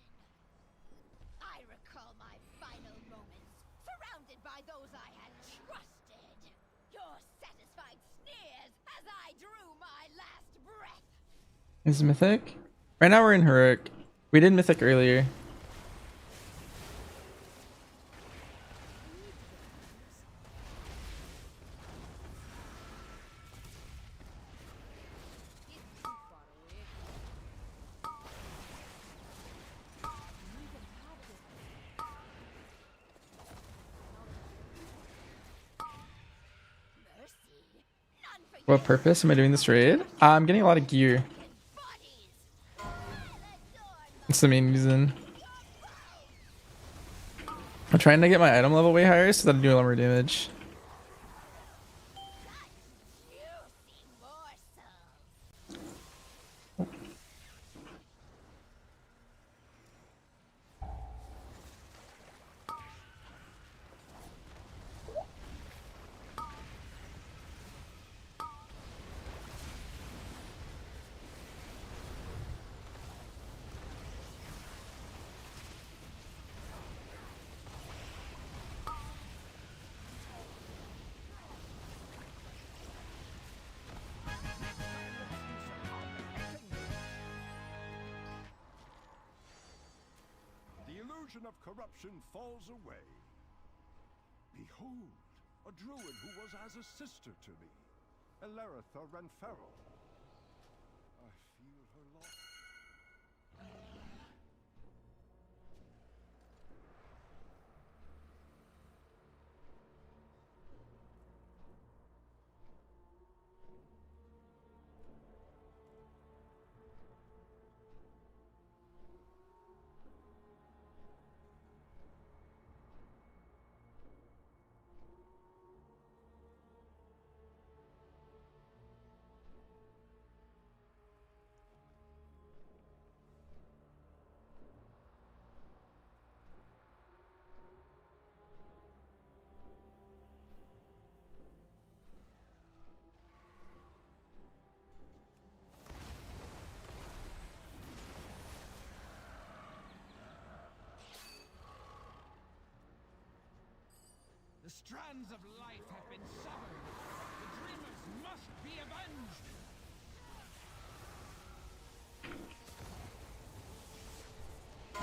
[SPEAKER 9] I recall my final moments, surrounded by those I had trusted. Your satisfied sneers as I drew my last breath.
[SPEAKER 1] Is Mythic? Right now we're in Heroic. We did Mythic earlier. What purpose am I doing this raid? I'm getting a lot of gear. That's the main reason. I'm trying to get my item level way higher so that I do a lot more damage.
[SPEAKER 2] The illusion of corruption falls away. Behold, a druid who was as a sister to me, Eleritha Renferal. I feel her loss.
[SPEAKER 7] The strands of life have been severed. The dreamers must be avenged.
[SPEAKER 4] I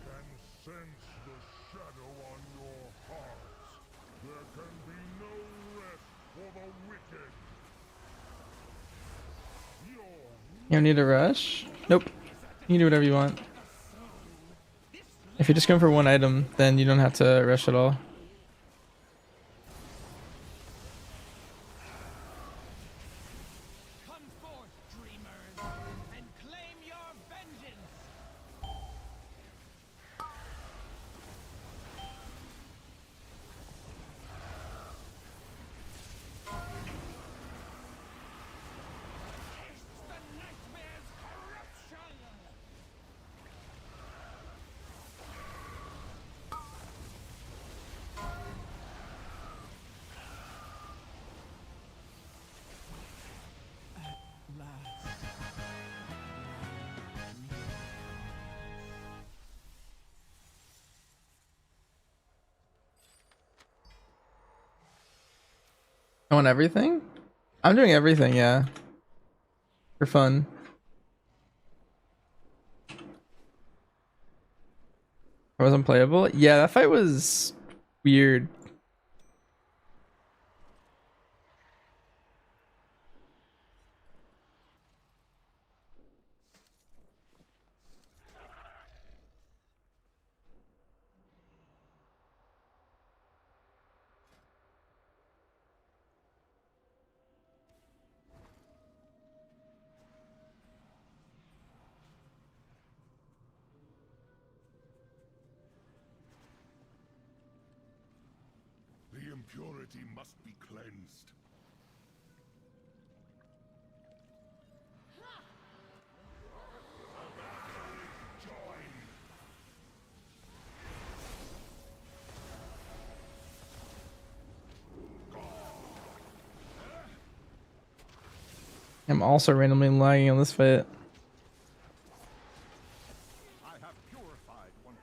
[SPEAKER 4] can sense the shadow on your hearts. There can be no rest for the wicked.
[SPEAKER 1] You don't need to rush? Nope. You can do whatever you want. If you're just going for one item, then you don't have to rush at all.
[SPEAKER 7] Come forth, dreamers, and claim your vengeance. Taste the nightmare's corruption.
[SPEAKER 1] I want everything? I'm doing everything, yeah. For fun. It wasn't playable? Yeah, that fight was weird.
[SPEAKER 4] The impurity must be cleansed. Join!
[SPEAKER 1] I'm also randomly lagging on this fight.
[SPEAKER 2] I have purified one of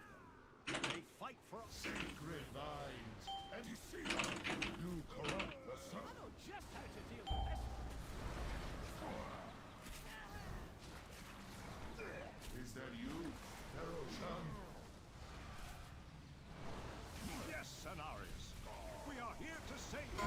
[SPEAKER 2] them. They fight for us.
[SPEAKER 4] Sacred vines and deceiver, you corrupt the sun.
[SPEAKER 7] I know just how to deal with this.
[SPEAKER 4] Is that you, Pharaoh-chan?
[SPEAKER 2] Yes, Cenarius. We are here to save you.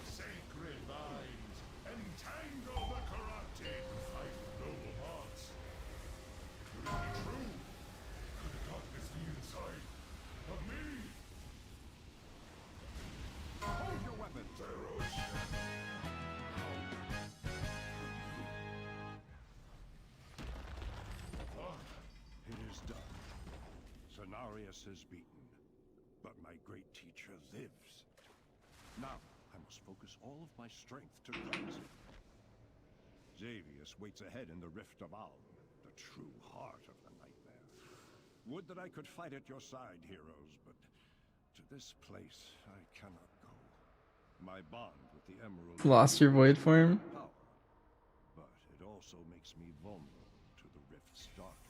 [SPEAKER 4] Sacred vines, entangle the corrupted. Fight noble hearts. Could it be true? Could the darkness be inside of me?
[SPEAKER 2] Hold your weapons. It is done. Cenarius is beaten, but my great teacher lives. Now, I must focus all of my strength to cleanse him. Xavius waits ahead in the Rift of Alm, the true heart of the nightmare. Would that I could fight at your side, heroes, but to this place I cannot go. My bond with the Emerald
[SPEAKER 1] Lost your void form?
[SPEAKER 2] power, but it also makes me vulnerable to the Rift's darkness.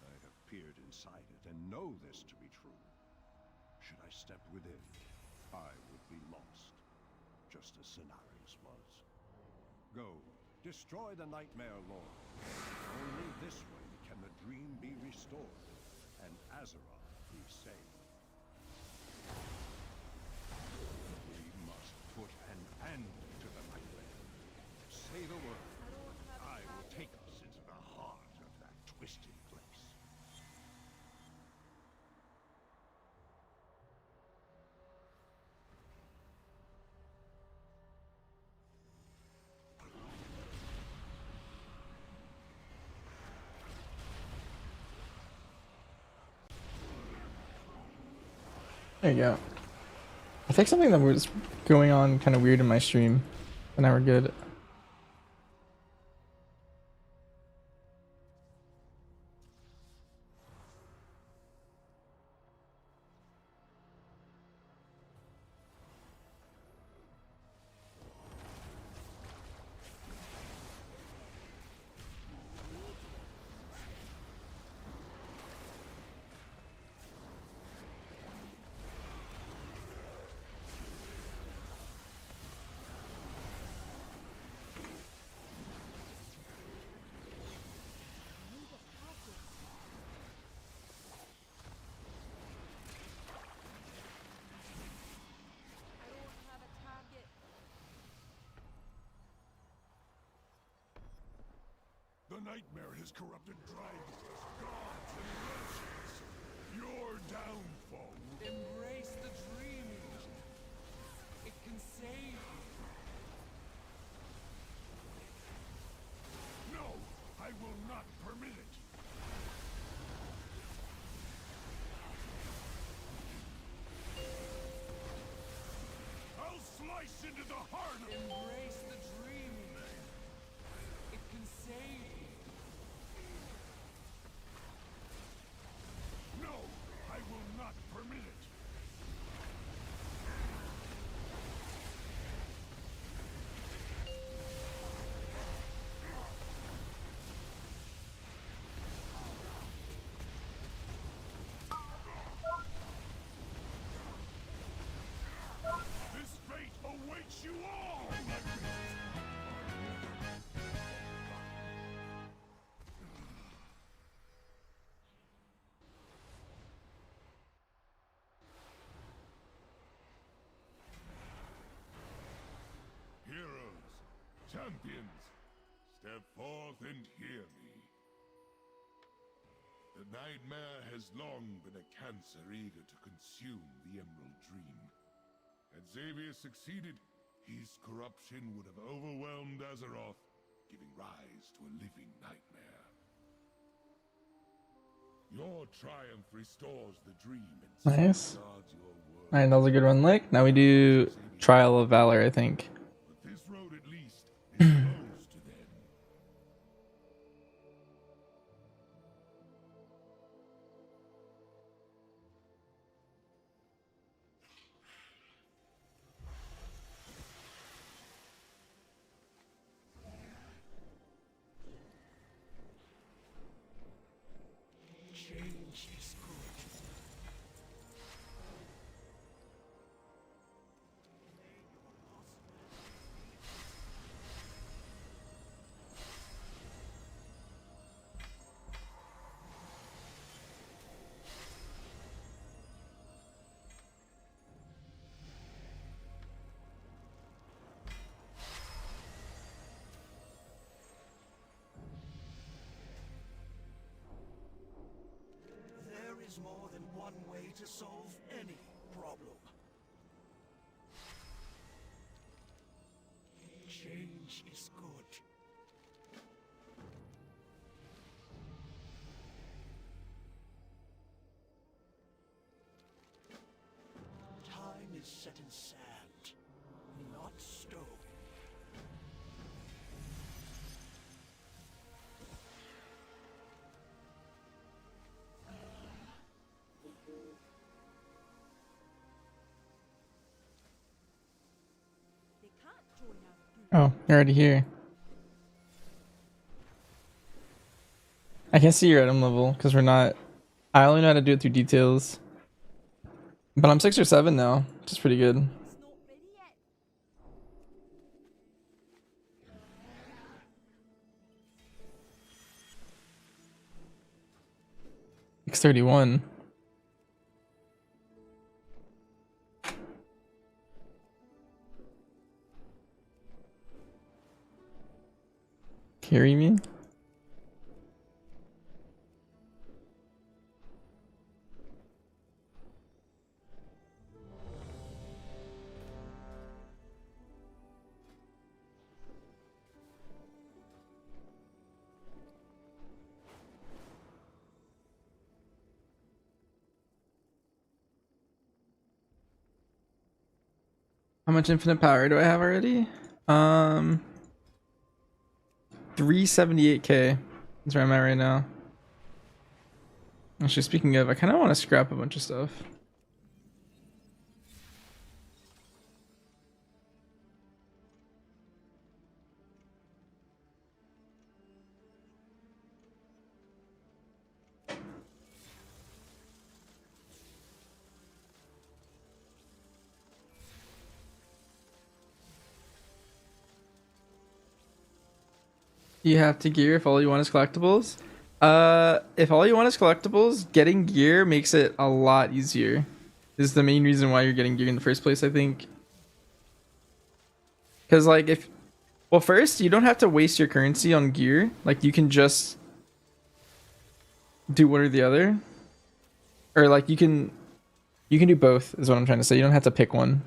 [SPEAKER 2] I have peered inside it and know this to be true. Should I step within, I would be lost, just as Cenarius was. Go, destroy the Nightmare Lord. Only this way can the dream be restored, and Azeroth be saved. We must put an end to the nightmare. Say the word. I will take us into the heart of that twisted place.
[SPEAKER 1] There you go. I think something that was going on kind of weird in my stream, and now we're good.
[SPEAKER 4] nightmare has corrupted dragons, gods, and legends. Your downfall.
[SPEAKER 7] Embrace the dreaming. It can save you.
[SPEAKER 4] No, I will not permit it. I'll slice into the heart of
[SPEAKER 7] Embrace the dreaming. It can save you.
[SPEAKER 4] No, I will not permit it. This fate awaits you all! Heroes, champions, step forth and hear me. The nightmare has long been a cancer eager to consume the Emerald Dream. Had Xavier succeeded, his corruption would have overwhelmed Azeroth, giving rise to a living nightmare. Your triumph restores the dream and
[SPEAKER 1] Nice.
[SPEAKER 4] safeguards your world.
[SPEAKER 1] Alright, that was a good run, Lick. Now we do Trial of Valor, I think.
[SPEAKER 4] But this road at least is closed to them.
[SPEAKER 6] Change is good. There is more than one way to solve any problem. Change is good. Time is set in sand, not stone.
[SPEAKER 8] They can't join our group.
[SPEAKER 1] Oh, you're already here. I can't see your item level because we're not. I only know how to do it through details. But I'm 6 or 7 now, which is pretty good.
[SPEAKER 8] It's not ready yet.
[SPEAKER 1] 631. Carry me? How much infinite power do I have already? 378k. That's where I'm at right now. Actually, speaking of, I kind of want to scrap a bunch of stuff. You have to gear if all you want is collectibles. If all you want is collectibles, getting gear makes it a lot easier. This is the main reason why you're getting gear in the first place, I think. Because like Well, first, you don't have to waste your currency on gear. Like, you can just do one or the other. Or, like, you can do both, is what I'm trying to say. You don't have to pick one.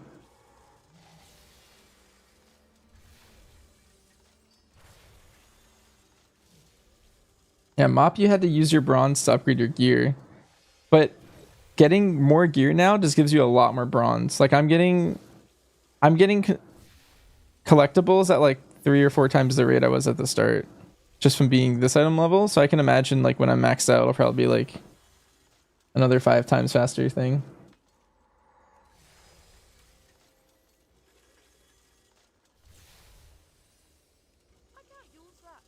[SPEAKER 1] Yeah, Mop, you had to use your bronze to upgrade your gear. But getting more gear now just gives you a lot more bronze. Like, I'm getting collectibles at like 3 or 4 times the rate I was at the start, just from being this item level. So I can imagine like when I'm maxed out, it'll probably be like another 5 times faster thing.
[SPEAKER 8] I can't use that.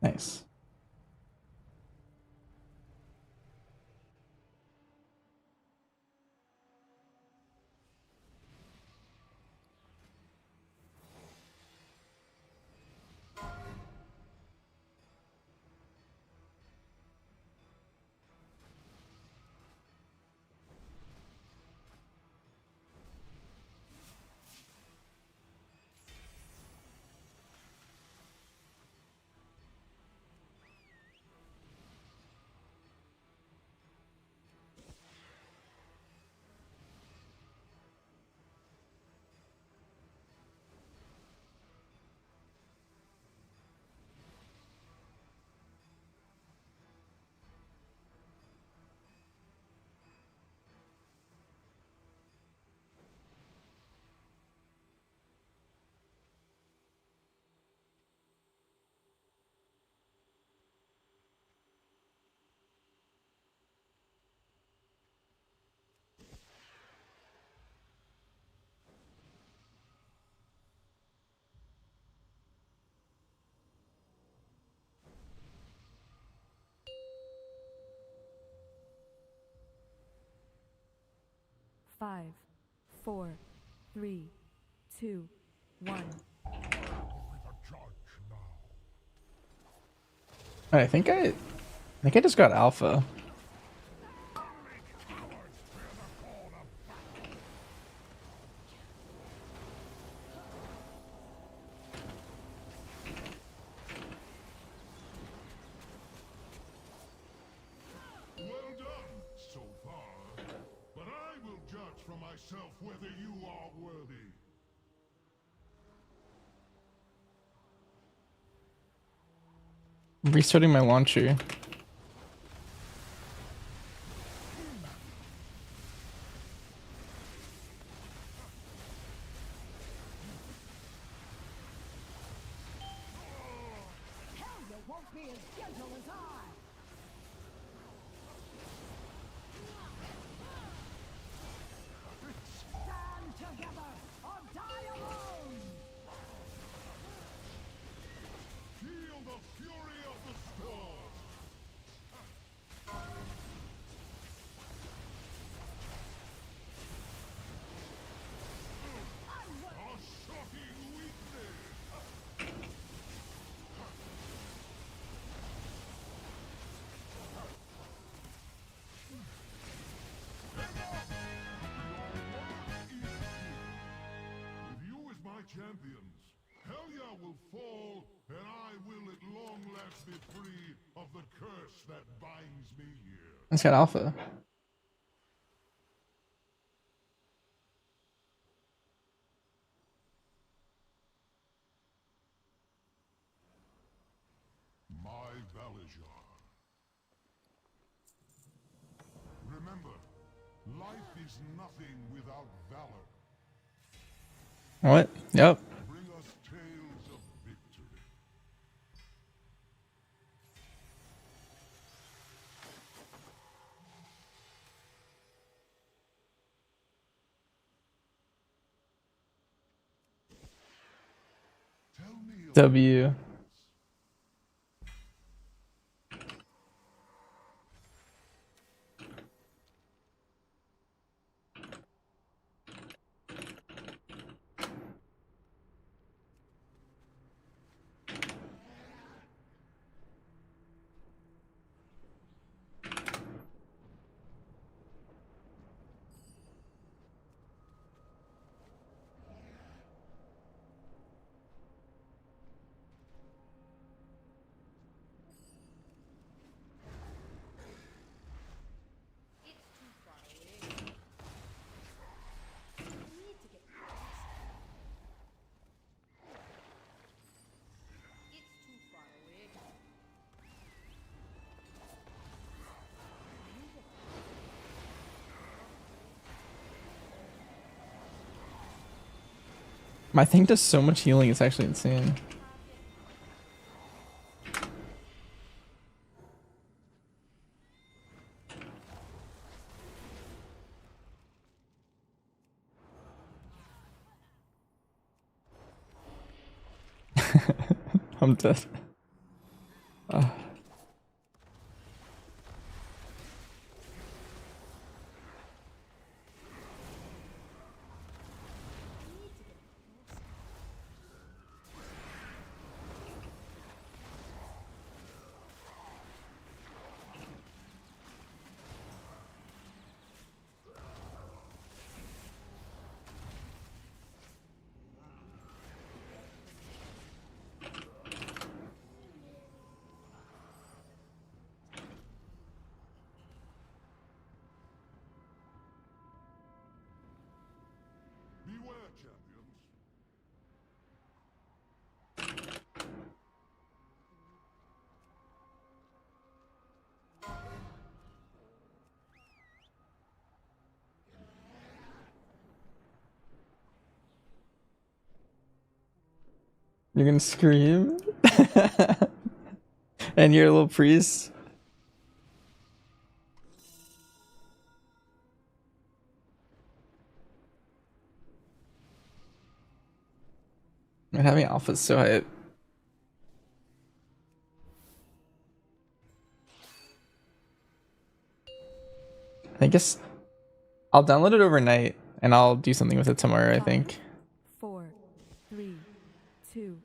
[SPEAKER 1] Nice.
[SPEAKER 3] Five, four, three, two, one.
[SPEAKER 1] I think I just got alpha.
[SPEAKER 4] Well done so far, but I will judge for myself whether you are worthy.
[SPEAKER 1] I'm restarting my launcher.
[SPEAKER 4] Feel the fury of the storm. A shocking weakness. With you as my champions, Helya will fall, and I will at long last be free of the curse that binds me here.
[SPEAKER 1] It's got alpha.
[SPEAKER 4] My Valazar. Remember, life is nothing without valor.
[SPEAKER 1] What? Yep.
[SPEAKER 4] Bring us tales of victory.
[SPEAKER 1] W. My thing does so much healing, it's actually insane. I'm dead.
[SPEAKER 4] Beware, champions.
[SPEAKER 1] You're gonna scream? And you're a little priest? Man, having alpha is so hype. I guess I'll download it overnight and I'll do something with it tomorrow, I think.
[SPEAKER 3] 4, 3, 2.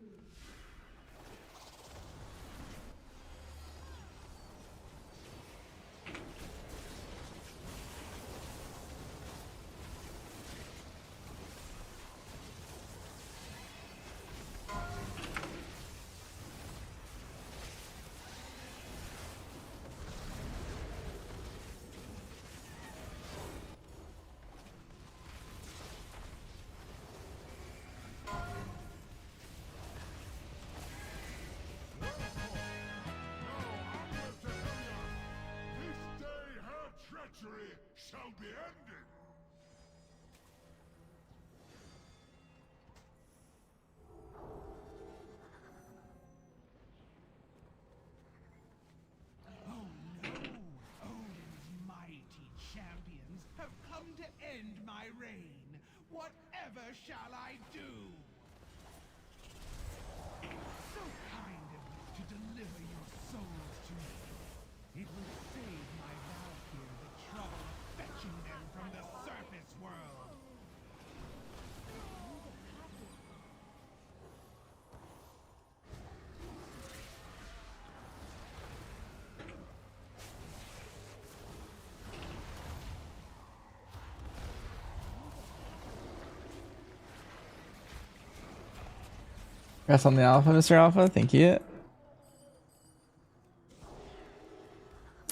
[SPEAKER 4] This day her treachery shall be ended.
[SPEAKER 6] Oh no! Odin's mighty champions have come to end my reign. Whatever shall I do? So kind of you to deliver your souls to me. It will save my Valkyr the trouble of fetching them from the surface world.
[SPEAKER 1] Congrats on the alpha, Mr. Alpha. Thank you.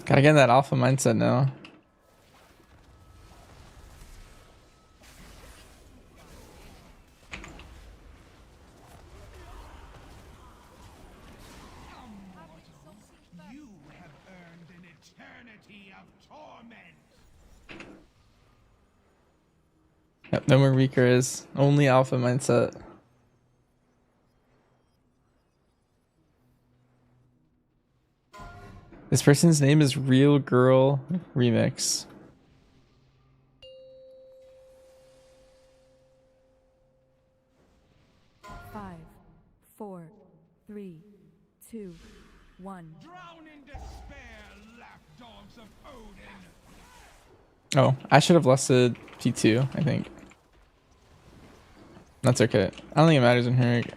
[SPEAKER 1] Gotta get in that alpha mindset now.
[SPEAKER 6] You have earned an eternity of torment.
[SPEAKER 1] Yep, no more weakers. Only alpha mindset. This person's name is Real Girl Remix.
[SPEAKER 3] Five, 4, 2, 1.
[SPEAKER 7] Drown in despair, lapdogs of Odin!
[SPEAKER 1] Oh, I should have lusted P2, I think. That's okay. I don't think it matters in here.
[SPEAKER 7] Relish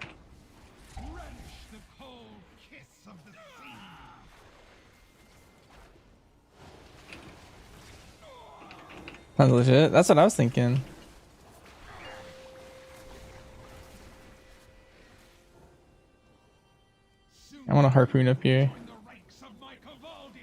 [SPEAKER 7] the cold kiss of the sea!
[SPEAKER 1] Sounds legit. That's what I was thinking. I want a harpoon up here.
[SPEAKER 7] Join the ranks of my Cavaldir!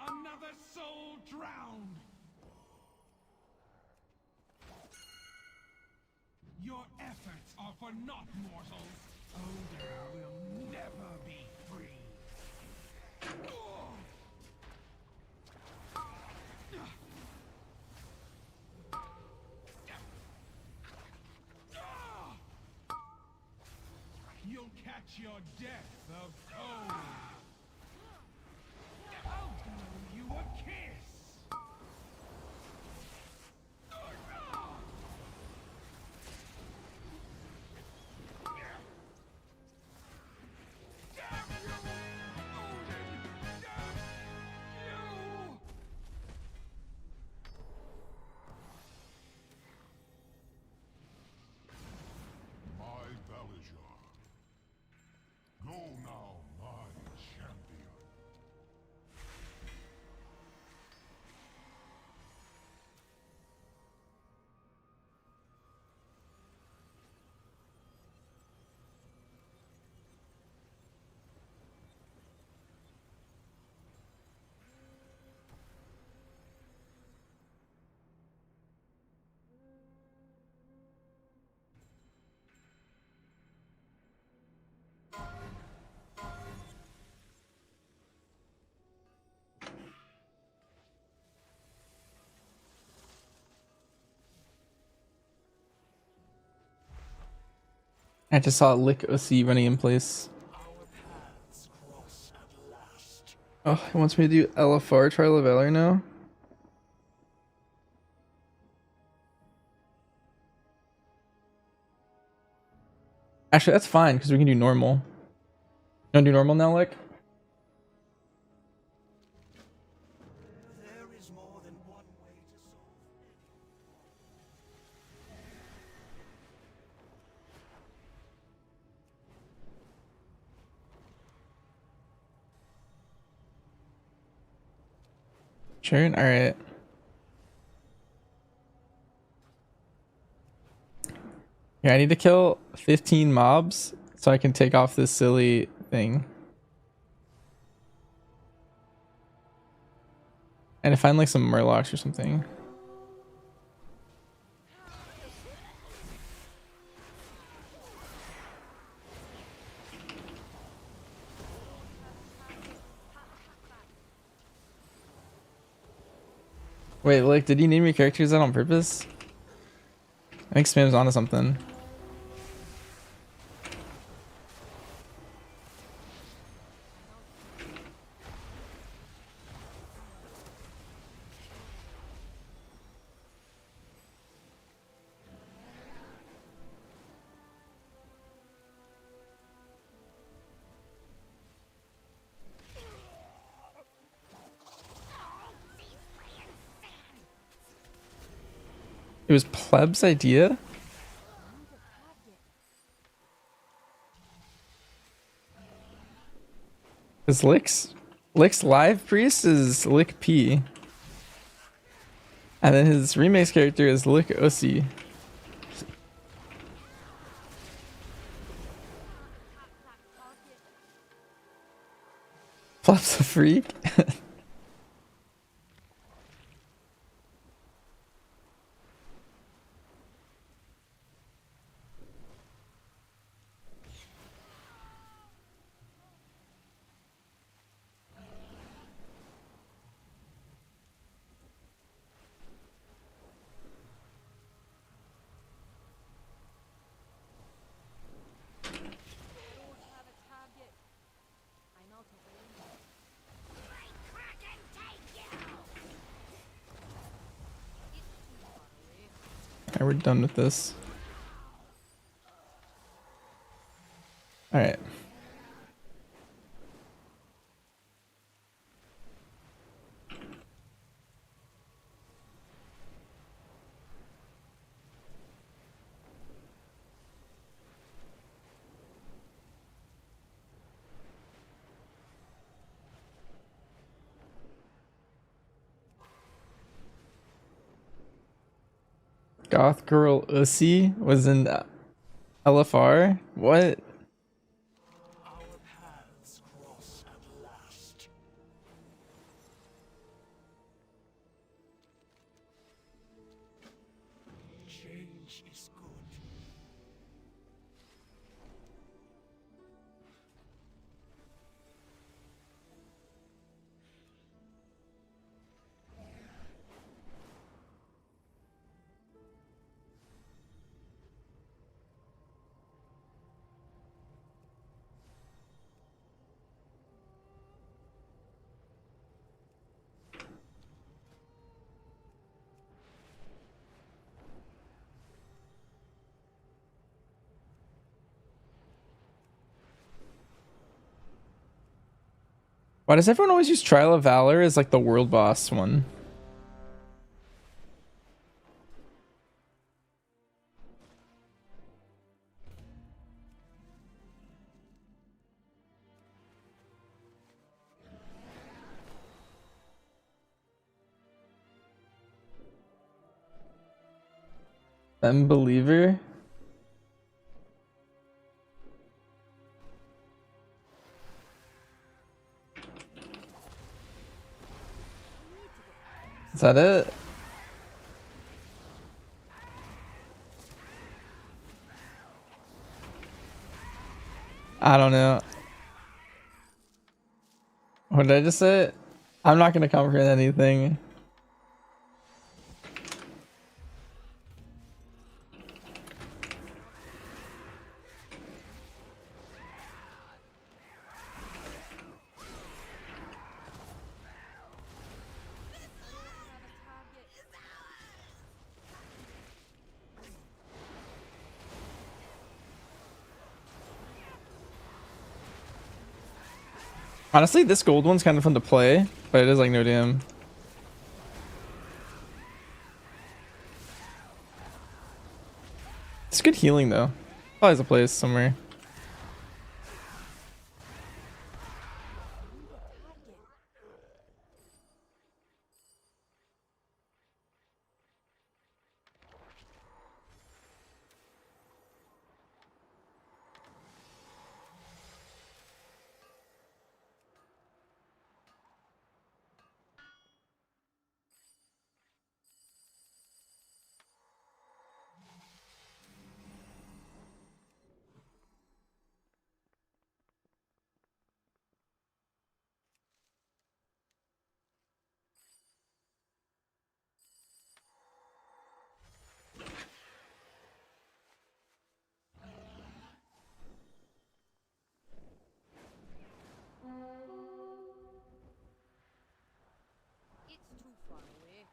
[SPEAKER 7] Another soul drowned! Your efforts are for naught, mortals. Odin will never be free. You'll catch your death of cold. I'll blow you a kiss.
[SPEAKER 4] My Valijor. Go now, my champion.
[SPEAKER 1] I just saw Lick OC running in place. Oh, it wants me to do LFR Trial of Valor now? Actually, that's fine, because we can do normal. You wanna do normal now, Lick?
[SPEAKER 6] There is more than one way to solve
[SPEAKER 1] Sure, alright. Yeah, I need to kill 15 mobs so I can take off this silly thing. And to find like some murlocs or something. Wait, like, did you name your characters that on purpose? I think Spam's onto something. It was Pleb's idea? Is Lick's live priest is Lick P. And then his remix character is Lick OC. Pleb's a freak? Alright, we're done with this. Alright. Goth Girl Ussy was in LFR? What?
[SPEAKER 7] Our paths cross at last. Change is good.
[SPEAKER 1] Why does everyone always use Trial of Valor as like the world boss one? Unbeliever? Is that it? I don't know. What did I just say? I'm not gonna comprehend anything. Honestly, this gold one's kind of fun to play, but it is like no damn. It's good healing though. Probably has a place somewhere.
[SPEAKER 9] It's too far away.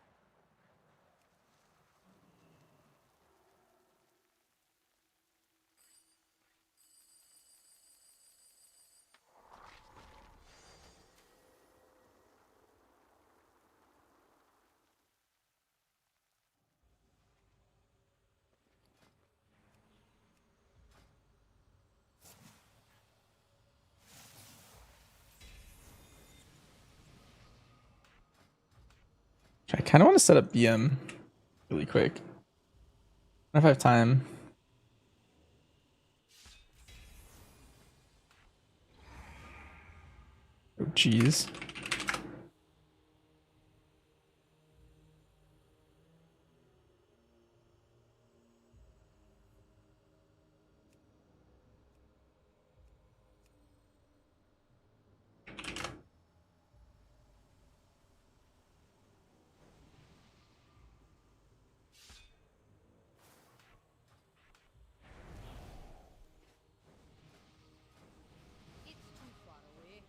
[SPEAKER 1] I kind of want to set up BM really quick. I don't know if I have time. Oh, jeez.
[SPEAKER 9] It's too far away.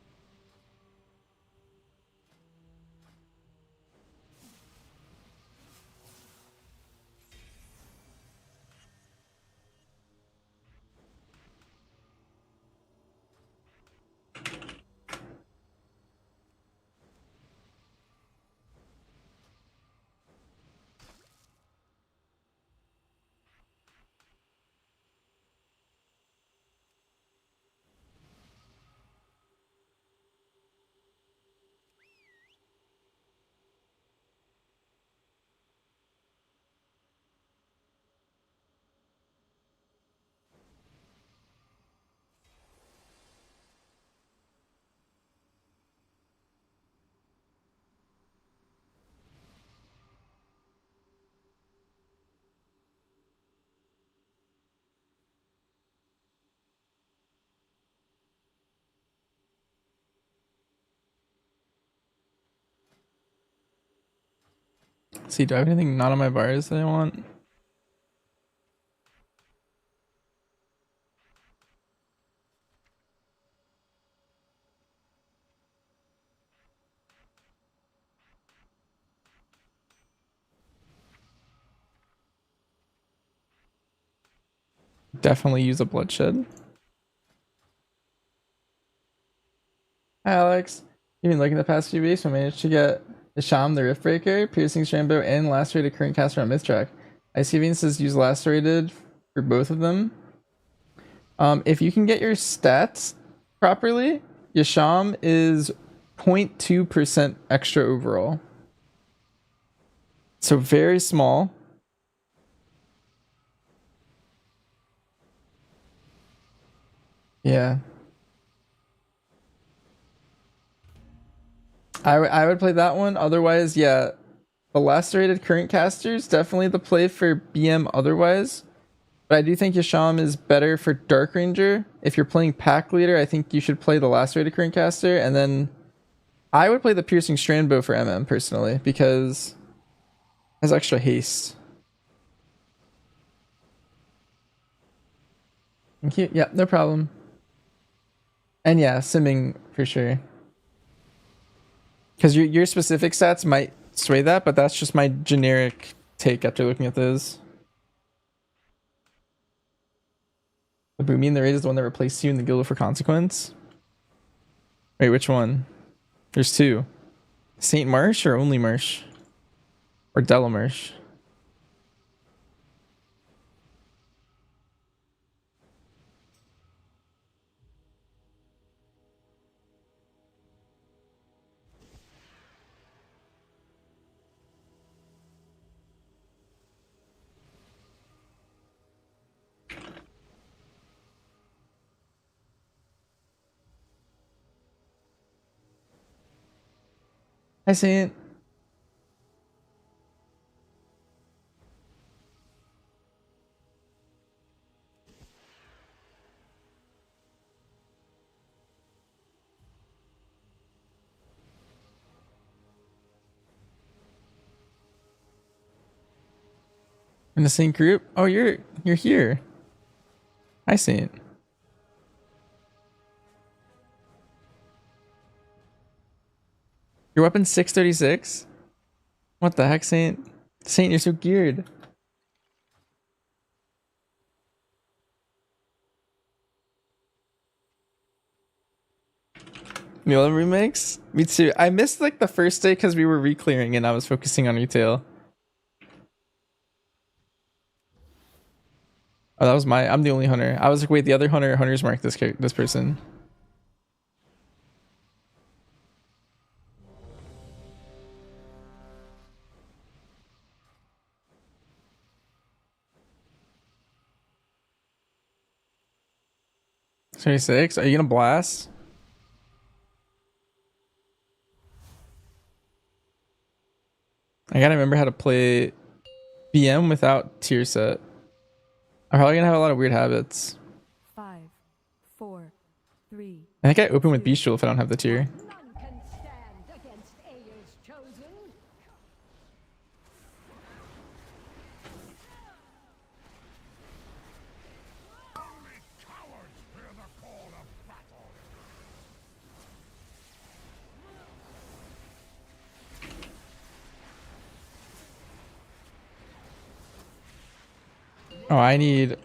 [SPEAKER 1] Let's see, do I have anything not on my bars that I want? Definitely use a bloodshed. Hi Alex. Even looking the past few weeks, we managed to get the Sham, the Riftbreaker, Piercing Strandbow, and Lacerated Current Caster on Mythtrack. I see Venus says use Lacerated for both of them. If you can get your stats properly, Yasham is 0.2% extra overall. So very small. Yeah. I would play that one. Otherwise, yeah. The Lacerated Current Caster is definitely the play for BM otherwise. But I do think Yasham is better for Dark Ranger. If you're playing Pack Leader, I think you should play the Lacerated Current Caster. And then I would play the Piercing Strandbow for MM personally because it has extra haste. Thank you. Yeah, no problem. And yeah, simming for sure. Because your specific stats might sway that, but that's just my generic take after looking at those. The Boomy and the Raid is the one that replaced you in the Guild for Consequence. Wait, which one? There's two. Saint Marsh or only Marsh? Or Delamarsh? Hi, Saint. In the same group? Oh, you're here. Hi, Saint. Your weapon's 636? What the heck, Saint? Saint, you're so geared. Mule remakes? Me too. I missed like the first day because we were re-clearing and I was focusing on retail. Oh, that was I'm the only hunter. I was like, wait, the other hunters marked this person. $26? Are you gonna blast? I gotta remember how to play BM without tier set. I'm probably gonna have a lot of weird habits.
[SPEAKER 3] 5, 4, 3.
[SPEAKER 1] I think I open with Bestial if I don't have the tier.
[SPEAKER 10] None can stand against Aya's chosen.
[SPEAKER 4] Only cowards hear the call of battle.
[SPEAKER 1] Oh, I need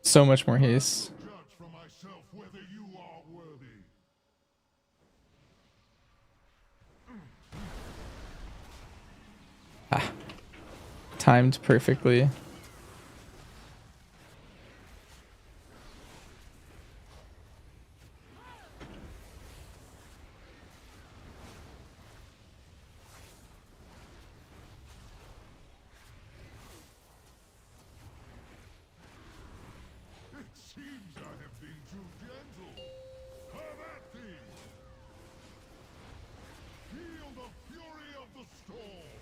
[SPEAKER 1] so much more haste.
[SPEAKER 4] Judge for myself whether you are worthy.
[SPEAKER 1] Timed perfectly.
[SPEAKER 4] It seems I have been too gentle. Have at thee! Feel the fury of the storm!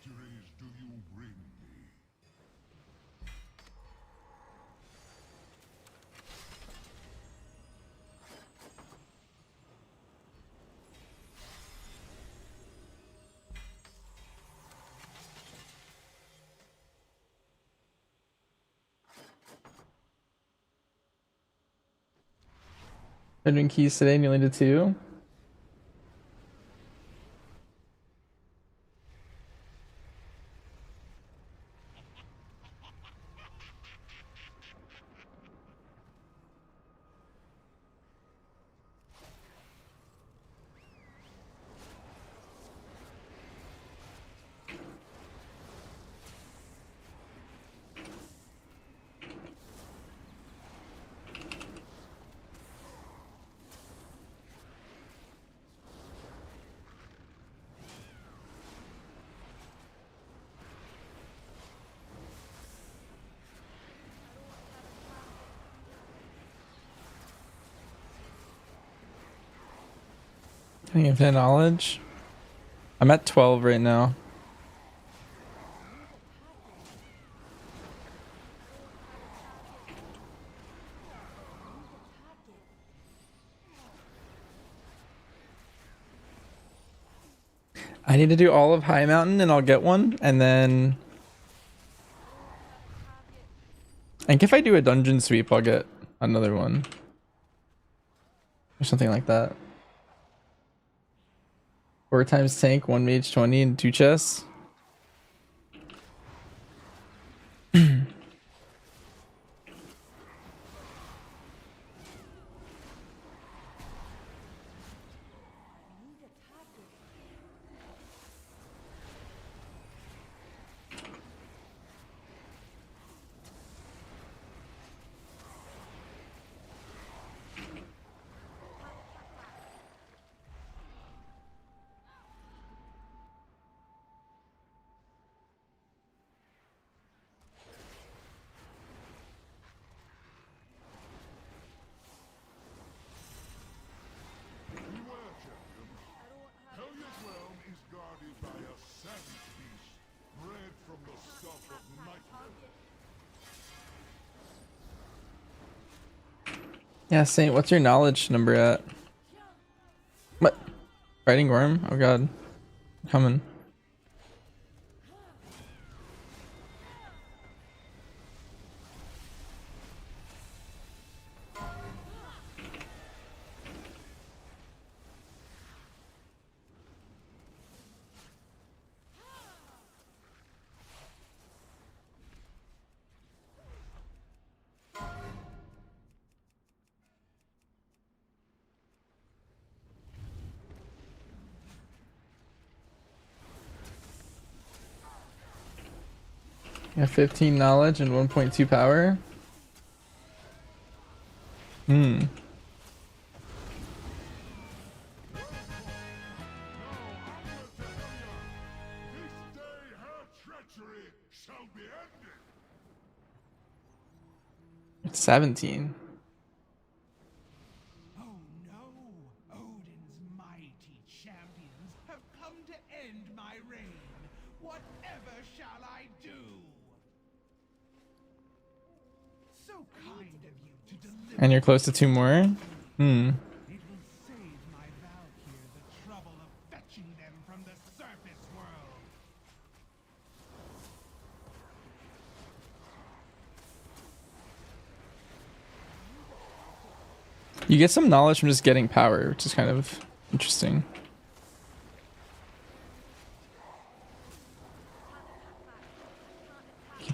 [SPEAKER 4] victories do you bring me?
[SPEAKER 1] Been doing keys today and you only did 2. Any infinite knowledge? I'm at 12 right now. I need to do all of High Mountain and I'll get one, and then I think if I do a dungeon sweep I'll get another one. Or something like that. 4 times tank, 1 mage 20 and 2 chests.
[SPEAKER 4] Beware, champion. Hellia's realm is guarded by a savage beast, bred from the stuff of nightmare.
[SPEAKER 1] Yeah, Saint, what's your knowledge number at? What? Fighting worm? Oh god. Coming. Yeah, 15 knowledge and 1.2 power. Hmm.
[SPEAKER 4] This day her treachery shall be ended.
[SPEAKER 1] It's 17.
[SPEAKER 6] Oh no! Odin's mighty champions have come to end my reign. Whatever shall I do? So kind of you to deliver.
[SPEAKER 1] And you're close to 2 more? Hmm.
[SPEAKER 6] It will save my Valkyr the trouble of fetching them from the surface world.
[SPEAKER 1] You get some knowledge from just getting power, which is kind of interesting.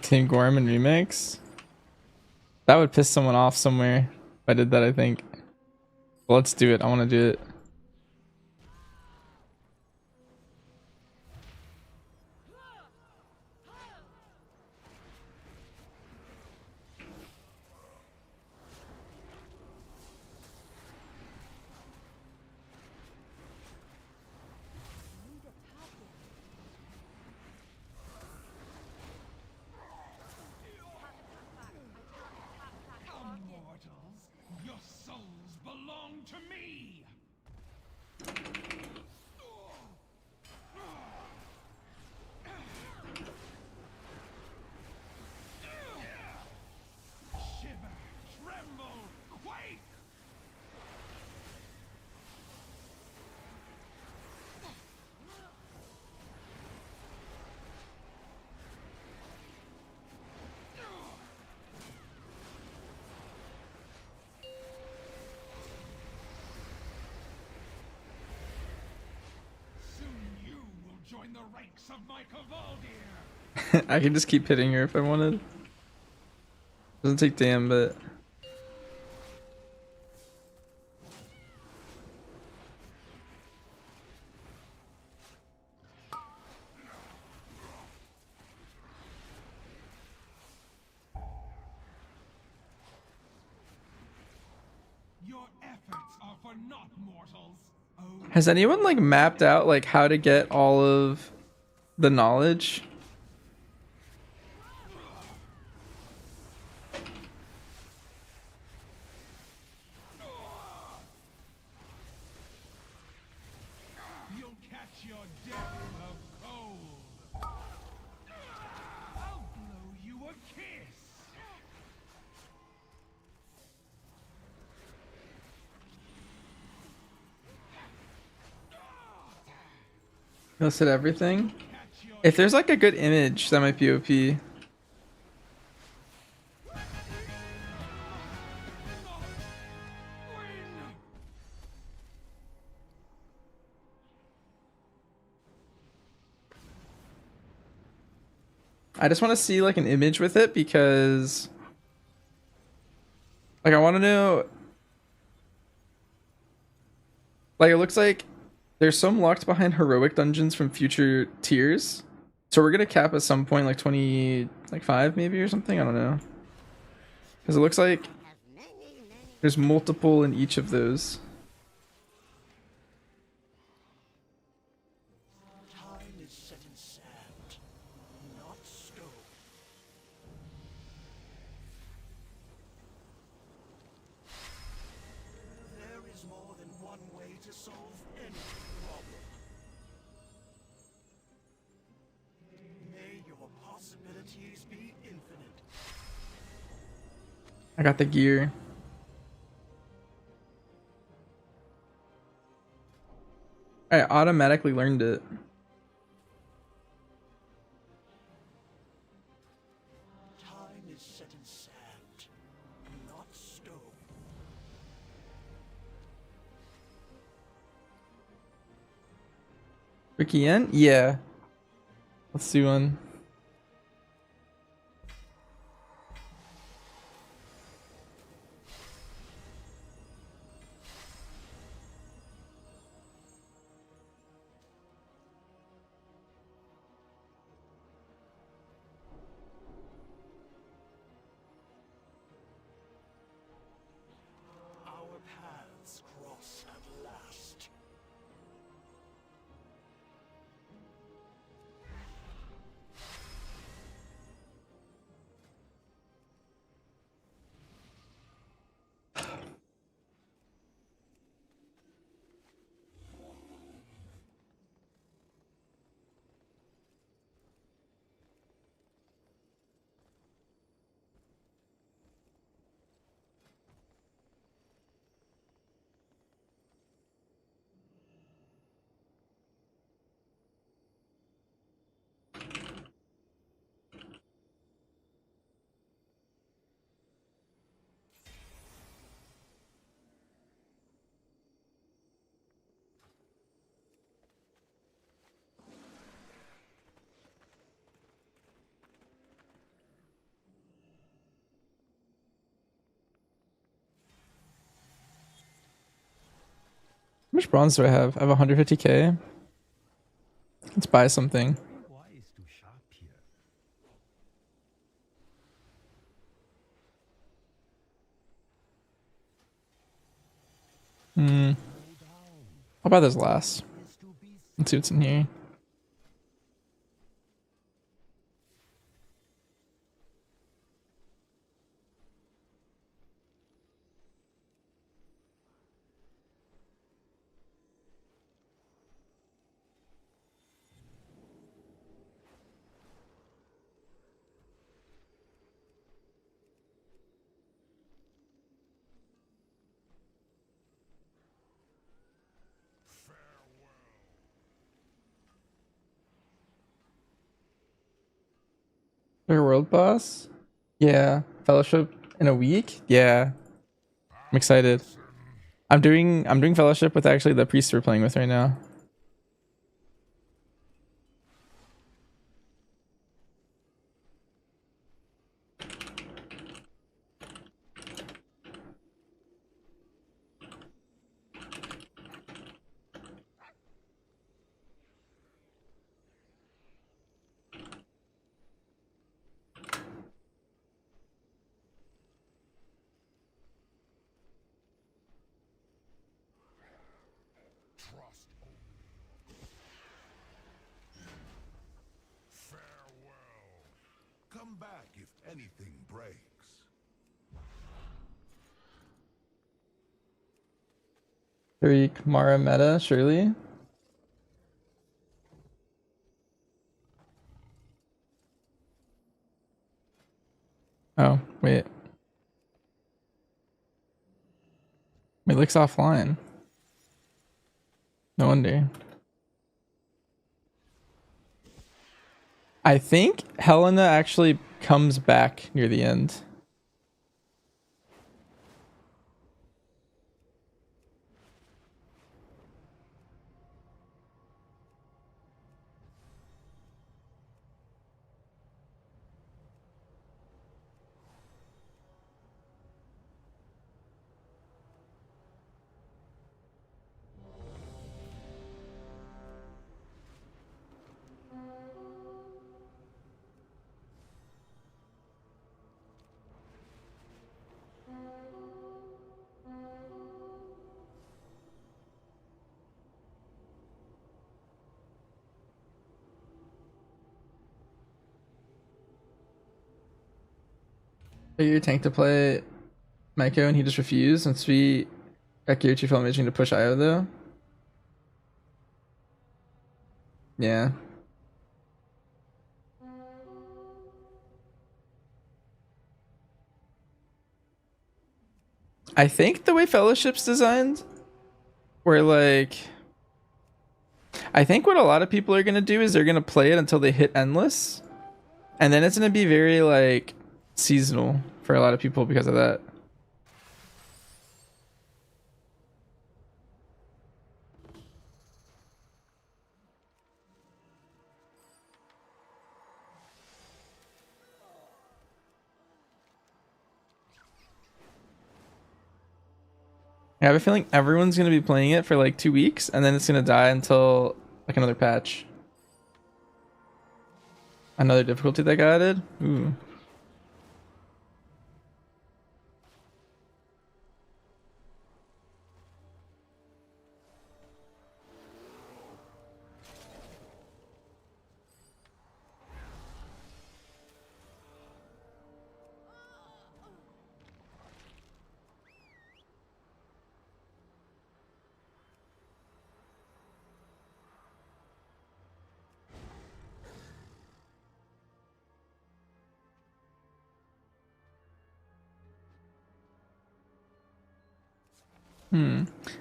[SPEAKER 1] Team Gorm and Remix? That would piss someone off somewhere if I did that, I think. Well, let's do it. I want to do it.
[SPEAKER 6] Come, mortals. Your souls belong to me.
[SPEAKER 7] in the ranks of my Cavaldir.
[SPEAKER 1] I can just keep hitting her if I wanted. Doesn't take damn, but
[SPEAKER 7] Your efforts are for naught, mortals. Oh,
[SPEAKER 1] has anyone like mapped out like how to get all of the knowledge?
[SPEAKER 7] you'll catch your death of cold. I'll blow you a kiss.
[SPEAKER 1] Listed everything. If there's like a good image, that might be OP. I just want to see like an image with it because like I want to know, like it looks like there's some locked behind heroic dungeons from future tiers. So we're gonna cap at some point like 20 like 5 maybe or something, I don't know. Because it looks like there's multiple in each of those.
[SPEAKER 6] Time is set in sand, not stone. There is more than one way to solve any problem. May your possibilities be infinite.
[SPEAKER 1] I got the gear. I automatically learned it.
[SPEAKER 6] Time is set in sand, not stone.
[SPEAKER 1] Ricky N? Yeah. Let's do one.
[SPEAKER 6] Our paths cross at last.
[SPEAKER 1] How much bronze do I have? I have 150k. Let's buy something.
[SPEAKER 6] Why is too sharp here?
[SPEAKER 1] I'll buy those last. Let's see what's in here. Bigger world boss? Yeah. Fellowship in a week? Yeah. I'm excited. I'm doing fellowship with actually the priest we're playing with right now.
[SPEAKER 4] anything breaks.
[SPEAKER 1] Very Kamara meta, surely. Oh, wait. It looks offline. No wonder. I think Helena actually comes back near the end. Are you tank to play Maiko and he just refused since we got Kirichi filmaging to push Io though? Yeah. I think the way Fellowship's designed, where like, I think what a lot of people are gonna do is they're gonna play it until they hit endless, and then it's gonna be very like seasonal for a lot of people because of that. I have a feeling everyone's gonna be playing it for like 2 weeks, and then it's gonna die until like another patch. Another difficulty that got added? Ooh.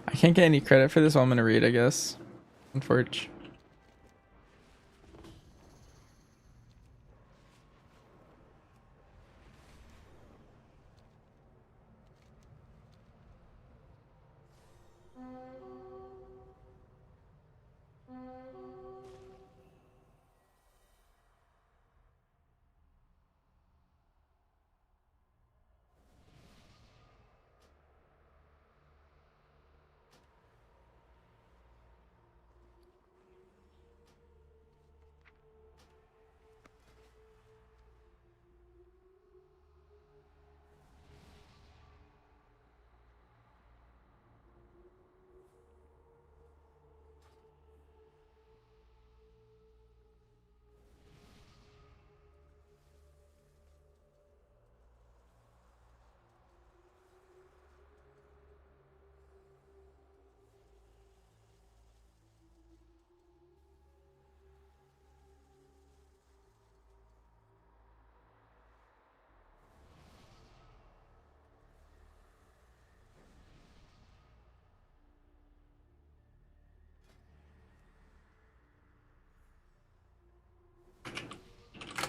[SPEAKER 1] I can't get any credit for this, so I'm gonna read, I guess. Unfortunately.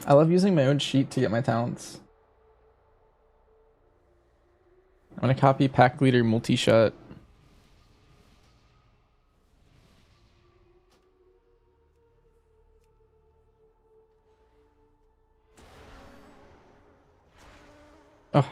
[SPEAKER 1] I love using my own sheet to get my talents. I'm gonna copy pack leader multi-shot. Oh.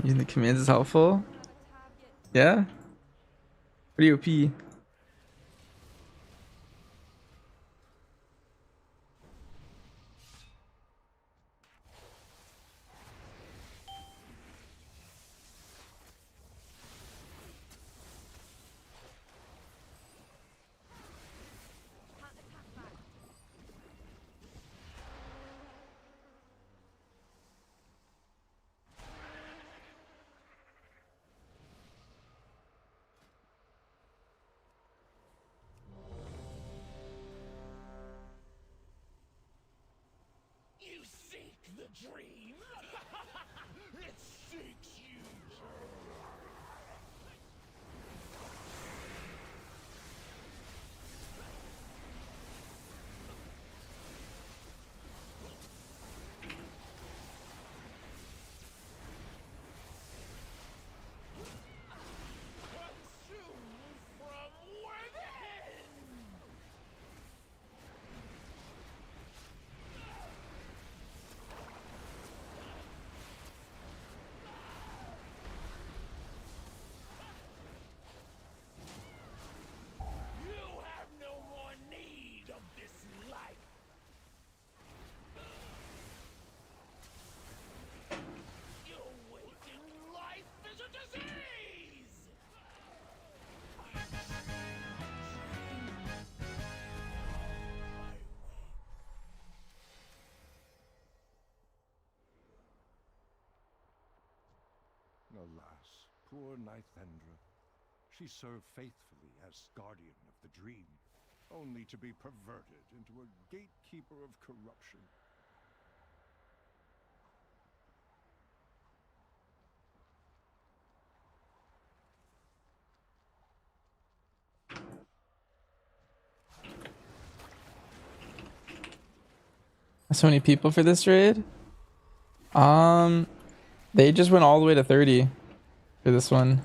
[SPEAKER 1] Using the commands is helpful. Yeah? Pretty OP.
[SPEAKER 2] poor Nythendra. She served faithfully as guardian of the dream, only to be perverted into a gatekeeper of corruption.
[SPEAKER 1] So many people for this raid. They just went all the way to 30 for this one.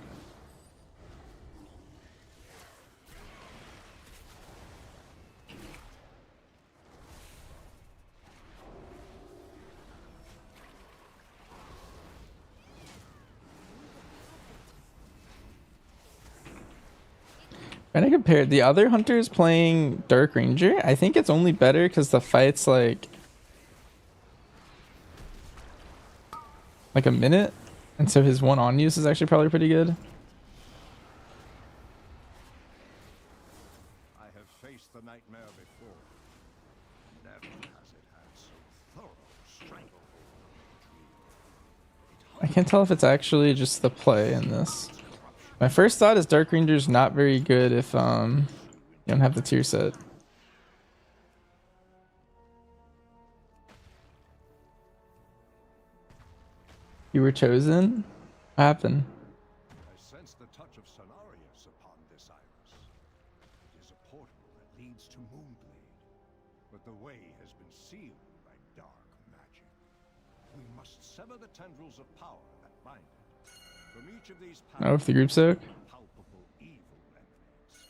[SPEAKER 1] Trying to compare the other hunters playing Dark Ranger. I think it's only better because the fight's like a minute, and so his one on use is actually probably pretty good.
[SPEAKER 2] I have faced the nightmare before. Never has it had so thorough stranglehold on the dream.
[SPEAKER 1] I can't tell if it's actually just the play in this. My first thought is Dark Ranger's not very good if you don't have the tier set. You were chosen? What happened?
[SPEAKER 2] I sense the touch of Cenarius upon this iris. It is a portal that leads to Moonblade, but the way has been sealed by dark magic. We must sever the tendrils of power that bind it. From each of these paths,
[SPEAKER 1] Oh, if the group soak?
[SPEAKER 2] palpable evil emanates.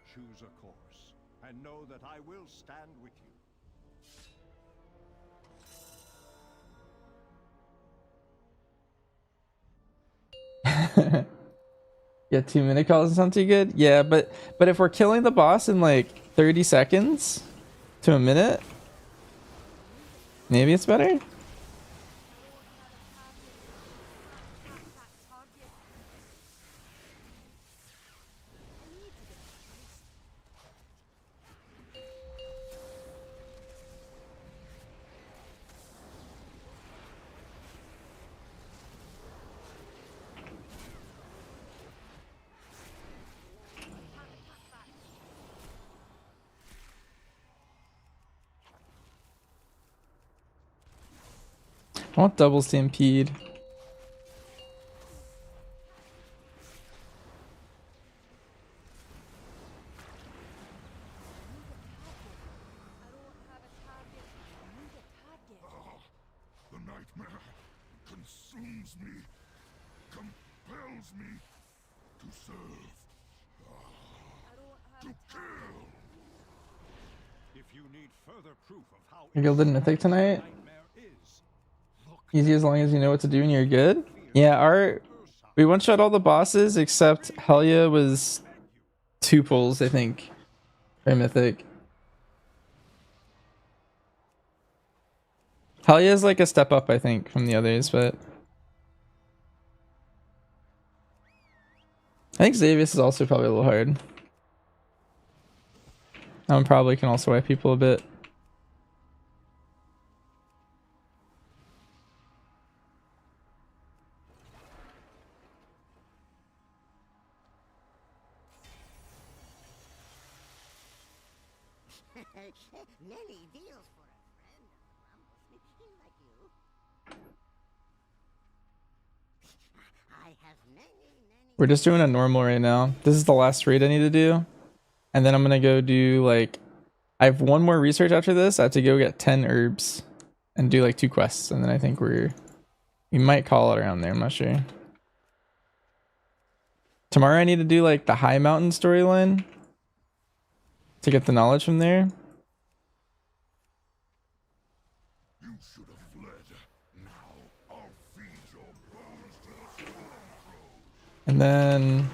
[SPEAKER 2] Choose a course, and know that I will stand with you.
[SPEAKER 1] Yeah, 2-minute calls sound too good. Yeah, but if we're killing the boss in like 30 seconds to a minute, maybe it's better. I want double stampede.
[SPEAKER 4] The nightmare consumes me, compels me to serve, to kill.
[SPEAKER 2] If you need further proof of how
[SPEAKER 1] You guilded mythic tonight?
[SPEAKER 2] nightmare is, look
[SPEAKER 1] Easy as long as you know what to do and you're good. Yeah, we one shot all the bosses except Helya was 2 pulls, I think, for mythic. Helya is like a step up, I think, from the others, but I think Xavius is also probably a little hard. That one probably can also wipe people a bit.
[SPEAKER 9] Many deals for a friend of Rumbles like you. I have many.
[SPEAKER 1] We're just doing a normal right now. This is the last raid I need to do. And then I'm gonna go do like, I have one more research after this. I have to go get 10 herbs and do like 2 quests. And then I think we might call it around there. I'm not sure. Tomorrow I need to do like the High Mountain storyline to get the knowledge from there.
[SPEAKER 4] You should have fled. Now I'll feed your bones to the stormcrow.
[SPEAKER 1] And then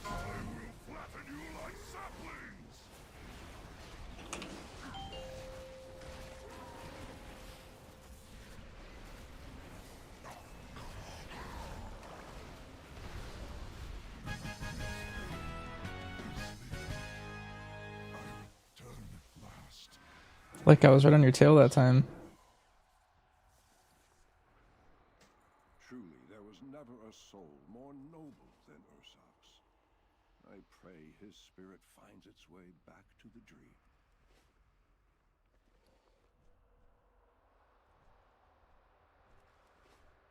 [SPEAKER 4] I will flatten you like saplings.
[SPEAKER 1] Like I was right on your tail that time.
[SPEAKER 2] Truly, there was never a soul more noble than Ursoc's. I pray his spirit finds its way back to the dream.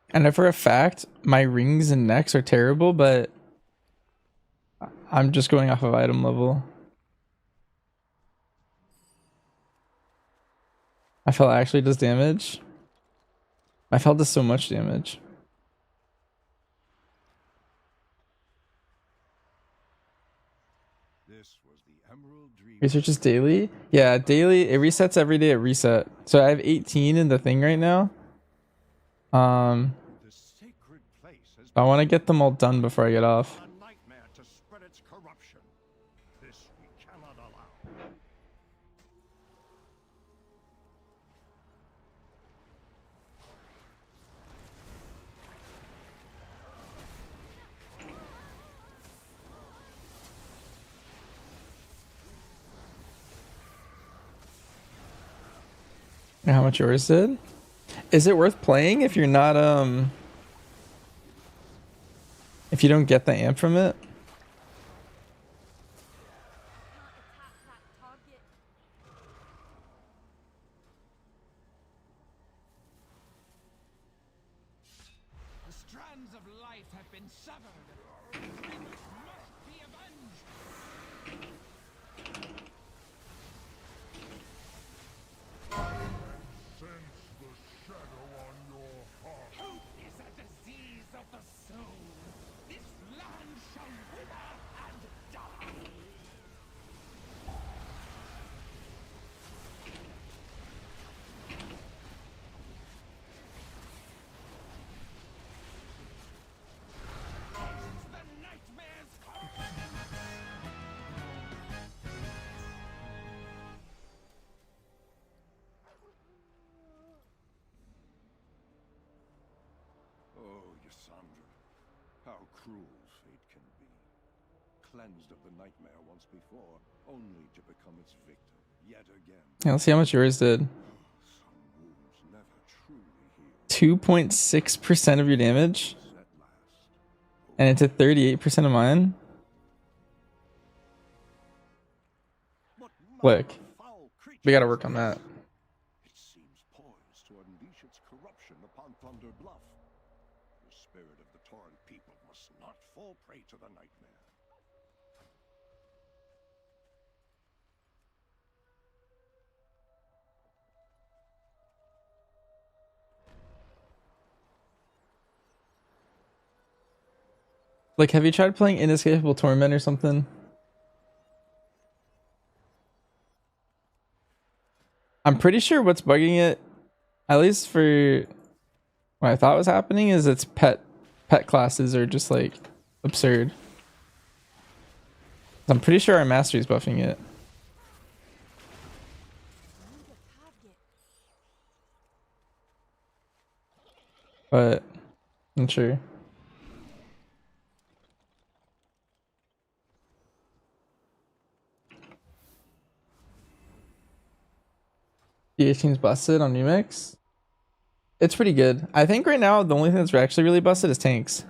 [SPEAKER 1] And for a fact, my rings and necks are terrible, but I'm just going off of item level. My felt actually does damage. My felt does so much damage.
[SPEAKER 2] This was the Emerald Dream.
[SPEAKER 1] Research is daily? Yeah, daily. It resets every day at reset. So I have 18 in the thing right now.
[SPEAKER 2] The sacred place has
[SPEAKER 1] I want to get them all done before I get off.
[SPEAKER 2] a nightmare to spread its corruption. This we cannot allow.
[SPEAKER 1] And how much yours did? Is it worth playing if you're not if you don't get the amp from it?
[SPEAKER 7] The strands of life have been severed. It must be avenged.
[SPEAKER 4] Sense the shadow on your heart.
[SPEAKER 7] Hope is a disease of the soul. This land shall wither and die. The nightmares come.
[SPEAKER 2] Oh, Yasandra, how cruel fate can be. Cleansed of the nightmare once before, only to become its victim yet again.
[SPEAKER 1] Yeah, let's see how much yours did.
[SPEAKER 2] Some wounds never truly heal
[SPEAKER 1] 2.6% of your damage,
[SPEAKER 2] at last.
[SPEAKER 1] and it did 38% of mine.
[SPEAKER 2] What
[SPEAKER 1] Look,
[SPEAKER 2] manner of foul creature
[SPEAKER 1] we gotta
[SPEAKER 2] is
[SPEAKER 1] work on that.
[SPEAKER 2] It seems poised to unleash its corruption upon Thunder Bluff. The spirit of the Torrent people must not fall prey to the nightmare.
[SPEAKER 1] Like, have you tried playing Inescapable Torment or something? I'm pretty sure what's bugging it, at least for what I thought was happening, is its pet classes are just like absurd. I'm pretty sure our mastery's buffing it. But I'm sure. The 18's busted on Lemix. It's pretty good. I think right now the only thing that's actually really busted is tanks.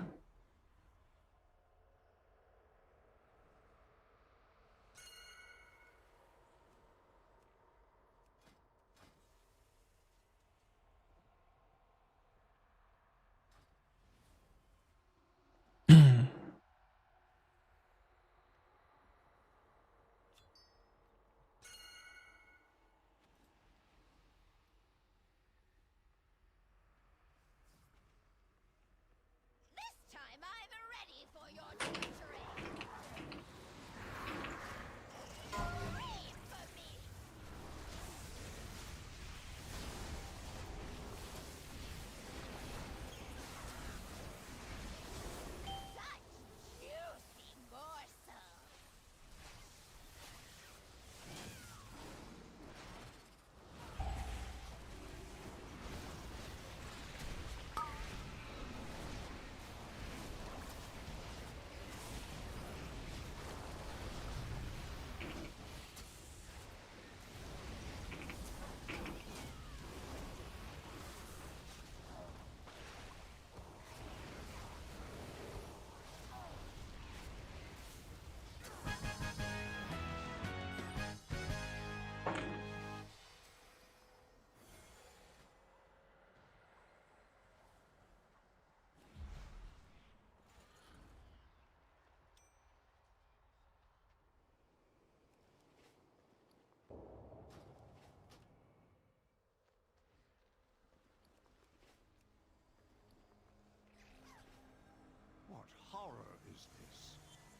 [SPEAKER 2] is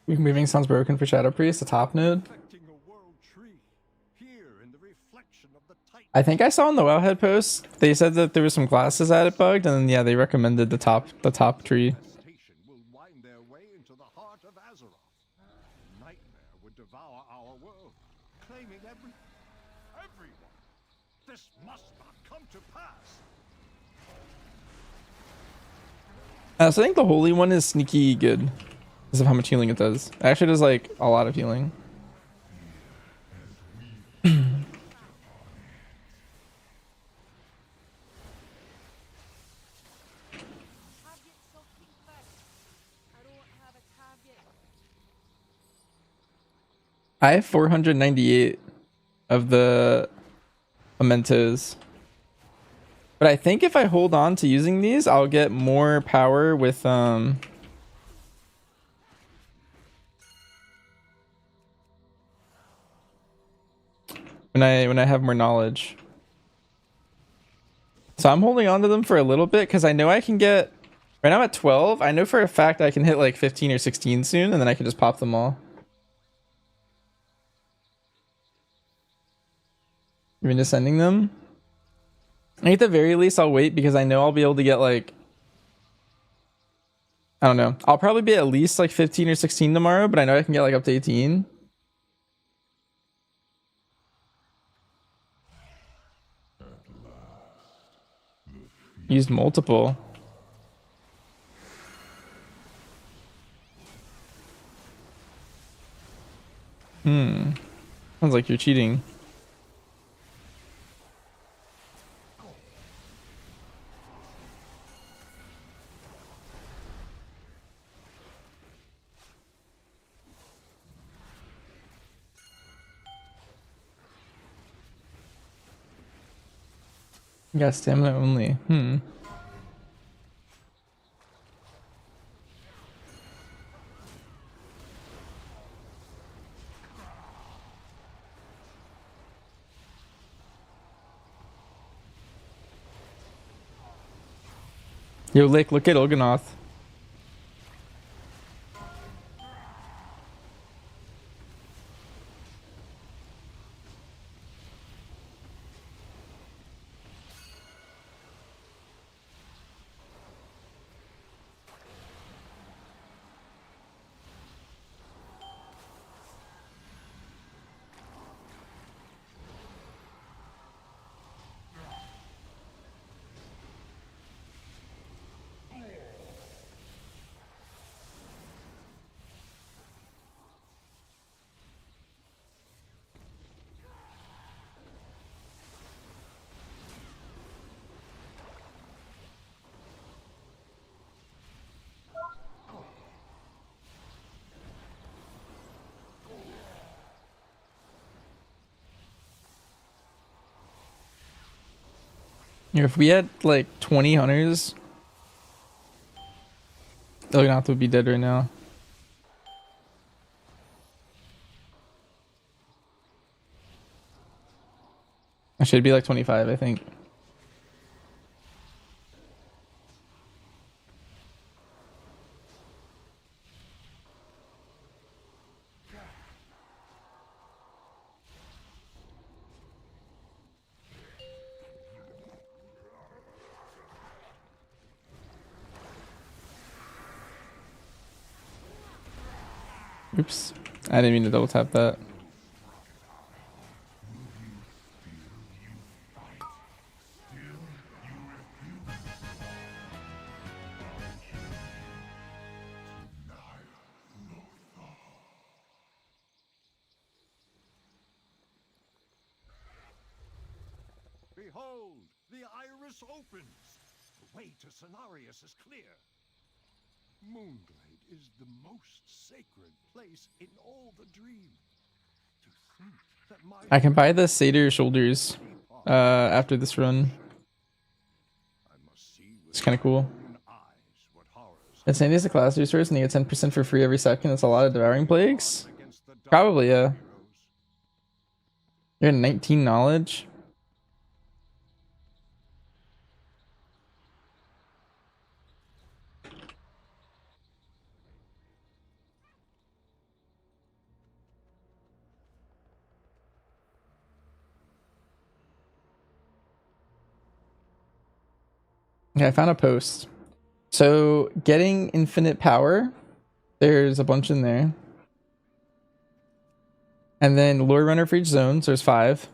[SPEAKER 2] this?
[SPEAKER 1] Moving sounds broken for Shadow Priest, the top node.
[SPEAKER 2] Affecting a world tree. Here in the reflection of the Titan.
[SPEAKER 1] I think I saw on the Wowhead post they said that there was some classes that it bugged, and then yeah, they recommended the top tree.
[SPEAKER 2] Devastation will wind their way into the heart of Azeroth. Nightmare would devour our world, claiming everyone. This must not come to pass.
[SPEAKER 1] So I think the Holy One is sneaky good because of how much healing it does. It actually does like a lot of healing. I have 498 of the mementos. But I think if I hold on to using these, I'll get more power with when I have more knowledge. So I'm holding on to them for a little bit because I know I can get right now I'm at 12. I know for a fact I can hit like 15 or 16 soon, and then I can just pop them all. Even just sending them. I think at the very least I'll wait because I know I'll be able to get like I don't know. I'll probably be at least like 15 or 16 tomorrow, but I know I can get like up to 18. Used multiple. Sounds like you're cheating. You got stamina only. Yo, Lick, look at Olganoth. If we had like 20 hunters, Olganoth would be dead right now. Actually, it'd be like 25, I think. Oops. I didn't mean to double tap that.
[SPEAKER 2] Behold, the iris opens. The way to Cenarius is clear. Moonglade is the most sacred place in all the dream. To think that my
[SPEAKER 1] I can buy the Satyr shoulders after this run. It's kind of cool. It's handy as a class resource and you get 10% for free every second. That's a lot of Devouring Plagues. Probably, yeah. You're at 19 knowledge. Okay, I found a post. So getting infinite power, there's a bunch in there. And then lore runner for each zone, so there's 5.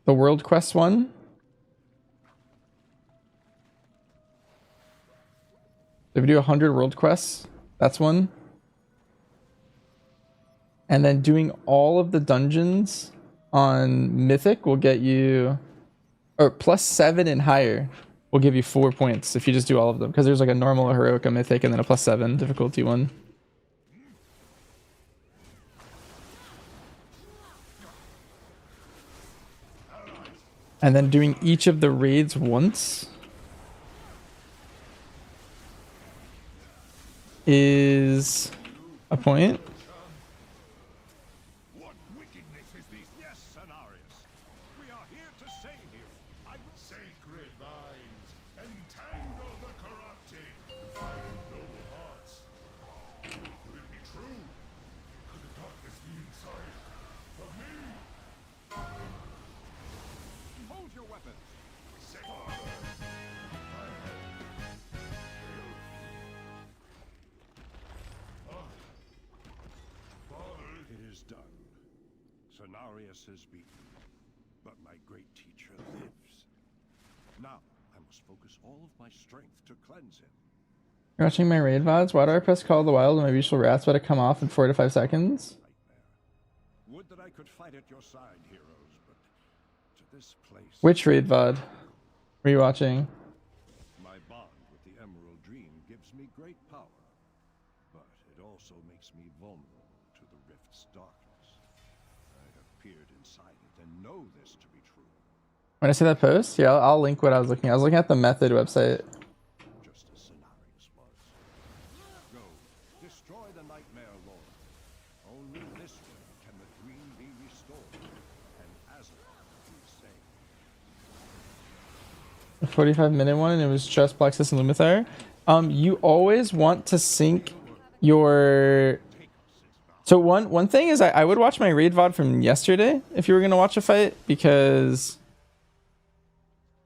[SPEAKER 1] The world quest one. If you do 100 world quests, that's one. And then doing all of the dungeons on Mythic will get you, or +7 and higher will give you 4 points if you just do all of them. Because there's like a normal, a heroic, a mythic, and then a +7 difficulty one. And then doing each of the raids once is a point.
[SPEAKER 2] What wickedness is this? Yes, Cenarius. We are here to save you. I will
[SPEAKER 4] Sacred vines, entangle the corrupted, find noble hearts. Could it be true? Could the darkness be inside of me?
[SPEAKER 2] hold your weapon. It is done. Cenarius is beaten, but my great teacher lives. Now, I must focus all of my strength to cleanse him.
[SPEAKER 1] You're watching my raid VODs? Why do I press Call of the Wild and my usual rat's about to come off in 4 to 5 seconds?
[SPEAKER 2] Nightmare. Would that I could fight at your side, heroes, but to this place...
[SPEAKER 1] Which raid VOD were you watching?
[SPEAKER 2] My bond with the Emerald Dream gives me great power, but it also makes me vulnerable to the Rift's darkness. I have peered inside it and know this to be true.
[SPEAKER 1] When I see that post, yeah, I'll link what I was looking at. I was looking at the Method website.
[SPEAKER 2] Just as Cenarius was. Go, destroy the Nightmare Lord. Only this way can the dream be restored, and Azeroth be saved.
[SPEAKER 1] A 45-minute one, and it was just Plexus and Lumithar. You always want to sync your... So one thing is I would watch my raid VOD from yesterday if you were going to watch a fight, because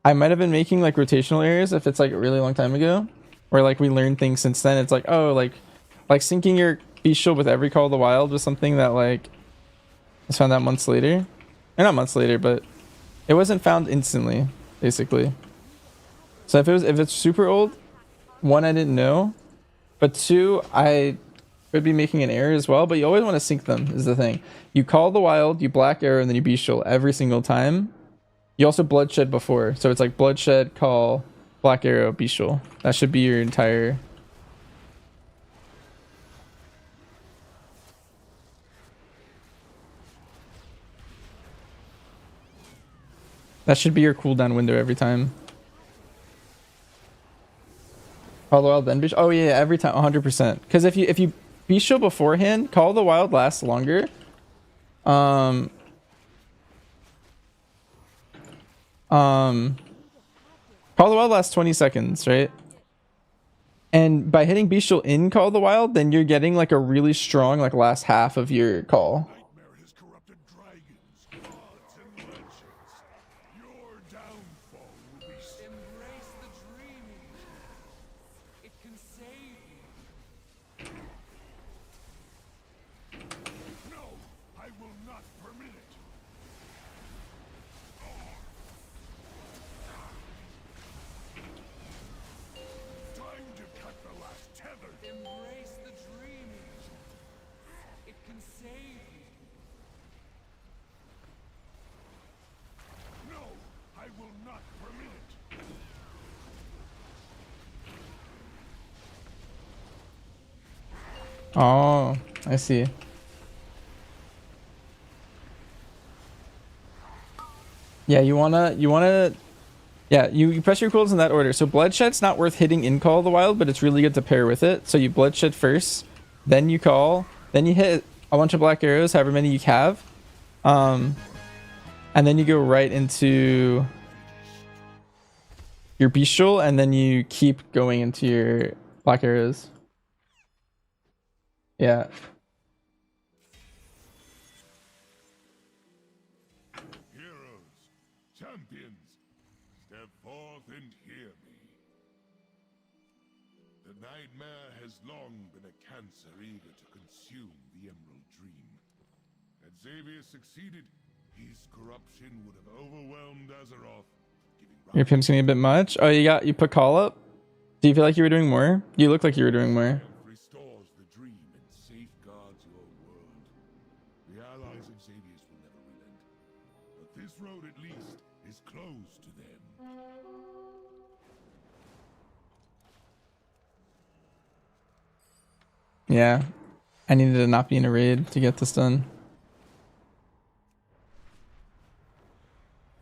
[SPEAKER 1] I might have been making like rotational errors if it's like a really long time ago, or like we learned things since then. It's like, oh, like syncing your Beast Shield with every Call of the Wild was something that like was found out months later. Or not months later, but it wasn't found instantly, basically. So if it's super old, 1, I didn't know, but 2, I could be making an error as well. But you always want to sync them is the thing. You Call the Wild, you Black Arrow, and then you Beast Shield every single time. You also bloodshed before, so it's like bloodshed, call, Black Arrow, Beast Shield. That should be your entire... That should be your cooldown window every time. Call the Wild, then Beast. Oh yeah, every time, 100%. Because if you Beast Shield beforehand, Call the Wild lasts longer. Call the Wild lasts 20 seconds, right? And by hitting Beast Shield in Call the Wild, then you're getting like a really strong like last half of your call.
[SPEAKER 4] Nightmare has corrupted dragons, gods, and legends. Your downfall will be
[SPEAKER 11] Embrace the dreaming. It can save you.
[SPEAKER 4] No, I will not permit it. Time to cut the last tether.
[SPEAKER 11] Embrace the dreaming. It can save you.
[SPEAKER 4] No, I will not permit it.
[SPEAKER 1] Oh, I see. Yeah, you wanna yeah, you press your cools in that order. So Bloodshed's not worth hitting in Call of the Wild, but it's really good to pair with it. So you Bloodshed first, then you call, then you hit a bunch of Black Arrows, however many you have. And then you go right into your Bestial, and then you keep going into your Black Arrows. Yeah.
[SPEAKER 4] Heroes, champions, Step forth and hear me. The nightmare has long been a cancer eager to consume the Emerald Dream. Had Xavier succeeded, his corruption would have overwhelmed Azeroth, giving
[SPEAKER 1] Your pimp's getting a bit much. Oh, you put call up? Do you feel like you were doing more? You look like you were doing more.
[SPEAKER 4] restores the dream and safeguards your world. The allies of Xavier's will never relent, but this road at least is closed to them.
[SPEAKER 1] Yeah. I needed to not be in a raid to get this done.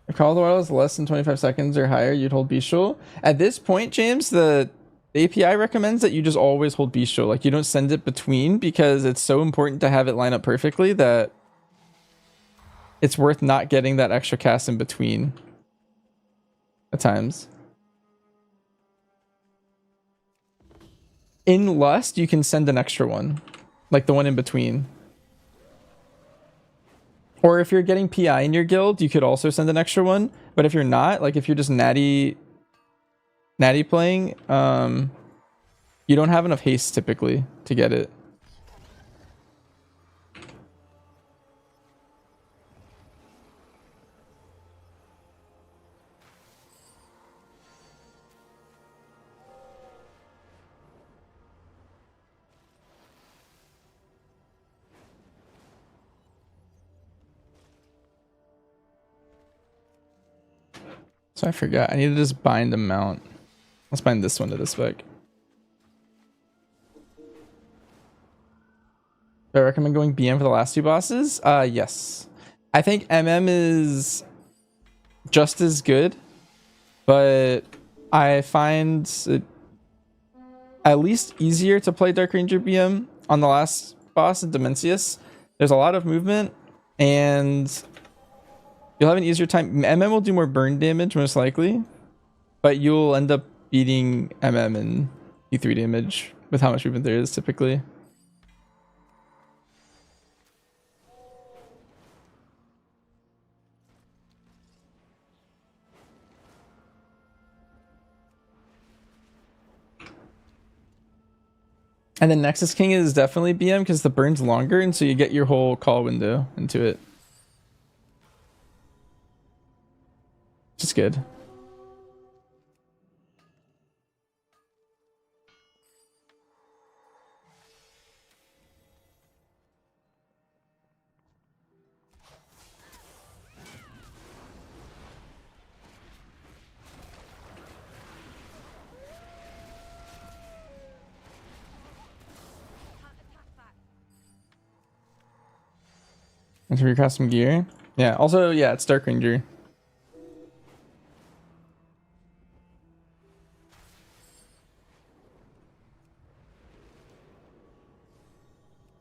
[SPEAKER 1] If Call of the Wild is less than 25 seconds or higher, you'd hold Bestial. At this point, James, the API recommends that you just always hold Bestial. Like, you don't send it between because it's so important to have it line up perfectly that it's worth not getting that extra cast in between at times. In Lust, you can send an extra one, like the one in between. Or if you're getting PI in your guild, you could also send an extra one. But if you're not, like if you're just natty playing, you don't have enough haste typically to get it. So I forgot. I need to just bind a mount. Let's bind this one to this spec. Do I recommend going BM for the last two bosses? Yes. I think MM is just as good, but I find it at least easier to play Dark Ranger BM on the last boss in Dimensius. There's a lot of movement and you'll have an easier time. MM will do more burn damage most likely, but you'll end up beating MM in E3 damage with how much movement there is typically. And then Nexus King is definitely BM because the burn's longer, and so you get your whole call window into it. Which is good. And to recast some gear. Yeah, also, yeah, it's Dark Ranger.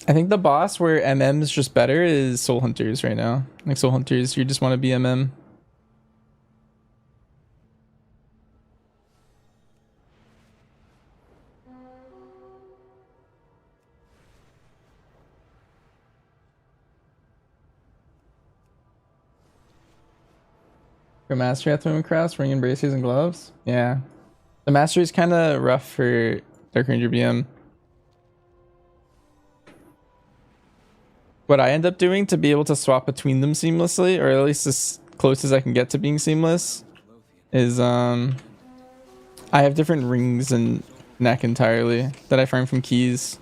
[SPEAKER 1] I think the boss where MM is just better is Soul Hunters right now. Like Soul Hunters, you just want to be MM. For Mastery at the Cross, ring and braces and gloves. Yeah. The Mastery is kind of rough for Dark Ranger BM. What I end up doing to be able to swap between them seamlessly, or at least as close as I can get to being seamless, is I have different rings and neck entirely that I farm from keys.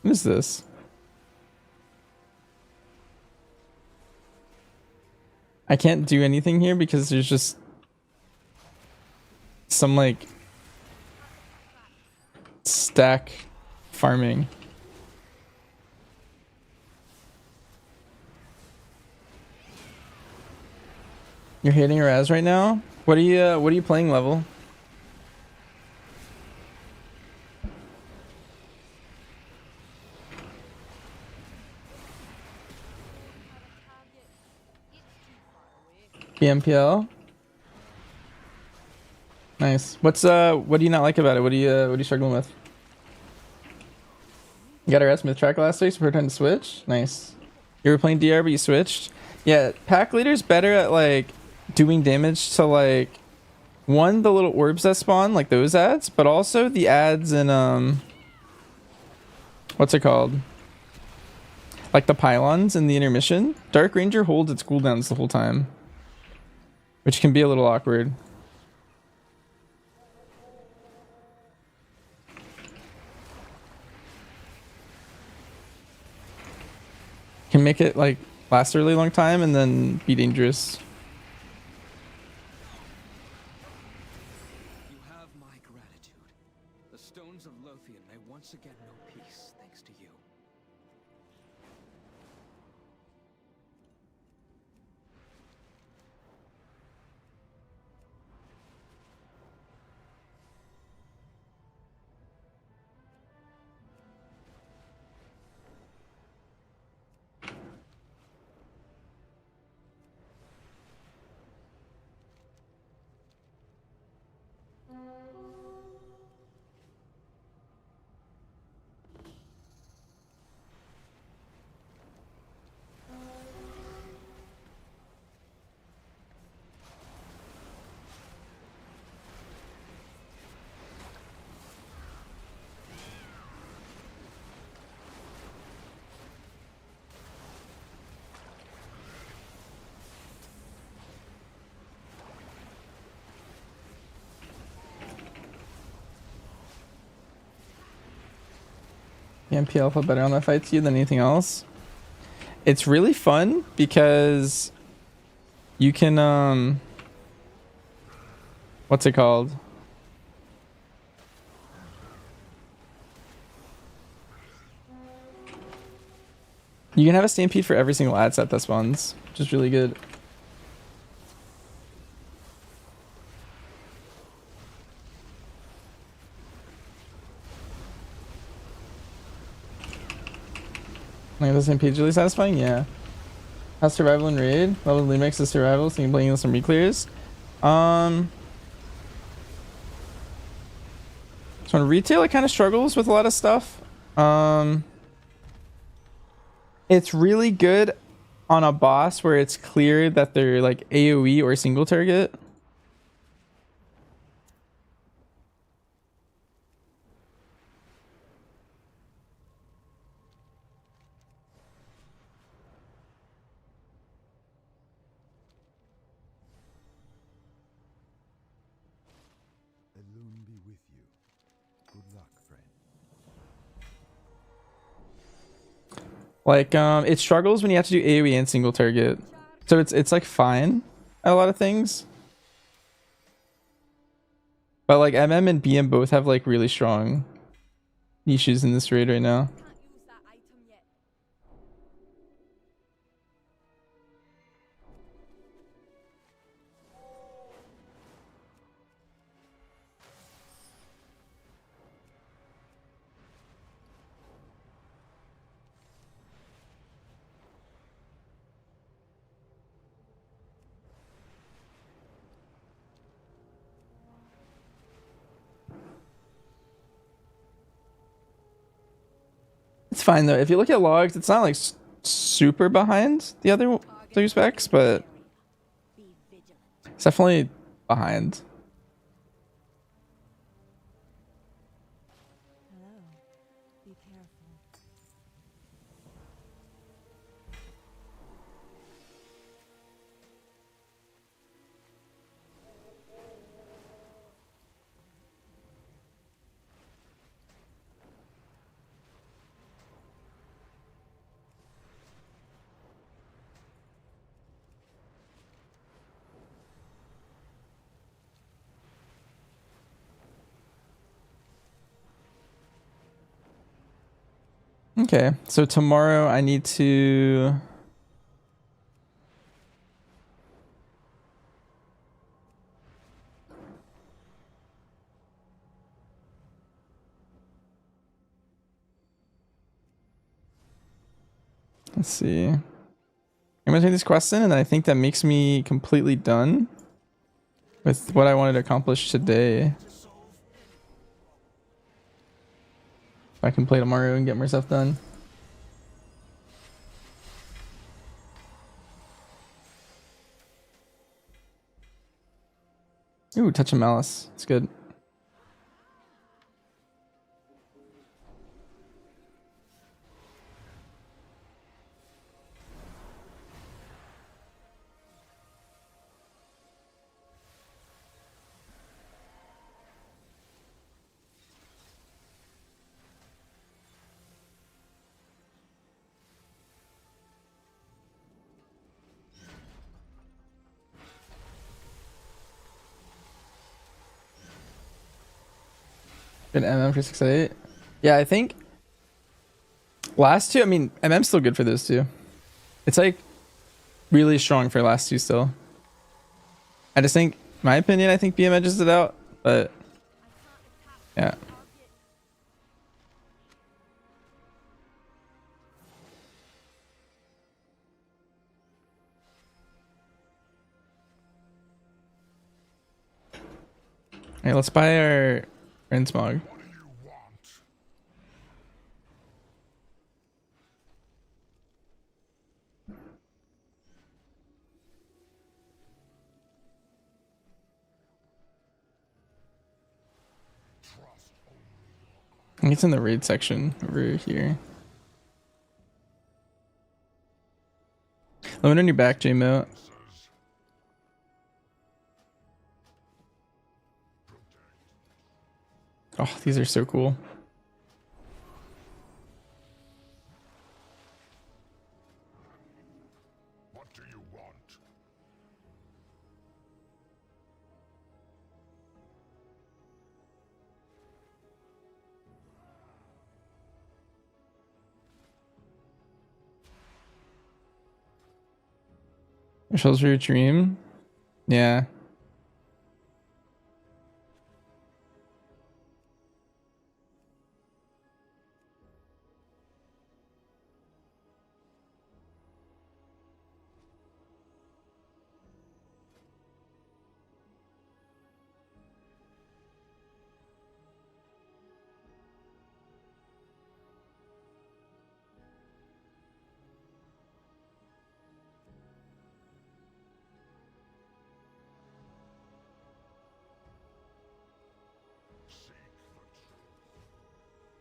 [SPEAKER 1] What is this? I can't do anything here because there's just some like stack farming. You're hitting a Raz right now? What are you playing level? PMPL. Nice. What do you not like about it? What are you struggling with? You got a Red Smith track last week, so we're trying to switch. Nice. You were playing DR, but you switched. Yeah, pack leader's better at like doing damage to like one, the little orbs that spawn, like those ads, but also the ads in what's it called? Like the pylons in the intermission. Dark Ranger holds its cooldowns the whole time, which can be a little awkward. Can make it like last a really long time and then be dangerous.
[SPEAKER 7] You have my gratitude. The stones of Lothian may once again know peace thanks to you.
[SPEAKER 1] PMPL felt better on that fight to you than anything else. It's really fun because you can what's it called? You can have a stampede for every single ad set that spawns, which is really good. Like the stampede is really satisfying, yeah. Has survival and raid. Level Lemix is survival, so you can play with some reclears. So in retail it kind of struggles with a lot of stuff. It's really good on a boss where it's clear that they're like AoE or single target.
[SPEAKER 2] Elune be with you. Good luck, friend.
[SPEAKER 1] Like it struggles when you have to do AoE and single target. So it's like fine at a lot of things. But like MM and BM both have like really strong niches in this raid right now.
[SPEAKER 8] Can't use that item yet.
[SPEAKER 1] It's fine though. If you look at logs, it's not like super behind the other three specs, but
[SPEAKER 9] Be vigilant.
[SPEAKER 1] it's definitely behind.
[SPEAKER 3] Hello. Be careful.
[SPEAKER 1] Okay, so tomorrow I need to let's see. I'm gonna take these quests in, and then I think that makes me completely done with what I wanted to accomplish today. I can play tomorrow and get more stuff done. Ooh, touch of malice. It's good. Good MM for 6-8. Yeah, I think last two, I mean, MM's still good for those two. It's like really strong for last two still. I just think, in my opinion, I think BM edges it out, but yeah. Hey, let's buy our Rinsmog. I think it's in the raid section over here. Let me know when you're back, J-Mo. Oh, these are so cool.
[SPEAKER 4] What do you want?
[SPEAKER 1] Michelle's for your dream. Yeah.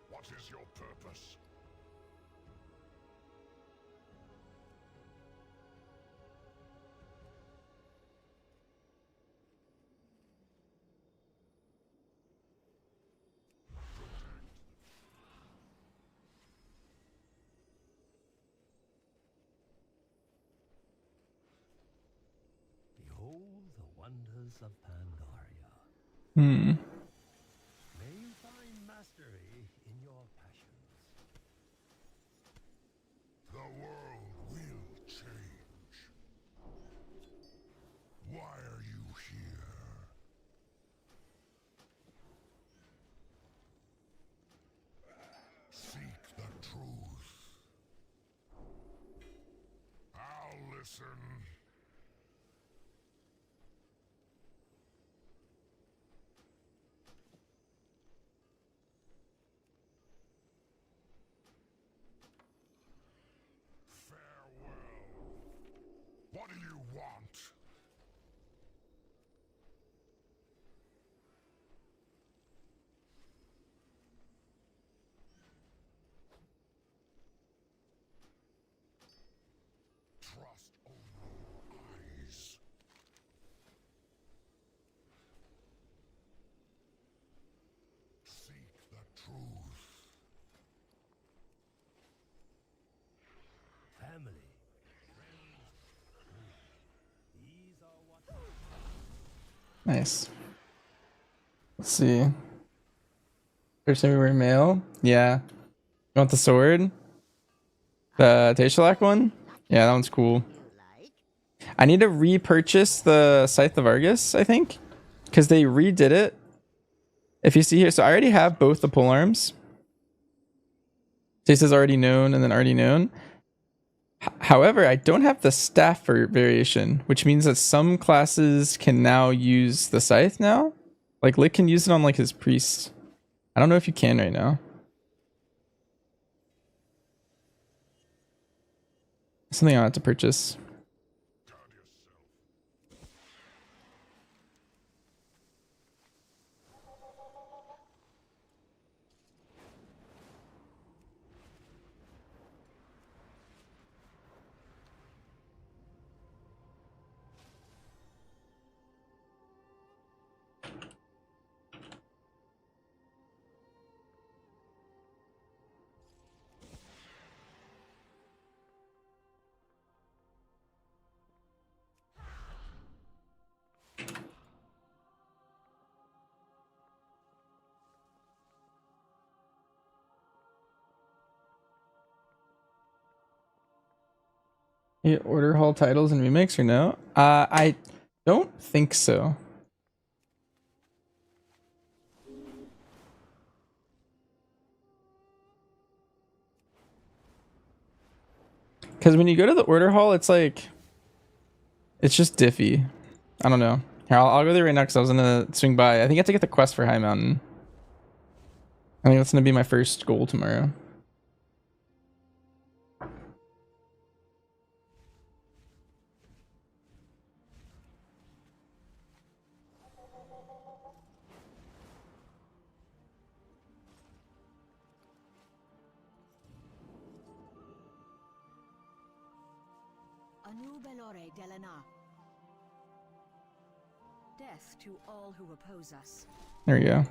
[SPEAKER 4] What is your purpose?
[SPEAKER 12] Behold the wonders of Pandaria.
[SPEAKER 1] Hmm.
[SPEAKER 12] May you find mastery in your passions.
[SPEAKER 4] The world will change. Why are you here? Seek the truth. I'll listen. Farewell. What do you want? Trust only your eyes. Seek the truth.
[SPEAKER 12] Family. These are what
[SPEAKER 1] Nice. Let's see. There's everywhere mail. Yeah. You want the sword? The Teshalak one? Yeah, that one's cool. I need to repurchase the Scythe of Argus, I think. Because they redid it. If you see here, so I already have both the polearms. This is already known and then already known. However, I don't have the staff variation, which means that some classes can now use the scythe now. Like Lick can use it on like his priest. I don't know if you can right now. Something I have to purchase. You order hall titles and remix or no? I don't think so. Because when you go to the order hall, it's like, it's just diffy. I don't know. Here, I'll go there right now because I was gonna swing by. I think I have to get the quest for High Mountain. I think that's gonna be my first goal tomorrow.
[SPEAKER 3] Anu Belore Delana. Death to all who oppose us.
[SPEAKER 1] There we go.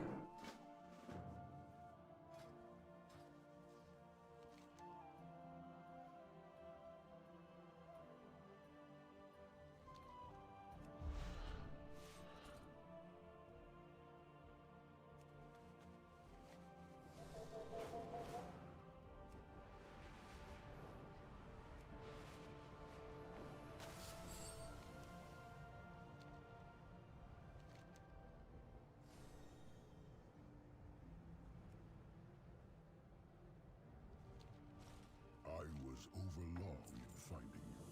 [SPEAKER 4] I was overlong in finding you.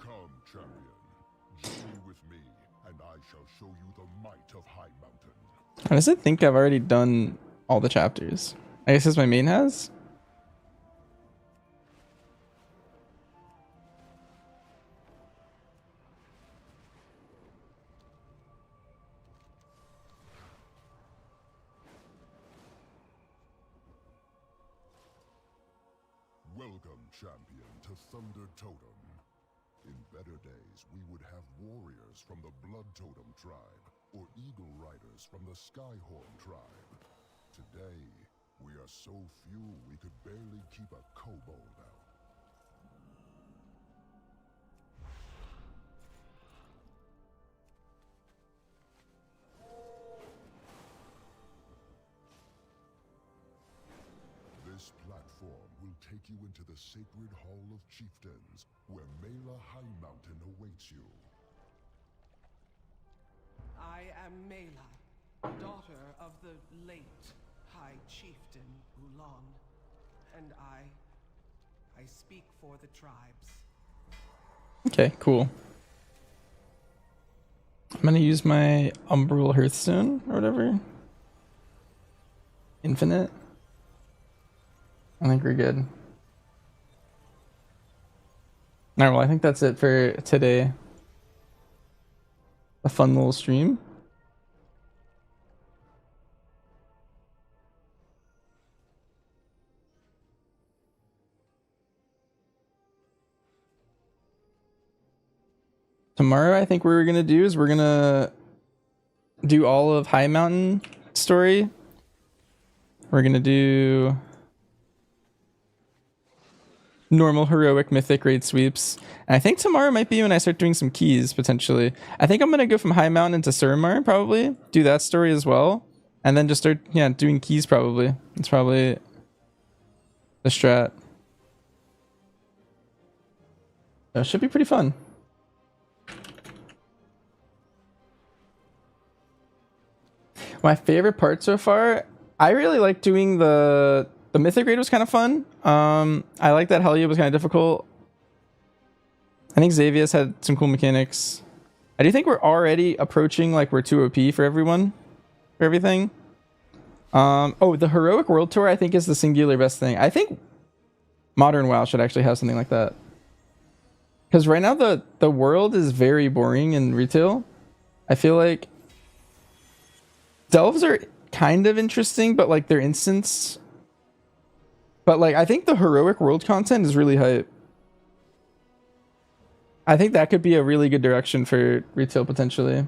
[SPEAKER 4] Come, champion. Journey with me, and I shall show you the might of High Mountain.
[SPEAKER 1] How does it think I've already done all the chapters? I guess as my main has?
[SPEAKER 4] Welcome, champion, to Thunder Totem. In better days, we would have warriors from the Blood Totem tribe, or Eagle Riders from the Skyhorn tribe. Today, we are so few we could barely keep a kobold out. This platform will take you into the Sacred Hall of Chieftains, where Mela High Mountain awaits you.
[SPEAKER 11] I am Mela, daughter of the late High Chieftain Ulan, and I speak for the tribes.
[SPEAKER 1] Okay, cool. I'm gonna use my Umbral Hearthstone or whatever. Infinite. I think we're good. Alright, well I think that's it for today. A fun little stream. Tomorrow I think what we're gonna do is we're gonna do all of High Mountain story. We're gonna do normal, heroic, mythic raid sweeps. And I think tomorrow might be when I start doing some keys, potentially. I think I'm going to go from High Mountain to Suramar, probably. Do that story as well. And then just start, yeah, doing keys, probably. It's probably the strat. That should be pretty fun. My favorite part so far, I really like doing the The Mythic raid was kind of fun. I like that Hellia was kind of difficult. I think Xavius had some cool mechanics. I do think we're already approaching like we're too OP for everyone, for everything. Oh, the Heroic World Tour I think is the singular best thing. I think Modern WoW should actually have something like that. Because right now the world is very boring in retail. I feel like Delves are kind of interesting, but like their instance. But like I think the Heroic World content is really hype. I think that could be a really good direction for retail potentially.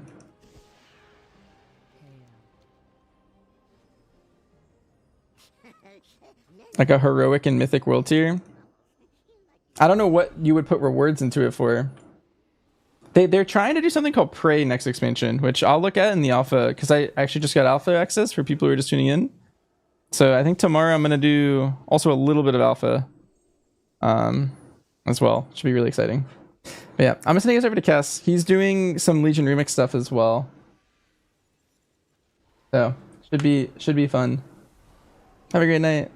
[SPEAKER 1] Like a heroic and mythic world tier. I don't know what you would put rewards into it for. They're trying to do something called Prey next expansion, which I'll look at in the alpha because I actually just got alpha access for people who are just tuning in. So I think tomorrow I'm gonna do also a little bit of alpha, as well. Should be really exciting. But yeah, I'm gonna send you guys over to Cass. He's doing some Legion remix stuff as well. So should be fun. Have a great night.